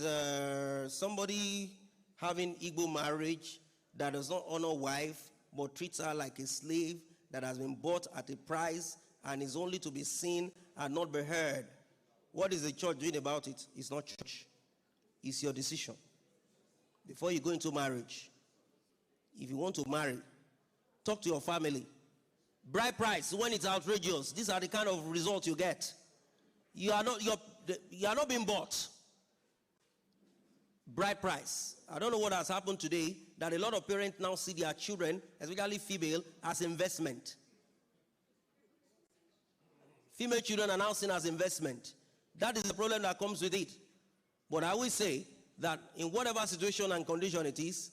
somebody having Igbo marriage that does not honor wife but treats her like a slave that has been bought at a price and is only to be seen and not be heard. What is the church doing about it? It's not church. It's your decision. Before you go into marriage, if you want to marry, talk to your family. Bride price, when it's outrageous, these are the kind of results you get. You are not being bought. Bride price. I don't know what has happened today that a lot of parents now see their children, especially female, as investment. Female children are now seen as investment. That is the problem that comes with it. But I will say that in whatever situation and condition it is,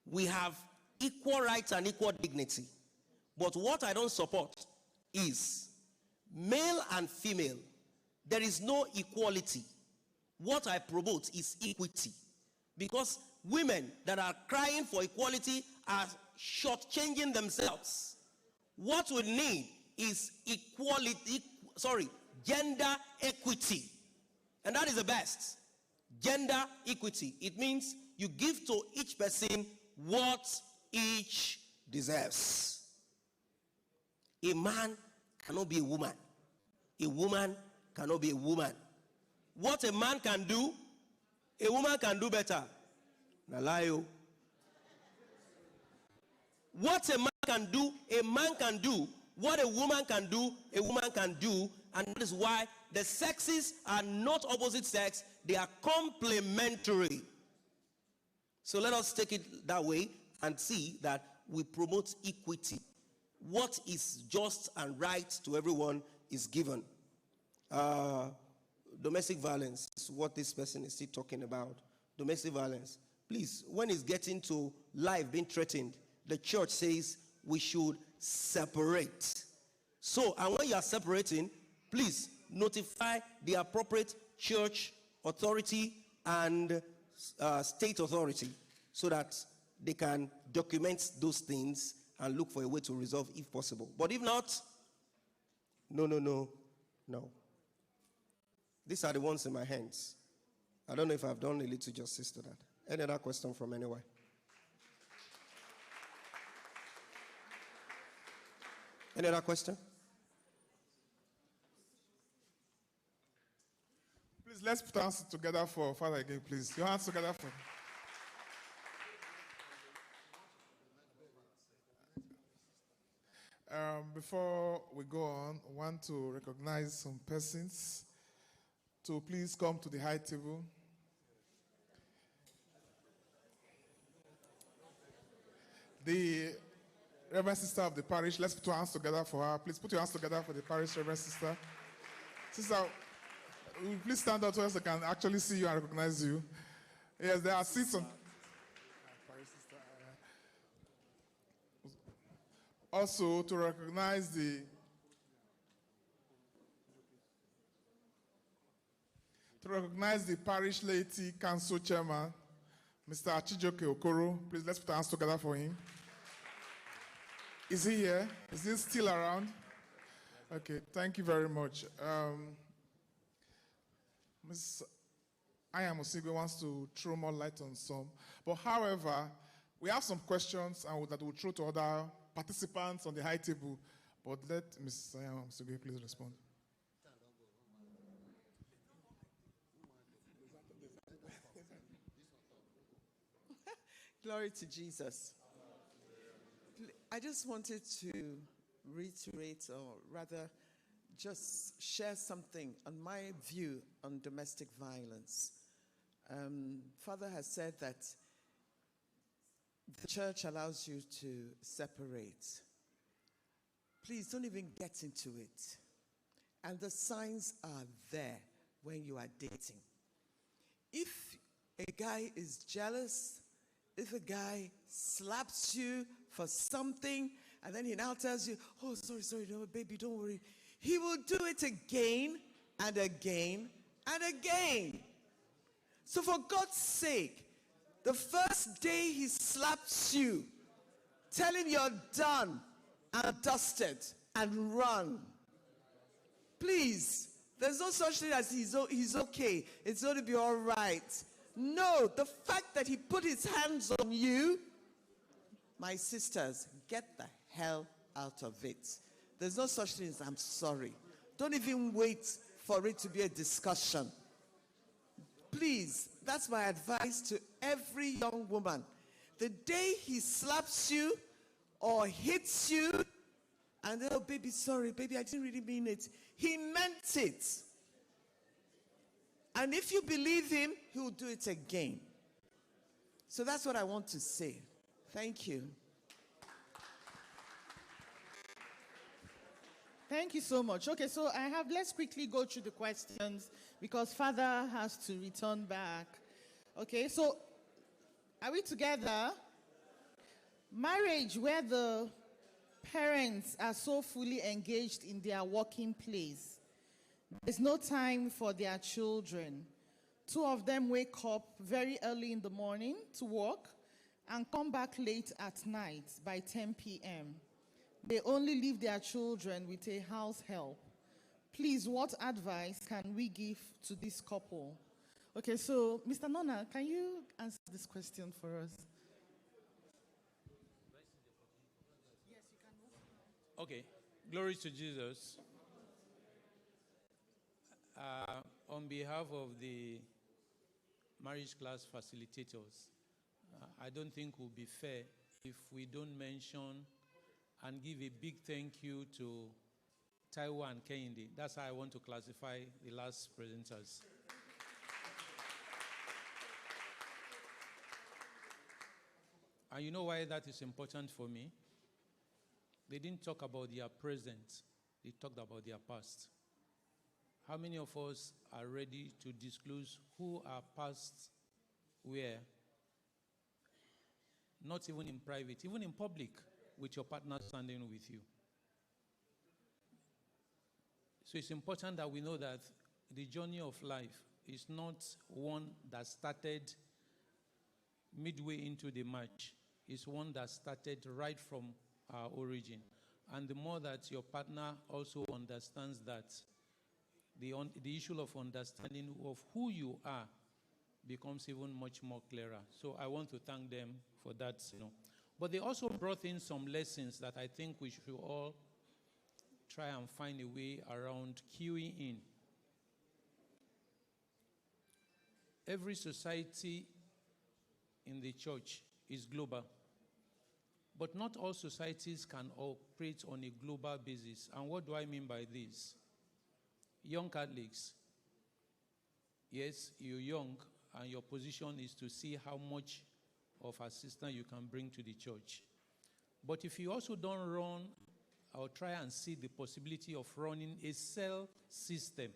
we have equal rights and equal dignity. But what I don't support is male and female. There is no equality. What I promote is equity. Because women that are crying for equality are shortchanging themselves. What we need is gender equity. And that is the best. Gender equity. It means you give to each person what each deserves. A man cannot be a woman. A woman cannot be a woman. What a man can do, a woman can do better. Nalayo. What a man can do, a man can do. What a woman can do, a woman can do. And that is why the sexes are not opposite sex, they are complementary. So let us take it that way and see that we promote equity. What is just and right to everyone is given. Domestic violence is what this person is still talking about. Domestic violence. Please, when it's getting to life being threatened, the church says we should separate. So, and when you are separating, please notify the appropriate church authority and state authority so that they can document those things and look for a way to resolve if possible. But if not, no. These are the ones in my hands. I don't know if I've done a little justice to that. Any other question from anywhere? Any other question? Please, let's put our hands together for Father again, please. Your hands together for... Before we go on, I want to recognize some persons to please come to the high table. The Reverend Sister of the parish, let's put our hands together for her. Please put your hands together for the parish, Reverend Sister. Sister, please stand up so they can actually see you and recognize you. Yes, there are seats on... Also, to recognize the parish laity council chairman, Mr. Achijoke Okoro. Please, let's put our hands together for him. Is he here? Is he still around? Okay, thank you very much. Ms. Ayamosigwe wants to throw more light on some. But however, We have some questions that we'll throw to other participants on the high table, but let Ms. CYAA please respond. Glory to Jesus. I just wanted to reiterate, or rather just share something on my view on domestic violence. Father has said that the church allows you to separate. Please don't even get into it. And the signs are there when you are dating. If a guy is jealous, if a guy slaps you for something, and then he now tells you, oh, sorry, no, baby, don't worry. He will do it again and again and again. So for God's sake, the first day he slaps you, tell him you're done and dusted and run. Please, there's no such thing as he's okay. It's going to be all right. No, the fact that he put his hands on you, my sisters, get the hell out of it. There's no such thing as I'm sorry. Don't even wait for it to be a discussion. Please, that's my advice to every young woman. The day he slaps you or hits you, and then, oh, baby, sorry, baby, I didn't really mean it. He meant it. And if you believe him, he will do it again. So that's what I want to say. Thank you. Thank you so much. Okay, so let's quickly go through the questions because Father has to return back. Okay, so are we together? Marriage where the parents are so fully engaged in their working place. There's no time for their children. Two of them wake up very early in the morning to work and come back late at night by 10 p.m. They only leave their children with a house help. Please, what advice can we give to this couple? Okay, so Mr. Nona, can you answer this question for us? Yes, you can. Okay, glory to Jesus. On behalf of the marriage class facilitators, I don't think it would be fair if we don't mention and give a big thank you to Taiwo and Kehinde. That's how I want to classify the last presenters. And you know why that is important for me? They didn't talk about their present. They talked about their past. How many of us are ready to disclose who our past were? Not even in private, even in public, with your partner standing with you. So it's important that we know that the journey of life is not one that started midway into the march. It's one that started right from our origin. And the more that your partner also understands that, the issue of understanding of who you are becomes even much more clearer. So I want to thank them for that. But they also brought in some lessons that I think we should all try and find a way around queuing in. Every society in the church is global, but not all societies can operate on a global basis. And what do I mean by this? Young Catholics, yes, you're young, and your position is to see how much of assistance you can bring to the church. But if you also don't run or try and see the possibility of running a cell system,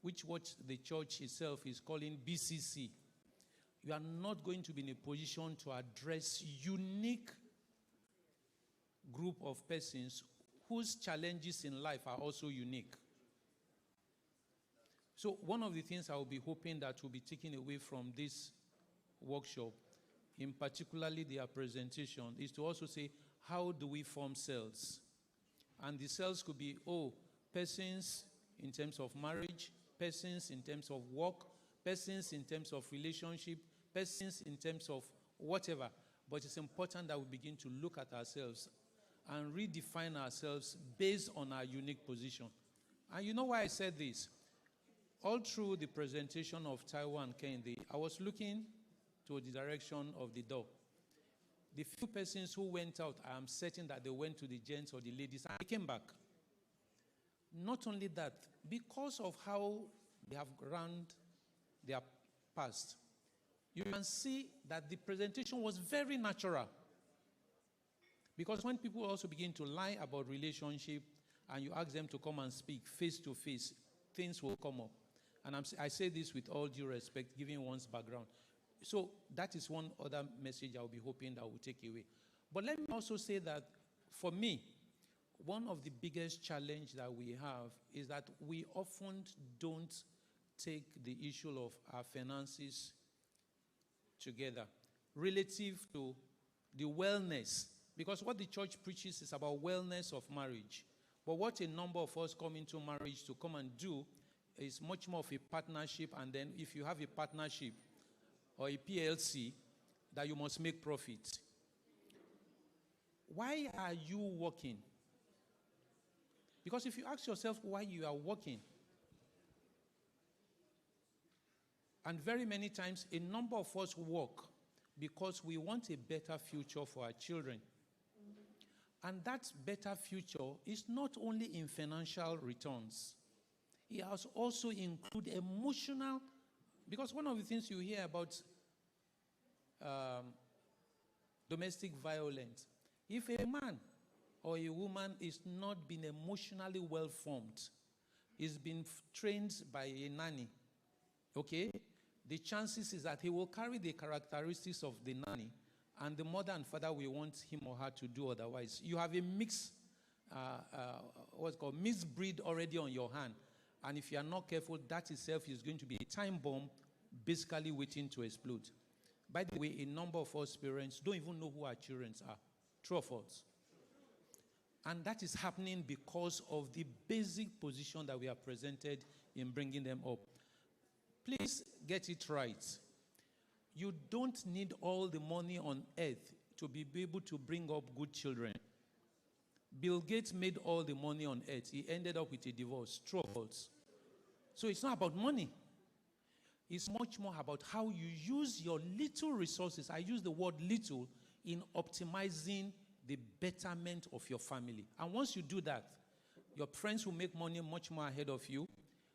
which what the church itself is calling BCC, you are not going to be in a position to address unique group of persons whose challenges in life are also unique. So one of the things I will be hoping that will be taken away from this workshop, in particularly their presentation, is to also say, how do we form cells? And the cells could be, persons in terms of marriage, persons in terms of work, persons in terms of relationship, persons in terms of whatever. But it's important that we begin to look at ourselves and redefine ourselves based on our unique position. And you know why I said this? All through the presentation of Taiwo and Kehinde, I was looking to the direction of the door. The few persons who went out, I am certain that they went to the gents or the ladies and they came back. Not only that, because of how they have run their past, you can see that the presentation was very natural. Because when people also begin to lie about relationship and you ask them to come and speak face to face, things will come up. And I say this with all due respect, given one's background. So that is one other message I'll be hoping that will take away. But let me also say that for me, one of the biggest challenges that we have is that we often don't take the issue of our finances together relative to the wellness. Because what the church preaches is about wellness of marriage. But what a number of us come into marriage to come and do is much more of a partnership. And then if you have a partnership or a PLC, that you must make profit. Why are you working? Because if you ask yourself why you are working, and very many times a number of us work because we want a better future for our children. And that better future is not only in financial returns. It has also include emotional, because one of the things you hear about domestic violence, if a man or a woman is not being emotionally well formed, is being trained by a nanny, okay, the chances is that he will carry the characteristics of the nanny, and the mother and father will want him or her to do otherwise. You have a mixed, what's called mixed breed already on your hand. And if you are not careful, that itself is going to be a time bomb basically waiting to explode. By the way, a number of us parents don't even know who our children are. True or false? And that is happening because of the basic position that we have presented in bringing them up. Please get it right. You don't need all the money on earth to be able to bring up good children. Bill Gates made all the money on earth. He ended up with a divorce. True or false? So it's not about money. It's much more about how you use your little resources. I use the word little in optimizing the betterment of your family. And once you do that, your friends will make money much more ahead of you.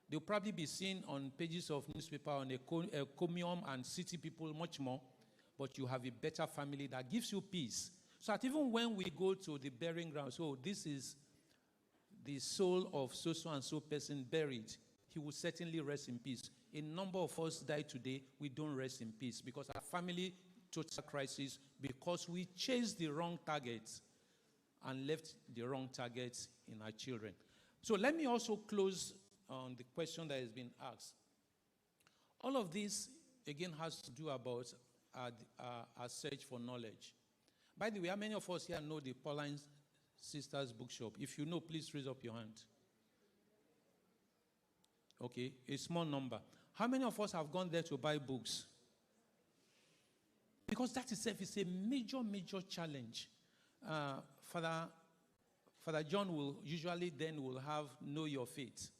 They'll probably be seen on pages of newspaper on Ecomium and City People much more. But you have a better family that gives you peace. So that even when we go to the burying ground, so this is the soul of so-and-so person buried, he will certainly rest in peace. A number of us die today, we don't rest in peace because our family total crisis because we chased the wrong targets and left the wrong targets in our children. So let me also close on the question that has been asked. All of this, again, has to do about our search for knowledge. By the way, how many of us here know the Pauline Sisters Bookshop? If you know, please raise up your hand. Okay, a small number. How many of us have gone there to buy books? Because that itself is a major, major challenge. Father John will usually then will have Know Your Faith.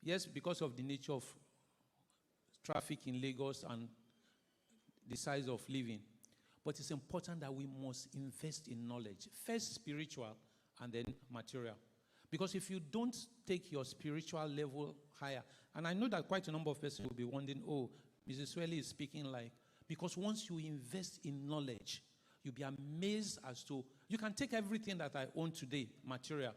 Yes, because of the nature of traffic in Lagos and the size of living. But it's important that we must invest in knowledge. First spiritual and then material. Because if you don't take your spiritual level higher, and I know that quite a number of persons will be wondering, oh, Mrs. Swelly is speaking like, because once you invest in knowledge, you'll be amazed as to, you can take everything that I own today, material,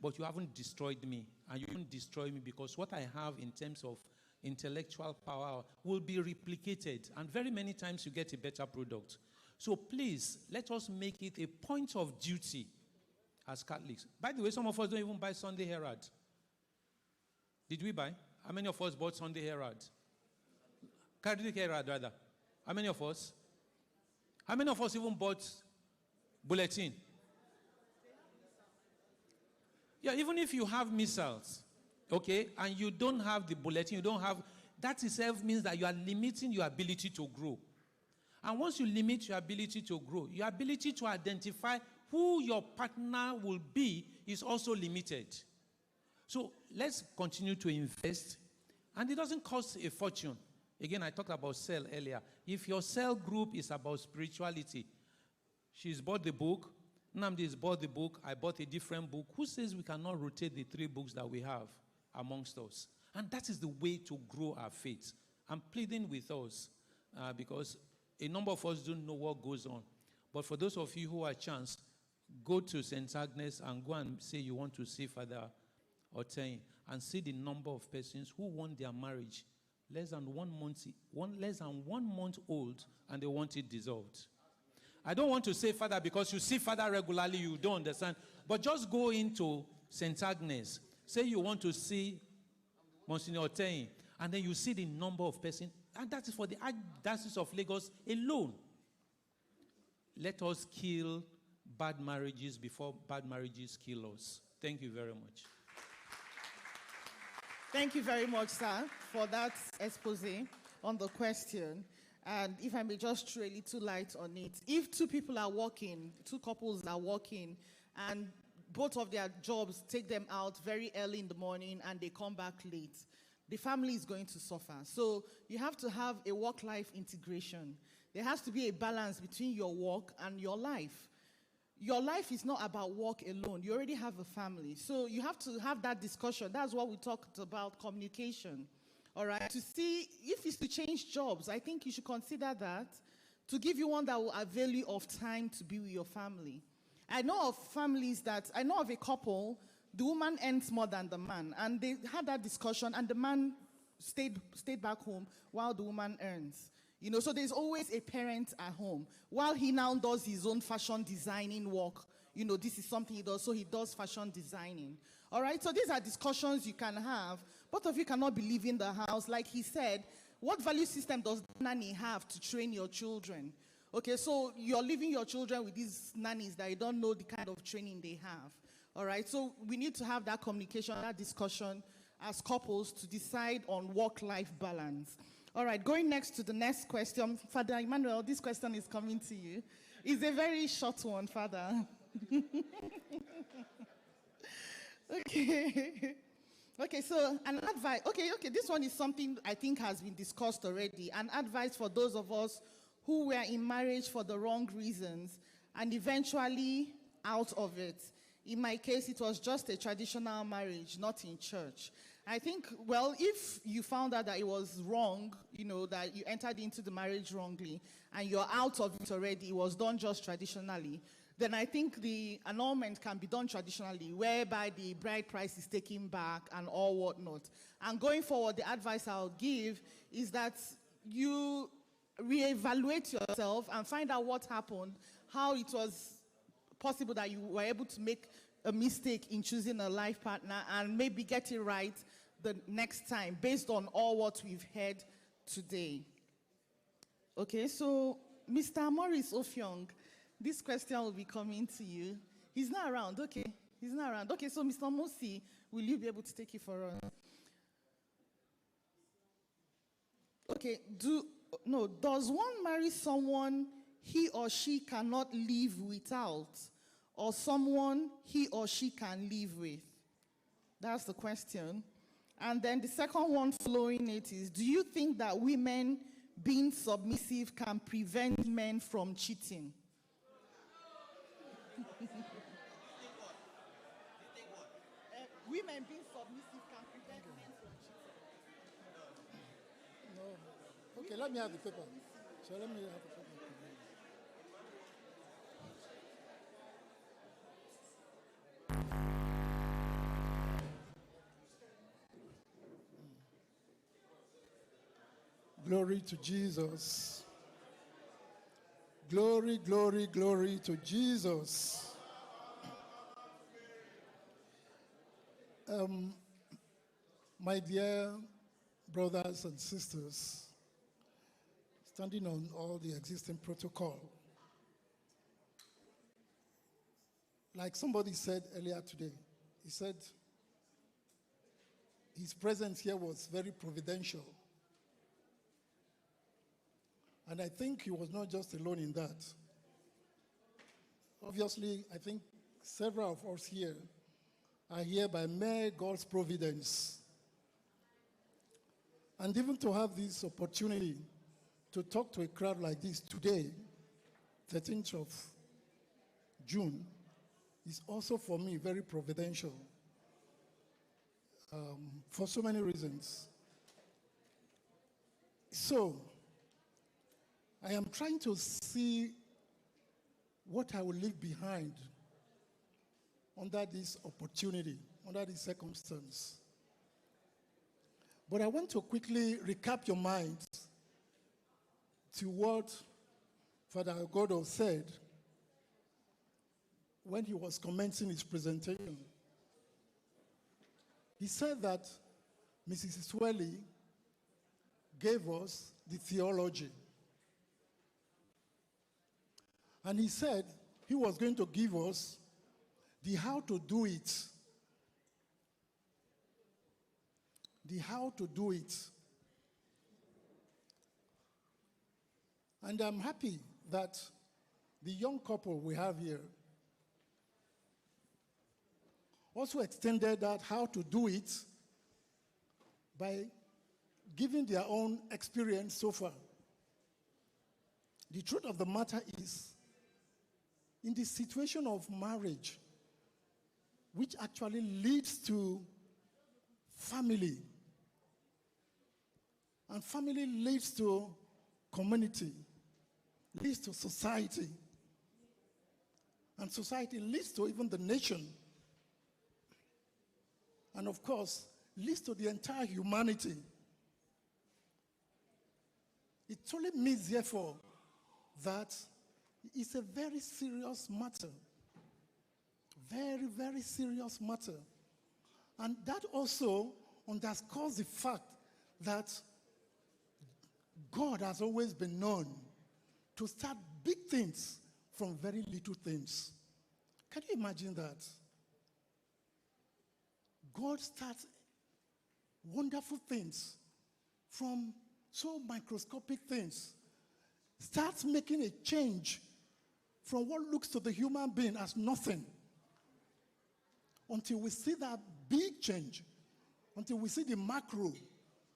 but you haven't destroyed me. And you won't destroy me because what I have in terms of intellectual power will be replicated. And very many times you get a better product. So please, let us make it a point of duty as Catholics. By the way, some of us don't even buy Sunday Herald. Did we buy? How many of us bought Sunday Herald? Catholic Herald, rather. How many of us? How many of us even bought Bulletin? Yeah, even if you have missiles, okay, and you don't have the Bulletin, you don't have, that itself means that you are limiting your ability to grow. And once you limit your ability to grow, your ability to identify who your partner will be is also limited. So let's continue to invest. And it doesn't cost a fortune. Again, I talked about cell earlier. If your cell group is about spirituality, she's bought the book, Nnamdi has bought the book, I bought a different book. Who says we cannot rotate the 3 books that we have amongst us? And that is the way to grow our faith. I'm pleading with us because a number of us don't know what goes on. But for those of you who have a chance, go to St. Agnes and go and say you want to see Father Otain and see the number of persons who want their marriage less than 1 month old, and they want it dissolved. I don't want to say Father because you see Father regularly, you don't understand. But just go into St. Agnes, say you want to see Monsignor Otain, and then you see the number of persons, and that is for the Archdiocese of Lagos alone. Let us kill bad marriages before bad marriages kill us. Thank you very much. Thank you very much, sir, for that expose on the question. And if I may just throw a little light on it, if 2 people are working, 2 couples are working, and both of their jobs take them out very early in the morning and they come back late, the family is going to suffer. So you have to have a work-life integration. There has to be a balance between your work and your life. Your life is not about work alone. You already have a family. So you have to have that discussion. That's what we talked about, communication. All right? To see if it's to change jobs, I think you should consider that, to give you one that will avail you of time to be with your family. I know of a couple, the woman earns more than the man, and they had that discussion, and the man stayed back home while the woman earns. You know, so there's always a parent at home. While he now does his own fashion designing work, you know, this is something he does, so he does fashion designing. All right, so these are discussions you can have. Both of you cannot be leaving the house. Like he said, what value system does nanny have to train your children? Okay, so you're leaving your children with these nannies that you don't know the kind of training they have. All right, so we need to have that communication, that discussion as couples to decide on work-life balance. All right, going next to the next question. Father Emmanuel, this question is coming to you. It's a very short one, Father. Okay. Okay, so an advice. Okay, this one is something I think has been discussed already. An advice for those of us who were in marriage for the wrong reasons and eventually out of it. In my case, it was just a traditional marriage, not in church. I think, well, if you found out that it was wrong, you know, that you entered into the marriage wrongly, and you're out of it already, it was done just traditionally, then I think the annulment can be done traditionally, whereby the bride price is taken back and all whatnot. And going forward, the advice I'll give is that you reevaluate yourself and find out what happened, how it was possible that you were able to make a mistake in choosing a life partner, and maybe get it right the next time based on all what we've heard today. Okay, so Mr. Maurice Ofyong, this question will be coming to you. He's not around, okay. He's not around. Okay, so Mr. Mosi, will you be able to take it for us? Okay, does one marry someone he or she cannot live without, or someone he or she can live with? That's the question. And then the second one following it is, do you think that women being submissive can prevent men from cheating? Women being submissive can prevent men from cheating. No. Okay, let me have the paper. So let me have the paper. Glory to Jesus. Glory, glory, glory to Jesus. My dear brothers and sisters, standing on all the existing protocol, like somebody said earlier today, he said his presence here was very providential. And I think he was not just alone in that. Obviously, I think several of us here are here by mere God's providence. And even to have this opportunity to talk to a crowd like this today, 13th of June, is also for me very providential for so many reasons. So, I am trying to see what I will leave behind under this opportunity, under this circumstance. But I want to quickly recap your minds to what Father Godo said when he was commencing his presentation. He said that Mrs. Swelly gave us the theology. And he said he was going to give us the how to do it. The how to do it. And I'm happy that the young couple we have here also extended that how to do it by giving their own experience so far. The truth of the matter is, in the situation of marriage, which actually leads to family, and family leads to community, leads to society, and society leads to even the nation, and of course, leads to the entire humanity. It only means, therefore, that it's a very serious matter. Very, very serious matter. And that also underscores the fact that God has always been known to start big things from very little things. Can you imagine that? God starts wonderful things from so microscopic things, starts making a change from what looks to the human being as nothing, until we see that big change, until we see the macro,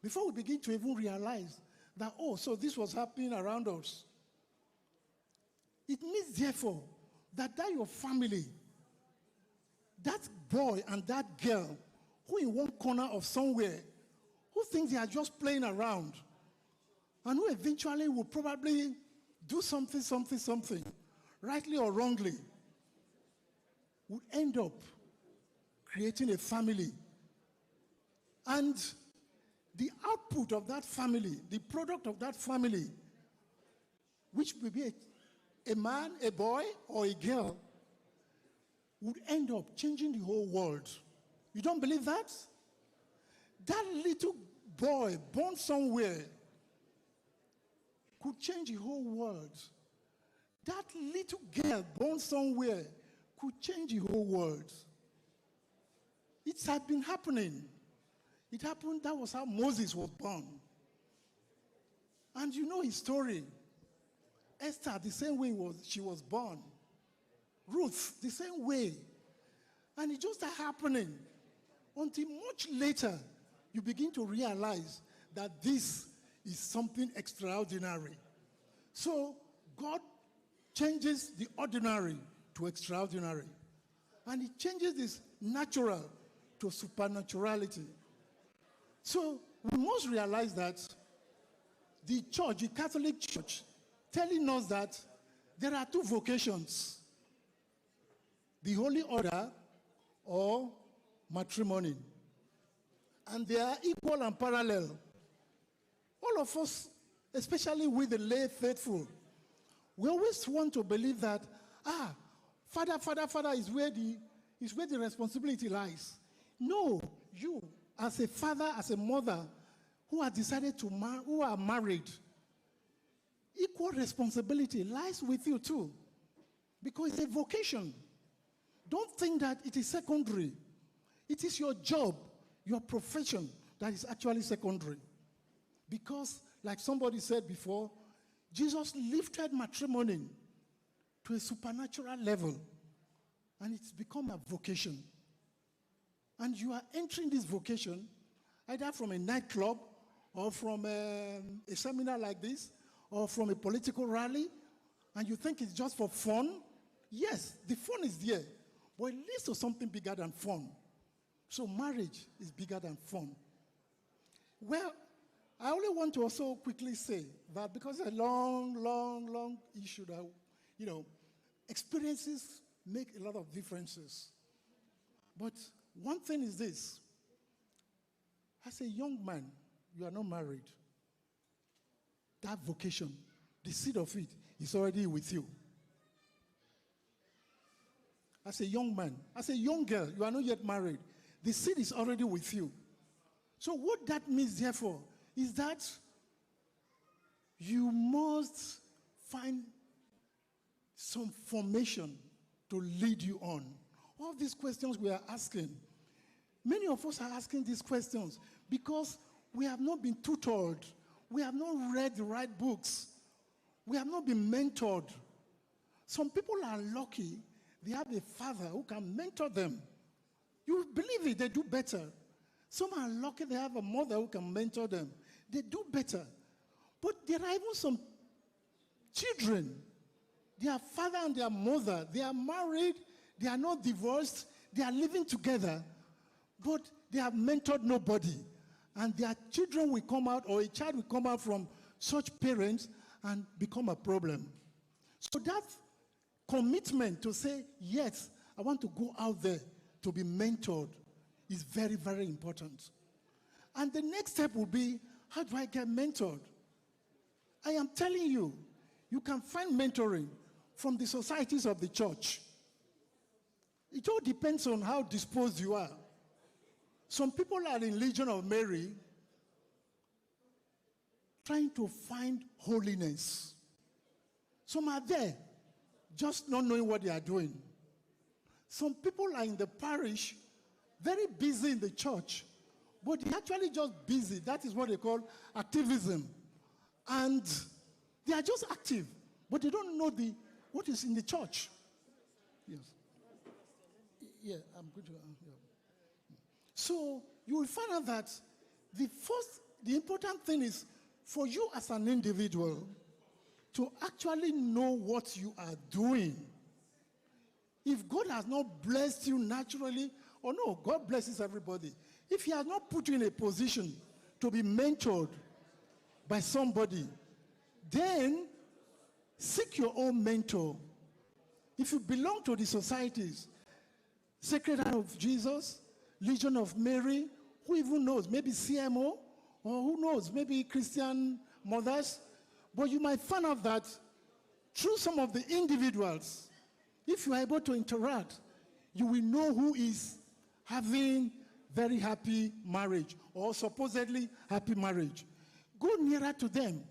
before we begin to even realize that, oh, so this was happening around us. It means, therefore, that your family, that boy and that girl who in one corner of somewhere, who thinks they are just playing around, and who eventually will probably do something, rightly or wrongly, would end up creating a family. And the output of that family, the product of that family, which will be a man, a boy, or a girl, would end up changing the whole world. You don't believe that? That little boy born somewhere could change the whole world. That little girl born somewhere could change the whole world. It had been happening. It happened, that was how Moses was born. And you know his story. Esther, the same way she was born. Ruth, the same way. And it just started happening until much later you begin to realize that this is something extraordinary. So God changes the ordinary to extraordinary. And He changes this natural to supernaturality. So we must realize that the church, the Catholic Church, telling us that there are two vocations: the Holy Order or matrimony. And they are equal and parallel. All of us, especially with the lay faithful, we always want to believe that, father is where the responsibility lies. No, you, as a father, as a mother, who are decided to who are married, equal responsibility lies with you too, because it's a vocation. Don't think that it is secondary. It is your job, your profession that is actually secondary. Because, like somebody said before, Jesus lifted matrimony to a supernatural level, and it's become a vocation. And you are entering this vocation either from a nightclub or from a seminar like this or from a political rally, and you think it's just for fun. Yes, the fun is there, but it leads to something bigger than fun. So marriage is bigger than fun. Well, I only want to also quickly say that because it's a long issue that, experiences make a lot of differences. But one thing is this. As a young man, you are not married. That vocation, the seed of it is already with you. As a young man, as a young girl, you are not yet married. The seed is already with you. So what that means, therefore, is that you must find some formation to lead you on. All these questions we are asking, many of us are asking these questions because we have not been tutored. We have not read the right books. We have not been mentored. Some people are lucky. They have a father who can mentor them. You believe it, they do better. Some are lucky they have a mother who can mentor them. They do better. But there are even some children, their father and their mother, they are married, they are not divorced, they are living together, but they have mentored nobody. And their children will come out, or a child will come out from such parents and become a problem. So that commitment to say, yes, I want to go out there to be mentored is very, very important. And the next step will be, how do I get mentored? I am telling you, you can find mentoring from the societies of the church. It all depends on how disposed you are. Some people are in Legion of Mary trying to find holiness. Some are there just not knowing what they are doing. Some people are in the parish very busy in the church, but they're actually just busy. That is what they call activism. And they are just active, but they don't know what is in the church. Yes. Yeah, I'm good to. Yeah. So you will find out that the important thing is for you as an individual to actually know what you are doing. If God has not blessed you naturally, or no, God blesses everybody. If He has not put you in a position to be mentored by somebody, then seek your own mentor. If you belong to the societies, Sacred Heart of Jesus, Legion of Mary, who even knows, maybe CMO, or who knows, maybe Christian mothers, but you might find out that through some of the individuals, if you are able to interact, you will know who is having very happy marriage or supposedly happy marriage. Go nearer to them.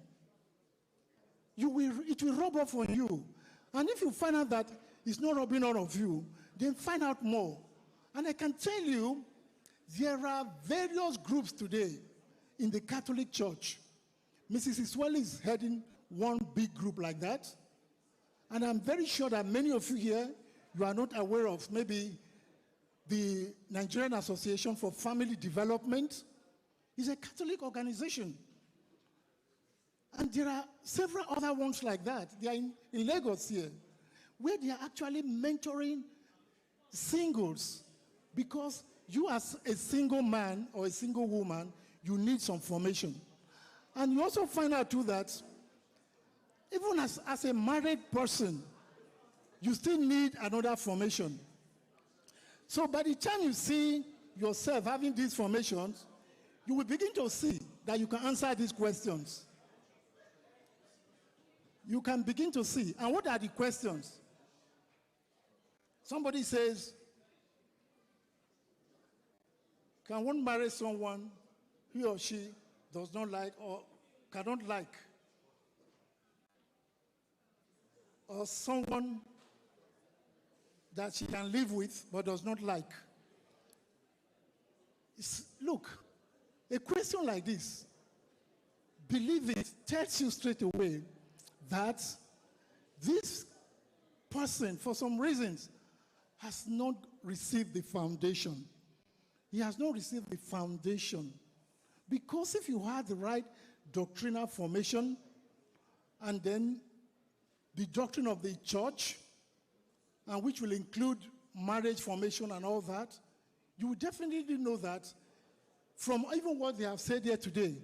It will rub off on you. And if you find out that it's not rubbing on of you, then find out more. And I can tell you, there are various groups today in the Catholic Church. Mrs. Iswell is heading one big group like that. And I'm very sure that many of you here, you are not aware of maybe the Nigerian Association for Family Development. Is a Catholic organization. And there are several other ones like that. They are in Lagos here, where they are actually mentoring singles, because you as a single man or a single woman, you need some formation. And you also find out too that even as a married person, you still need another formation. So by the time you see yourself having these formations, you will begin to see that you can answer these questions. You can begin to see. And what are the questions? Somebody says, can one marry someone he or she does not like or cannot like? Or someone that she can live with but does not like? Look, a question like this, believe it, tells you straight away that this person, for some reasons, has not received the foundation. He has not received the foundation. Because if you had the right doctrinal formation, and then the doctrine of the church, and which will include marriage formation and all that, you will definitely know that from even what they have said here today,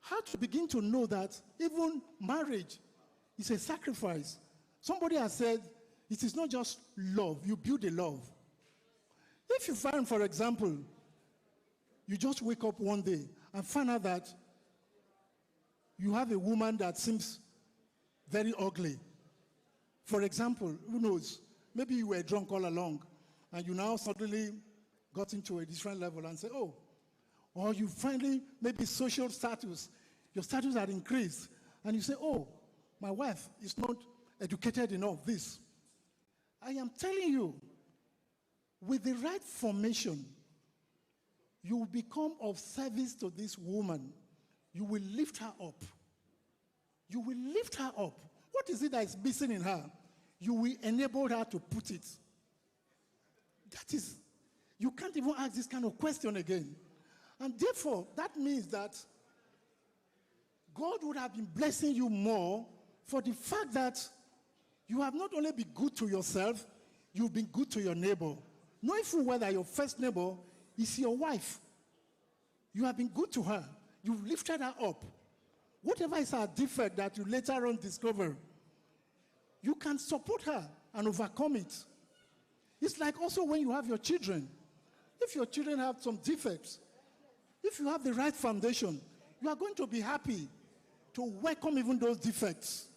how to begin to know that even marriage is a sacrifice. Somebody has said, it is not just love, you build a love. If you find, for example, you just wake up one day and find out that you have a woman that seems very ugly. For example, who knows, maybe you were drunk all along and you now suddenly got into a different level and say, oh, or you finally, maybe social status, your status had increased, and you say, oh, my wife is not educated enough, this. I am telling you, with the right formation, you will become of service to this woman. You will lift her up. You will lift her up. What is it that is missing in her? You will enable her to put it. That is, you can't even ask this kind of question again. And therefore, that means that God would have been blessing you more for the fact that you have not only been good to yourself, you've been good to your neighbor. Knowing full well that your first neighbor is your wife. You have been good to her. You've lifted her up. Whatever is her defect that you later on discover, you can support her and overcome it. It's like also when you have your children. If your children have some defects, if you have the right foundation, you are going to be happy to welcome even those defects.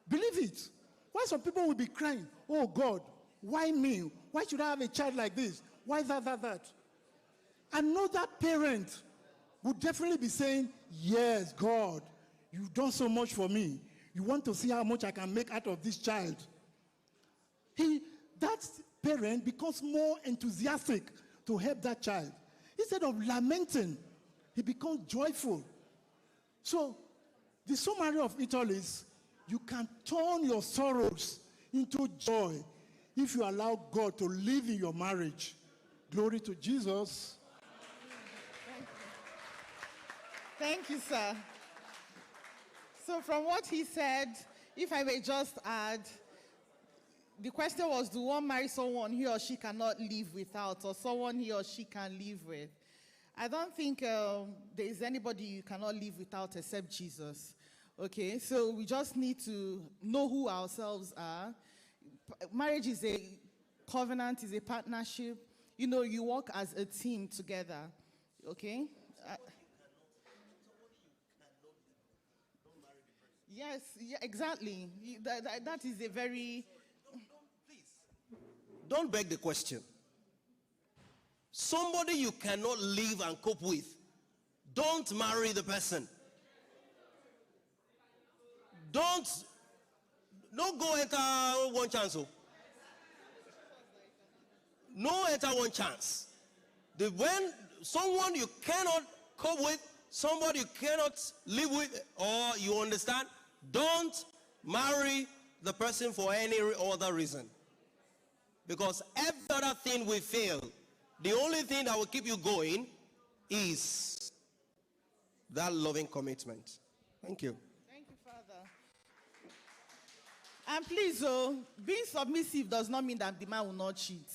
Believe it. Why some people will be crying, oh God, why me? Why should I have a child like this? Why that? Another parent would definitely be saying, yes, God, you've done so much for me. You want to see how much I can make out of this child. That parent becomes more enthusiastic to help that child. Instead of lamenting, he becomes joyful. So, the summary of it all is, you can turn your sorrows into joy if you allow God to live in your marriage. Glory to Jesus. Thank you, sir. So from what he said, if I may just add, the question was, do one marry someone he or she cannot live without, or someone he or she can live with? I don't think there is anybody you cannot live without except Jesus. Okay, so we just need to know who ourselves are. Marriage is a covenant, is a partnership. You know, you work as a team together. Okay? Yes, yeah, exactly. That is a very... Please, don't beg the question. Somebody you cannot live and cope with, don't marry the person. Don't go enter one chance. No enter one chance. When someone you cannot cope with, somebody you cannot live with, or you understand, don't marry the person for any other reason. Because every other thing will fail. The only thing that will keep you going is that loving commitment. Thank you. Thank you, Father. And please, being submissive does not mean that the man will not cheat.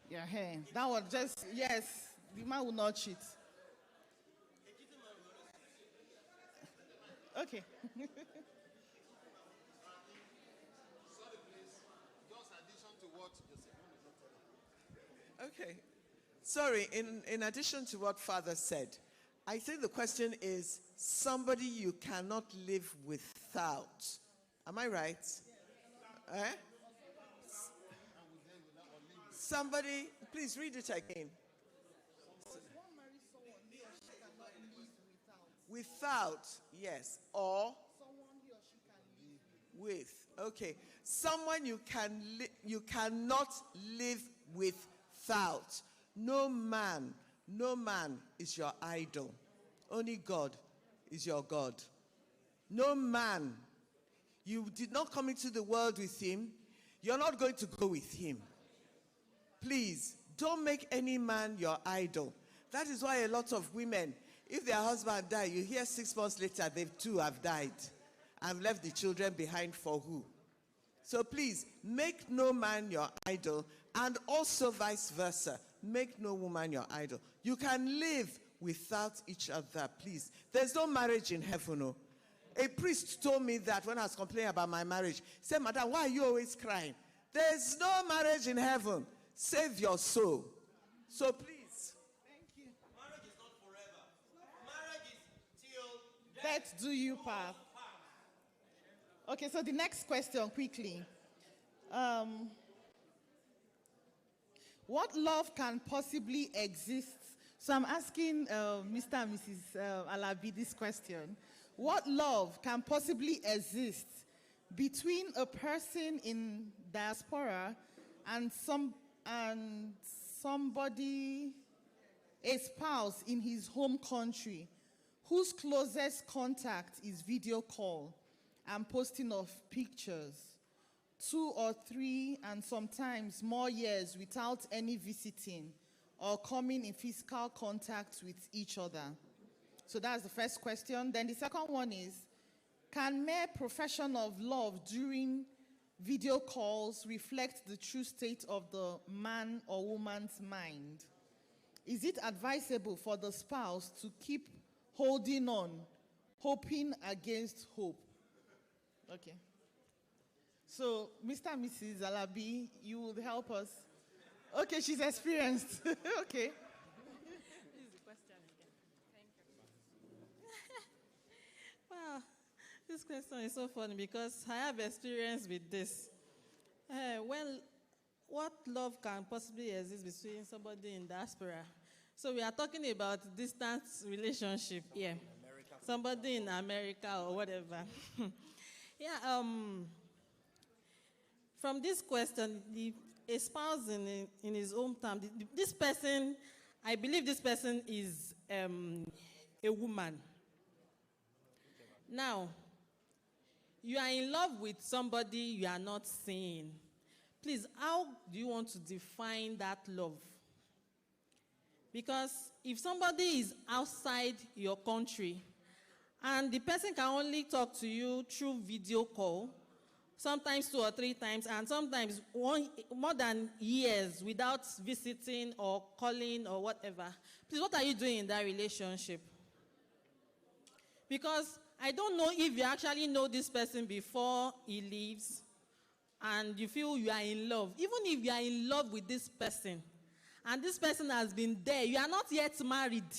Yeah, hey, that was just, yes, the man will not cheat. Okay. Sorry, please. Just addition to what you said. Okay. Sorry, in addition to what Father said, I think the question is somebody you cannot live without. Am I right? Eh? Somebody, please read it again. Without, yes, or with. Okay, someone you cannot live without. No man is your idol. Only God is your God. No man. You did not come into the world with him. You're not going to go with him. Please, don't make any man your idol. That is why a lot of women, if their husband died, you hear 6 months later, they too have died and left the children behind for who? So please, make no man your idol, and also vice versa. Make no woman your idol. You can live without each other, please. There's no marriage in heaven. No. A priest told me that when I was complaining about my marriage. He said, Madam, why are you always crying? There's no marriage in heaven. Save your soul. So please. Thank you. Marriage is not forever. Marriage is till Death do you part. Okay, so the next question quickly. What love can possibly exist? So I'm asking Mr. and Mrs. Alabi this question. What love can possibly exist between a person in diaspora and somebody, a spouse in his home country, whose closest contact is video call and posting of pictures, 2 or 3 and sometimes more years without any visiting or coming in physical contact with each other? So that's the first question. Then the second one is, can mere profession of love during video calls reflect the true state of the man or woman's mind? Is it advisable for the spouse to keep holding on, hoping against hope? Okay. So, Mr. and Mrs. Alabi, you will help us. Okay, she's experienced. Okay. This is the question again. Thank you. Wow, this question is so funny because I have experience with this. Well, what love can possibly exist between somebody in diaspora? So we are talking about distance relationship here. America. Somebody in America or whatever. Yeah. From this question, a spouse in his hometown, this person, I believe this person is a woman. Now, you are in love with somebody you are not seeing. Please, how do you want to define that love? Because if somebody is outside your country and the person can only talk to you through video call, sometimes 2 or 3 times, and sometimes more than years without visiting or calling or whatever, please, what are you doing in that relationship? Because I don't know if you actually know this person before he leaves and you feel you are in love. Even if you are in love with this person and this person has been there, you are not yet married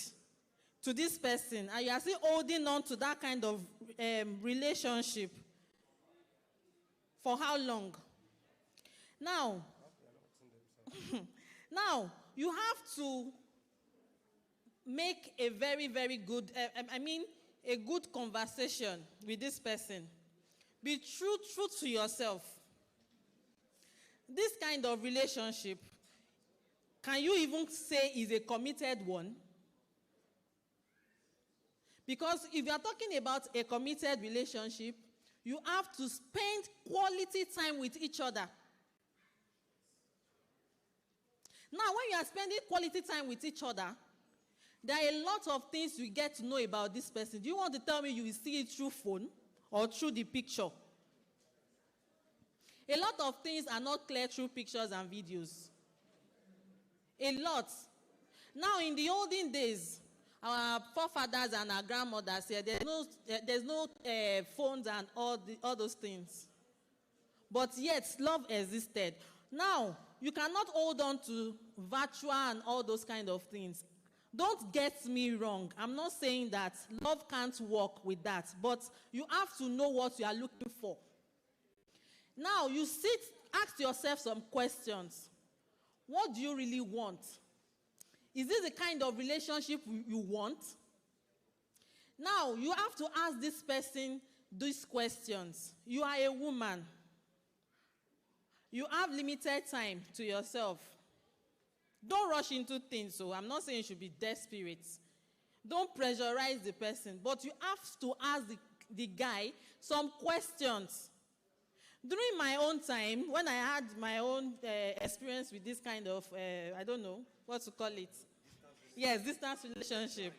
to this person and you are still holding on to that kind of relationship. For how long? Now, now you have to make a very, very good, a good conversation with this person. Be true to yourself. This kind of relationship, can you even say is a committed one? Because if you are talking about a committed relationship, you have to spend quality time with each other. Now, when you are spending quality time with each other, there are a lot of things you get to know about this person. Do you want to tell me you will see it through phone or through the picture? A lot of things are not clear through pictures and videos. A lot. Now, in the olden days, our forefathers and our grandmothers said there's no phones and all those things. But yet, love existed. Now, you cannot hold on to virtual and all those kind of things. Don't get me wrong. I'm not saying that love can't work with that. But you have to know what you are looking for. Now, you ask yourself some questions. What do you really want? Is this the kind of relationship you want? Now, you have to ask this person these questions. You are a woman. You have limited time to yourself. Don't rush into things. So I'm not saying you should be desperate. Don't pressurize the person. But you have to ask the guy some questions. During my own time, when I had my own experience with this kind of, I don't know what to call it. Yes, distance relationship.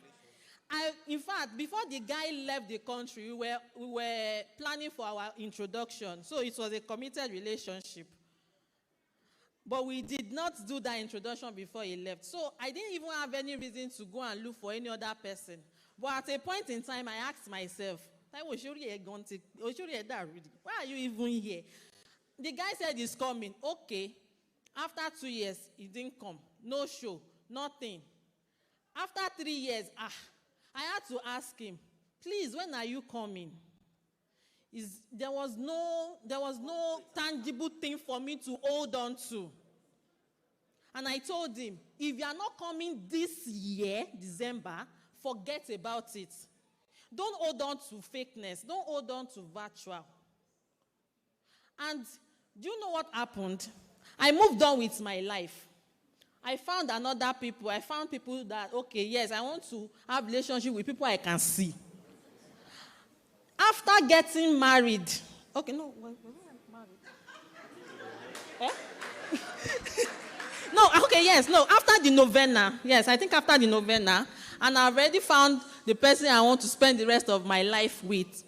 In fact, before the guy left the country, we were planning for our introduction. So it was a committed relationship. But we did not do that introduction before he left. So I didn't even have any reason to go and look for any other person. But at a point in time, I asked myself, why are you even here? The guy said he's coming. Okay. After 2 years, he didn't come. No show. Nothing. After 3 years, I had to ask him, please, when are you coming? There was no tangible thing for me to hold on to. And I told him, if you are not coming this year, December, forget about it. Don't hold on to fakeness. Don't hold on to virtual. And do you know what happened? I moved on with my life. I found another people. I found people that, okay, yes, I want to have relationship with people I can see. After getting married, okay, no, when married? No, okay, yes, no, after the novena, yes, I think after the novena, and I already found the person I want to spend the rest of my life with.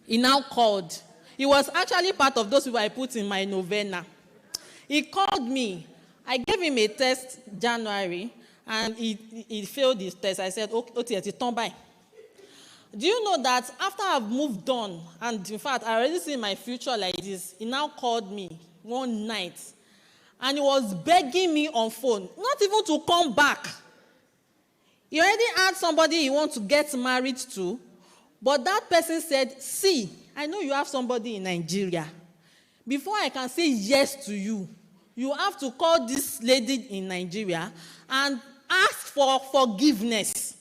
He now called. He was actually part of those people I put in my novena. He called me. I gave him a test January, and he failed his test. I said, okay, turn by. Do you know that after I've moved on, and in fact, I already see my future like this, he now called me one night, and he was begging me on phone, not even to come back. He already had somebody he wants to get married to, but that person said, see, I know you have somebody in Nigeria. Before I can say yes to you, you have to call this lady in Nigeria and ask for forgiveness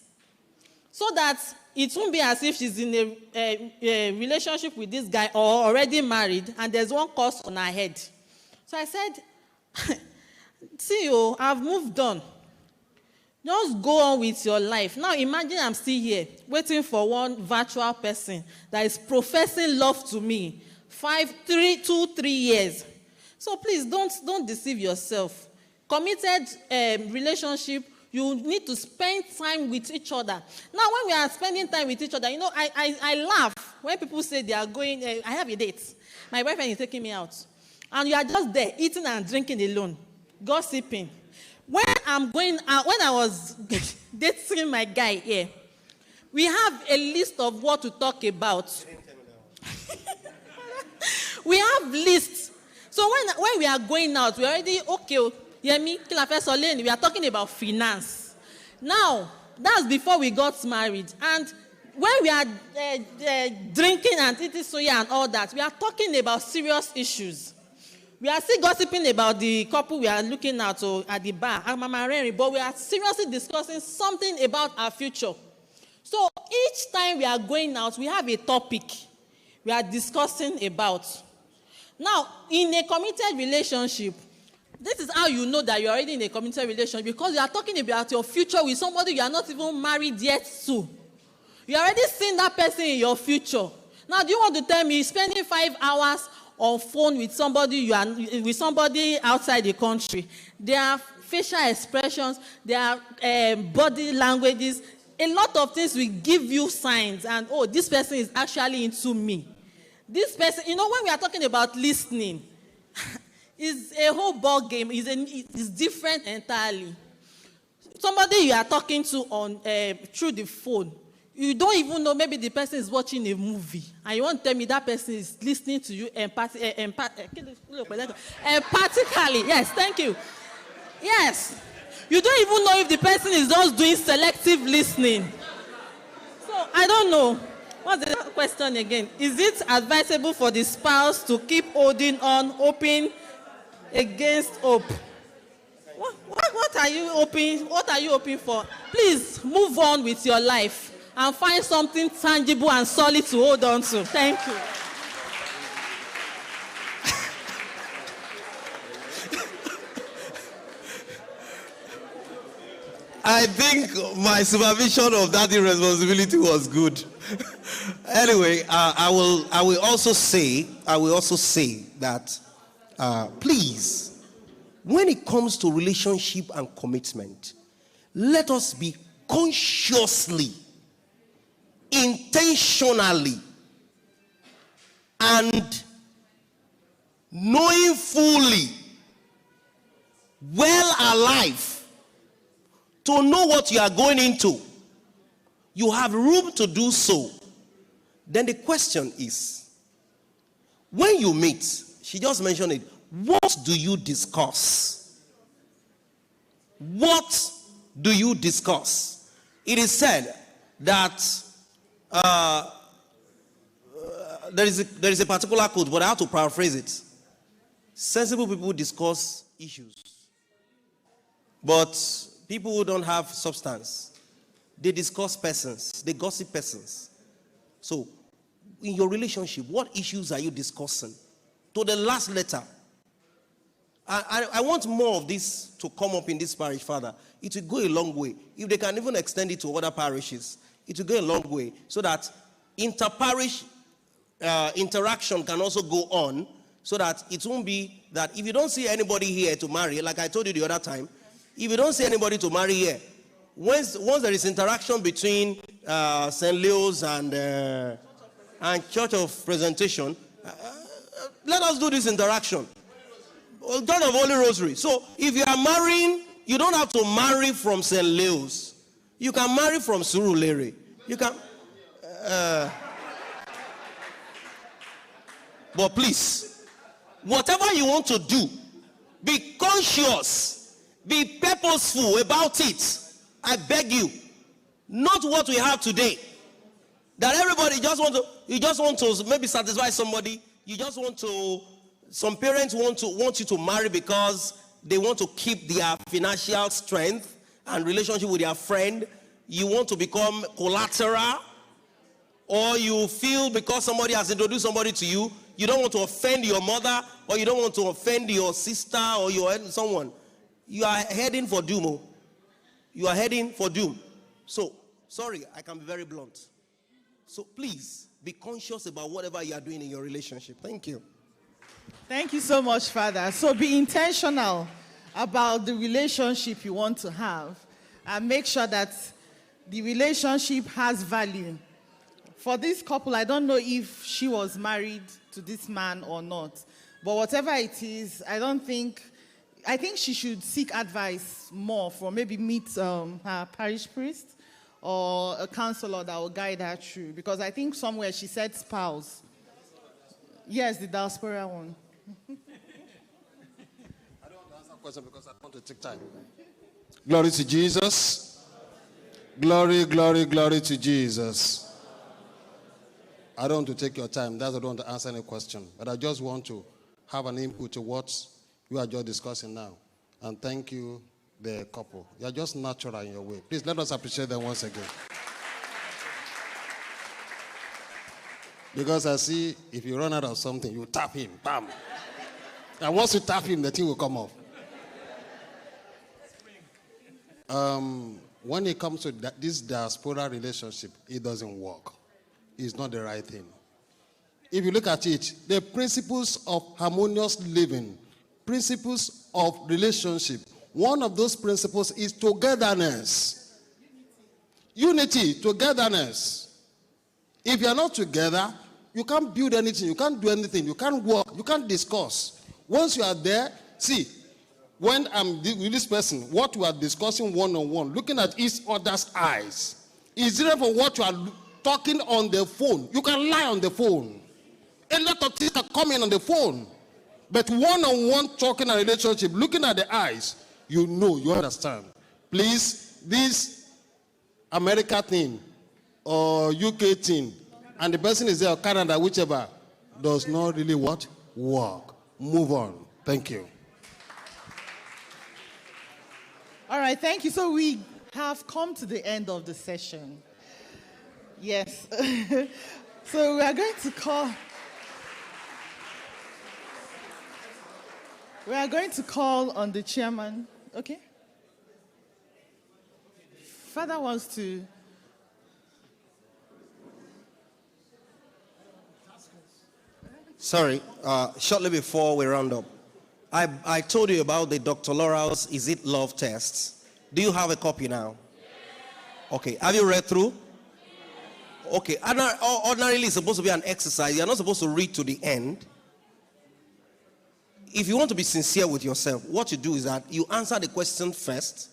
so that it won't be as if she's in a relationship with this guy or already married and there's one curse on her head. So I said, see, I've moved on. Just go on with your life. Now imagine I'm still here waiting for one virtual person that is professing love to me. 2, 3 years. So please don't deceive yourself. Committed relationship, you need to spend time with each other. Now when we are spending time with each other, you know, I laugh when people say they are going, I have a date. My boyfriend is taking me out. And you are just there eating and drinking alone, gossiping. When I'm going out, when I was dating my guy here, we have a list of what to talk about. We have lists. So when we are going out, we already, okay, Yemi, we are talking about finance. Now, that's before we got married. And when we are drinking and eating soya and all that, we are talking about serious issues. We are still gossiping about the couple we are looking at the bar, but we are seriously discussing something about our future. So each time we are going out, we have a topic we are discussing about. Now, in a committed relationship, this is how you know that you're already in a committed relationship, because you are talking about your future with somebody you are not even married yet to. You already seen that person in your future. Now, do you want to tell me spending 5 hours on phone with somebody outside the country? There are facial expressions, there are body languages, a lot of things will give you signs, and this person is actually into me. This person, you know, when we are talking about listening, it's a whole ball game. It's different entirely. Somebody you are talking to on through the phone, you don't even know, maybe the person is watching a movie, and you want to tell me that person is listening to you empathically. Yes, thank you. Yes. You don't even know if the person is just doing selective listening. So, I don't know. What's the question again? Is it advisable for the spouse to keep holding on, hoping against hope? What are you hoping? What are you hoping for? Please move on with your life and find something tangible and solid to hold on to. Thank you. I think my supervision of that irresponsibility was good. Anyway, I will also say that please, when it comes to relationship and commitment, let us be consciously, intentionally, and knowing fully, well alive, to know what you are going into. You have room to do so. Then the question is, when you meet, she just mentioned it, what do you discuss? What do you discuss? It is said that there is a particular quote, but I have to paraphrase it. Sensible people discuss issues, but people who don't have substance, they discuss persons, they gossip persons. So, in your relationship, what issues are you discussing? To the last letter. I want more of this to come up in this parish, Father. It will go a long way. If they can even extend it to other parishes, it will go a long way, so that inter-parish interaction can also go on, so that it won't be that if you don't see anybody here to marry, like I told you the other time, if you don't see anybody to marry here, once there is interaction between St. Leo's and Church of Presentation, let us do this interaction. God of Holy Rosary. So if you are marrying, you don't have to marry from St. Leo's. You can marry from Surulere. You can. But please, whatever you want to do, be conscious, be purposeful about it. I beg you. Not what we have today. That everybody just want to maybe satisfy somebody. You just want to. Some parents want you to marry because they want to keep their financial strength and relationship with their friend. You want to become collateral, or you feel because somebody has introduced somebody to you, you don't want to offend your mother, or you don't want to offend your sister or someone. You are heading for doom. You are heading for doom. So, sorry, I can be very blunt. So please, be conscious about whatever you are doing in your relationship. Thank you. Thank you so much, Father. So be intentional about the relationship you want to have, and make sure that the relationship has value. For this couple, I don't know if she was married to this man or not, but whatever it is, I think she should seek advice more from maybe meet her parish priest or a counselor that will guide her through, because I think somewhere she said spouse. Yes, the diaspora one. I don't want to answer the question because I want to take time. Glory to Jesus. Glory, glory, glory to Jesus. I don't want to take your time. That's why I don't want to answer any question. But I just want to have an input to what you are just discussing now. And thank you, the couple. You are just natural in your way. Please let us appreciate them once again. Because I see if you run out of something, you tap him. Bam. And once you tap him, the thing will come off. When it comes to this diaspora relationship, it doesn't work. It's not the right thing. If you look at it, the principles of harmonious living, principles of relationship, one of those principles is togetherness. Unity, togetherness. If you are not together, you can't build anything, you can't do anything, you can't work, you can't discuss. Once you are there, see, when I'm with this person, what we are discussing one-on-one, looking at each other's eyes, is different from what you are talking on the phone. You can lie on the phone. A lot of things are coming on the phone. But one-on-one talking a relationship, looking at the eyes, you know, you understand. Please, this America thing or UK thing, and the person is there, or Canada, whichever, does not really what? Work. Move on. Thank you. All right, thank you. So we have come to the end of the session. Yes. So we are going to call on the chairman. Okay? Father wants to. Sorry, shortly before we round up, I told you about the Dr. Laurel's Is It Love tests. Do you have a copy now? Okay, have you read through? Okay, ordinarily it's supposed to be an exercise. You're not supposed to read to the end. If you want to be sincere with yourself, what you do is that you answer the question first.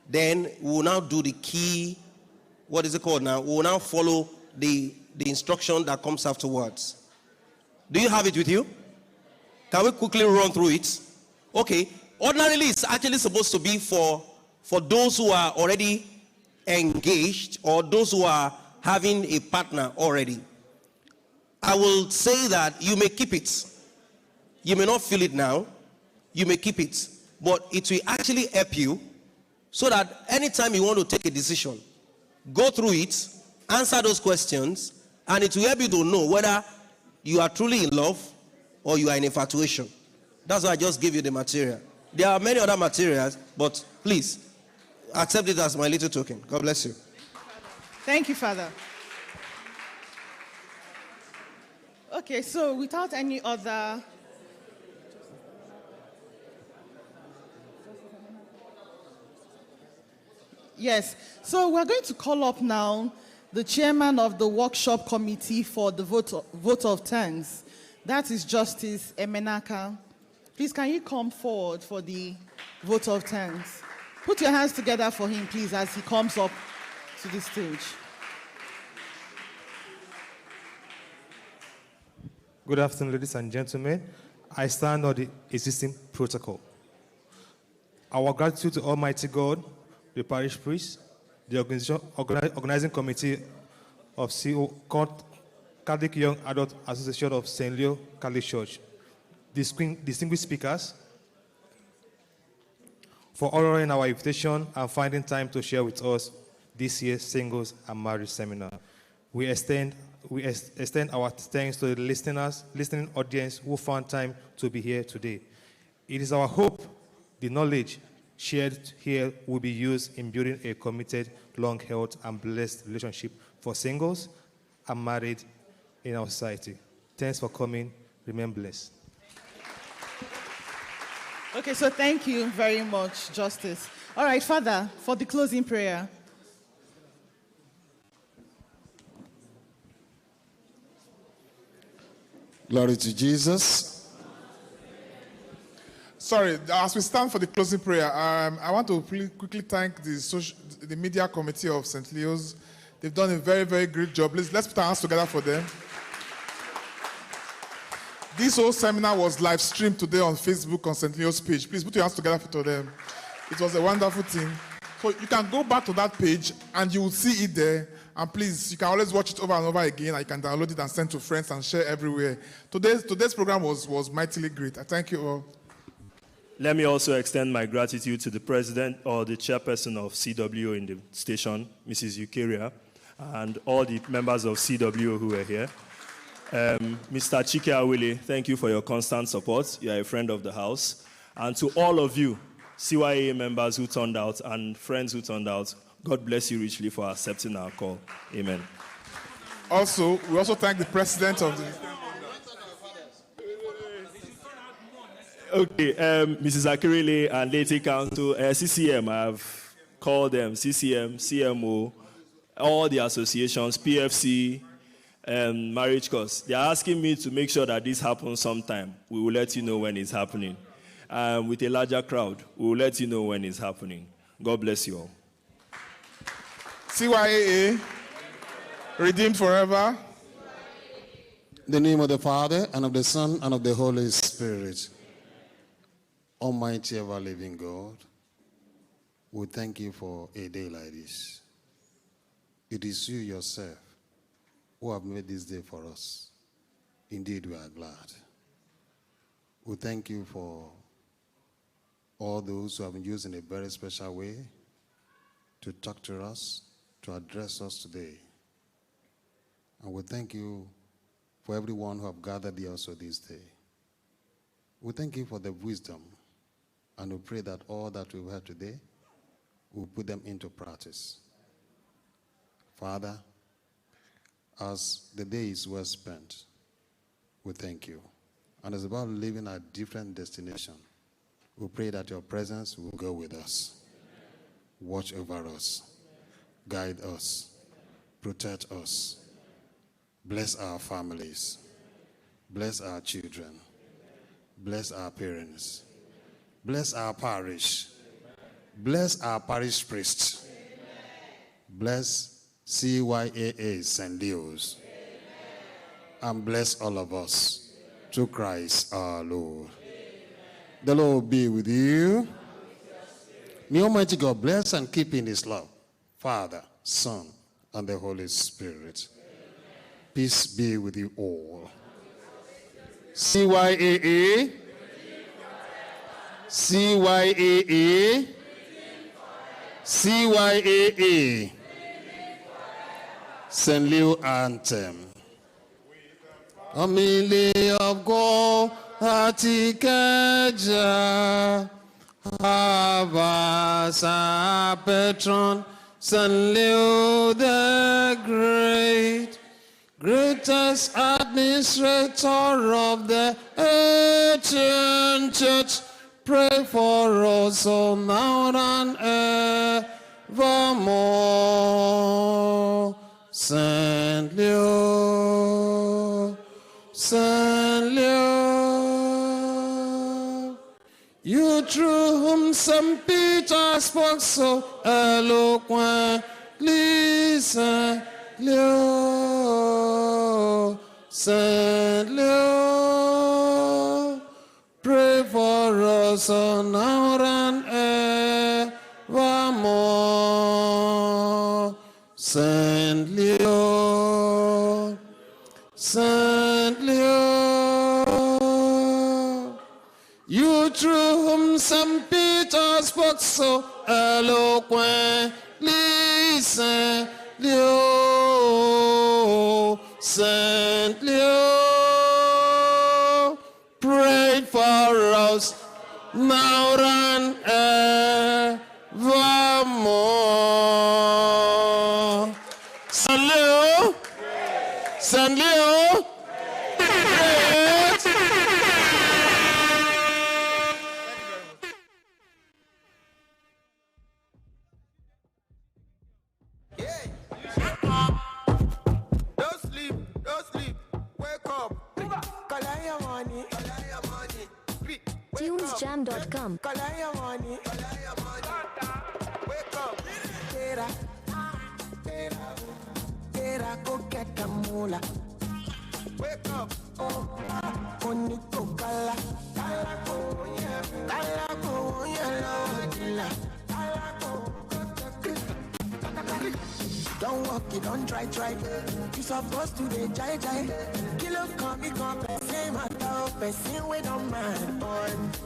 Then we will now do the key, what is it called now? We will now follow the instruction that comes afterwards. Do you have it with you? Can we quickly run through it? Okay. Ordinarily, it's actually supposed to be for those who are already engaged or those who are having a partner already. I will say that you may keep it. You may not feel it now. You may keep it. But it will actually help you so that anytime you want to take a decision, go through it, answer those questions, and it will help you to know whether you are truly in love or you are in infatuation. That's why I just gave you the material. There are many other materials, but please accept it as my little token. God bless you. Thank you, Father. Okay, so without any other... Yes, so we're going to call up now the chairman of the workshop committee for the vote of thanks. That is Justice Emenaka. Please, can you come forward for the vote of thanks? Put your hands together for him, please, as he comes up to the stage. Good afternoon, ladies and gentlemen. I stand on the existing protocol. Our gratitude to Almighty God, the parish priest, the organizing committee of Catholic Young Adult Association of St. Leo Catholic Church, distinguished speakers, for honoring our invitation and finding time to share with us this year's Singles and Marriage Seminar. We extend our thanks to the listening audience who found time to be here today. It is our hope the knowledge shared here will be used in building a committed, long-held, and blessed relationship for singles and married in our society. Thanks for coming. Remain blessed. Okay, so thank you very much, Justice. All right, Father, for the closing prayer. Glory to Jesus. Sorry, as we stand for the closing prayer, I want to quickly thank the media committee of St. Leo's. They've done a very, very great job. Let's put our hands together for them. This whole seminar was live streamed today on Facebook on St. Leo's page. Please put your hands together for them. It was a wonderful thing. So you can go back to that page and you will see it there. And please, you can always watch it over and over again. I can download it and send to friends and share everywhere. Today's program was mightily great. I thank you all. Let me also extend my gratitude to the president or the chairperson of CWO in the station, Mrs. Eukaria, and all the members of CWO who are here. Mr. Chike Awile, thank you for your constant support. You are a friend of the house. And to all of you, CYAA members who turned out and friends who turned out, God bless you richly for accepting our call. Amen. Also, we also thank the president of the... Okay, Mrs. Akirile and Lady Council, CCM, I've called them, CCM, CMO, all the associations, PFC, Marriage Course. They're asking me to make sure that this happens sometime. We will let you know when it's happening. With a larger crowd, we will let you know when it's happening. God bless you all. CYAA, redeemed forever. In the name of the Father, and of the Son, and of the Holy Spirit. Almighty ever-living God, we thank you for a day like this. It is you yourself who have made this day for us. Indeed, we are glad. We thank you for all those who have been used in a very special way to talk to us, to address us today. And we thank you for everyone who have gathered here also this day. We thank you for the wisdom, and we pray that all that we've heard today we'll put them into practice. Father, as the day is well spent, we thank you. And it's about living a different destination. We pray that your presence will go with us, watch over us, guide us, protect us, bless our families, bless our children, bless our parents, bless our parish, bless our parish priests, bless CYAA St. Leo's, and bless all of us through Christ our Lord. The Lord be with you. May Almighty God bless and keep in his love, Father, Son, and the Holy Spirit. Peace be with you all. CYAA, CYAA, CYAA, St. Leo Anthem. Family of God, Atikeja, have as our patron, St. Leo the Great, greatest administrator of the ancient church. Pray for us all now and evermore. St. Leo, St. Leo, you through whom St. Peter spoke so eloquently, St. Leo, St. Leo, pray for us all now and evermore. St. Leo, St. Leo, you through whom St. Peter spoke so eloquently, St. Leo, St. Leo, pray for us now and evermore. St. Leo, St. Leo, Tunesjam.com. Go get the moolah. Wake up, oh, Koniko Kala, Kala go, don't walk it, don't try. You supposed to be jai. Kilo come, person, my dog, person, we don't mind.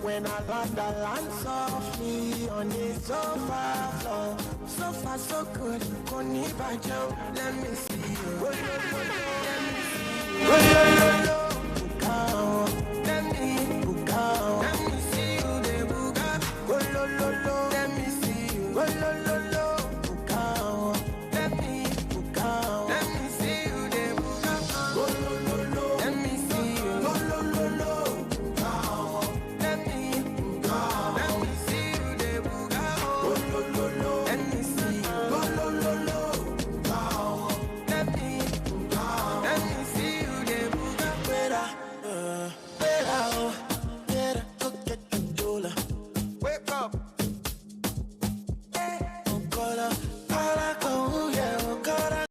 When I land softly on the sofa floor. So far, so good, Koni Bajo, let me see.